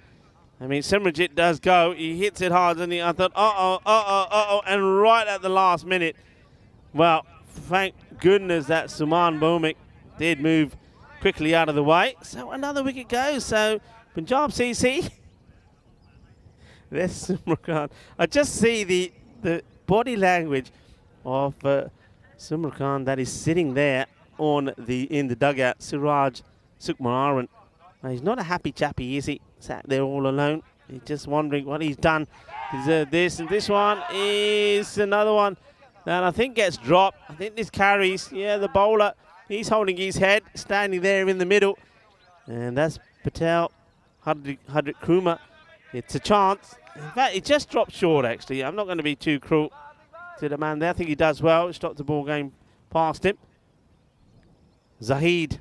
I mean, Simranjit does go. He hits it hard, and I thought, uh-oh, and right at the last minute. Well, thank goodness that Suman Bomik did move quickly out of the way. So another wicket goes. So Punjab CC. There's Sumra. I just see the body language of Sumra Khan that is sitting there in the dugout. Suraj Sukhmaran. Now, he's not a happy chappy, is he? Sat there all alone. He's just wondering what he's done. Deserve this, and this one is another one that I think gets dropped. I think this carries. Yeah, the bowler, he's holding his head, standing there in the middle. And that's Patel, Hadrik Kumar. It's a chance. In fact, he just dropped short, actually. I'm not going to be too cruel to the man there. I think he does well. He stopped the ball going past him. Zahid.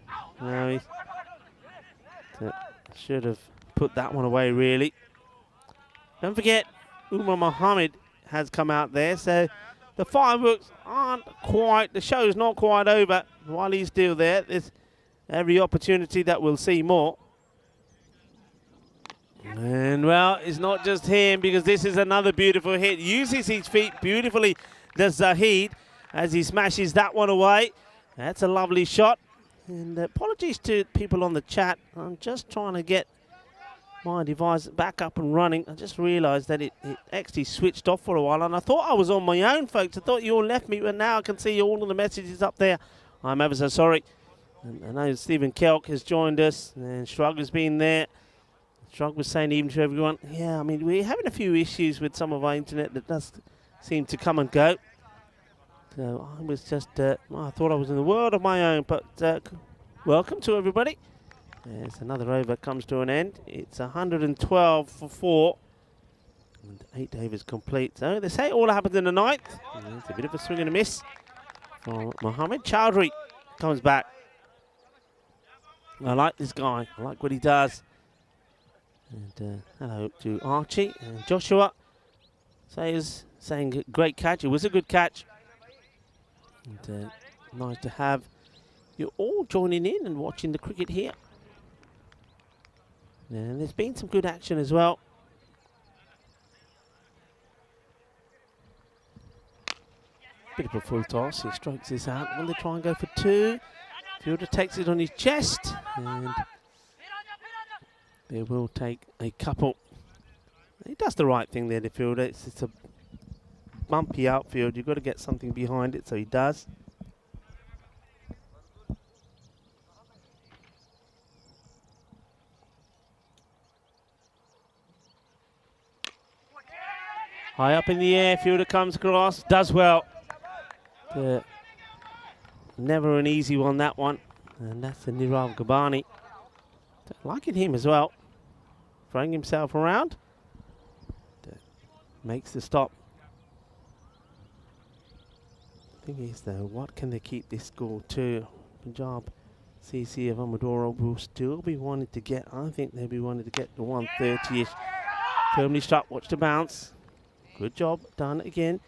Should have put that one away, really. Don't forget, Umar Mohammed has come out there, so the fireworks aren't quite, the show's not quite over. While he's still there, there's every opportunity that we'll see more. And, well, it's not just him, because this is another beautiful hit. Uses his feet beautifully, does Zahid, as he smashes that one away. That's a lovely shot. And apologies to people on the chat. I'm just trying to get my device back up and running. I just realised that it actually switched off for a while, and I thought I was on my own, folks. I thought you all left me, but now I can see all of the messages up there. I'm ever so sorry. And I know Stephen Kelk has joined us, and Shrug has been there. Shrug was saying even to everyone, yeah, I mean, we're having a few issues with some of our internet that does seem to come and go. So I was just, I thought I was in the world of my own, but welcome to everybody. There's another over comes to an end. It's 112 for 4. And 8 overs complete. So they say it all happens in the 9th. And it's a bit of a swing and a miss for Mohammed. Chowdhury comes back. I like this guy. I like what he does. And hello to Archie and Joshua. Saying great catch. It was a good catch. And nice to have you all joining in and watching the cricket here. And there's been some good action as well. Bit of a full toss. He strokes this out. Will they try and go for 2? Fielder takes it on his chest. And they will take a couple. He does the right thing there, the fielder. It's a bumpy outfield. You've got to get something behind it, so he does. High up in the air, fielder comes across, does well. Never an easy one, that one. And that's the Nirav Gabani. Liking him as well. Throwing himself around. Makes the stop. The thing is, though, what can they keep this score to? Punjab CC of Amadora will still be wanting to get, I think they'll be wanting to get the 130-ish. Firmly struck, watch the bounce. Good job done again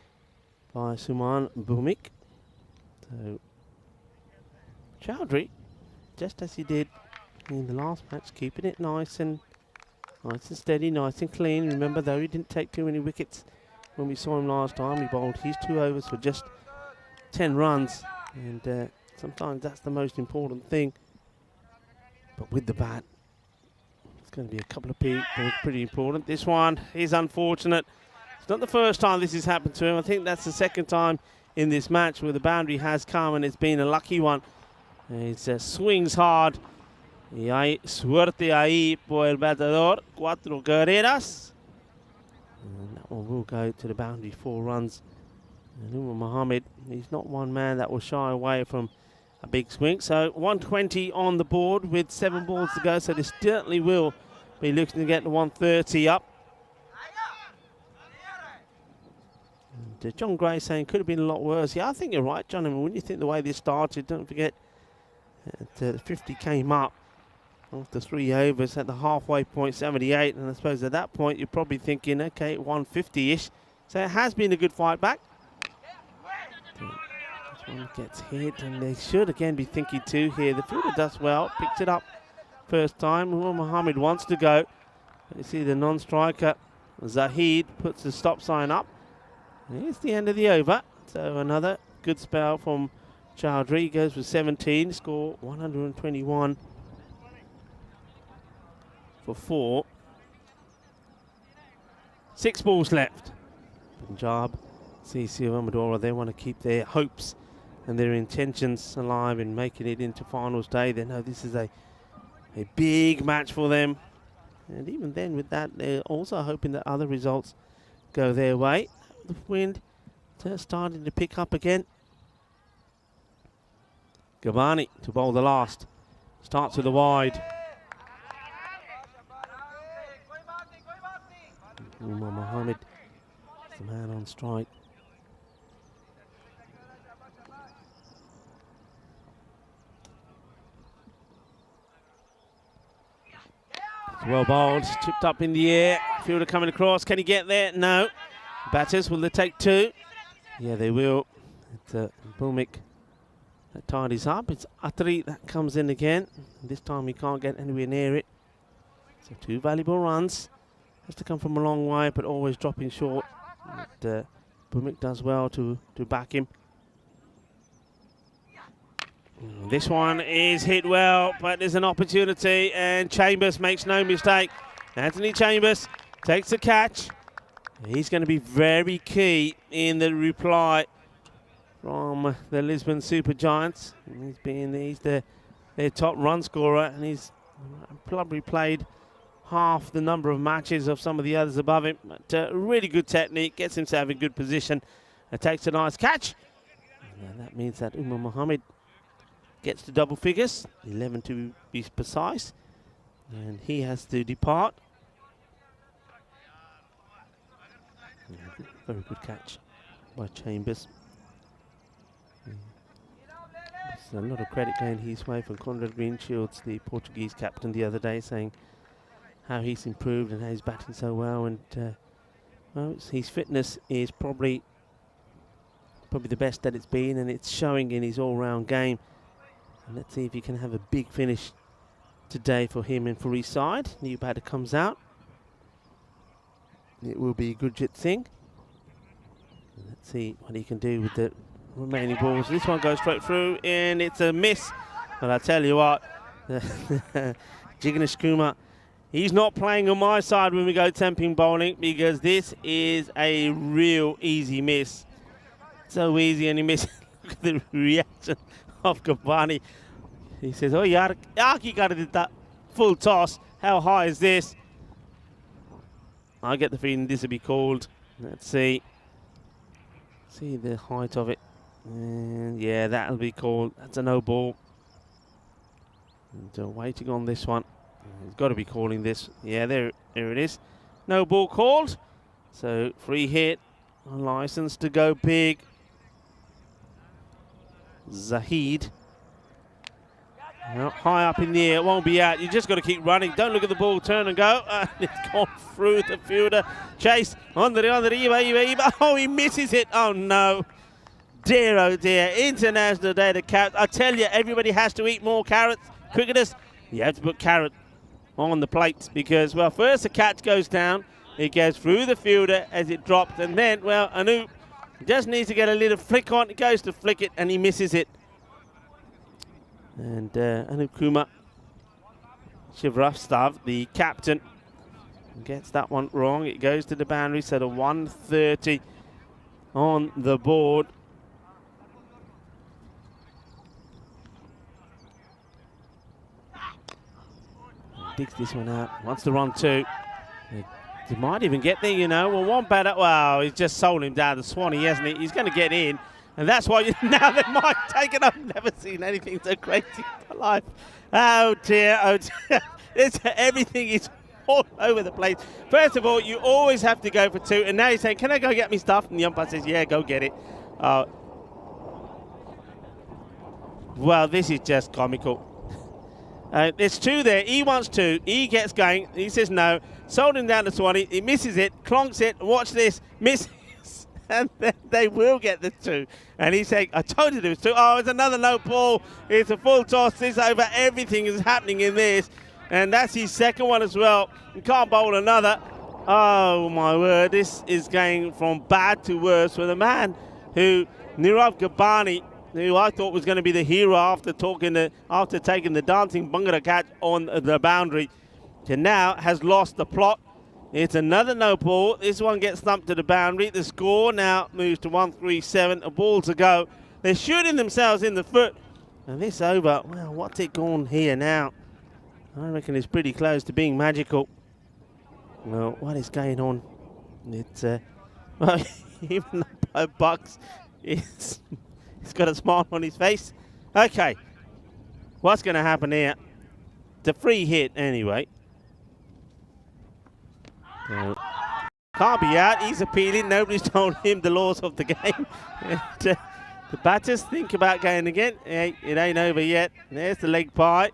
by Suman Bumik. So, Chowdhury, just as he did in the last match, keeping it nice and steady, nice and clean. Remember though, he didn't take too many wickets when we saw him last time. He bowled his 2 overs for just 10 runs, and sometimes that's the most important thing. But with the bat, it's going to be a couple of people pretty important. This one is unfortunate. It's not the first time this has happened to him. I think that's the second time in this match where the boundary has come, and it's been a lucky one. He swings hard. Y hay suerte ahí por el bateador. 4 carreras. And that one will go to the boundary, 4 runs. And Umar Mohammed, he's not one man that will shy away from a big swing. So 120 on the board with 7 balls to go. So they certainly will be looking to get the 130 up. And John Gray saying could have been a lot worse. Yeah, I think you're right, John. I mean, when you think the way this started, don't forget the 50 came up after 3 overs at the halfway point, 78. And I suppose at that point, you're probably thinking, okay, 150-ish. So it has been a good fight back. This one gets hit, and they should again be thinking 2 here. The fielder does well, picks it up first time. Umar Mohammed wants to go. You see the non-striker, Zahid, puts the stop sign up. Here's the end of the over. So another good spell from Chowdhury. Goes for 17, score 121 for 4. 6 balls left. Punjab, CC of Amadora, they want to keep their hopes and their intentions alive in making it into finals day. They know this is a big match for them. And even then with that, they're also hoping that other results go their way. The wind starting to pick up again. Gabani to bowl the last. Starts with the wide. Umar Mohammed is the man on strike. It's well bowled, chipped up in the air. Fielder coming across. Can he get there? No. Batters, will they take 2? Yeah, they will. It's Bumik that tidies up. It's Atri that comes in again. This time he can't get anywhere near it. So 2 valuable runs. Has to come from a long way, but always dropping short. But, Bumik does well to back him. This one is hit well, but there's an opportunity, and Chambers makes no mistake. Anthony Chambers takes the catch. He's going to be very key in the reply from the Lisbon Super Giants. He's their top run scorer, and he's probably played half the number of matches of some of the others above him. But really good technique, gets himself in good position, and takes a nice catch. And that means that Umar Mohammed gets to double figures, 11 to be precise, and he has to depart. Very good catch by Chambers. There's a lot of credit going his way from Conrad Greenshields, the Portuguese captain, the other day, saying how he's improved and how he's batting so well. And well, his fitness is probably the best that it's been, and it's showing in his all-round game. And let's see if he can have a big finish today for him and for his side. New batter comes out. It will be Gurjit Singh. Let's see what he can do with the remaining balls. This one goes straight through, and it's a miss. But I tell you what, Jignesh Kumar, he's not playing on my side when we go temping bowling, because this is a real easy miss. So easy, and he missed. Look at the reaction of Gabani. He says, oh, Yaki got it that full toss. How high is this? I get the feeling this will be called. Let's see. See the height of it. And yeah, that'll be called. That's a no ball. And waiting on this one. He's got to be calling this. Yeah, there it is. No ball called. So free hit. License to go big. Zahid. Well, high up in the air, it won't be out. You just got to keep running. Don't look at the ball, turn and go. And it's gone through the fielder. Chase, on the Iba. Oh, he misses it. Oh, no. Dear, oh, dear. International Day to Carrots. I tell you, everybody has to eat more carrots. Cricketers, you have to put carrot on the plates because, well, first the catch goes down. It goes through the fielder as it drops. And then, well, Anu just needs to get a little flick on. He goes to flick it, and he misses it. And Anup Kumar Shivrastav, the captain, gets that one wrong. It goes to the boundary, so the 130 on the board. Digs this one out, wants to run two. He might even get there, you know. Well, one batter, wow, he's just sold him down to Swanee, hasn't he? He's going to get in. And that's why now they might take it. I've never seen anything so crazy in my life. Oh, dear, oh, dear. Everything is all over the place. First of all, you always have to go for two. And now he's saying, can I go get me stuff? And the umpire says, yeah, go get it. Well, this is just comical. There's two there. He wants two. He gets going. He says no. Sold him down to Swanee. He misses it, clonks it. Watch this. Misses. And then they will get the two. And he's saying, I told you there was two. Oh, it's another no ball. It's a full toss. This over. Everything is happening in this. And that's his second one as well. You can't bowl another. Oh, my word. This is going from bad to worse for the man who, Nirav Gabani, who I thought was going to be the hero after taking the dancing Bangara catch on the boundary, to now has lost the plot. It's another no ball. This one gets thumped to the boundary. The score now moves to 137. A ball to go. They're shooting themselves in the foot. And this over, well, what's it gone here now? I reckon it's pretty close to being magical. Well, what is going on? It's, well, even the Bucks, he's got a smile on his face. Okay, what's going to happen here? It's a free hit anyway. Can't be out. He's appealing. Nobody's told him the laws of the game. And, the batters think about going again. Hey, it ain't over yet. There's the leg pie.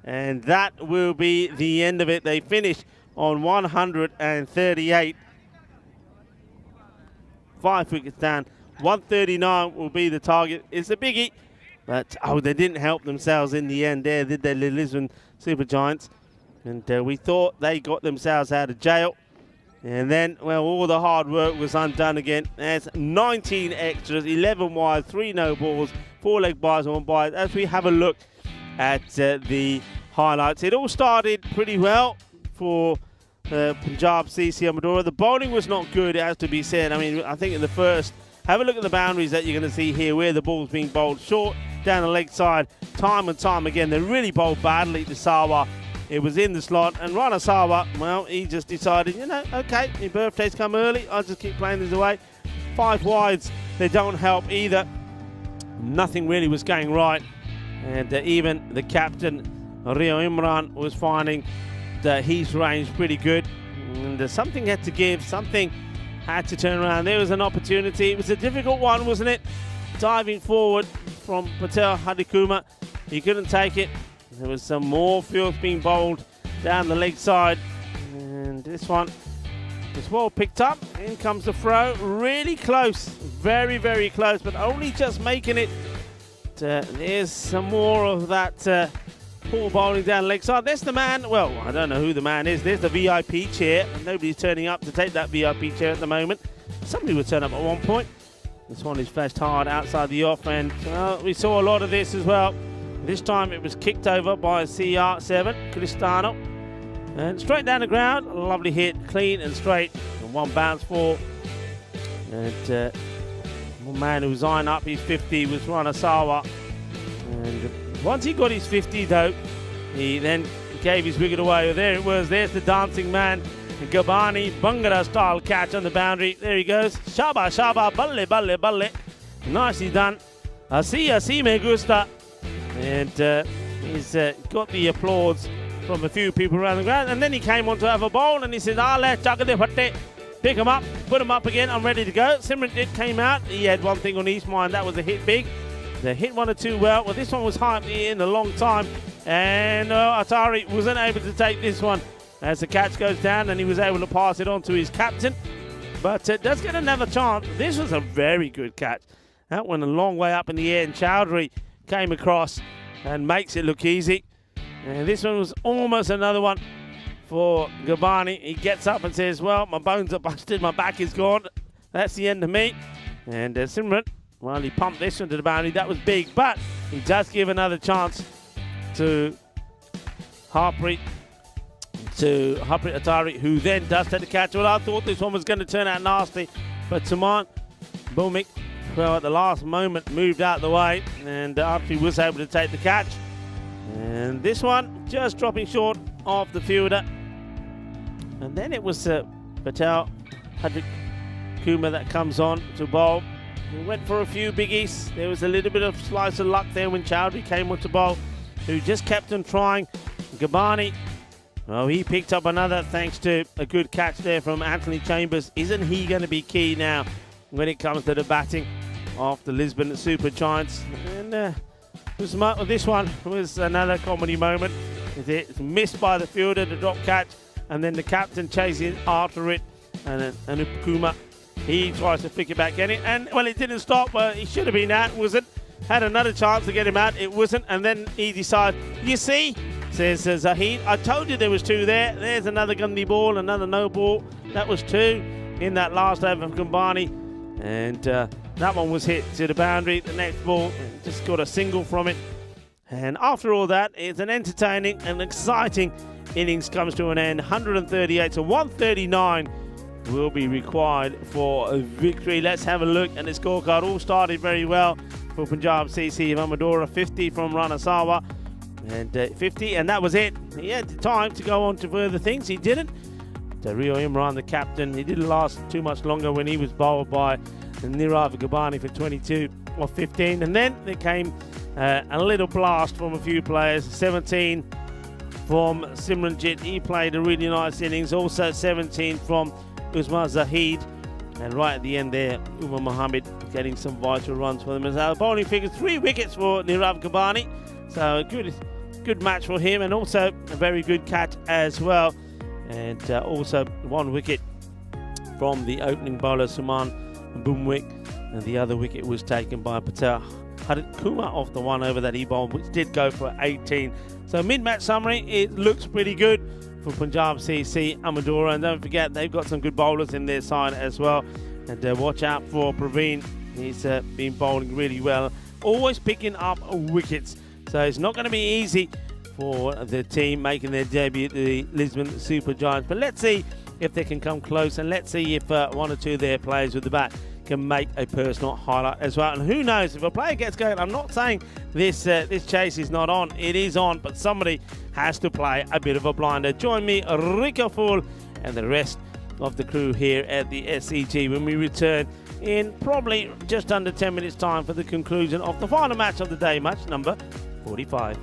And that will be the end of it. They finish on 138. 5 wickets down. 139 will be the target. It's a biggie. But, oh, they didn't help themselves in the end there, did they, the Lisbon Super Giants? And we thought they got themselves out of jail. And then, well, all the hard work was undone again. There's 19 extras, 11 wides, 3 no balls, 4 leg byes, 1 bye. As we have a look at the highlights, it all started pretty well for Punjab CC Amadora. The bowling was not good, it has to be said. I mean, I think in the first, have a look at the boundaries that you're going to see here, where the ball's being bowled short, down the leg side, time and time again. They really bowled badly to Sawa. It was in the slot, and Rana Sawa, well, he just decided, you know, okay, your birthday's come early, I'll just keep playing this away. 5 wides, they don't help either. Nothing really was going right. And even the captain, Rio Imran, was finding his range pretty good. And something had to give, something had to turn around. There was an opportunity. It was a difficult one, wasn't it? Diving forward from Patel Hadikuma. He couldn't take it. There was some more fields being bowled down the leg side. And this one was well picked up. In comes the throw. Really close. Very, very close, but only just making it. There's some more of that poor bowling down the leg side. There's the man. Well, I don't know who the man is. There's the VIP chair. Nobody's turning up to take that VIP chair at the moment. Somebody would turn up at one point. This one is flashed hard outside the off, and we saw a lot of this as well. This time it was kicked over by CR7, Cristano. And straight down the ground, a lovely hit, clean and straight. And 1 bounce for. And one man who was eyeing up his 50 was Rana Sawa. And once he got his 50 though, he then gave his wicket away. There it was, there's the dancing man. Gabani, Bangara style catch on the boundary. There he goes. Shaba, shaba, balle, balle, balle. Nicely done. Asi, me gusta. And he's got the applause from a few people around the ground. And then he came on to have a bowl and he said, pick him up, put him up again, I'm ready to go. Simran came out. He had one thing on his mind, that was a hit big. They hit 1 or 2 well. Well, this one was high up in a long time, and Atari wasn't able to take this one as the catch goes down, and he was able to pass it on to his captain. But does get another chance. This was a very good catch. That went a long way up in the air, and Chowdhury came across and makes it look easy. And this one was almost another one for Gabani. He gets up and says, well, my bones are busted, my back is gone. That's the end of me. And Simran, well, he pumped this one to the boundary. That was big, but he does give another chance to Harpreet Atari, who then does take the catch. Well, I thought this one was going to turn out nasty, but Taman Bumik, well, at the last moment, moved out the way, and Archie was able to take the catch. And this one just dropping short of the fielder. And then it was Patel Hadrik Kuma that comes on to bowl. He went for a few biggies. There was a little bit of slice of luck there when Chowdhury came on to bowl, who just kept on trying. Gabani, well, he picked up another thanks to a good catch there from Anthony Chambers. Isn't he going to be key now when it comes to the batting of the Lisbon Super Giants? And this one was another comedy moment. It's missed by the fielder, the drop catch, and then the captain chasing after it. And Kuma, he tries to flick it back in it, and well, it didn't stop. But he should have been out, wasn't? Had another chance to get him out, it wasn't. And then he decides, you see, says Zahid, I told you there was 2 there. There's another Gundy ball, another no ball. That was 2 in that last over from Kumbani. And that one was hit to the boundary. The next ball just got a single from it. And after all that, it's an entertaining and exciting innings comes to an end. 138 to 139 will be required for a victory. Let's have a look at the scorecard. All started very well for Punjab CC of Amadora. 50 from Ranasawa. And 50, and that was it. He had time to go on to further things. He didn't. Rio Imran, the captain, he didn't last too much longer when he was bowled by Nirav Gabani for 22 or 15. And then there came a little blast from a few players. 17 from Simranjit. He played a really nice innings. Also 17 from Usman Zahid. And right at the end there, Umar Mohammed getting some vital runs for them. As our bowling figures, 3 wickets for Nirav Gabani. So good match for him, and also a very good catch as well. And also 1 wicket from the opening bowler Suman Bumwick, and the other wicket was taken by Patel Hadrik Kuma off the one over that he bowled, which did go for 18. So mid-match summary, it looks pretty good for Punjab CC Amadora, and don't forget they've got some good bowlers in their side as well. And watch out for Praveen, he's been bowling really well, always picking up wickets. So it's not going to be easy for the team making their debut at the Lisbon Super Giants. But let's see if they can come close, and let's see if 1 or 2 of their players with the bat can make a personal highlight as well. And who knows, if a player gets going, I'm not saying this chase is not on. It is on, but somebody has to play a bit of a blinder. Join me, Rika Fool, and the rest of the crew here at the SCG when we return in probably just under 10 minutes time for the conclusion of the final match of the day, match number 45.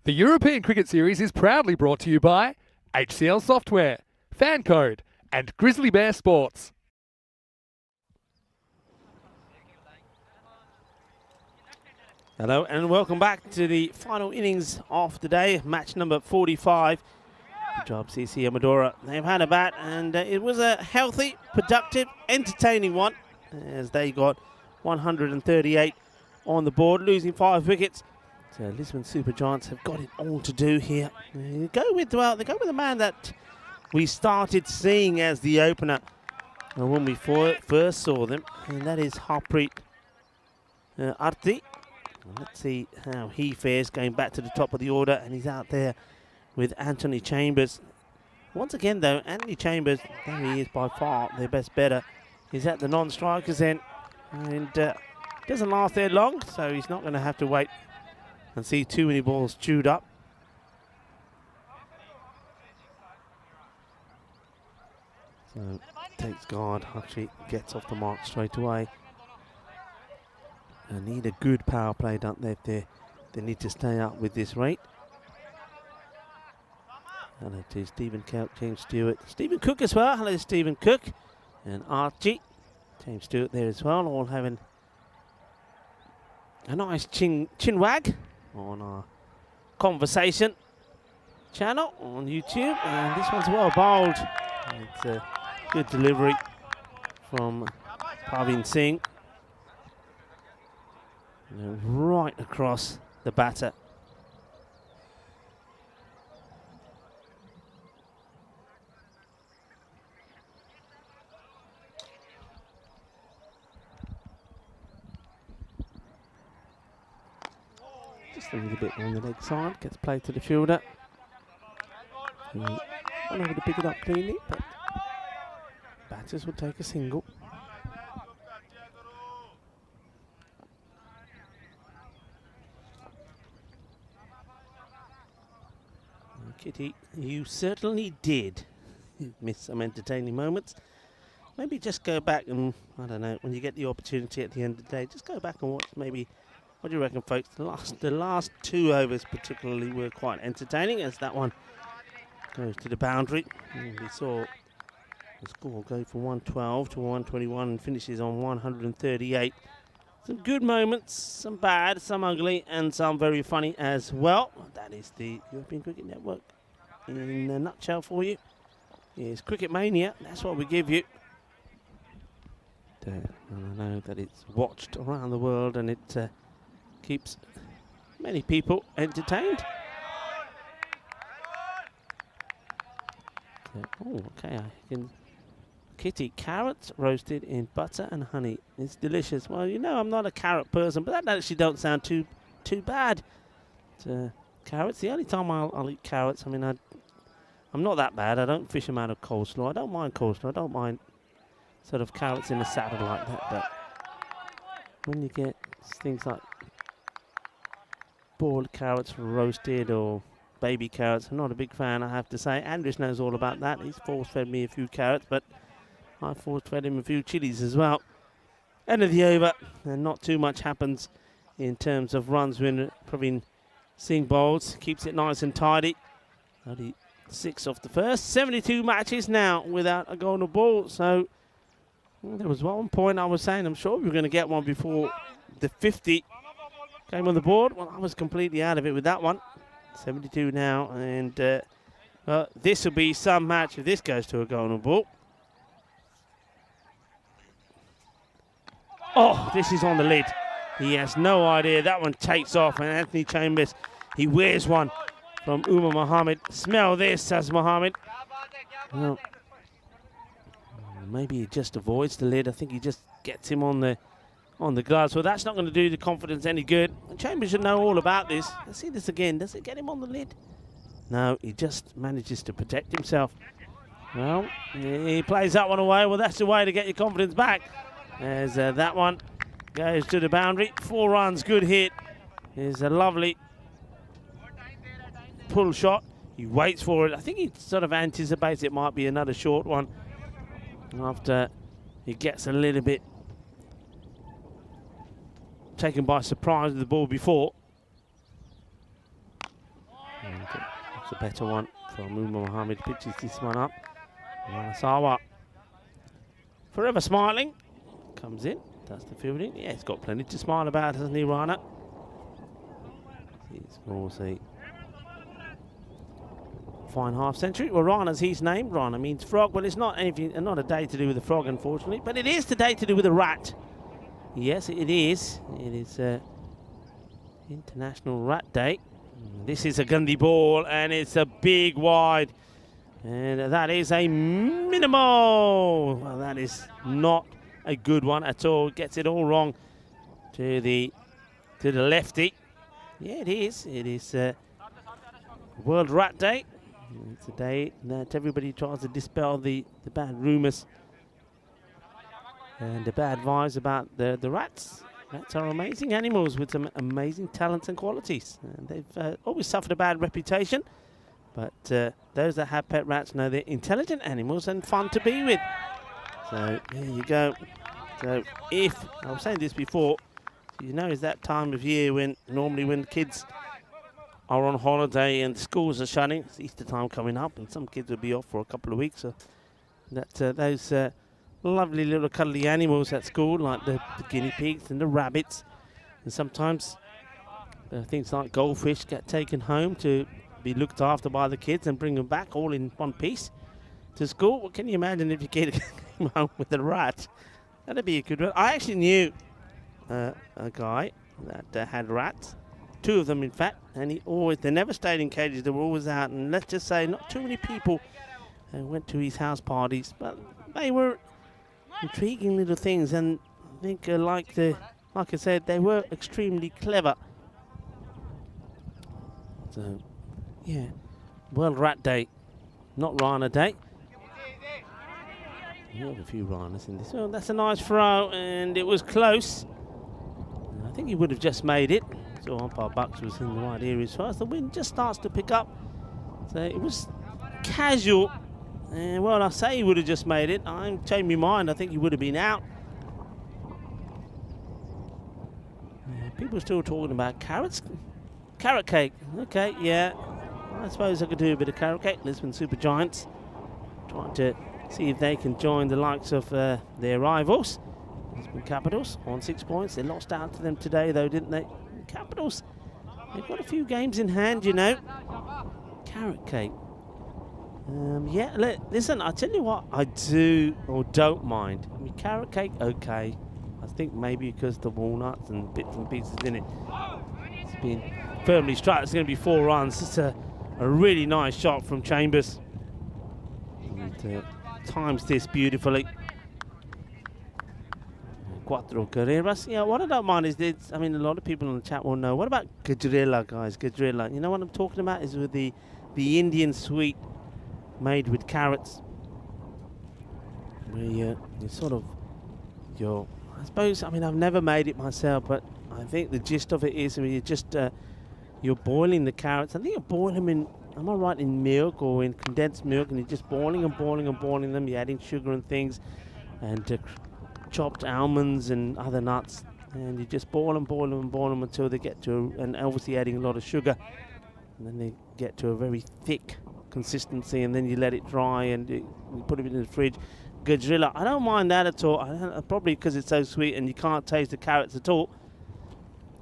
The European Cricket Series is proudly brought to you by HCL Software, Fan Code, and Grizzly Bear Sports. Hello and welcome back to the final innings of the day, match number 45. Good job, CC Amadora. They've had a bat and it was a healthy, productive, entertaining one as they got 138 on the board, losing 5 wickets. So Lisbon Super Giants have got it all to do here. They go with the man that we started seeing as the opener when we first saw them, and that is Harpreet Arti. Let's see how he fares going back to the top of the order, and he's out there with Anthony Chambers. Once again though, Anthony Chambers, there he is by far their best batter. He's at the non-strikers end, and doesn't last there long, so he's not going to have to wait and see too many balls chewed up. So takes guard, actually gets off the mark straight away. They need a good power play, don't they, if they need to stay up with this rate. Hello to Stephen Cook, James Stewart, Stephen Cook as well. Hello Stephen Cook and Archie. James Stewart there as well, all having a nice chin wag on our conversation channel on YouTube. And this one's well bowled. It's a good delivery from Parveen Singh. Right across the batter. Just a little bit on the leg side, gets played to the fielder. Unable to pick it up cleanly, but batters will take a single. Kitty, you certainly did miss some entertaining moments. Maybe just go back and, I don't know, when you get the opportunity at the end of the day, just go back and watch maybe, what do you reckon, folks? The last 2 overs particularly were quite entertaining, as that one goes to the boundary. And we saw the score go from 112 to 121 and finishes on 138. Some good moments, some bad, some ugly, and some very funny as well. That is the European Cricket Network in a nutshell for you. It's Cricket Mania, that's what we give you. And I know that it's watched around the world and it keeps many people entertained. Oh, okay, I can... Kitty, carrots roasted in butter and honey. It's delicious. Well, you know I'm not a carrot person, but that actually don't sound too bad. Carrots, the only time I'll eat carrots, I mean, I'm not that bad. I don't fish them out of coleslaw. I don't mind coleslaw. I don't mind sort of carrots in a salad like that. But when you get things like boiled carrots roasted or baby carrots, I'm not a big fan, I have to say. Andres knows all about that. He's force-fed me a few carrots, but I force-fed him a few chilies as well. End of the over, and not too much happens in terms of runs when Praveen Singh bowls. Keeps it nice and tidy. 36 off the first. 72 matches now without a golden ball. So there was one point I was saying I'm sure we were going to get one before the 50 came on the board. Well, I was completely out of it with that one. 72 now, and this will be some match if this goes to a golden ball. Oh, this is on the lid. He has no idea. That one takes off, and Anthony Chambers, he wears one from Umar Mohammed. Smell this, says Mohammed. Well, maybe he just avoids the lid. I think he just gets him on the gloves. Well, that's not going to do the confidence any good. And Chambers should know all about this. Let's see this again. Does it get him on the lid? No, he just manages to protect himself. Well, he plays that one away. Well, that's the way to get your confidence back. As that one goes to the boundary. 4 runs, good hit. Is a lovely pull shot. He waits for it. I think he sort of anticipates it might be another short one after he gets a little bit taken by surprise with the ball before. It's a better one from Umar Mohammed. Pitches this one up. Sawa, forever smiling, comes in, does the fielding. Yeah, he's got plenty to smile about, hasn't he, Rana? He scores a fine half century. Well, Rana's his name. Rana means frog. Well, it's not anything, not a day to do with a frog, unfortunately, but it is today to do with a rat. Yes, it is. It is International Rat Day. This is a Gandhi ball, and it's a big wide. And that is a minimal. Well, that is not a good one at all. Gets it all wrong to the lefty. Yeah, it is. It is World Rat Day. It's a day that everybody tries to dispel the bad rumours and the bad vibes about the rats. Rats are amazing animals with some amazing talents and qualities. And they've always suffered a bad reputation. But those that have pet rats know they're intelligent animals and fun to be with. So there you go. So if, I was saying this before, you know it's that time of year when normally when kids are on holiday and schools are shutting. It's Easter time coming up and some kids will be off for a couple of weeks. So that those lovely little cuddly animals at school, like the guinea pigs and the rabbits. And sometimes things like goldfish get taken home to be looked after by the kids and bring them back all in one piece to school. What can you imagine if your kid came home with a rat? That'd be a good one. I actually knew a guy that had rats, 2 of them in fact, and they never stayed in cages, they were always out, and let's just say not too many people went to his house parties, but they were intriguing little things, and I think like I said, they were extremely clever. So yeah, World Rat Day, not Rana Day. We have a few Ranas in this. Well, that's a nice throw, and it was close. I think he would have just made it. So umpire Bucks was in the right area as far as the wind just starts to pick up. So it was casual. And well, I say he would have just made it. I'm changing my mind. I think he would have been out. People are still talking about carrots. Carrot cake. Okay, yeah. I suppose I could do a bit of carrot cake. Lisbon Super Giants trying to see if they can join the likes of their rivals. Lisbon Capitals on 6 points. They lost out to them today, though, didn't they? Capitals, they've got a few games in hand, you know. Carrot cake. Yeah, listen, I tell you what, I do or don't mind. I mean, carrot cake, okay. I think maybe because the walnuts and bits and pieces in it. It's been firmly struck. It's going to be 4 runs. It's a really nice shot from Chambers. And times this beautifully. Cuatro carreras. Yeah, what I don't mind is this. I mean, a lot of people in the chat will know. What about Gajrela, guys? Gajrela. You know what I'm talking about? Is with the Indian sweet made with carrots. Where you sort of, I suppose, I mean, I've never made it myself, but I think the gist of it is, I mean, you just, you're boiling the carrots. I think you boil them in, am I right, in milk or in condensed milk, and you're just boiling and boiling and boiling them. You're adding sugar and things, and chopped almonds and other nuts, and you just boil them until they get to, and obviously adding a lot of sugar, and then they get to a very thick consistency, and then you let it dry and you put it in the fridge. Gajrela, I don't mind that at all. Probably because it's so sweet and you can't taste the carrots at all.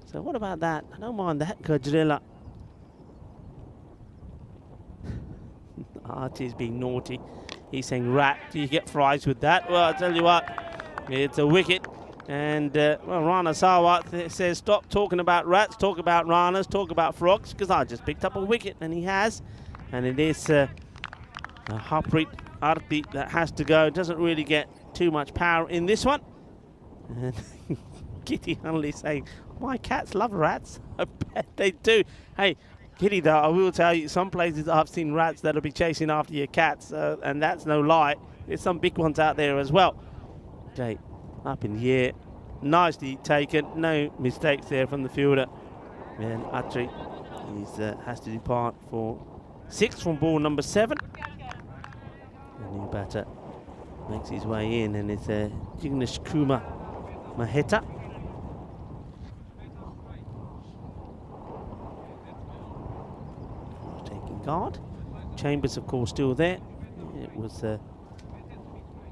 So what about that? I don't mind that, Gajrela. Archie's being naughty. He's saying rat. Do you get fries with that? Well, I'll tell you what. It's a wicket, and well, Rana Sawa says stop talking about rats, talk about ranas, talk about frogs, because I just picked up a wicket, and he has, and it is Harpreet Arti that has to go. Doesn't really get too much power in this one. And Kitty Hunley saying, my cats love rats. I bet they do. Hey, Kitty, though, I will tell you, some places I've seen rats that'll be chasing after your cats, and that's no lie. There's some big ones out there as well. Okay, up in the air, nicely taken, no mistakes there from the fielder. And Atri has to depart for 6 from ball number 7. The new batter makes his way in, and it's Jignesh Kumar Maheta. Taking guard. Chambers, of course, still there. It was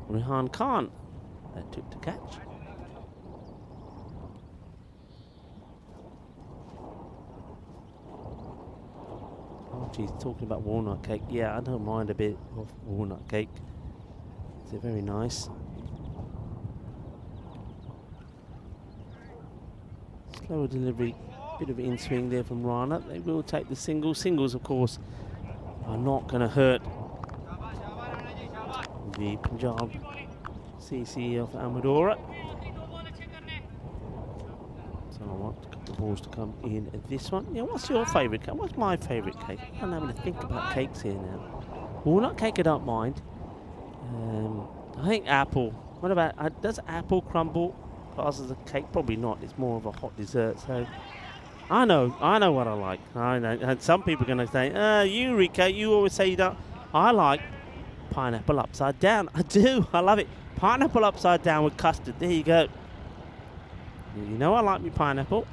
Rehan Khan that took the catch. Oh, geez, talking about walnut cake. Yeah, I don't mind a bit of walnut cake. It's very nice. Slower delivery, bit of in swing there from Rana. They will take the singles. Singles, of course, are not going to hurt the Punjab CC of Amadora. So I want a couple of balls to come in at this one. Yeah, what's your favourite cake? What's my favourite cake? I'm having to think about cakes here now. Walnut cake I don't mind. I think apple. What about, does apple crumble class as a cake? Probably not. It's more of a hot dessert. So I know what I like. I know, and some people are going to say, Eureka, you always say you don't. I like pineapple upside down. I do. I love it. Pineapple upside down with custard. There you go. You know I like me pineapple.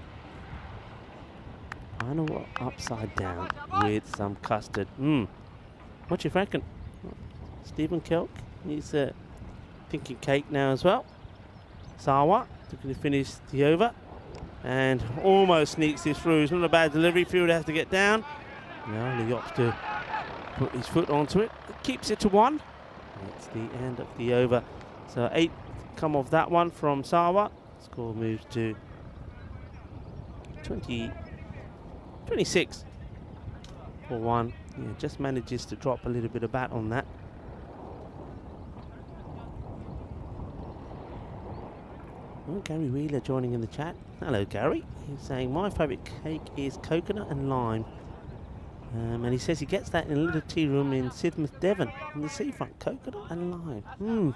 Pineapple upside down with some custard. What you reckon? Stephen Kelk, he's thinking cake now as well. Sawa looking to finish the over and almost sneaks this through. It's not a bad delivery. Fielder has to get down. Now he opts to put his foot onto it. It keeps it to 1. It's the end of the over. So 8 come off that one from Sawa. Score moves to 26 for 1. Yeah, just manages to drop a little bit of bat on that. Oh, Gary Wheeler joining in the chat. Hello, Gary. He's saying, my favourite cake is coconut and lime. And he says he gets that in a little tea room in Sidmouth, Devon, in the seafront. Coconut and lime.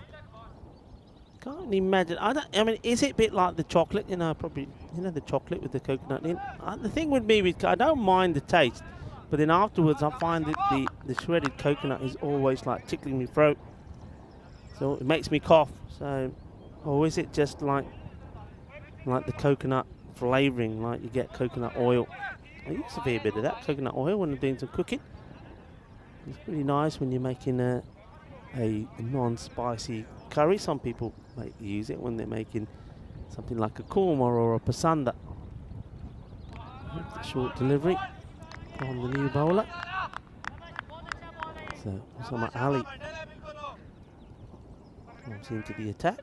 Can't imagine. I mean, is it a bit like the chocolate? You know, probably, the chocolate with the coconut in. The thing with me, I don't mind the taste, but then afterwards I find that the shredded coconut is always like tickling my throat. So it makes me cough. So, or is it just like the coconut flavouring, like you get coconut oil? I used to be a bit of that coconut oil when I'm doing some cooking. It's pretty nice when you're making a non-spicy curry. Some people might use it when they're making something like a korma or a pasanda. Short delivery from the new bowler. So Osama Ali comes into the attack.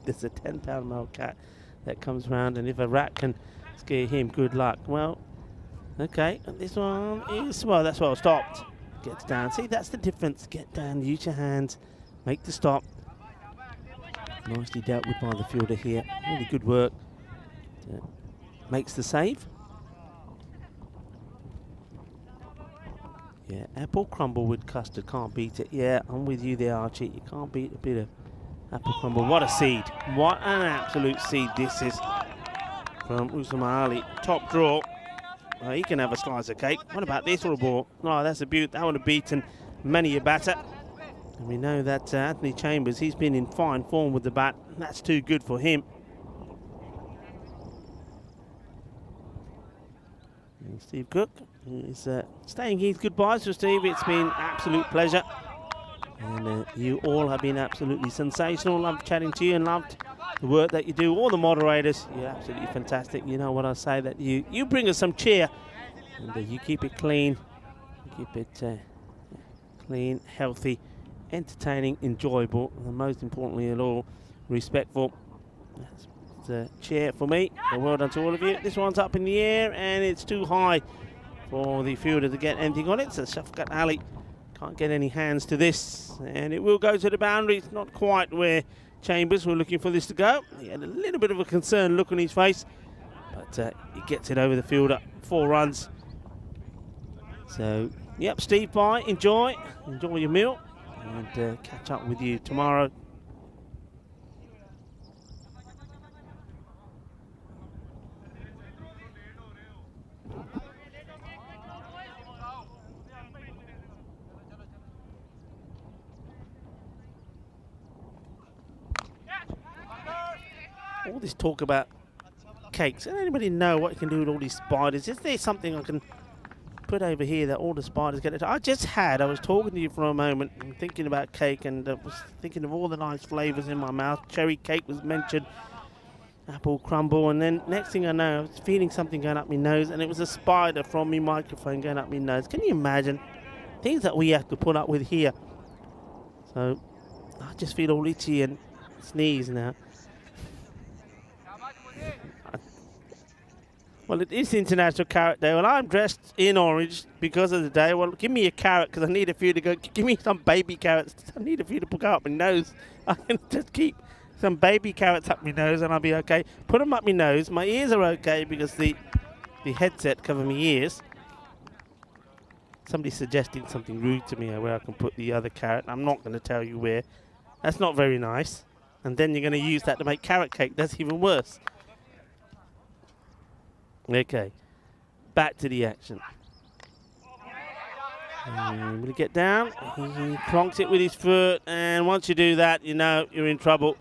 There's a 10-pound male cat that comes round, and if a rat can scare him, good luck. Well, okay, and this one is, well, that's why I stopped. Gets down. See, that's the difference. Get down, use your hands, make the stop. Nicely dealt with by the fielder here. Really good work. Makes the save. Yeah, apple crumble with custard, can't beat it. Yeah, I'm with you there, Archie. You can't beat a bit of apple crumble. What a seed. What an absolute seed this is from Usama Ali. Top draw. He can have a slice of cake. What about this little ball? Oh, that's a beaut. That would have beaten many a batter. And we know that Anthony Chambers, he's been in fine form with the bat. That's too good for him. And Steve Cook is saying his goodbyes to Steve. It's been absolute pleasure. And you all have been absolutely sensational. Loved chatting to you and loved the work that you do. All the moderators, you're absolutely fantastic. You know what I say, that you bring us some cheer. And you keep it clean. You keep it clean, healthy, entertaining, enjoyable. And most importantly of all, respectful. That's a cheer for me. So well done to all of you. This one's up in the air and it's too high for the fielder to get anything on it. So Shafqat Ali can't get any hands to this, and it will go to the boundary. It's not quite where Chambers were looking for this to go. He had a little bit of a concerned look on his face, but he gets it over the fielder. 4 runs. So, yep, Steve, bye. Enjoy your meal, and catch up with you tomorrow. all this talk about cakes. Does anybody know what you can do with all these spiders? Is there something I can put over here that all the spiders get it? I was talking to you for a moment and thinking about cake, and was thinking of all the nice flavours in my mouth. Cherry cake was mentioned, apple crumble, and then next thing I know, I was feeling something going up my nose, and it was a spider from my microphone going up my nose. Can you imagine things that we have to put up with here? So I just feel all itchy and sneeze now. Well, it is International Carrot Day. Well, I'm dressed in orange because of the day. Well, give me a carrot because I need a few to go. Give me some baby carrots. I need a few to put up my nose. I can just keep some baby carrots up my nose and I'll be okay. Put them up my nose. My ears are okay because the headset covers my ears. Somebody's suggesting something rude to me where I can put the other carrot. I'm not going to tell you where. That's not very nice. And then you're going to use that to make carrot cake. That's even worse. Okay, back to the action. And when he get down, he clonks it with his foot, and once you do that, you know you're in trouble.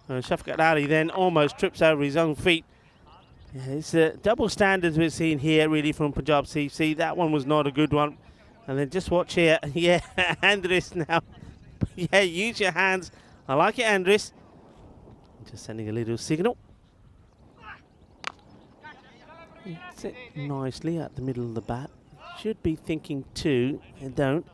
Shafqat Ali then almost trips over his own feet. Yeah, it's double standards we're seeing here, really, from Punjab CC. That one was not a good one. And then just watch here. Yeah, Andres now. Yeah, use your hands. I like it, Andres. Just sending a little signal. Sit nicely at the middle of the bat. Should be thinking two, and don't.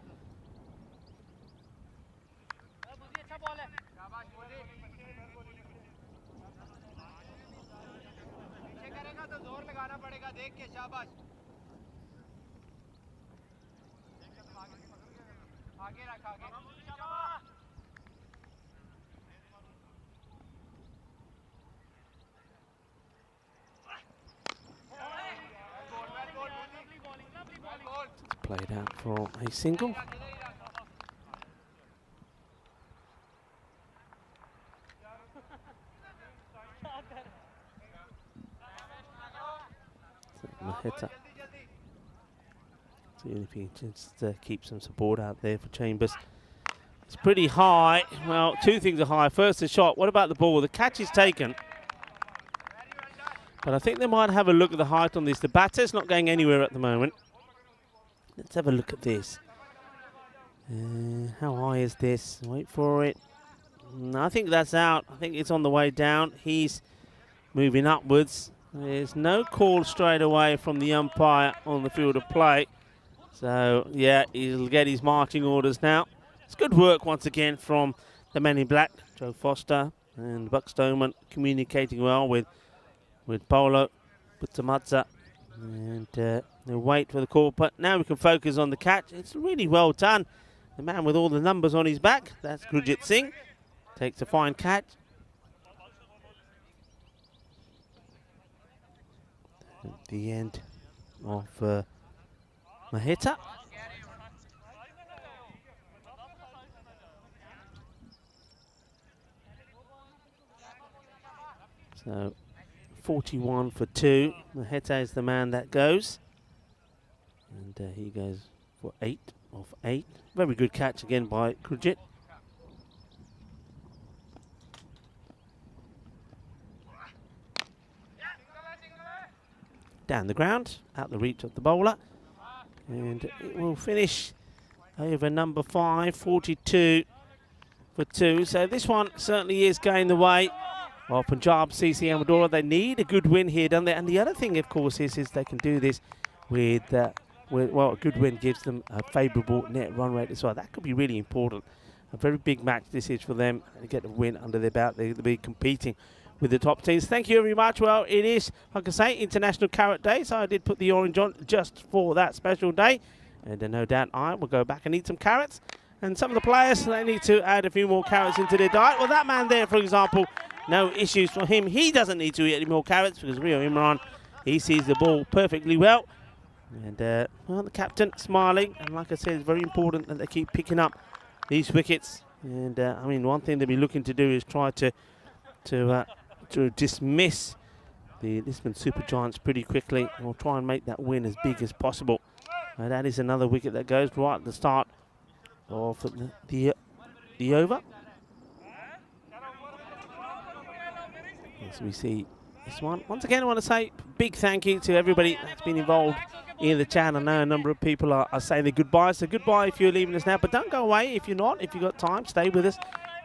Played out for a single. Maheta. See if he can just keep some support out there for Chambers. It's pretty high. Well, two things are high. First, the shot. What about the ball? The catch is taken. But I think they might have a look at the height on this. The batter's not going anywhere at the moment. Let's have a look at this. How high is this? Wait for it. I think that's out. I think it's on the way down. He's moving upwards. There's no call straight away from the umpire on the field of play. So, yeah, he'll get his marching orders now. It's good work once again from the men in black. Joe Foster and Buck Stoneman communicating well with Polo, Butamadza. And they'll wait for the call, but now we can focus on the catch. It's really well done. The man with all the numbers on his back, that's Gurjit Singh, takes a fine catch. At the end of Maheta. So 41 for 2. Maheta is the man that goes. And he goes for 8 of 8. Very good catch again by Gurjit. Down the ground, out the reach of the bowler. And it will finish over number 5, 42 for 2. So this one certainly is going the way of Punjab CC Amadora. They need a good win here, don't they? And the other thing, of course, is they can do this with well, a good win gives them a favourable net run rate as well. That could be really important. A very big match this is for them to get a win under their belt. They'll be competing with the top teams. Thank you very much. Well, it is, like I say, International Carrot Day, so I did put the orange on just for that special day. And no doubt I will go back and eat some carrots. And some of the players, they need to add a few more carrots into their diet. Well, that man there, for example, no issues for him. He doesn't need to eat any more carrots because Rio Imran, he sees the ball perfectly well. And, well, the captain smiling. And like I said, it's very important that they keep picking up these wickets. And, I mean, one thing they'll be looking to do is try to dismiss the Lisbon Super Giants pretty quickly. We'll try and make that win as big as possible. That is another wicket that goes right at the start of the over. as we see this one. Once again, I want to say big thank you to everybody that's been involved in the chat. I know a number of people are saying their goodbyes, so goodbye if you're leaving us now, but don't go away if you're not. If you've got time, stay with us.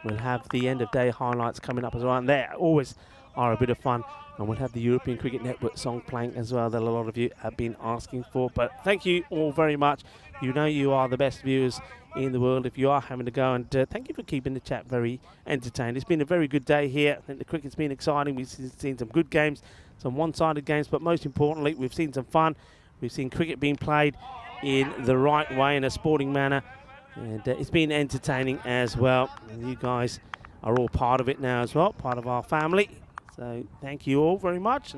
We'll have the end of day highlights coming up as well, and they always are a bit of fun. And we'll have the European Cricket Network song playing as well that a lot of you have been asking for. But thank you all very much. You know you are the best viewers in the world if you are having to go. And thank you for keeping the chat very entertained. It's been a very good day here. I think the cricket's been exciting. We've seen some good games, some one-sided games, but most importantly, we've seen some fun. We've seen cricket being played in the right way, in a sporting manner. And it's been entertaining as well. And you guys are all part of it now as well, part of our family. So thank you all very much. I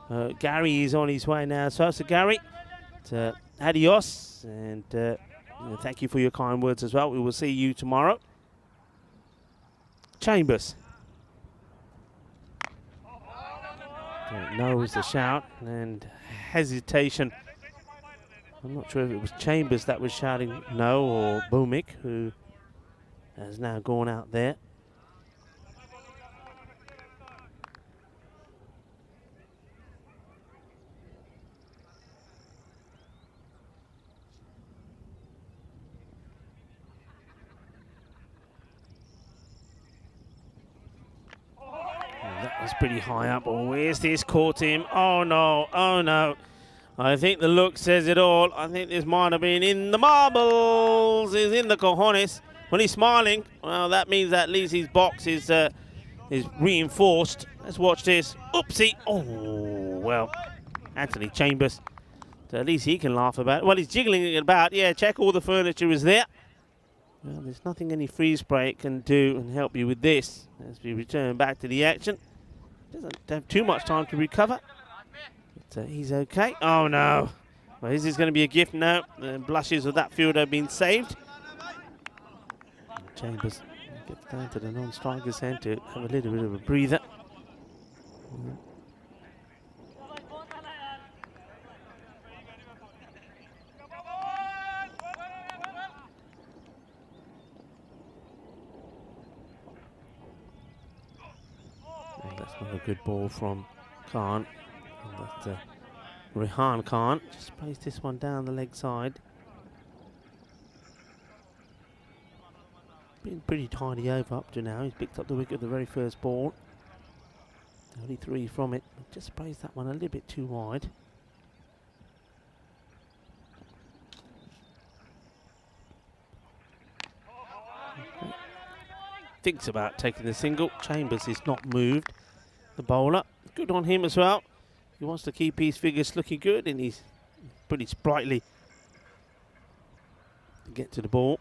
know Gary is on his way now. So Gary, adios. And thank you for your kind words as well. We will see you tomorrow. Chambers. No is the shout, and hesitation. I'm not sure if it was Chambers that was shouting no or Bumik, who has now gone out there. That was pretty high up. Oh, where's this caught him? Oh no, oh no. I think the look says it all. I think this might have been in the marbles. He's in the cojones. When he's smiling, well, that means at least his box is reinforced. Let's watch this. Oopsie. Oh, well, Anthony Chambers. So at least he can laugh about it. Well, he's jiggling it about. Yeah, check all the furniture is there. Well, there's nothing any freeze spray can do and help you with this as we return back to the action. Doesn't have too much time to recover. But he's okay. Oh, no. Well, is this going to be a gift? No. The blushes of that fielder have been saved. Chambers gets down to the non-striker's end to have a little bit of a breather. That's not a good ball from Khan. But Rehan Khan just plays this one down the leg side. Been pretty tidy over up to now. He's picked up the wicket the very first ball. Only 3 from it. Just plays that one a little bit too wide. Okay. Thinks about taking the single. Chambers is not moved. The bowler, good on him as well. He wants to keep his figures looking good, and he's pretty sprightly to get to the ball.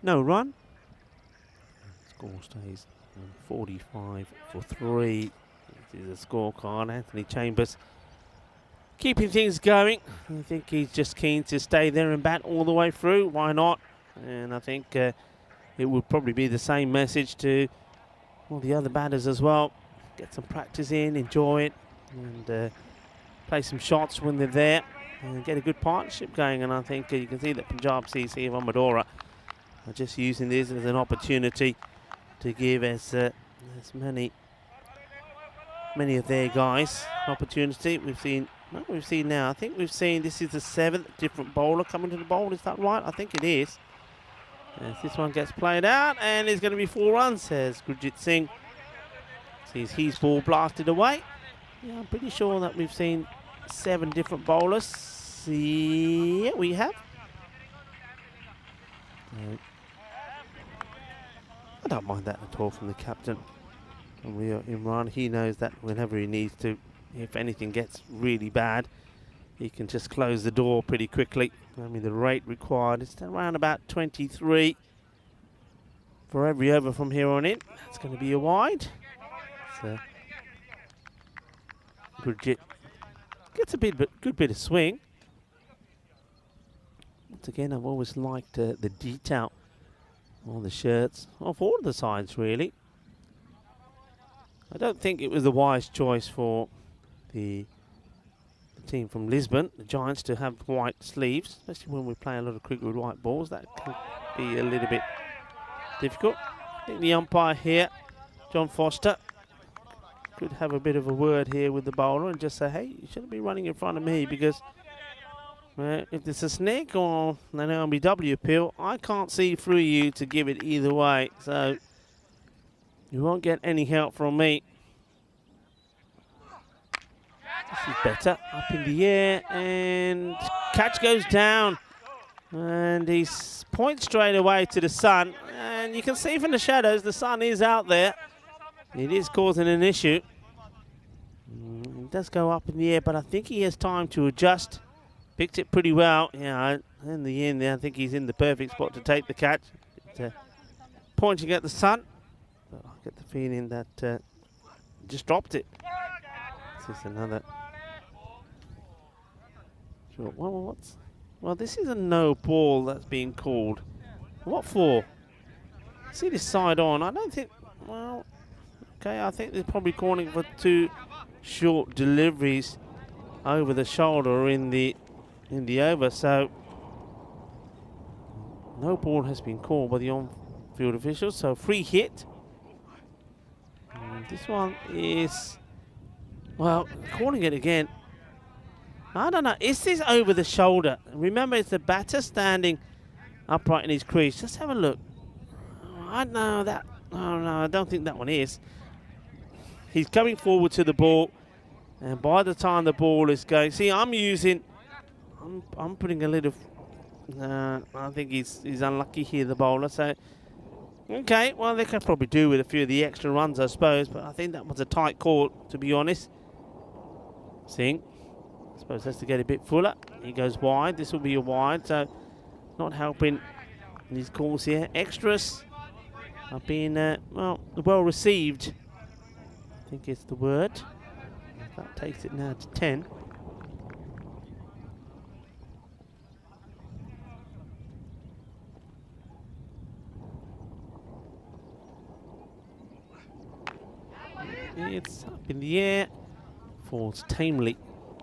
No run. Score stays on 45 for 3. This is a scorecard. Anthony Chambers keeping things going. I think he's just keen to stay there and bat all the way through. Why not? And I think it would probably be the same message to all the other batters as well. Get some practice in, enjoy it, and play some shots when they're there, and get a good partnership going. And I think you can see that Punjab CC of Amadora are just using this as an opportunity to give as many of their guys opportunity. We've seen now. I think we've seen this is the 7th different bowler coming to the bowl. Is that right? I think it is. As this one gets played out, and it's going to be 4 runs, says Gurjit Singh. Sees his ball blasted away. Yeah, I'm pretty sure that we've seen 7 different bowlers. Yeah, we have. I don't mind that at all from the captain. And we are Imran. He knows that whenever he needs to, if anything gets really bad, he can just close the door pretty quickly. I mean, the rate required is around about 23 for every over from here on in. That's going to be a wide. So Gurjit gets a good bit of swing. Once again, I've always liked the detail on the shirts of all of the sides, really. I don't think it was the wise choice for the team from Lisbon, the Giants, to have white sleeves, especially when we play a lot of cricket with white balls. That can be a little bit difficult. I think the umpire here John Foster could have a bit of a word here with the bowler and just say, hey, you shouldn't be running in front of me because if it's a snake or an LBW appeal, I can't see through you to give it either way. So you won't get any help from me. This is better. Up in the air and catch goes down. And he points straight away to the sun. And you can see from the shadows the sun is out there. It is causing an issue. It does go up in the air, but I think he has time to adjust. Picked it pretty well. Yeah, in the end there, I think he's in the perfect spot to take the catch. Pointing at the sun. But I get the feeling that just dropped it. This is another. Sure. Well, this is a no ball that's being called. What for? See this side on. I don't think. Well, okay. I think they're probably calling for 2 short deliveries over the shoulder in the over. So no ball has been called by the on-field officials. So free hit. And this one is, well, calling it again. I don't know. Is this over the shoulder? Remember, it's the batter standing upright in his crease. Just have a look. I know that. Oh no, I don't think that one is. He's coming forward to the ball, and by the time the ball is going, see, I'm putting a little. I think he's unlucky here, the bowler. So, okay, well they could probably do with a few of the extra runs, I suppose. But I think that was a tight call, to be honest. Singh. I suppose has to get a bit fuller. He goes wide. This will be a wide, so not helping these calls here. Extras are being well received, I think is the word. That takes it now to 10. It's up in the air, falls tamely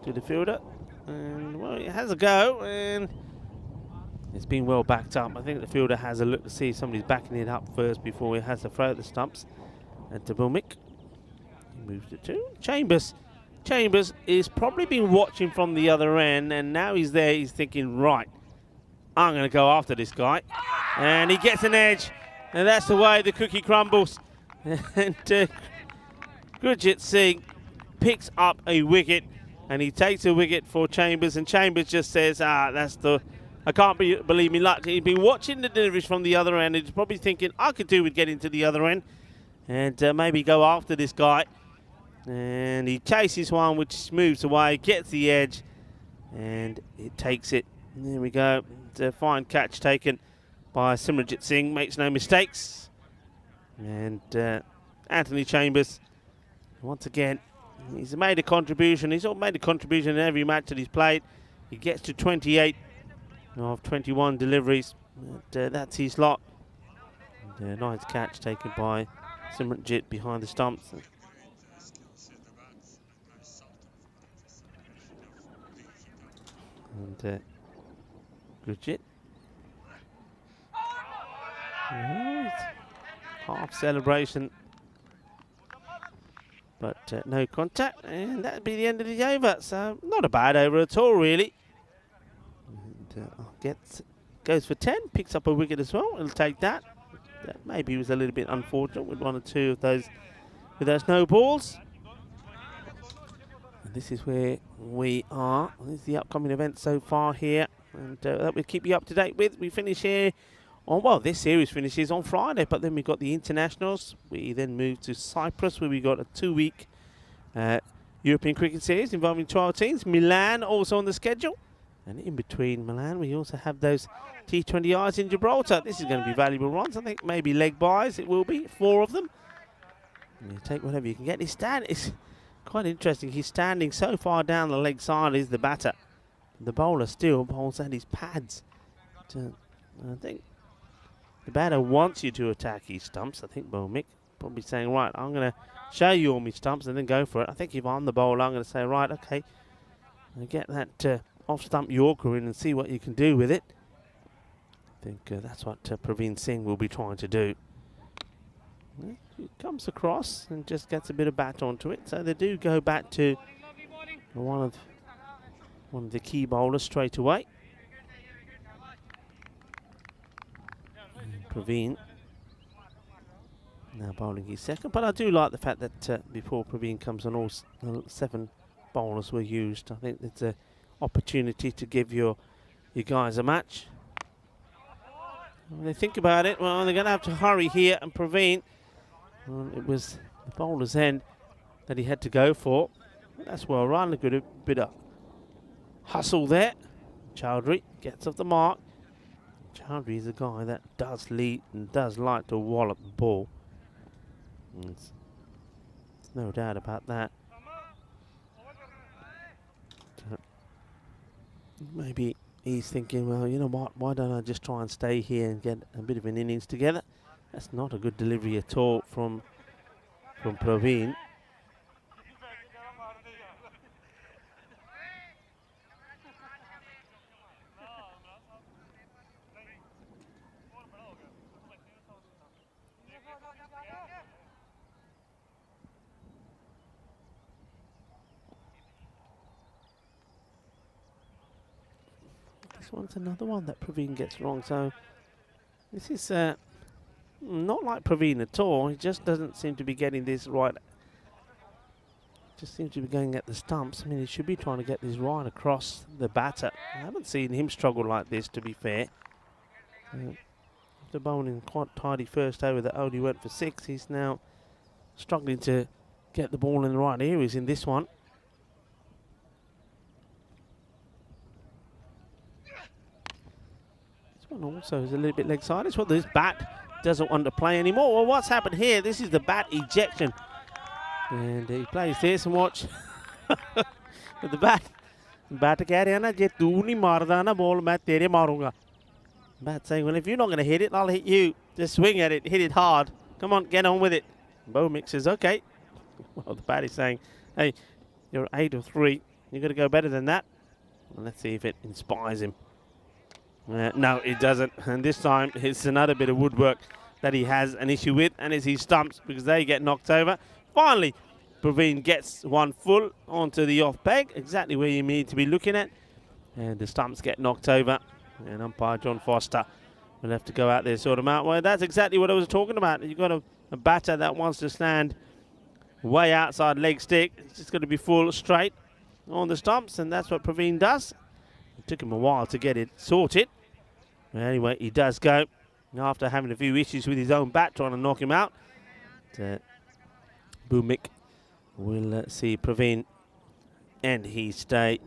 to the fielder, and well, it has a go, and it's been well backed up. I think the fielder has a look to see if somebody's backing it up first before he has to throw at the stumps. And to Bulmick, he moves it to Chambers. Chambers is probably been watching from the other end, and now he's there. He's thinking, right, I'm going to go after this guy, and he gets an edge, and that's the way the cookie crumbles. And Gurjit Singh picks up a wicket. And he takes a wicket for Chambers, and Chambers just says, that's the, I can't believe me luck. He's been watching the deliveries from the other end. He's probably thinking, I could do with getting to the other end and maybe go after this guy. And he chases one, which moves away, gets the edge, and it takes it. And there we go. It's a fine catch taken by Simranjit Singh, makes no mistakes. And Anthony Chambers, once again, he's made a contribution. He's made a contribution in every match that he's played. He gets to 28 of 21 deliveries. That's his lot. And, nice catch taken by Simranjit behind the stumps. And Gurjit. Half celebration. But no contact, and that'd be the end of the over. So not a bad over at all, really. And, goes for 10, picks up a wicket as well. He'll take that. Maybe he was a little bit unfortunate with 1 or 2 of those with those no balls. And this is where we are. This is the upcoming event so far here, and that we'll keep you up to date with. We finish here. Well, this series finishes on Friday, but then we've got the internationals. We then move to Cyprus, where we got a 2-week European cricket series involving 12 teams. Milan also on the schedule. And in between Milan, we also have those T20Is in Gibraltar. This is going to be valuable runs. I think maybe leg buys it will be, 4 of them. And you take whatever you can get. It's quite interesting. He's standing so far down the leg side is the batter. The bowler still bowls at his pads. I think the batter wants you to attack his stumps. I think Bulmick probably saying, right, I'm going to show you all my stumps and then go for it. I think if I'm the bowler, I'm going to say, right, okay, I'll get that off-stump Yorker in and see what you can do with it. I think that's what Praveen Singh will be trying to do. He comes across and just gets a bit of bat onto it. So they do go back to one of the key bowlers straight away. Praveen now bowling his second, but I do like the fact that before Praveen comes on, all 7 bowlers were used. I think it's an opportunity to give your guys a match. When they think about it, well, they're going to have to hurry here, and Praveen, well, it was the bowler's end that he had to go for. That's well run, a good bit of hustle there. Chowdhury gets off the mark. Chowdhury is a guy that does lead and does like to wallop the ball. There's no doubt about that. Maybe he's thinking, well, you know what, why don't I just try and stay here and get a bit of an innings together? That's not a good delivery at all from Praveen. This one's another one that Praveen gets wrong. So this is not like Praveen at all. He just doesn't seem to be getting this right. Just seems to be going at the stumps. I mean, he should be trying to get this right across the batter. I haven't seen him struggle like this, to be fair. After bowling quite tidy first over that only went for 6, he's now struggling to get the ball in the right areas in this one. One also is a little bit leg side. It's what this bat doesn't want to play anymore. Well, what's happened here? This is the bat ejection. And he plays this and watch. With the bat. Bat keh raha na, je tu nahi marda na ball, main tere marunga. Bat saying, well, if you're not going to hit it, I'll hit you. Just swing at it, hit it hard. Come on, get on with it. Bowmix says, okay. Well, the bat is saying, hey, you're 8 or 3. You've got to go better than that. Well, let's see if it inspires him. No, it doesn't. And this time, it's another bit of woodwork that he has an issue with, and it's his stumps because they get knocked over. Finally, Praveen gets one full onto the off peg, exactly where you need to be looking at. And the stumps get knocked over. And umpire John Foster will have to go out there, sort them out. Well, that's exactly what I was talking about. You've got a batter that wants to stand way outside leg stick. It's just got to be full straight on the stumps, and that's what Praveen does. It took him a while to get it sorted. Anyway, he does go after having a few issues with his own bat trying to knock him out. Bhumik will see Praveen end his stay.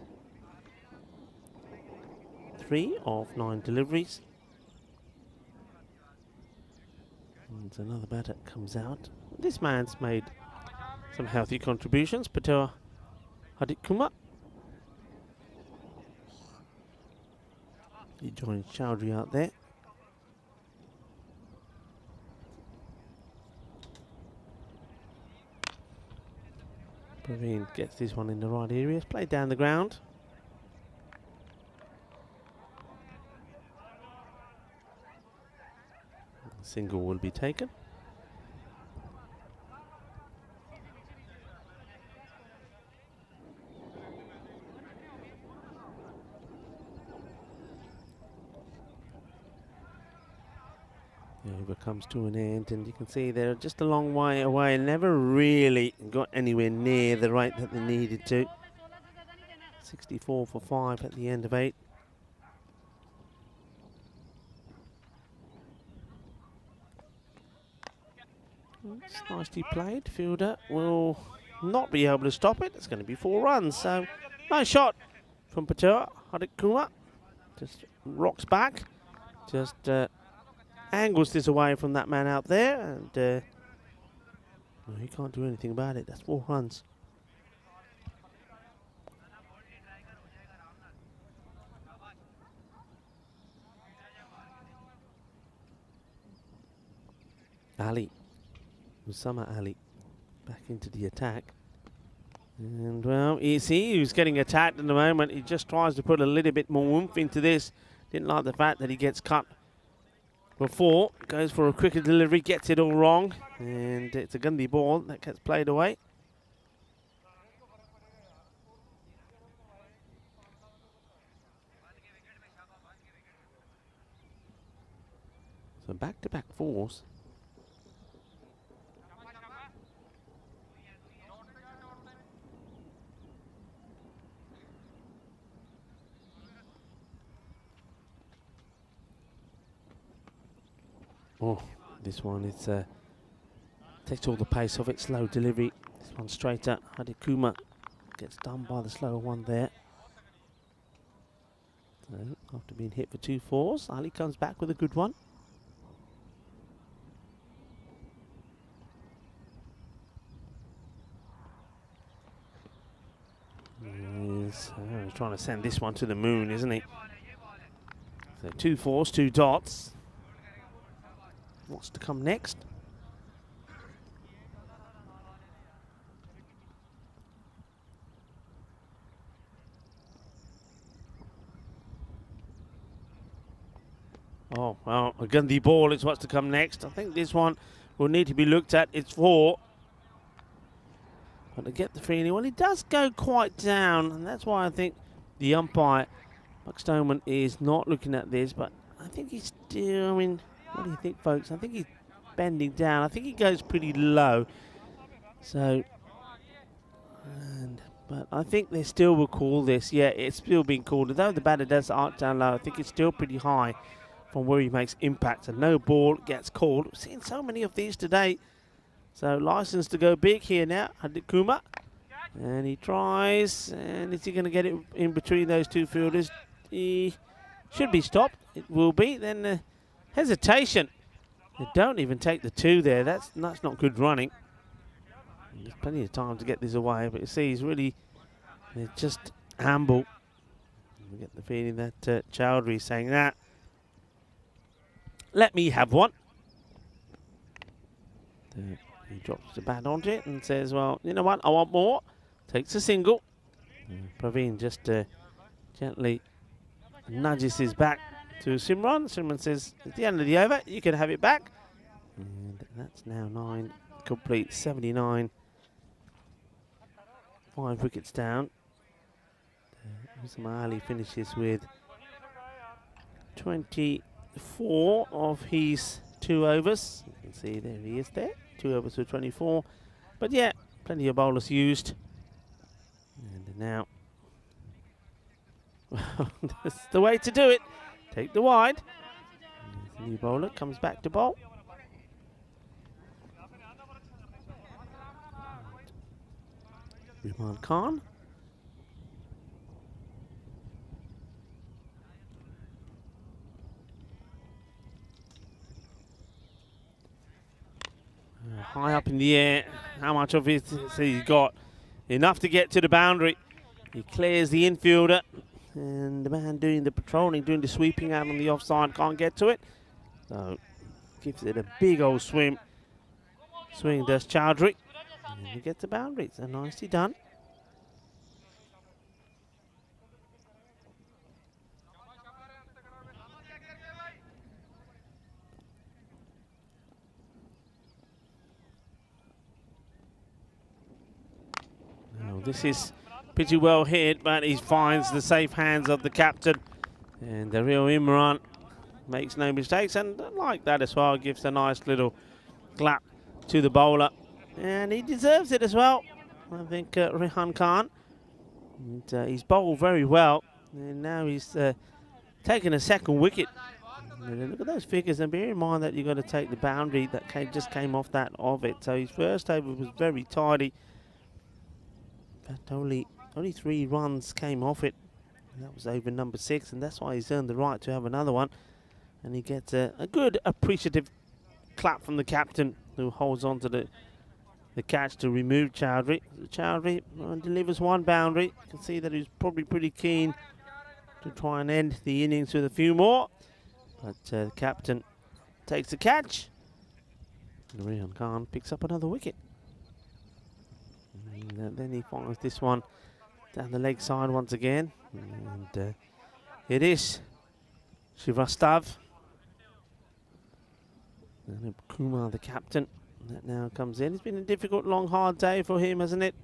3 of 9 deliveries. And another batter comes out. This man's made some healthy contributions. Patel Hadikuma. He joins Chowdhury out there. Praveen gets this one in the right areas. Played down the ground. Single will be taken. The over comes to an end, and you can see they're just a long way away. Never really got anywhere near the rate that they needed to. 64 for 5 at the end of 8. It's nicely played. Fielder will not be able to stop it. It's going to be 4 runs. So, nice shot from Patel Hadikuma. Just rocks back. Just angles this away from that man out there. And well, he can't do anything about it. That's 4 runs. Ali. Usama Ali back into the attack. And well, you see who's getting attacked at the moment. He just tries to put a little bit more oomph into this. Didn't like the fact that he gets cut before. Goes for a quicker delivery, gets it all wrong, and it's a Gandhi ball that gets played away. So back-to-back fours. Oh, this one is takes all the pace off it. Slow delivery. This one straight at Hadikuma. Gets done by the slower one there. So after being hit for 2 fours, Ali comes back with a good one. He's trying to send this one to the moon, isn't he? So 2 fours, 2 dots. What's to come next? Oh, well, a Gandhi ball is what's to come next. I think this one will need to be looked at. It's 4. But I get the feeling, well, he does go quite down, and that's why I think the umpire, Buck Stoneman, is not looking at this, but I think he's still, I mean, what do you think, folks? I think he's bending down. I think he goes pretty low. So, but I think they still will call this. Yeah, it's still being called. Although the batter does arc down low, I think it's still pretty high from where he makes impact. And no ball gets called. We've seen so many of these today. So, license to go big here now. Hadikuma. And he tries. And is he going to get it in between those 2 fielders? He should be stopped. It will be. Then hesitation. They don't even take the 2 there. That's not good running. There's plenty of time to get this away. But you see, he's really just amble. We get the feeling that Chowdhury is saying that. Let me have one. He drops the bat onto it and says, well, you know what, I want more. Takes a single. Praveen just gently nudges his back to Simran. Simran says, at the end of the over, you can have it back. And that's now 9 complete, 79. 5 wickets down. Usman Ali finishes with 24 of his 2 overs. You can see there he is there. 2 overs for 24. But yeah, plenty of bowlers used. And now, that's the way to do it. Take the wide. The new bowler comes back to bowl. Imran Khan. High up in the air. How much of it has he got? Enough to get to the boundary. He clears the infielder. And the man doing the patrolling, doing the sweeping out on the offside, can't get to it. So, gives it a big old swim. Swing does Chowdhury. And he gets the boundary. So, nicely done. This is pretty well hit, but he finds the safe hands of the captain. And the real Imran makes no mistakes. And like that as well, gives a nice little clap to the bowler. And he deserves it as well. I think Rehan Khan. And he's bowled very well. And now he's taken a 2nd wicket. And look at those figures. And bear in mind that you've got to take the boundary that just came off that of it. So his first over was very tidy. But only 3 runs came off it. And that was over number 6, and that's why he's earned the right to have another one. And he gets a good appreciative clap from the captain, who holds on to the catch to remove Chowdhury. Chowdhury delivers 1 boundary. You can see that he's probably pretty keen to try and end the innings with a few more. But the captain takes the catch. And Rehan Khan picks up another wicket. And then he finds this one down the leg side once again. And it is Srivastav. And Kumar, the captain, that now comes in. It's been a difficult, long, hard day for him, hasn't it?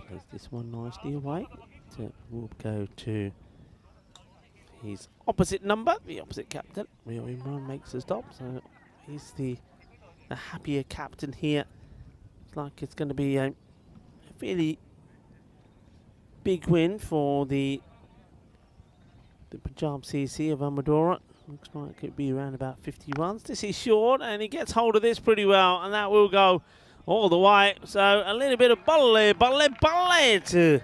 Plays this one nicely away. We'll go to his opposite number, the opposite captain. Rio Imran makes a stop, so he's the happier captain here. Looks like it's going to be a fairly big win for the Punjab CC of Amadora. Looks like it could be around about 50 runs. This is short, and he gets hold of this pretty well, and that will go all the way. So a little bit of balle to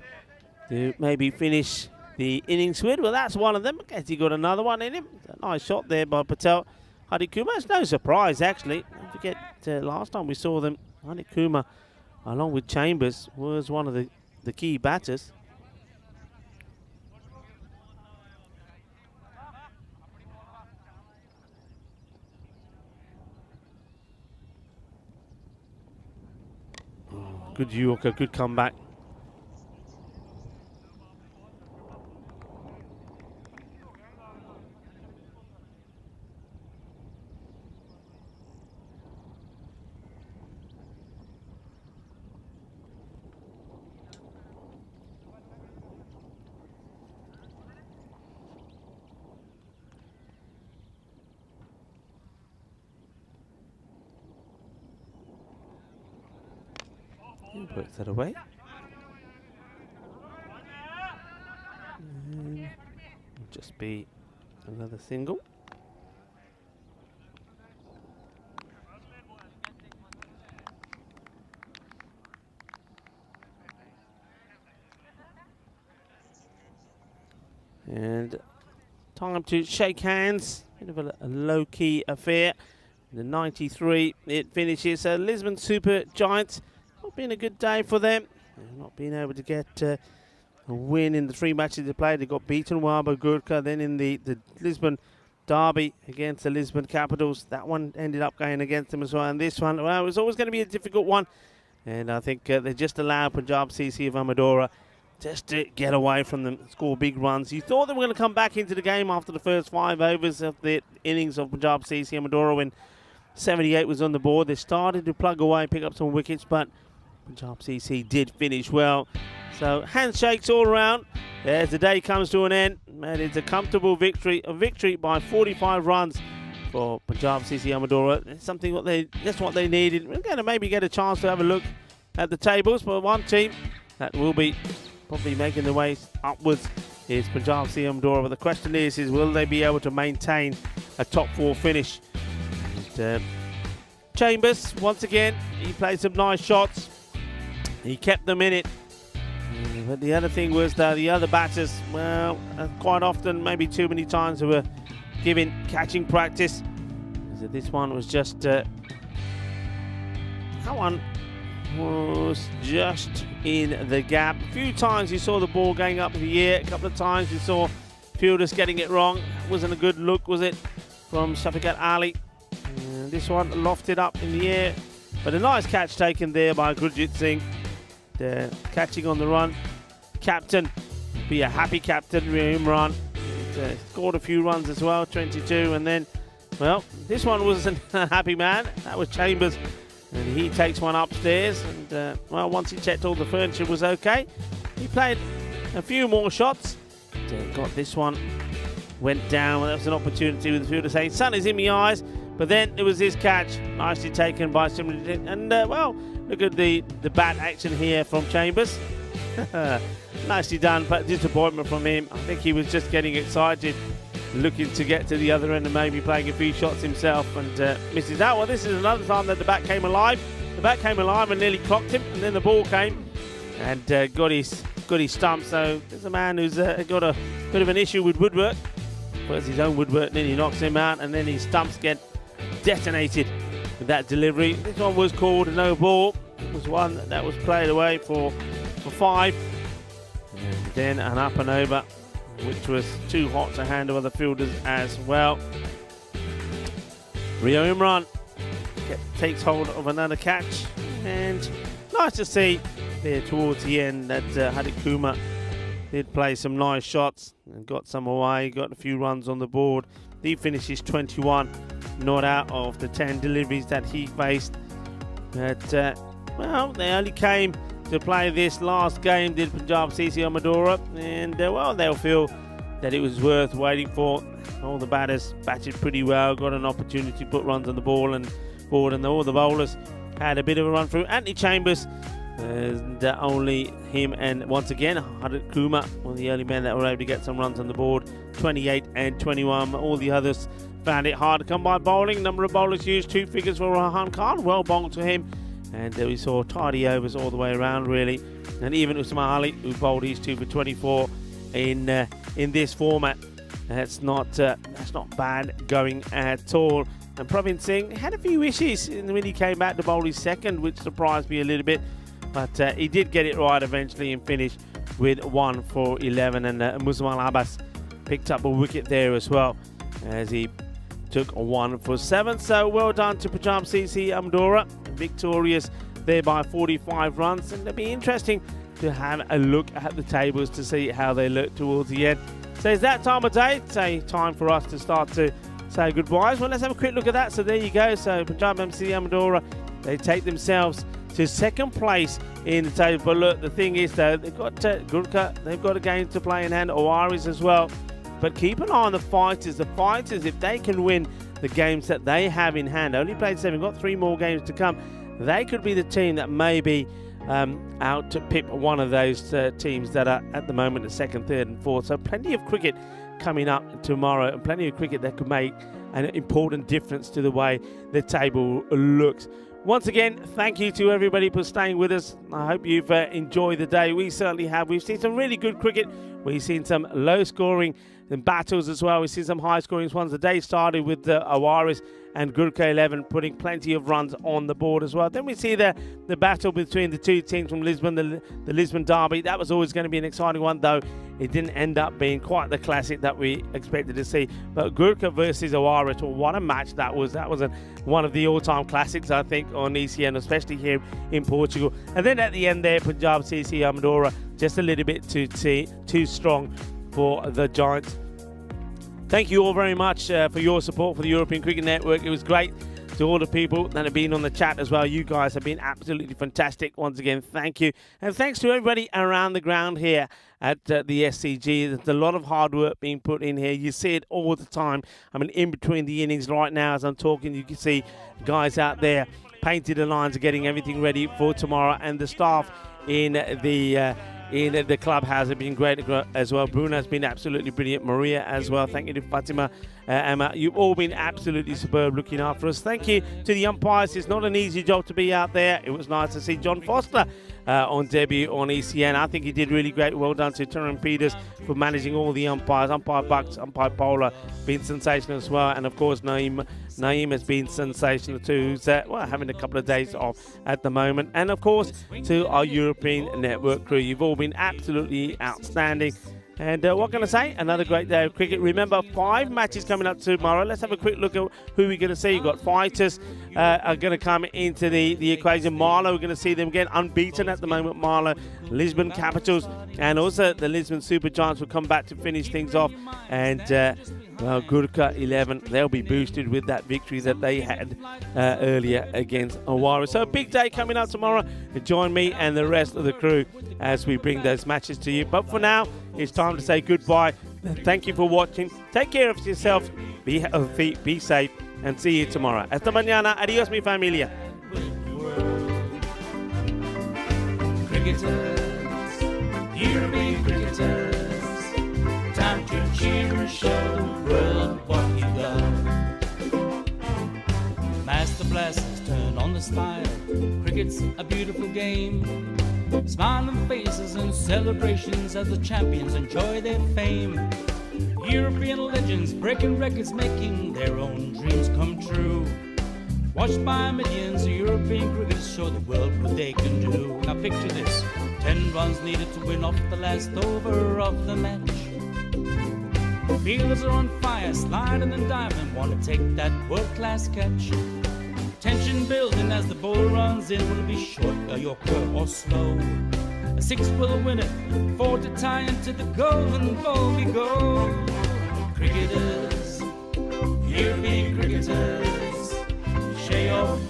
maybe finish the innings with. Well, that's one of them. I guess he got another one in him. A nice shot there by Patel. Hardik Kumar, it's no surprise, actually. Don't forget, last time we saw them, Hardik Kumar, along with Chambers, was one of the key batters. Good Yorker, good comeback. Works that away. And it'll just be another single. And time to shake hands. Bit of a low-key affair. The 93, it finishes. Lisbon Super Giants. Not been a good day for them. They've not been able to get a win in the 3 matches they played. They got beaten Waba Gurkha. Then in the Lisbon derby against the Lisbon Capitals, that one ended up going against them as well. And this one, well, it was always going to be a difficult one. And I think they just allowed Punjab CC of Amadora just to get away from them, score big runs. You thought they were going to come back into the game after the first 5 overs of the innings of Punjab CC Amadora when 78 was on the board. They started to plug away, pick up some wickets, but Punjab CC did finish well. So handshakes all around as the day comes to an end. And it's a comfortable victory, a victory by 45 runs for Punjab CC Amadora. It's something that's what they needed. We're going to maybe get a chance to have a look at the tables, but one team that will be probably making their way upwards is Punjab CC Amadora. But the question is will they be able to maintain a top 4 finish? And, Chambers, once again, he played some nice shots. He kept them in it. But the other thing was that the other batters, well, quite often, maybe too many times, they were given catching practice. So this one was just, that one was just in the gap. A few times you saw the ball going up in the air. A couple of times you saw fielders getting it wrong. Wasn't a good look, was it, from Shafiqat Ali? And this one lofted up in the air. But a nice catch taken there by Gurjit Singh. Catching on the run. Captain, be a happy captain, Rio Imran. Scored a few runs as well, 22. And then, well, this one wasn't a happy man. That was Chambers. And he takes one upstairs. And, well, once he checked all the furniture was okay, he played a few more shots. Got this one. Went down. Well, that was an opportunity with the fielder saying, sun is in my eyes. But then there was this catch, nicely taken by somebody. And, well, look at the bat action here from Chambers. Nicely done, but disappointment from him. I think he was just getting excited, looking to get to the other end and maybe playing a few shots himself and misses out. Well, this is another time that the bat came alive. The bat came alive and nearly clocked him, and then the ball came and got his stump. So there's a man who's got a bit of an issue with woodwork. First his own woodwork, then he knocks him out, and then his stumps get detonated with that delivery. This one was called a no ball. It was one that was played away for 5. And then an up and over, which was too hot to handle other fielders as well. Rio Imran takes hold of another catch, and nice to see there towards the end that Hadikuma did play some nice shots and got some away, got a few runs on the board. He finishes 21, not out of the 10 deliveries that he faced. But, well, they only came to play this last game, did Punjab CC Amadora, and, well, they'll feel that it was worth waiting for. All the batters batted pretty well, got an opportunity to put runs on the ball and forward, and all the bowlers had a bit of a run through. Anthony Chambers, and only him, and once again Harit Kumar, one of the early men that were able to get some runs on the board, 28 and 21. All the others found it hard to come by bowling. Number of bowlers used 2 figures for Rahan Khan, well bowled to him, and we saw tidy overs all the way around really. And even Usman Ali, who bowled his 2 for 24 in this format, that's not bad going at all. And Praveen Singh had a few issues when he came back to bowl his second, which surprised me a little bit. But he did get it right eventually and finished with 1 for 11. And Muzammal Abbas picked up a wicket there as well as he took 1 for 7. So well done to Punjab CC Amdora, victorious there by 45 runs. And it'll be interesting to have a look at the tables to see how they look towards the end. So it's that time of day. It's time for us to start to say goodbyes. Well, let's have a quick look at that. So there you go. So Punjab MC Amadora, they take themselves to second place in the table. But look, the thing is though, they've got Gurkha, they've got a game to play in hand, Owaris as well. But keep an eye on the fighters. The fighters, if they can win the games that they have in hand, only played 7, got 3 more games to come, they could be the team that may be out to pip one of those teams that are at the moment at 2nd, 3rd and 4th. So plenty of cricket coming up tomorrow, and plenty of cricket that could make an important difference to the way the table looks. Once again, thank you to everybody for staying with us. I hope you've enjoyed the day. We certainly have. We've seen some really good cricket. We've seen some low-scoring battles as well. We've seen some high-scoring ones. The day started with Awaris and Gurkha 11 putting plenty of runs on the board as well. Then we see the battle between the 2 teams from Lisbon, the Lisbon Derby. That was always going to be an exciting one, though it didn't end up being quite the classic that we expected to see. But Gurkha versus Awaris, well, what a match that was. That was one of the all-time classics, I think, on ECN, especially here in Portugal. And then at the end there, Punjab CC Amadora, just a little bit too strong for the Giants. Thank you all very much for your support for the European Cricket Network. It was great to all the people that have been on the chat as well. You guys have been absolutely fantastic. Once again, thank you. And thanks to everybody around the ground here at the SCG. There's a lot of hard work being put in here. You see it all the time. I mean, in between the innings right now as I'm talking, you can see guys out there painting the lines, getting everything ready for tomorrow. And the staff in the clubhouse have been great as well. Bruno's been absolutely brilliant. Maria as well. Thank you to Fatima, Emma. You've all been absolutely superb looking after us. Thank you to the umpires. It's not an easy job to be out there. It was nice to see John Foster on debut on ECN. I think he did really great. Well done to Turan Peters for managing all the umpires. Umpire Bucks, Umpire Bowler, been sensational as well. And of course, Naeem has been sensational too, who's having a couple of days off at the moment. And of course, to our European Network crew. You've all been absolutely outstanding. And what can I say? Another great day of cricket. Remember, 5 matches coming up tomorrow. Let's have a quick look at who we're going to see. You've got fighters are going to come into the equation. Marlow, we're going to see them again, unbeaten at the moment. Marlow, Lisbon Capitals, and also the Lisbon Super Giants will come back to finish things off. And well, Gurkha 11, they'll be boosted with that victory that they had earlier against Awara. So a big day coming up tomorrow. Join me and the rest of the crew as we bring those matches to you. But for now, it's time to say goodbye. Thank you for watching. Take care of yourself. Be healthy, be safe, and see you tomorrow. Hasta mañana. Adios, mi familia. Cricketers, European cricketers, time to cheer and show the world what you've got. Master blasters turn on the style. Cricket's a beautiful game. Smiling faces and celebrations as the champions enjoy their fame. European legends breaking records, making their own dreams come true. Watched by millions, European cricketers show the world what they can do. Now picture this, 10 runs needed to win off the last over of the match. Fielders are on fire, sliding and diving, want to take that world-class catch. Tension building as the ball runs in. Will it be short, a yorker, or slow? A 6 will win it, 4 to tie into the golden ball we go. Cricketers, European cricketers, share your